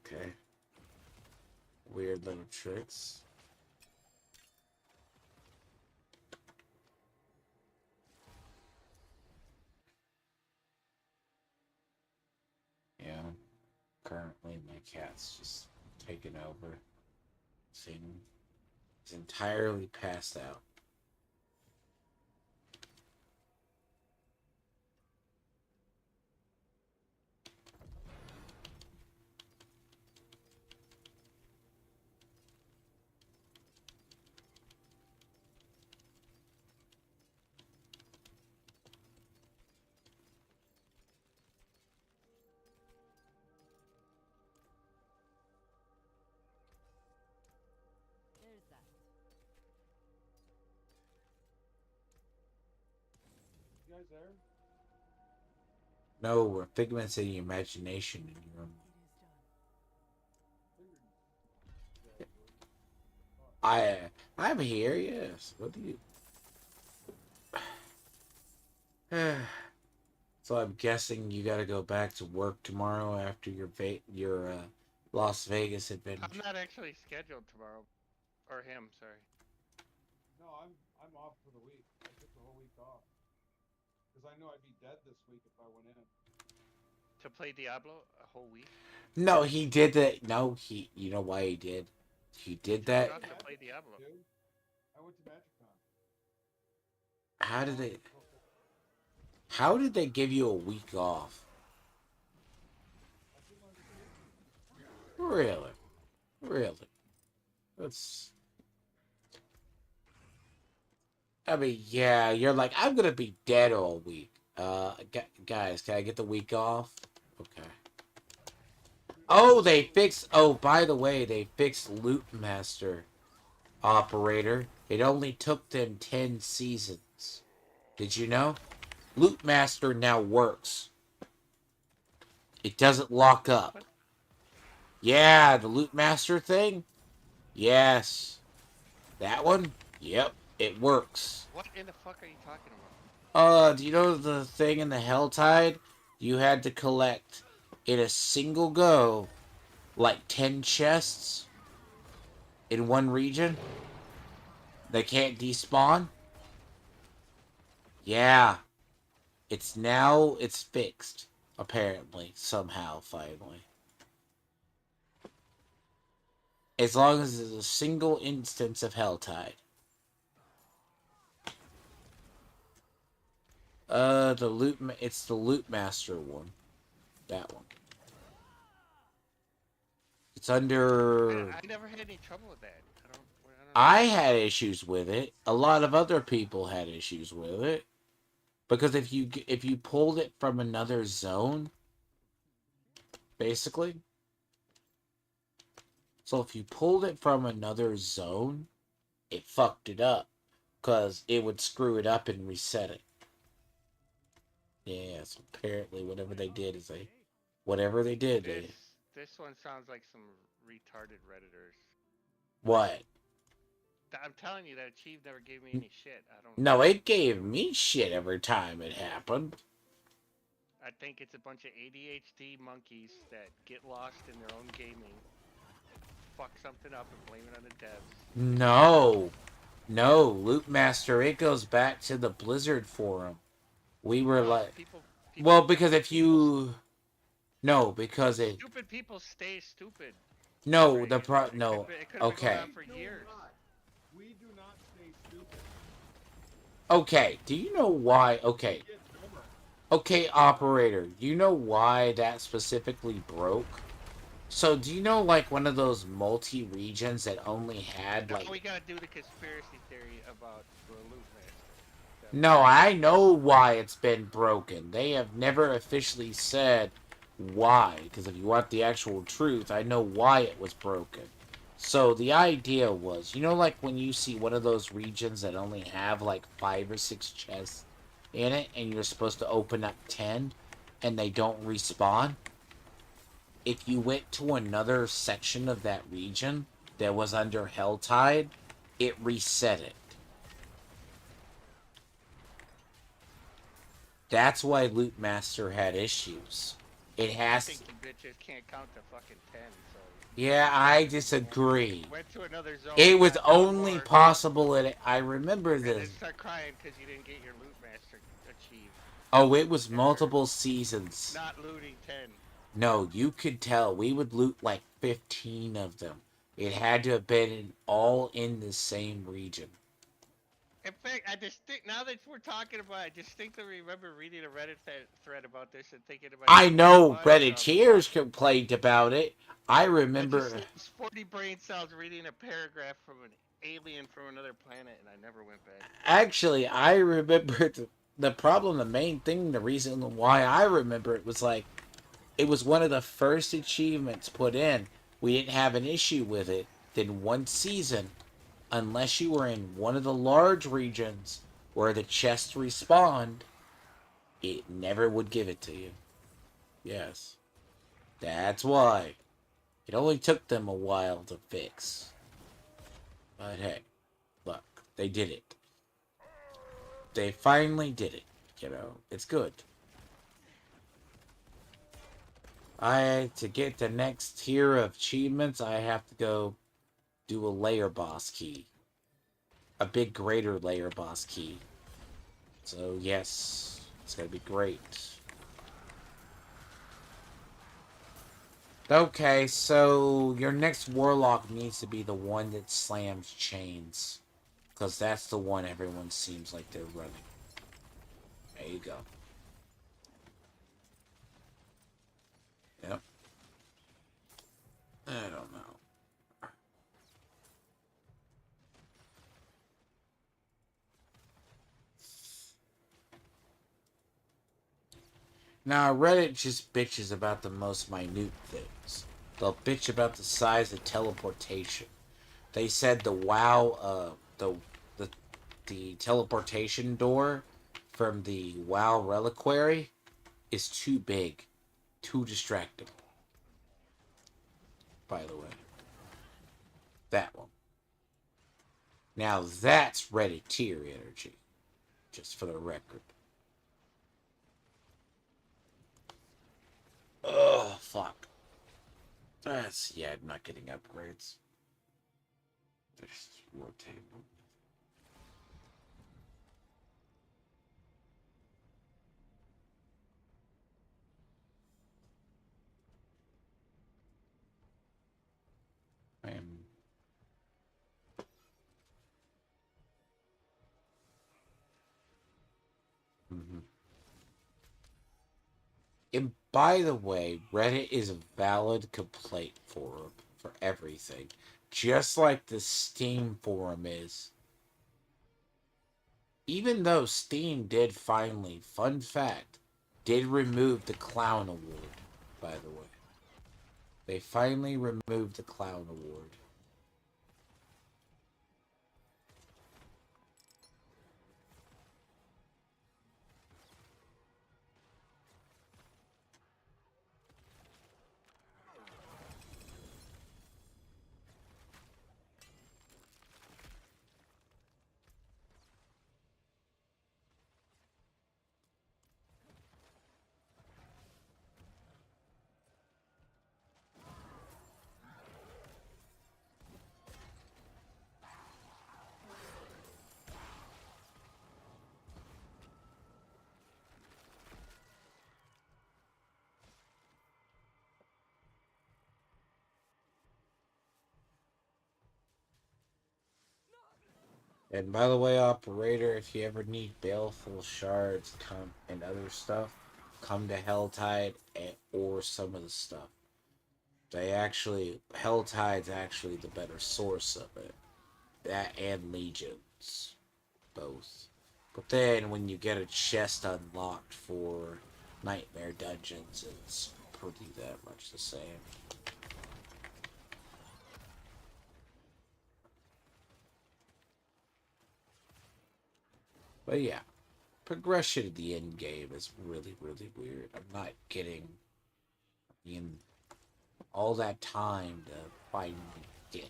Okay. Weird little tricks. Yeah. Currently my cat's just taken over. Thing. He's entirely passed out. There's that. You guys there? No, we're figments of your imagination in your own. I'm here, yes. What do you... So I'm guessing you got to go back to work tomorrow after your Las Vegas adventure. I'm not actually scheduled tomorrow, or him. Sorry. No, I'm off for the week. I took the whole week off because I knew I'd be dead this week if I went in. To play Diablo a whole week. No, he did that. No, he. You know why he did? He did that. Not to play Diablo. Dude, I went to MagicCon. How did they? How did they give you a week off? Really, really. That's... I mean, yeah, you're like, I'm gonna be dead all week. Guys, can I get the week off? Okay. Oh, they fixed... Oh, by the way, they fixed Loot Master, operator. It only took them 10 seasons. Did you know? Loot Master now works. It doesn't lock up. Yeah, the Loot Master thing? Yes. That one? Yep, it works. What in the fuck are you talking about? Do you know the thing in the Helltide? You had to collect in a single go like 10 chests in one region? They can't despawn? Yeah. It's fixed. Apparently. Somehow, finally. As long as there's a single instance of Helltide. It's the Loot Master one. That one. It's under... I never had any trouble with that. I don't I had issues with it. A lot of other people had issues with it. Because if you pulled it from another zone, basically. So if you pulled it from another zone, it fucked it up. Because it would screw it up and reset it. Yeah, so apparently whatever they did, they... This one sounds like some retarded Redditors. What? I'm telling you that Chief never gave me any shit. I don't. No, it gave me shit every time it happened. I think it's a bunch of ADHD monkeys that get lost in their own gaming, fuck something up and blame it on the devs. No, Loot Master, it goes back to the Blizzard forum. We were People well, because if you... No, because it... Stupid people stay stupid. No, right? the pro... It No, okay. Been going on for years. We do not stay stupid. Okay, do you know why... Okay, operator, you know why that specifically broke? So do you know like one of those multi regions that only had Now like we gotta do the conspiracy theory about the loot master. That was no, broken. I know why it's been broken. They have never officially said why, because if you want the actual truth, I know why it was broken. So the idea was, you know, like when you see one of those regions that only have like 5 or 6 chests in it, and you're supposed to open up 10, and they don't respawn? If you went to another section of that region that was under Helltide, it reset it. That's why Loot Master had issues. It I has. think you bitches can't count to fucking 10, so Yeah, I disagree. went to another zone, It was got 10 only more, possible at. I remember and then this. start crying because you didn't get your loot master achieved Oh, it was after multiple seasons. not looting 10. No, you could tell. We would loot like 15 of them. It had to have been all in the same region. In fact, I distinct now that we're talking about it, I distinctly remember reading a Reddit thread about this and thinking to I myself, know what the fuck? Redditors complained about it. I I just remember. sporty brain cells reading a paragraph from an alien from another planet, and I never went back. Actually, I remember the problem, the main thing, the reason why I remember it was like it was one of the first achievements put in. We didn't have an issue with it. Then one season, unless you were in one of the large regions where the chests respawned, it never would give it to you. Yes. That's why. It only took them a while to fix. But hey, look, they did it. They finally did it. You know, it's good. To get the next tier of achievements, I have to go do a layer boss key. A big greater layer boss key. So yes, it's gonna be great. Okay, so your next warlock needs to be the one that slams chains. Because that's the one everyone seems like they're running. There you go. Yep. I don't know. Now, Reddit just bitches about the most minute things. They'll bitch about the size of teleportation. They said the the the teleportation door from the WoW reliquary is too big, too distracting. By the way, that one. Now that's Reddit tier energy, just for the record. Oh fuck. That's yeah. I'm not getting upgrades. There's more table. I am. Mm-hmm. And by the way, Reddit is a valid complaint forum for everything, just like the Steam forum is. Even though Steam did finally, fun fact, did remove the Clown Award, by the way. They finally removed the Clown Award. And by the way, operator, if you ever need baleful shards come and other stuff, come to Helltide or some of the stuff. Hell Tide's actually the better source of it. That and Legions. Both. But then when you get a chest unlocked for Nightmare Dungeons, it's pretty that much the same. But yeah, progression at the end game is really, really weird. I'm not getting all that time to finally get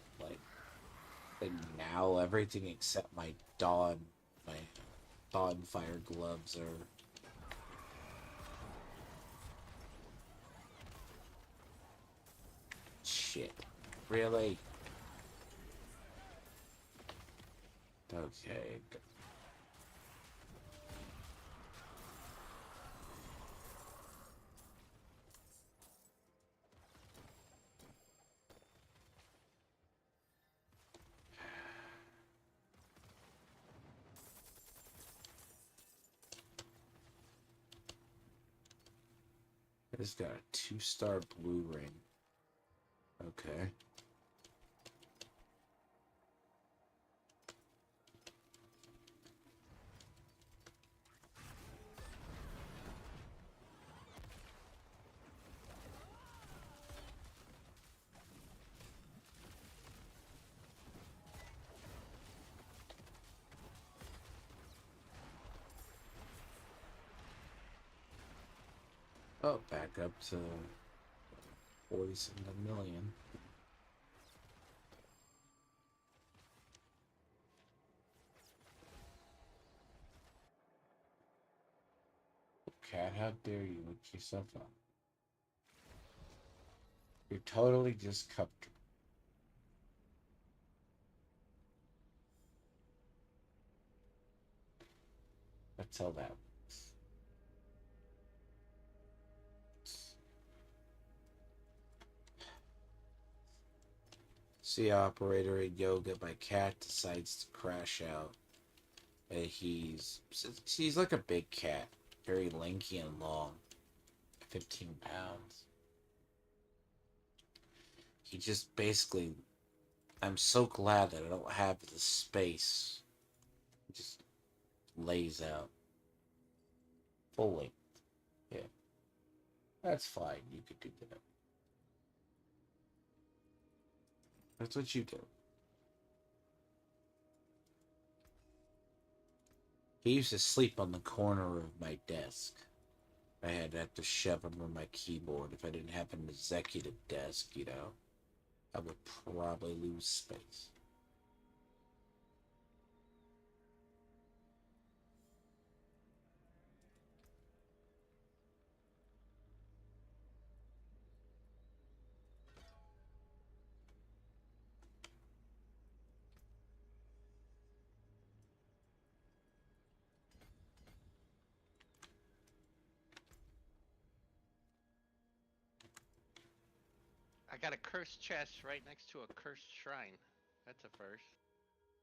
now everything except my dawn fire gloves are shit. Really? Okay. I just got a 2-star blue ring. Okay. Oh, back up to 47 million. Cat, how dare you look yourself up? You're totally just comfortable. That's how that works. See, operator in yoga, my cat decides to crash out. And he's like a big cat, very lanky and long, 15 pounds. He just basically, I'm so glad that I don't have the space. He just lays out full length. Yeah, that's fine. You could do that. That's what you do. He used to sleep on the corner of my desk. I had to have to shove him on my keyboard. If I didn't have an executive desk, I would probably lose space. I got a cursed chest right next to a cursed shrine. That's a first.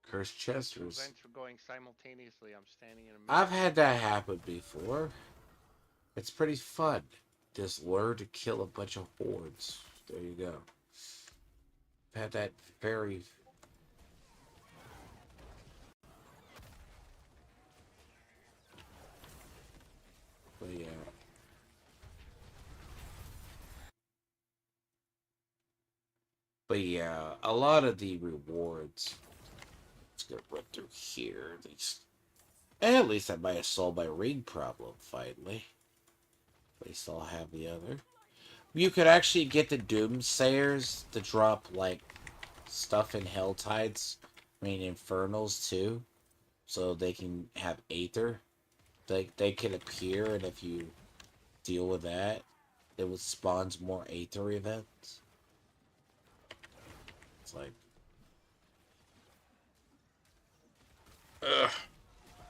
Cursed Two Chesters. events were going simultaneously. I'm standing in the middle. I've had that happen before. It's pretty fun. Just learn to kill a bunch of hordes. There you go. I've had that very. But yeah. But yeah, a lot of the rewards. Let's go right through here. At least I might have solved my ring problem finally. At least I'll have the other. You could actually get the Doomsayers to drop, like, stuff in Helltides. I mean, Infernals, too. So they can have Aether. They can appear, and if you deal with that, it would spawns more Aether events. It's like... Ugh.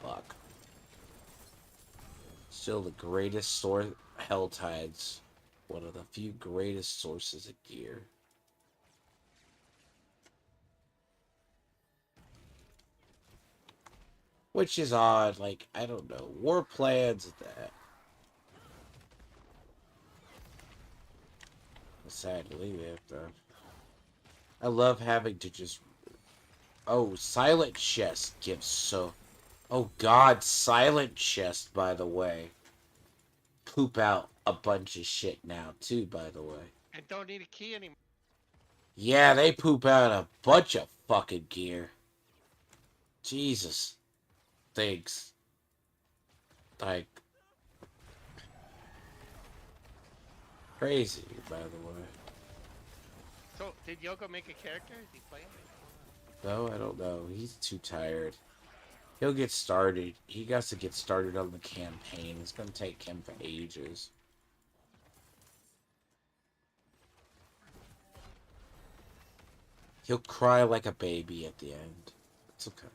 Fuck. Still the greatest source... Helltides. One of the few greatest sources of gear. Which is odd, like, I don't know. War plans that. Sadly, we have to. I love having to just. Oh, Silent Chest gives so. Oh God, Silent Chest, by the way, poop out a bunch of shit now too. By the way, And don't need a key anymore. yeah, they poop out a bunch of fucking gear. Jesus, things like crazy. By the way, So, did Yoga make a character? Is he playing? no, I don't know. He's too tired. He'll get started. He got to get started on the campaign. It's gonna take him for ages. He'll cry like a baby at the end. It's okay.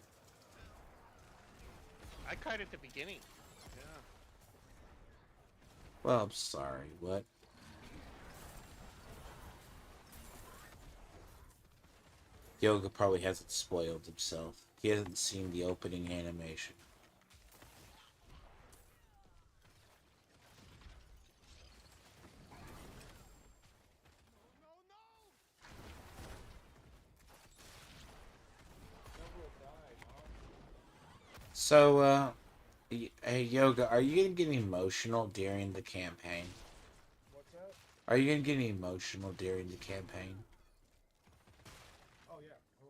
I cried at the beginning. Yeah. Well, I'm sorry. What? Yoga probably hasn't spoiled himself. He hasn't seen the opening animation. So, hey, Yoga, are you gonna get emotional during the campaign? What's that? Are you gonna get emotional during the campaign? Oh yeah. Oh.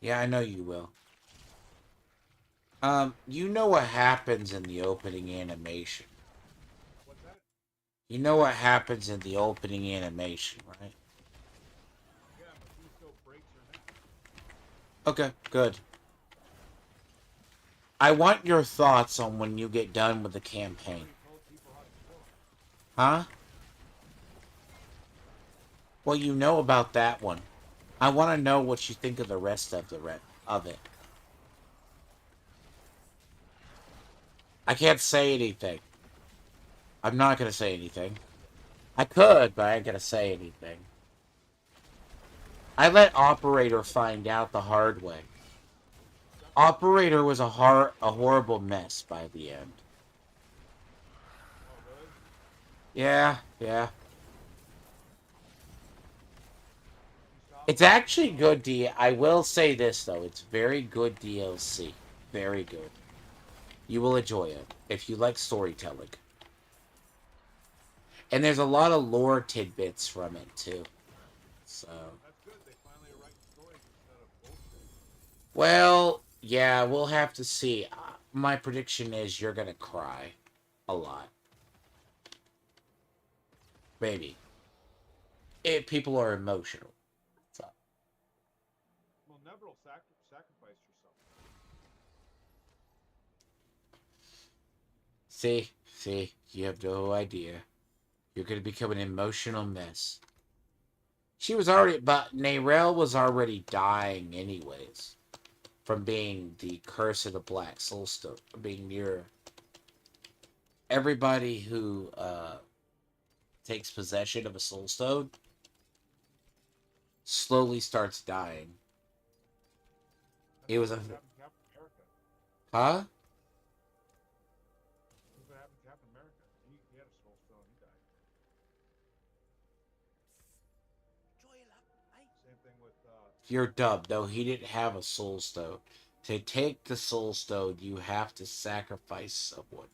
Yeah, I know you will. You know what happens in the opening animation. What's that? You know what happens in the opening animation, right? Yeah, Mephisto breaks her neck. Okay, good. I want your thoughts on when you get done with the campaign. He told people how to kill him. Huh? Well, you know about that one. I want to know what you think of the rest of of it. I can't say anything. I'm not gonna say anything. I could, but I ain't gonna say anything. I let Operator find out the hard way. Operator was a horrible mess by the end. Oh really? Yeah, yeah. You saw It's what happened actually though? good I will say this though, it's very good DLC. Very good. You will enjoy it if you like storytelling. And there's a lot of lore tidbits from it too. So, That's good. They finally are writing stories instead of bullshit. well, yeah, we'll have to see. My prediction is you're gonna cry a lot. Maybe. People are emotional. So, Well, Neville sacrificed herself. see, you have no idea. You're gonna become an emotional mess. She was already, but Narelle was already dying anyways from being the curse of the Black Soulstone, being near everybody who takes possession of a Soulstone slowly starts dying. That's It was just a, what happened to Captain America. huh? That's what happened to Captain America. He had a soul stone. He died. Same thing with You're dumb. No, he didn't have a Soulstone. To take the Soulstone, you have to sacrifice someone.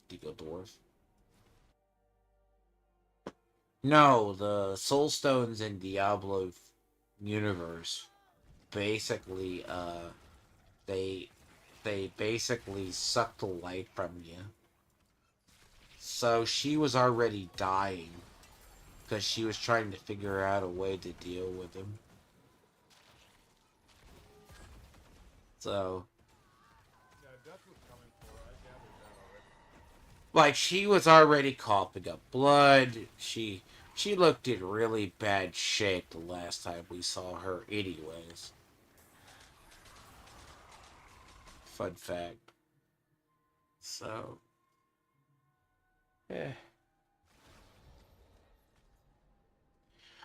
Deagle Dwarf. No, the Soulstones in Diablo universe basically they they basically suck the life from you. So she was already dying because she was trying to figure out a way to deal with him. So, yeah, death was coming for her. I gathered that already. like, she was already coughing up blood. She looked in really bad shape the last time we saw her, anyways. Fun fact. So, yeah.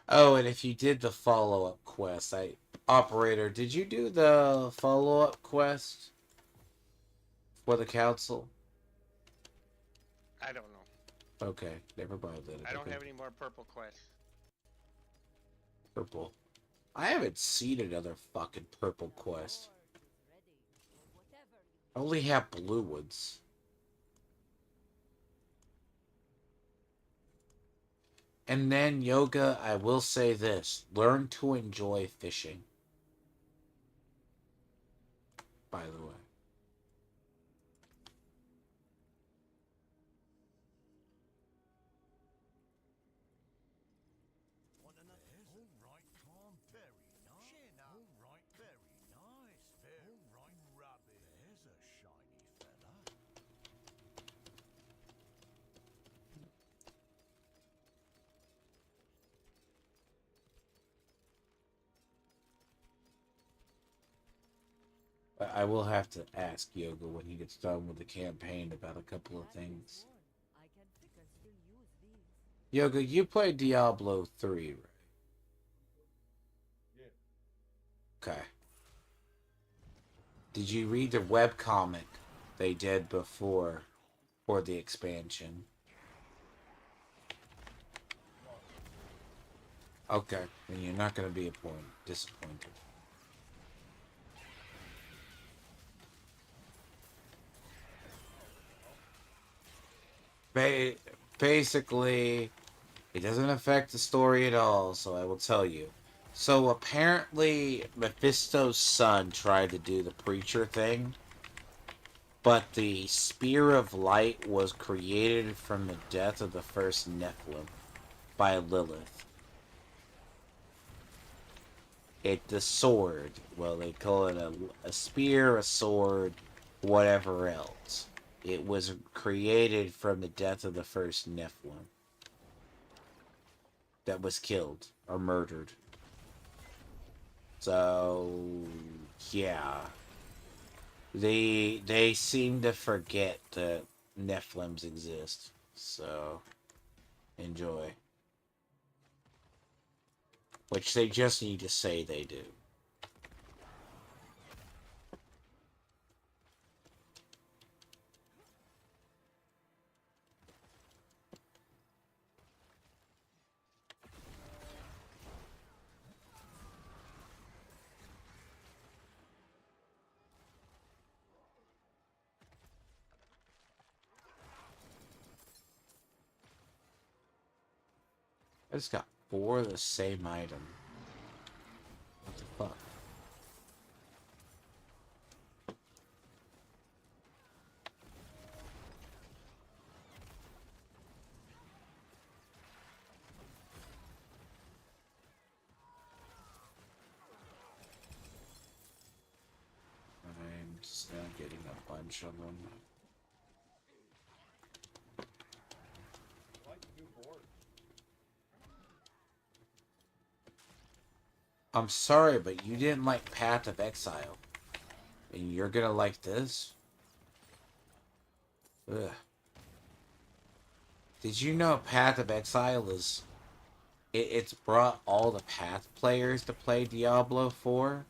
Oh, and if you did the follow up quest, Operator, did you do the follow up quest for the council? I don't know. Okay, never mind then. I don't Okay. have any more purple quests. Purple. I haven't seen another fucking purple quest. I only have blue ones. And then yoga, I will say this. Learn to enjoy fishing. By the way. I will have to ask Yoga when he gets done with the campaign about a couple of things. Yoga, you played Diablo 3, right? Yeah. Okay. Did you read the webcomic they did before for the expansion? Okay, then you're not going to be disappointed. Basically, it doesn't affect the story at all, so I will tell you. So apparently, Mephisto's son tried to do the preacher thing, but the Spear of Light was created from the death of the first Nephilim by Lilith. The sword, well, they call it a spear, a sword, whatever else. It was created from the death of the first Nephilim that was killed or murdered. So, yeah. They seem to forget that Nephilims exist. So, enjoy. Which they just need to say they do. I just got 4 of the same item. What the fuck? I'm just now getting a bunch of them. I like the new board. I'm sorry, but you didn't like Path of Exile. And you're gonna like this? Ugh. Did you know Path of Exile is... It's brought all the Path players to play Diablo 4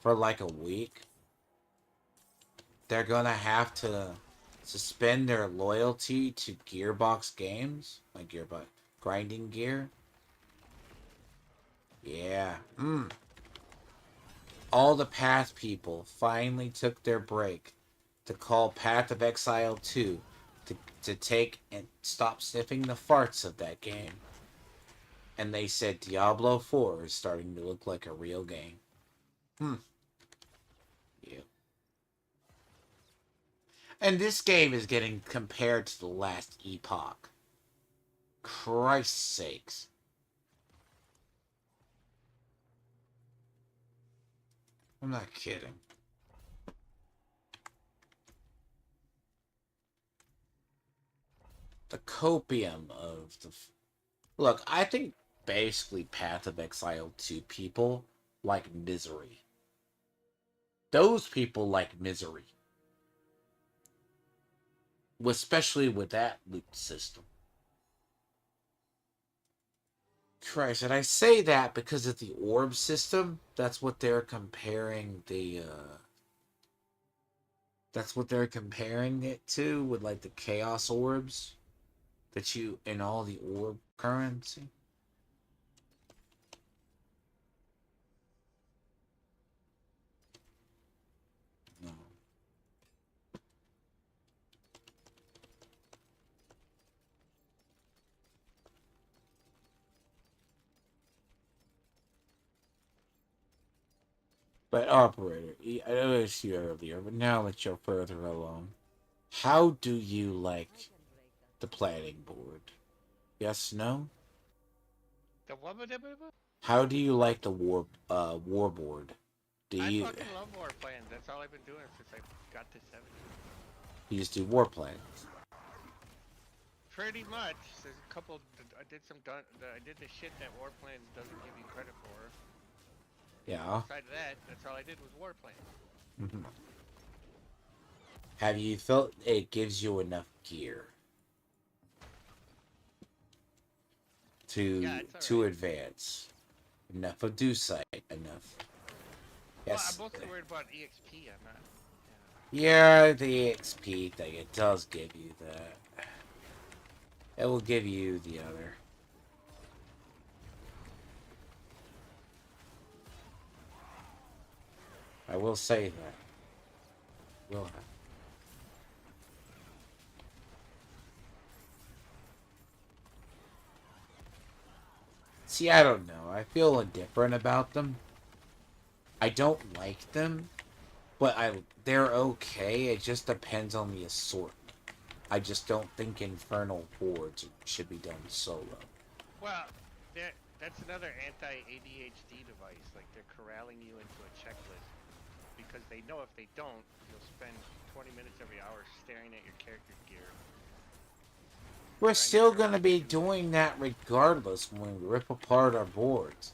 for like a week. They're gonna have to suspend their loyalty to Gearbox games. Like Gearbox. Grinding Gear. Yeah. All the Path people finally took their break to call Path of Exile 2 to take and stop sniffing the farts of that game. And they said Diablo 4 is starting to look like a real game. Yeah. And this game is getting compared to the last epoch. Christ's sakes. I'm not kidding. The copium of the... Look, I think basically Path of Exile 2 people like Misery. Those people like Misery. Especially with that loot system. Christ, and I say that because of the orb system. That's what they're comparing that's what they're comparing it to, with like the chaos orbs that you in all the orb currency. But operator, I noticed you earlier, but now that you're further along, how do you like the planning board? Yes, no? The what? How do you like the war board? Do I you fucking love war plans. That's all I've been doing since I got to 70. you just do war plans? Pretty much. There's a couple. I did some. I did the shit that war plans doesn't give you credit for. Yeah. Besides that, that's all I did was war plans. Mhm. Have you felt it gives you enough gear Yeah, to it's all right. advance? Enough of do sight, enough. Well, I'm Yes. mostly worried about EXP. I'm not. Yeah, the XP thing, it does give you that. It will give you the other. I will say that. Will have. See, I don't know. I feel indifferent about them. I don't like them, but they're okay. It just depends on the assortment. I just don't think infernal hordes should be done solo. Well, that's another anti-ADHD device. Like they're corralling you into a checklist because they know if they don't, you'll spend 20 minutes every hour staring at your character gear. We're Trying to still figure out gonna what to be do next. doing that regardless when we rip apart our boards.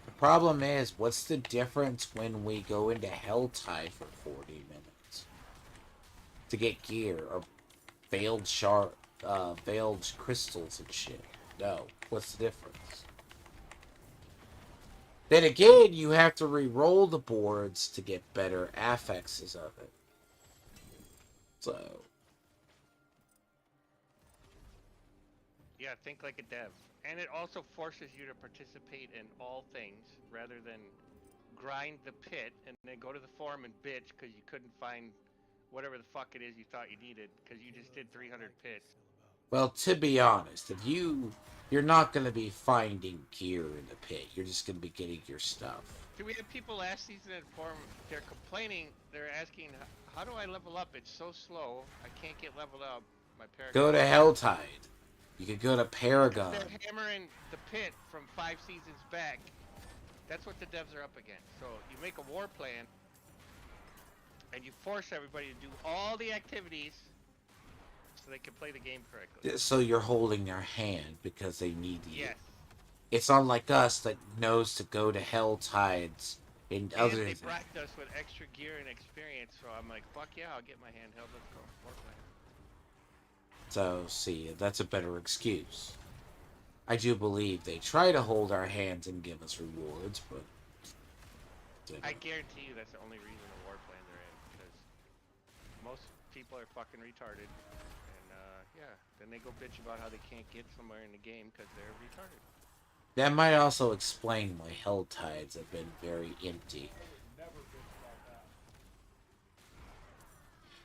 The problem is, what's the difference when we go into Helltide for 40 minutes to get gear or veiled crystals and shit? No. What's the difference? Then again, you have to re-roll the boards to get better affixes of it. So, Yeah, think like a dev. And it also forces you to participate in all things rather than grind the pit and then go to the forum and bitch because you couldn't find whatever the fuck it is you thought you needed because you just did 300 pits. well, to be honest, you're not going to be finding gear in the pit. You're just going to be getting your stuff. Do we have people last season in forum? They're complaining. They're asking, "How do I level up? It's so slow. I can't get leveled up. My Go Paragon." to Helltide. You could go to Because Paragon. they're hammering the pit from 5 seasons back. That's what the devs are up against. So you make a war plan, and you force everybody to do all the activities so they can play the game correctly. So you're holding their hand because they need you. Yes. It's unlike us that knows to go to Helltides and And other they things. bragged us with extra gear and experience, so I'm like, fuck yeah, I'll get my handheld. Let's go. War plan. So, see, that's a better excuse. I do believe they try to hold our hands and give us rewards, but... I guarantee you that's the only reason the war plans are in, because most people are fucking retarded. And, yeah, then they go bitch about how they can't get somewhere in the game because they're retarded. That might also explain why Helltides have been very empty. I would never bitch about that.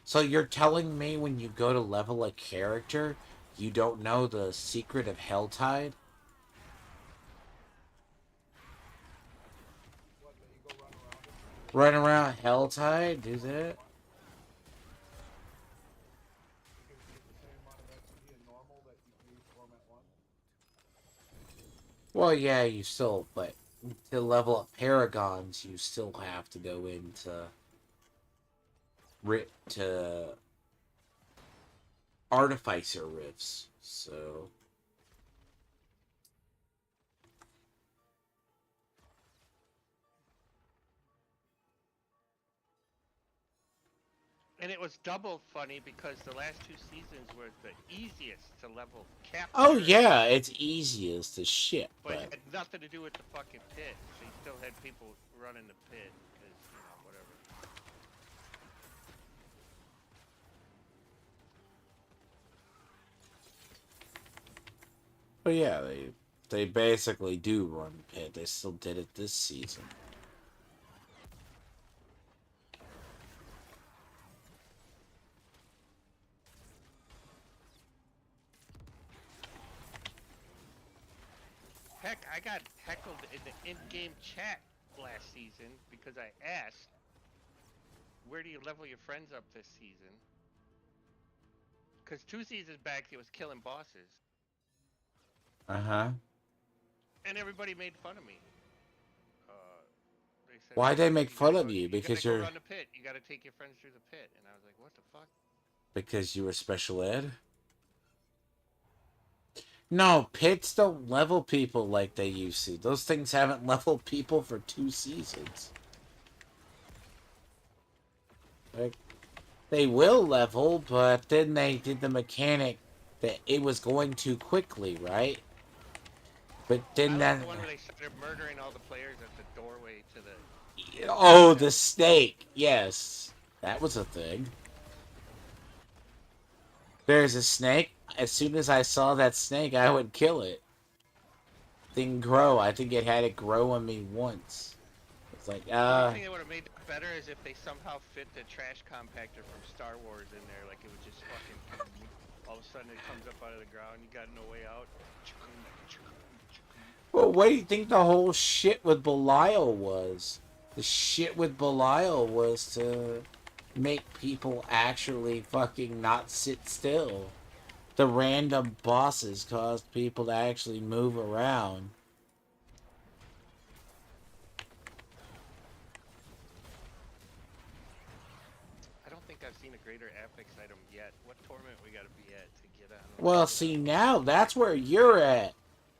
So you're telling me when you go to level a character, you don't know the secret of Helltide? What, that you go run around it? Run around Helltide? Do that? You can get the same amount of XP in normal that you can use Torment 1. Well, yeah, you still, but to level up Paragons, you still have to go into to Artificer Rifts, so... And it was double funny because the last 2 seasons were the easiest to level capture. Oh yeah, it's easiest as shit, But it but... had nothing to do with the fucking pit. So you still had people running the pit because, whatever. But yeah, they basically do run pit. They still did it this season. Heck, I got heckled in the in-game chat last season because I asked, where do you level your friends up this season? Because 2 seasons back, it was killing bosses. Uh-huh. And everybody made fun of me. They said, Why'd "Well, they make you gotta fun go. of you? You gotta Because go you're around the pit. You gotta take your friends through the pit." And I was like, "What the fuck?" because you were special ed? No, pits don't level people like they used to. Those things haven't leveled people for 2 seasons. Like, they will level, but then they did the mechanic that it was going too quickly, right? But I then like that... the one where they started murdering all the players at the doorway to the Oh, the cell. snake. Yes. That was a thing. There's a snake. As soon as I saw that snake, I would kill it. Didn't grow. I think it had it grow on me once. It's like, The only thing that would have made that better is if they somehow fit the trash compactor from Star Wars in there. Like it would just fucking. All of a sudden it comes up out of the ground. You got no way out. well, what do you think the whole shit with Belial was? The shit with Belial was to make people actually fucking not sit still. The random bosses caused people to actually move around. I don't think I've seen a greater affix item yet. What tournament we got to be at to get on? Well, Get on see, one? now that's where you're at.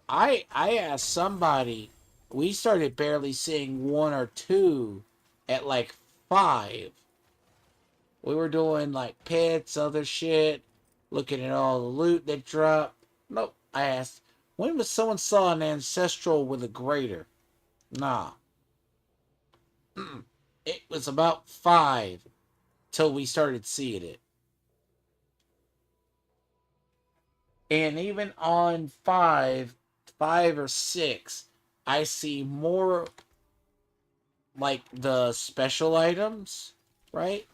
I asked somebody, we started barely seeing one or two at like 5. We were doing like pits, other shit, looking at all the loot that dropped. Nope. I asked, when was someone saw an ancestral with a grater? Nah. It was about 5 till we started seeing it. And even on 5 or 6, I see more like the special items, right?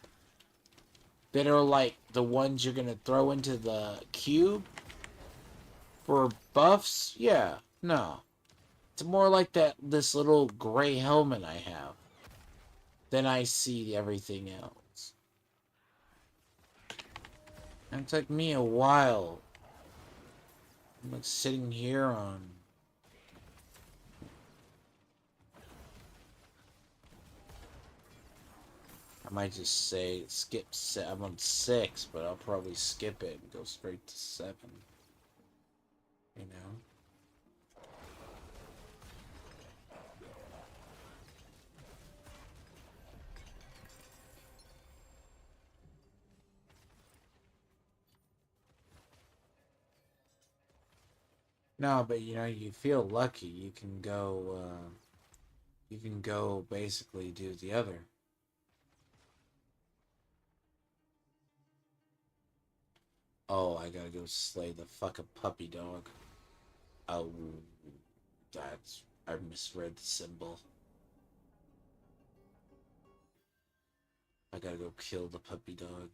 That are like the ones you're gonna throw into the cube for buffs. Yeah, no. It's more like this little gray helmet I have. Then I see everything else. And it took me a while. I'm like sitting here on... I might just say skip. I'm on 6, but I'll probably skip it and go straight to 7. You know. No, but you know, you feel lucky. You can go. You can go basically do the other. Oh, I gotta go slay the fucking puppy dog. Oh, that's... I misread the symbol. I gotta go kill the puppy dog.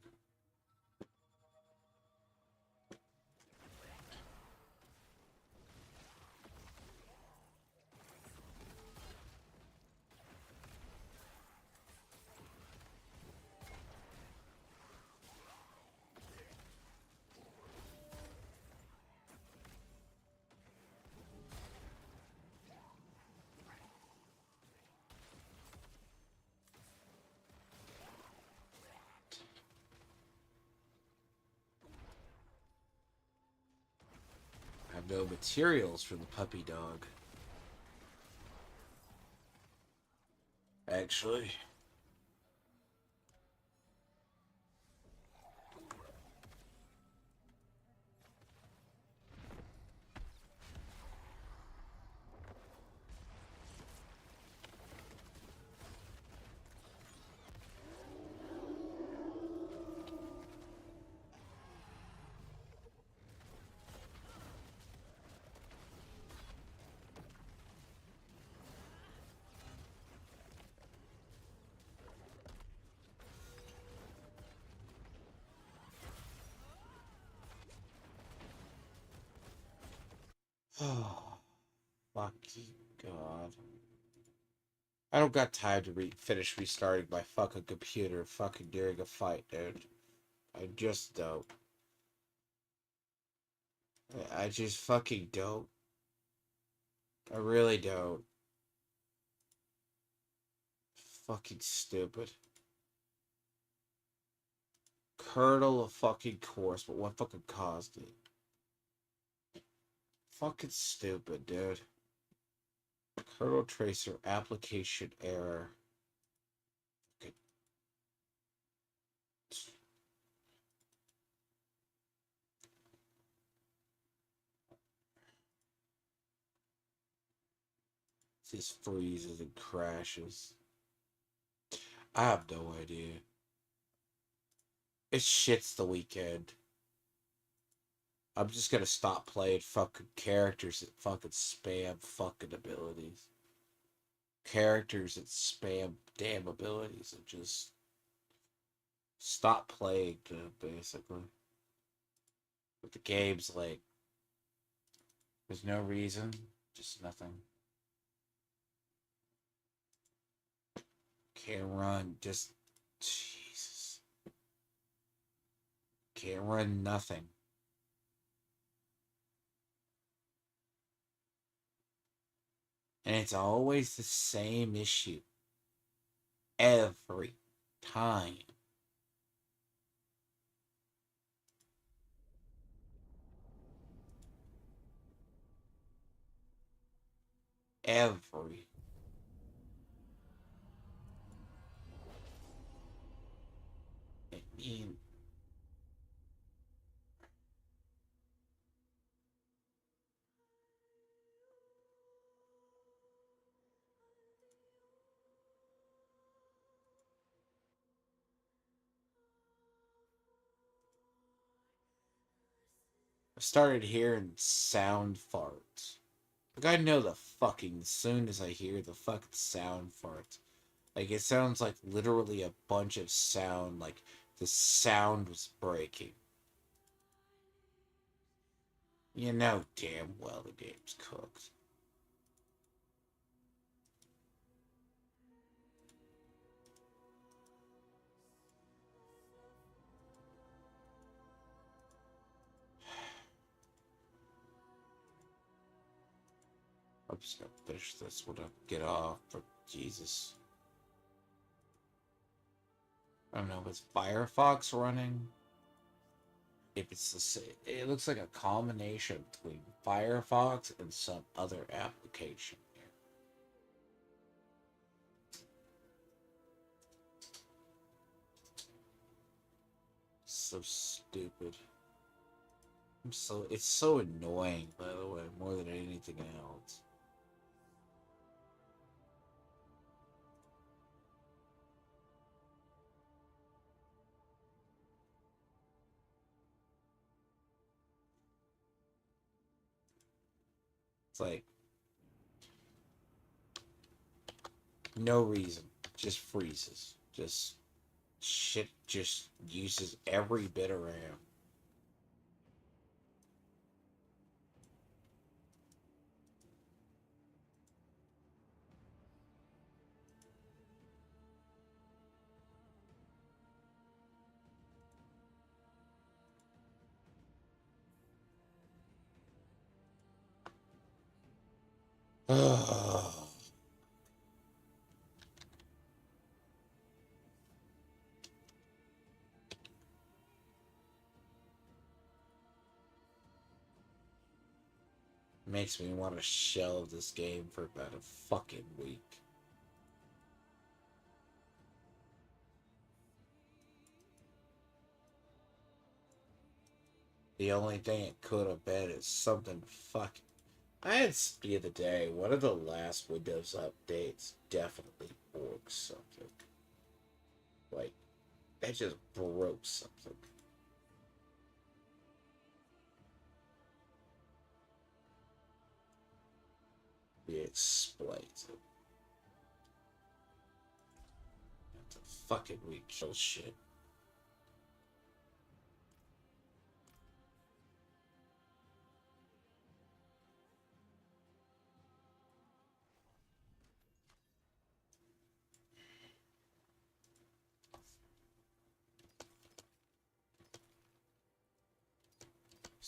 I have no materials for the puppy dog. Actually. Oh, fucking God. I don't got time to finish restarting my fucking computer fucking during a fight, dude. I just don't. I just fucking don't. I really don't. Fucking stupid. Kernel of fucking course, but what fucking caused it? Fucking stupid, dude. Kernel tracer application error. Okay. Just freezes and crashes. I have no idea. It shits the weekend. I'm just gonna stop playing fucking characters that fucking spam fucking abilities. Characters that spam damn abilities and just stop playing them, basically. But the game's like, there's no reason, just nothing. Can't run, just, Jesus. Can't run nothing. And it's always the same issue. Every time. Every. I mean, I started hearing sound farts. Like, I know the fucking, as soon as I hear the fucking sound farts. Like, it sounds like literally a bunch of sound, like the sound was breaking. You know damn well the game's cooked. I'm just gonna finish this when I get off, but Jesus. I don't know if it's Firefox running. If it's the same, it looks like a combination between Firefox and some other application. So stupid. It's so annoying, by the way, more than anything else. It's like no reason, just freezes, just shit, just uses every bit of RAM. Ugh. Makes me want to shelve this game for about a fucking week. The only thing it could have been is something fucking. I had the other day, one of the last Windows updates definitely broke something. Like, that just broke something. It explains it. That's a fucking weak kill shit.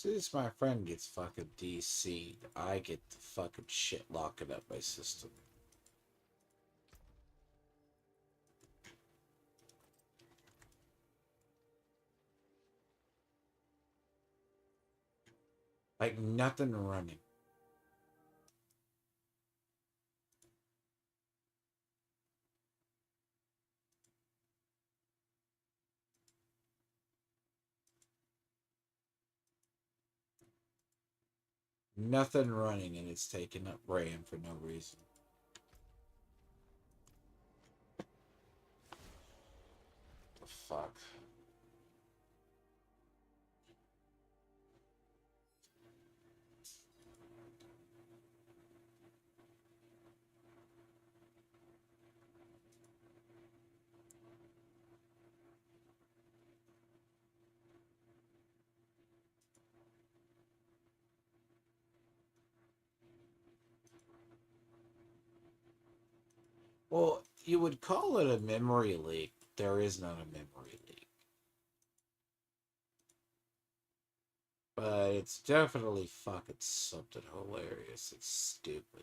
soon as my friend gets fucking DC'd, I get the fucking shit locking up my system. Like nothing running. Nothing running and it's taking up RAM for no reason. The fuck? Well, you would call it a memory leak. There is not a memory leak. But it's definitely fucking something hilarious. It's stupid.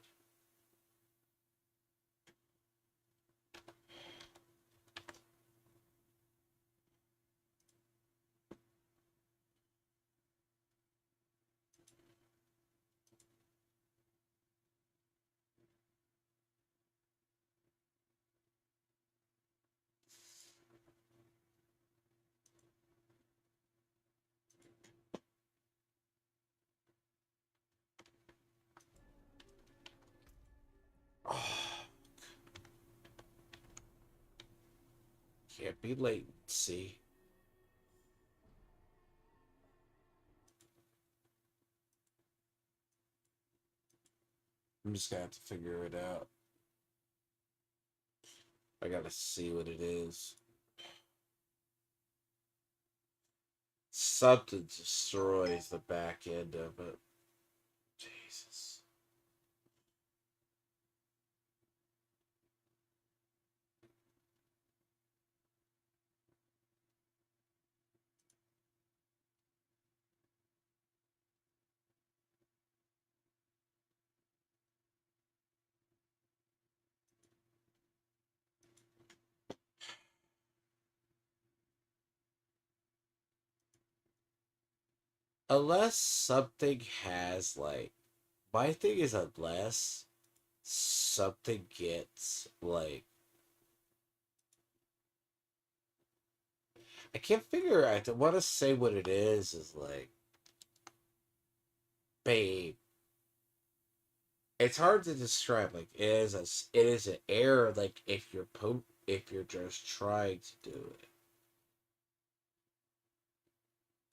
Oh, can't be latency. I'm just gonna have to figure it out. I gotta see what it is. Something destroys the back end of it. Jesus. Unless something has, like, my thing is unless something gets, like, I can't figure out. I want to say what it is like, babe. It's hard to describe. Like, it is an error. Like, if you're just trying to do it.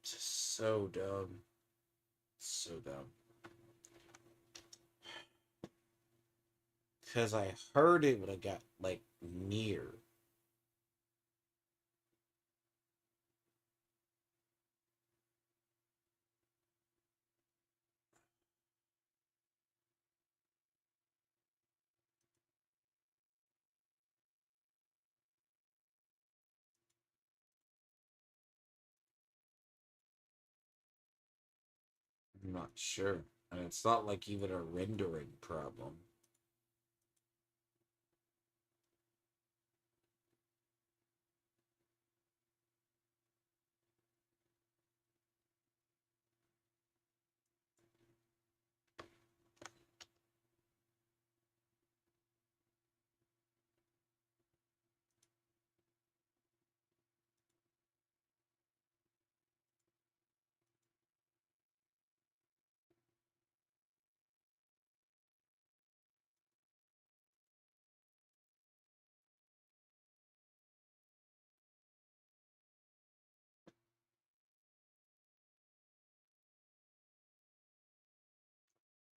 It's just so dumb. So dumb. Because I heard it when I got, like, near. I'm not sure. And it's not like even a rendering problem.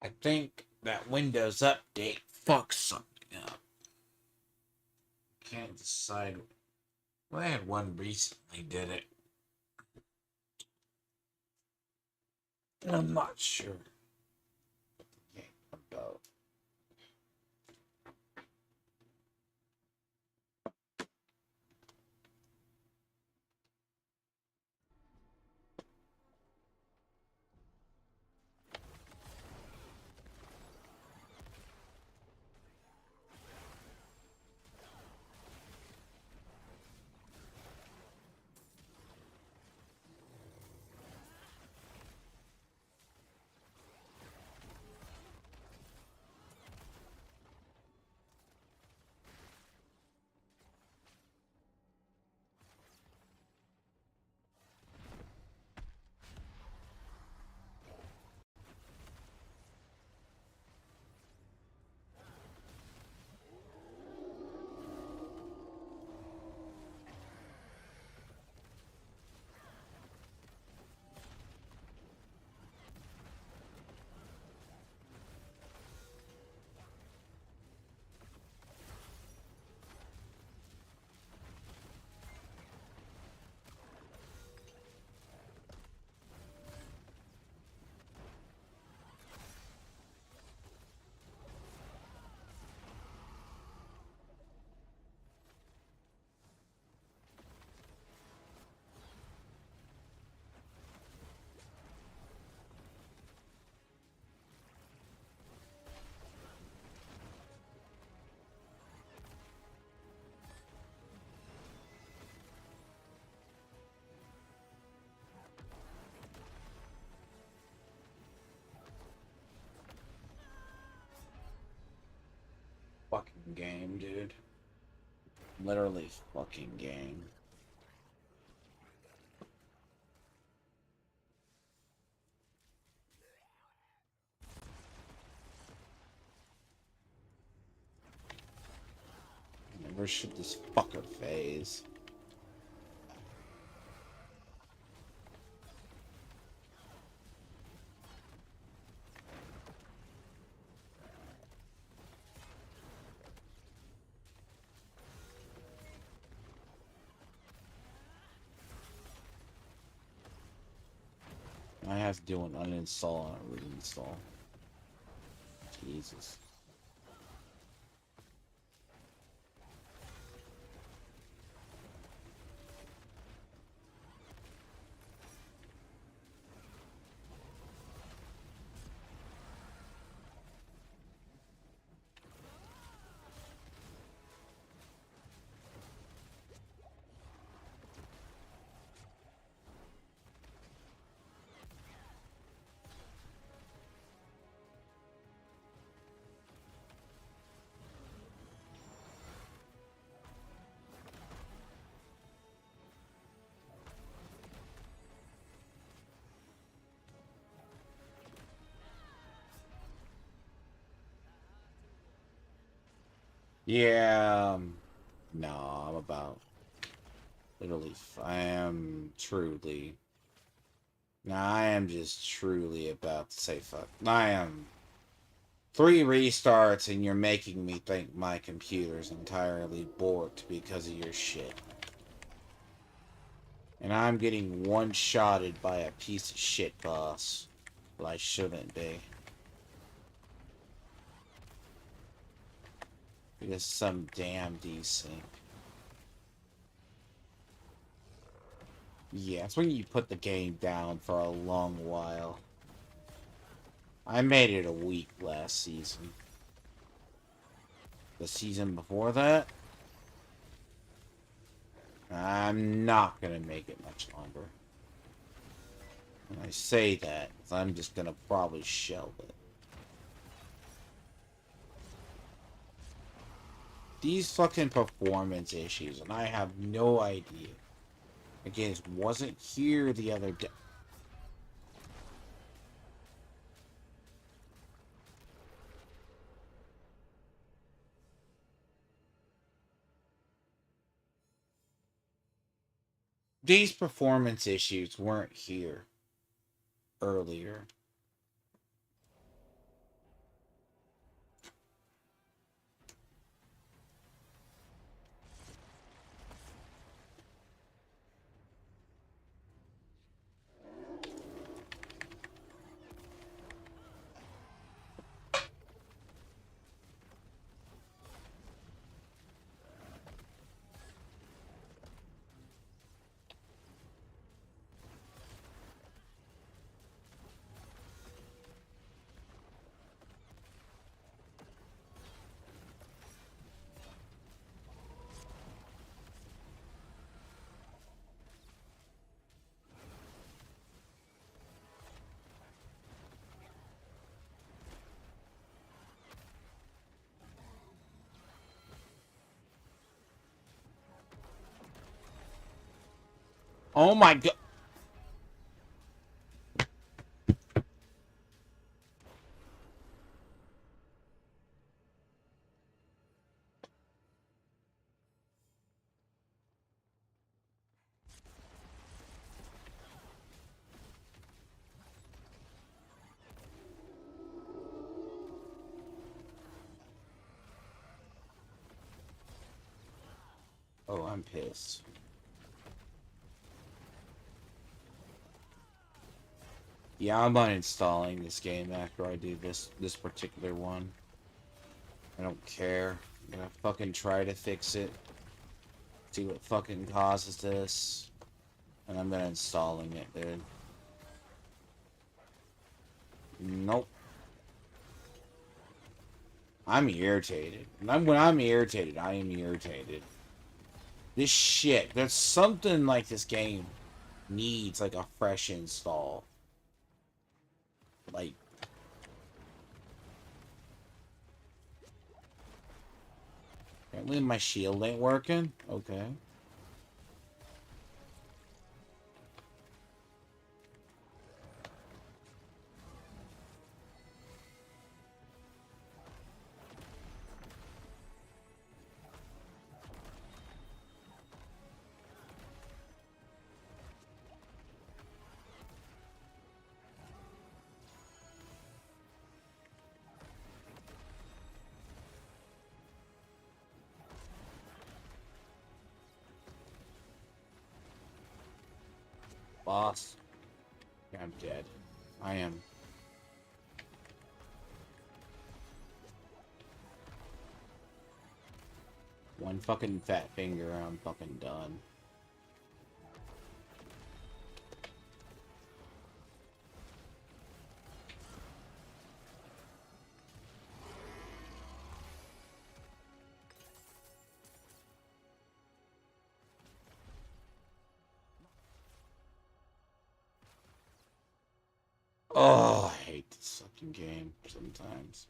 I think that Windows update fucks something up. Can't decide. Well, I had one recently did it. I'm not sure. About. Game, dude. Literally fucking game. Where should this fucker phase? I have to do an uninstall and a reinstall. Jesus. Yeah, no, I'm about literally. I am truly. No, I am just truly about to say fuck. I am 3 restarts, and you're making me think my computer's entirely borked because of your shit. And I'm getting one-shotted by a piece of shit boss. But I shouldn't be. Because some damn desync. Yeah, it's when you put the game down for a long while. I made it a week last season. The season before that, I'm not gonna make it much longer. When I say that, I'm just gonna probably shelve it. These fucking performance issues, and I have no idea. Again, it wasn't here the other day. These performance issues weren't here earlier. Oh my god. Oh, I'm pissed. Yeah, I'm uninstalling this game after I do this particular one. I don't care. I'm gonna fucking try to fix it. See what fucking causes this. And I'm gonna installing it, dude. Nope. I'm irritated. When I'm irritated, I am irritated. This shit. There's something like this game needs like a fresh install. Like Apparently my shield ain't working. Okay. Boss. Yeah, I'm dead. I am. One fucking fat finger, I'm fucking done. Oh, I hate this fucking game sometimes.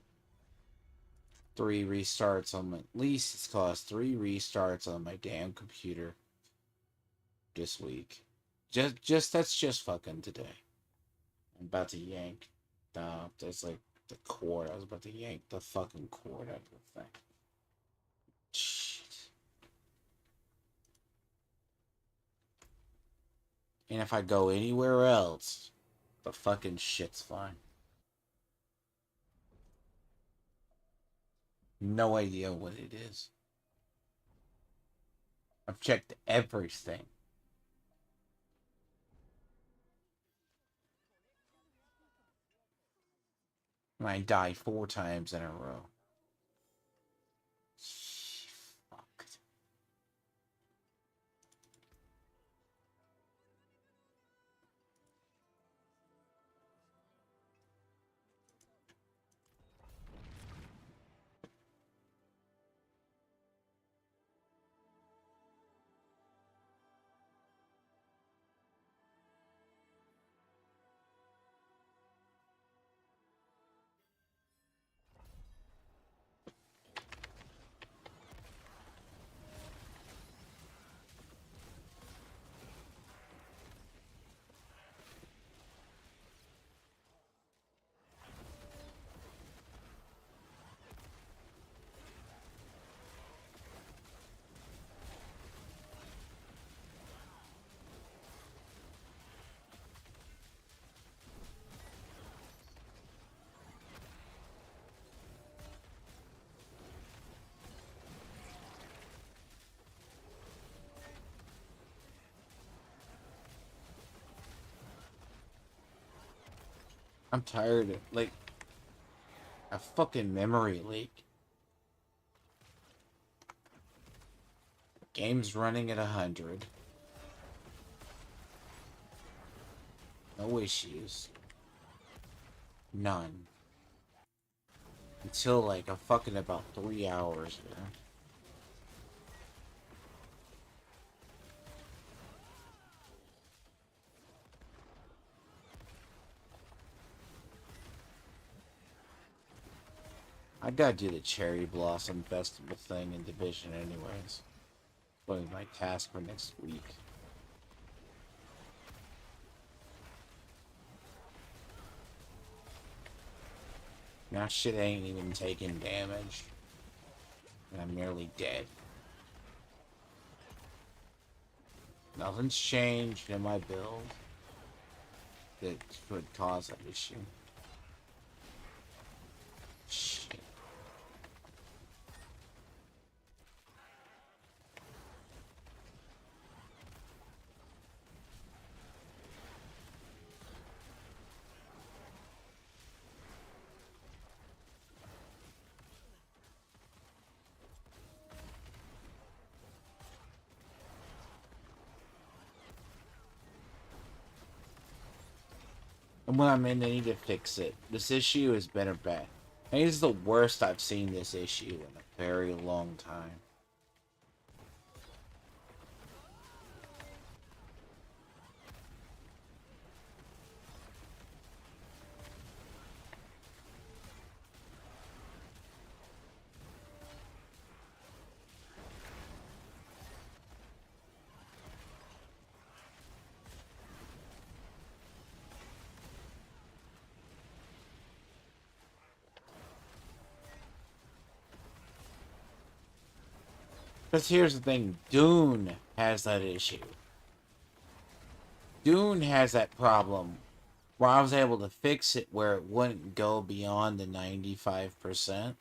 3 restarts on my... At least it's cost 3 restarts on my damn computer this week. That's just fucking today. I'm about to yank. There's like the cord. I was about to yank the fucking cord out of the thing. Shit. And if I go anywhere else, the fucking shit's fine. No idea what it is. I've checked everything. And I die 4 times in a row. Fuck. I'm tired of, like, a fucking memory leak. Game's running at 100. No issues. None. Until, like, a fucking about 3 hours ago. I gotta do the Cherry Blossom Festival thing in Division anyways. What is my task for next week? Now shit ain't even taking damage. And I'm nearly dead. Nothing's changed in my build that could cause that issue. Shit. And when I'm in, I need to fix it. This issue has been a bad. I think it's the worst I've seen this issue in a very long time. Because here's the thing, Dune has that issue. Dune has that problem where I was able to fix it where it wouldn't go beyond the 95%.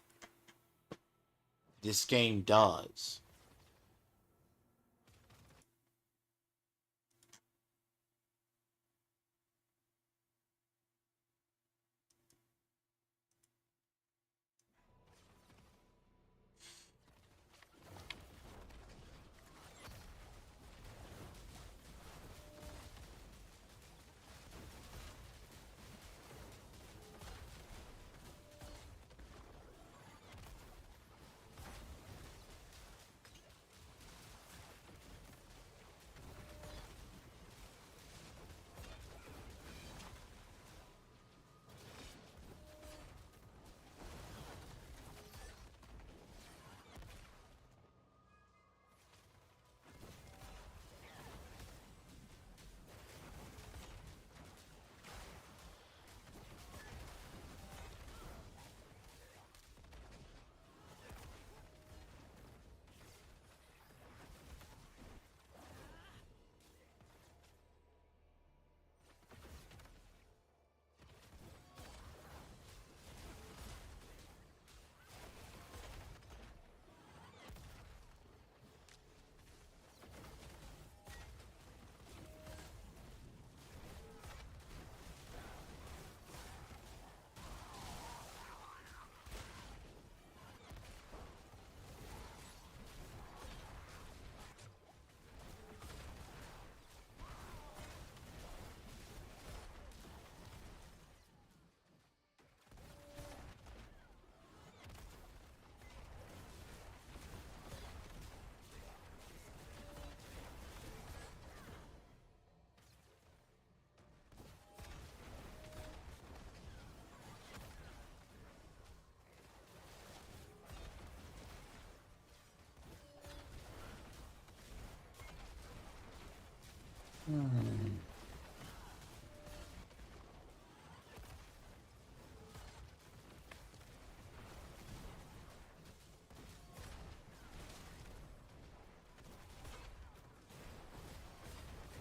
This game does.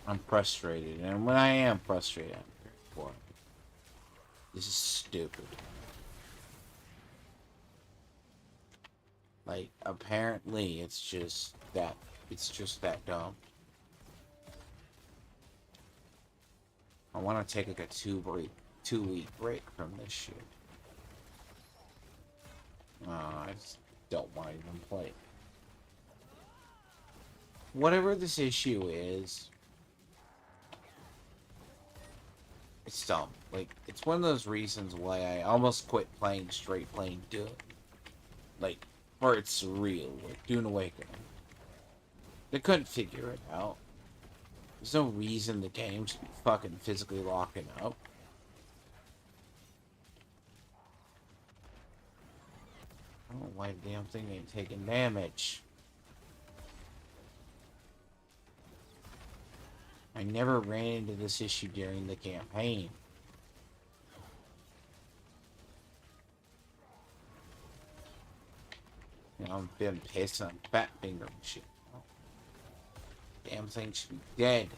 I'm frustrated, and when I am frustrated, I'm very bored. This is stupid. Like, apparently, it's just that dumb. I want to take like a 2-week break from this shit. I just don't want to even play. Whatever this issue is, it's dumb. Like, it's one of those reasons why I almost quit playing Dune. Like, for it's real, like Dune Awakening. They couldn't figure it out. There's no reason the game should be fucking physically locking up. I don't know why the damn thing ain't taking damage. I never ran into this issue during the campaign. You know, I've been pissed on fat finger and shit. Damn thing should be dead.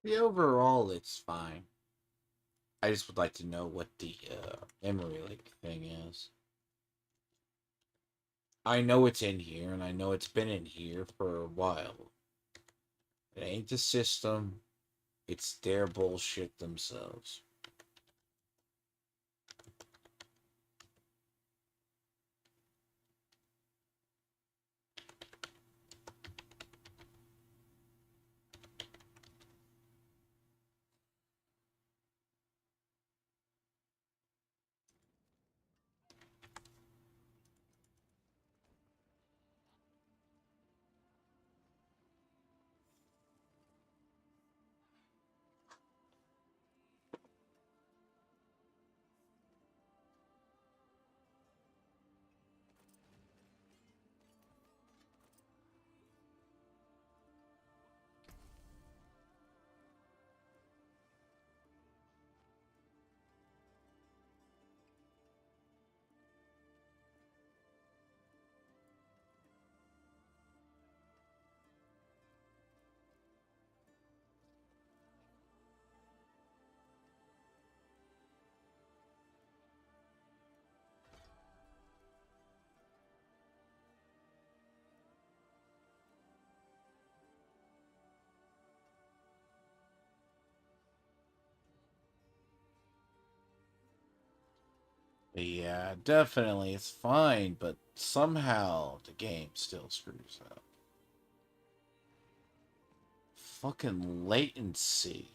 The overall, it's fine. I just would like to know what the Emery Lake thing is. I know it's in here, and I know it's been in here for a while. It ain't the system. It's their bullshit themselves. Yeah, definitely, it's fine, but somehow the game still screws up. Fucking latency.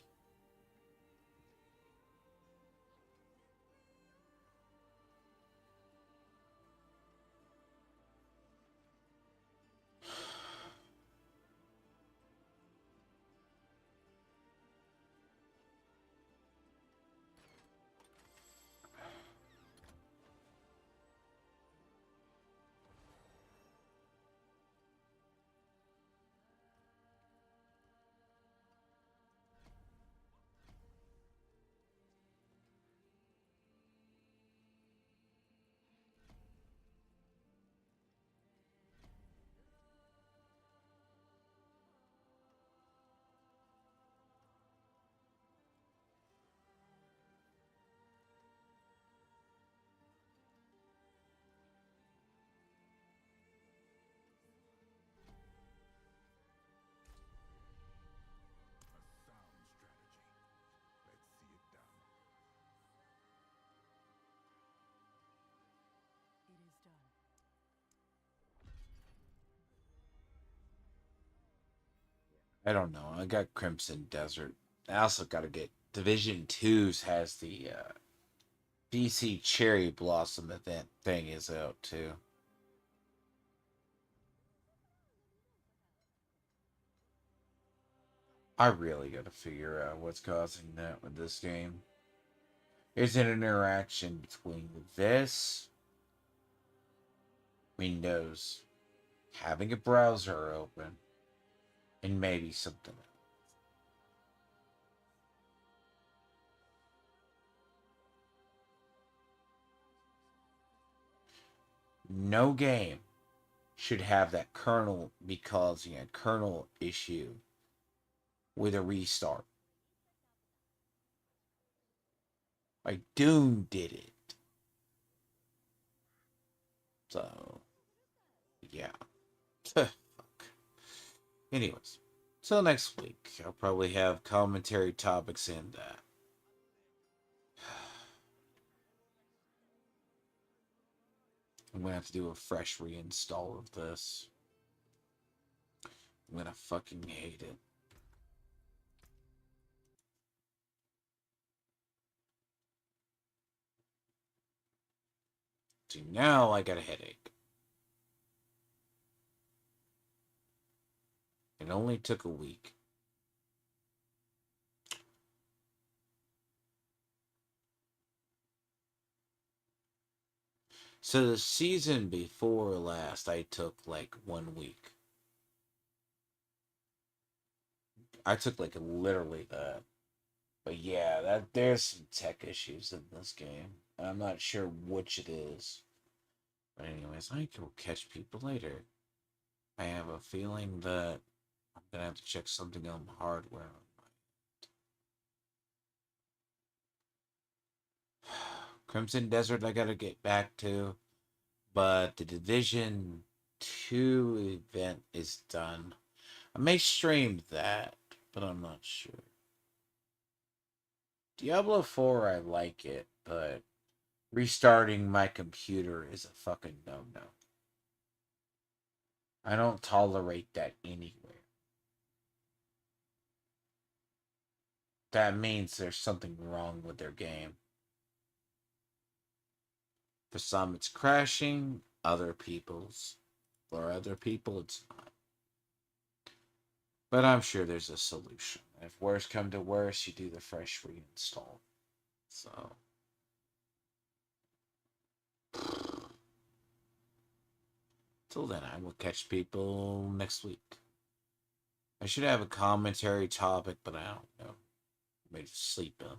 A sound strategy. Let's see it done. It is done. I don't know. I got Crimson Desert. I also got to get Division 2's has the DC Cherry Blossom event thing is out too. I really got to figure out what's causing that with this game. There's an interaction between this, Windows, having a browser open, and maybe something else. No game should have that kernel be causing a kernel issue with a restart. Like Doom did it. So, yeah. Fuck. Anyways, till next week, I'll probably have commentary topics in that. I'm gonna have to do a fresh reinstall of this. I'm gonna fucking hate it. See, now I got a headache. It only took a week. So the season before last, I took like 1 week. I took like literally that. But yeah, that there's some tech issues in this game. I'm not sure which it is. But anyways, I will catch people later. I have a feeling that I'm gonna have to check something on the hardware. Crimson Desert I gotta get back to, but the Division 2 event is done. I may stream that, but I'm not sure. Diablo 4, I like it, but restarting my computer is a fucking no-no. I don't tolerate that anywhere. That means there's something wrong with their game. For some, it's crashing. For other people, it's not. But I'm sure there's a solution. If worse come to worse, you do the fresh reinstall. So. Till then, I will catch people next week. I should have a commentary topic, but I don't know. Maybe sleep in.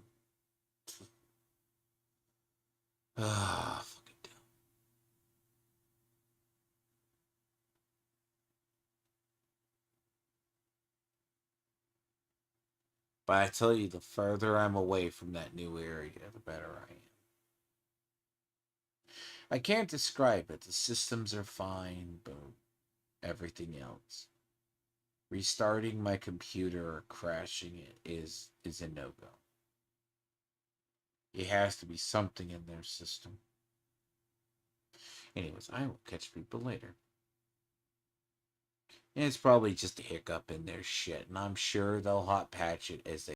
Ah, fucking damn. But I tell you, the further I'm away from that new area, the better I am. I can't describe it. The systems are fine, but everything else. Restarting my computer or crashing it is a no-go. It has to be something in their system. Anyways, I will catch people later. And it's probably just a hiccup in their shit, and I'm sure they'll hot patch it as they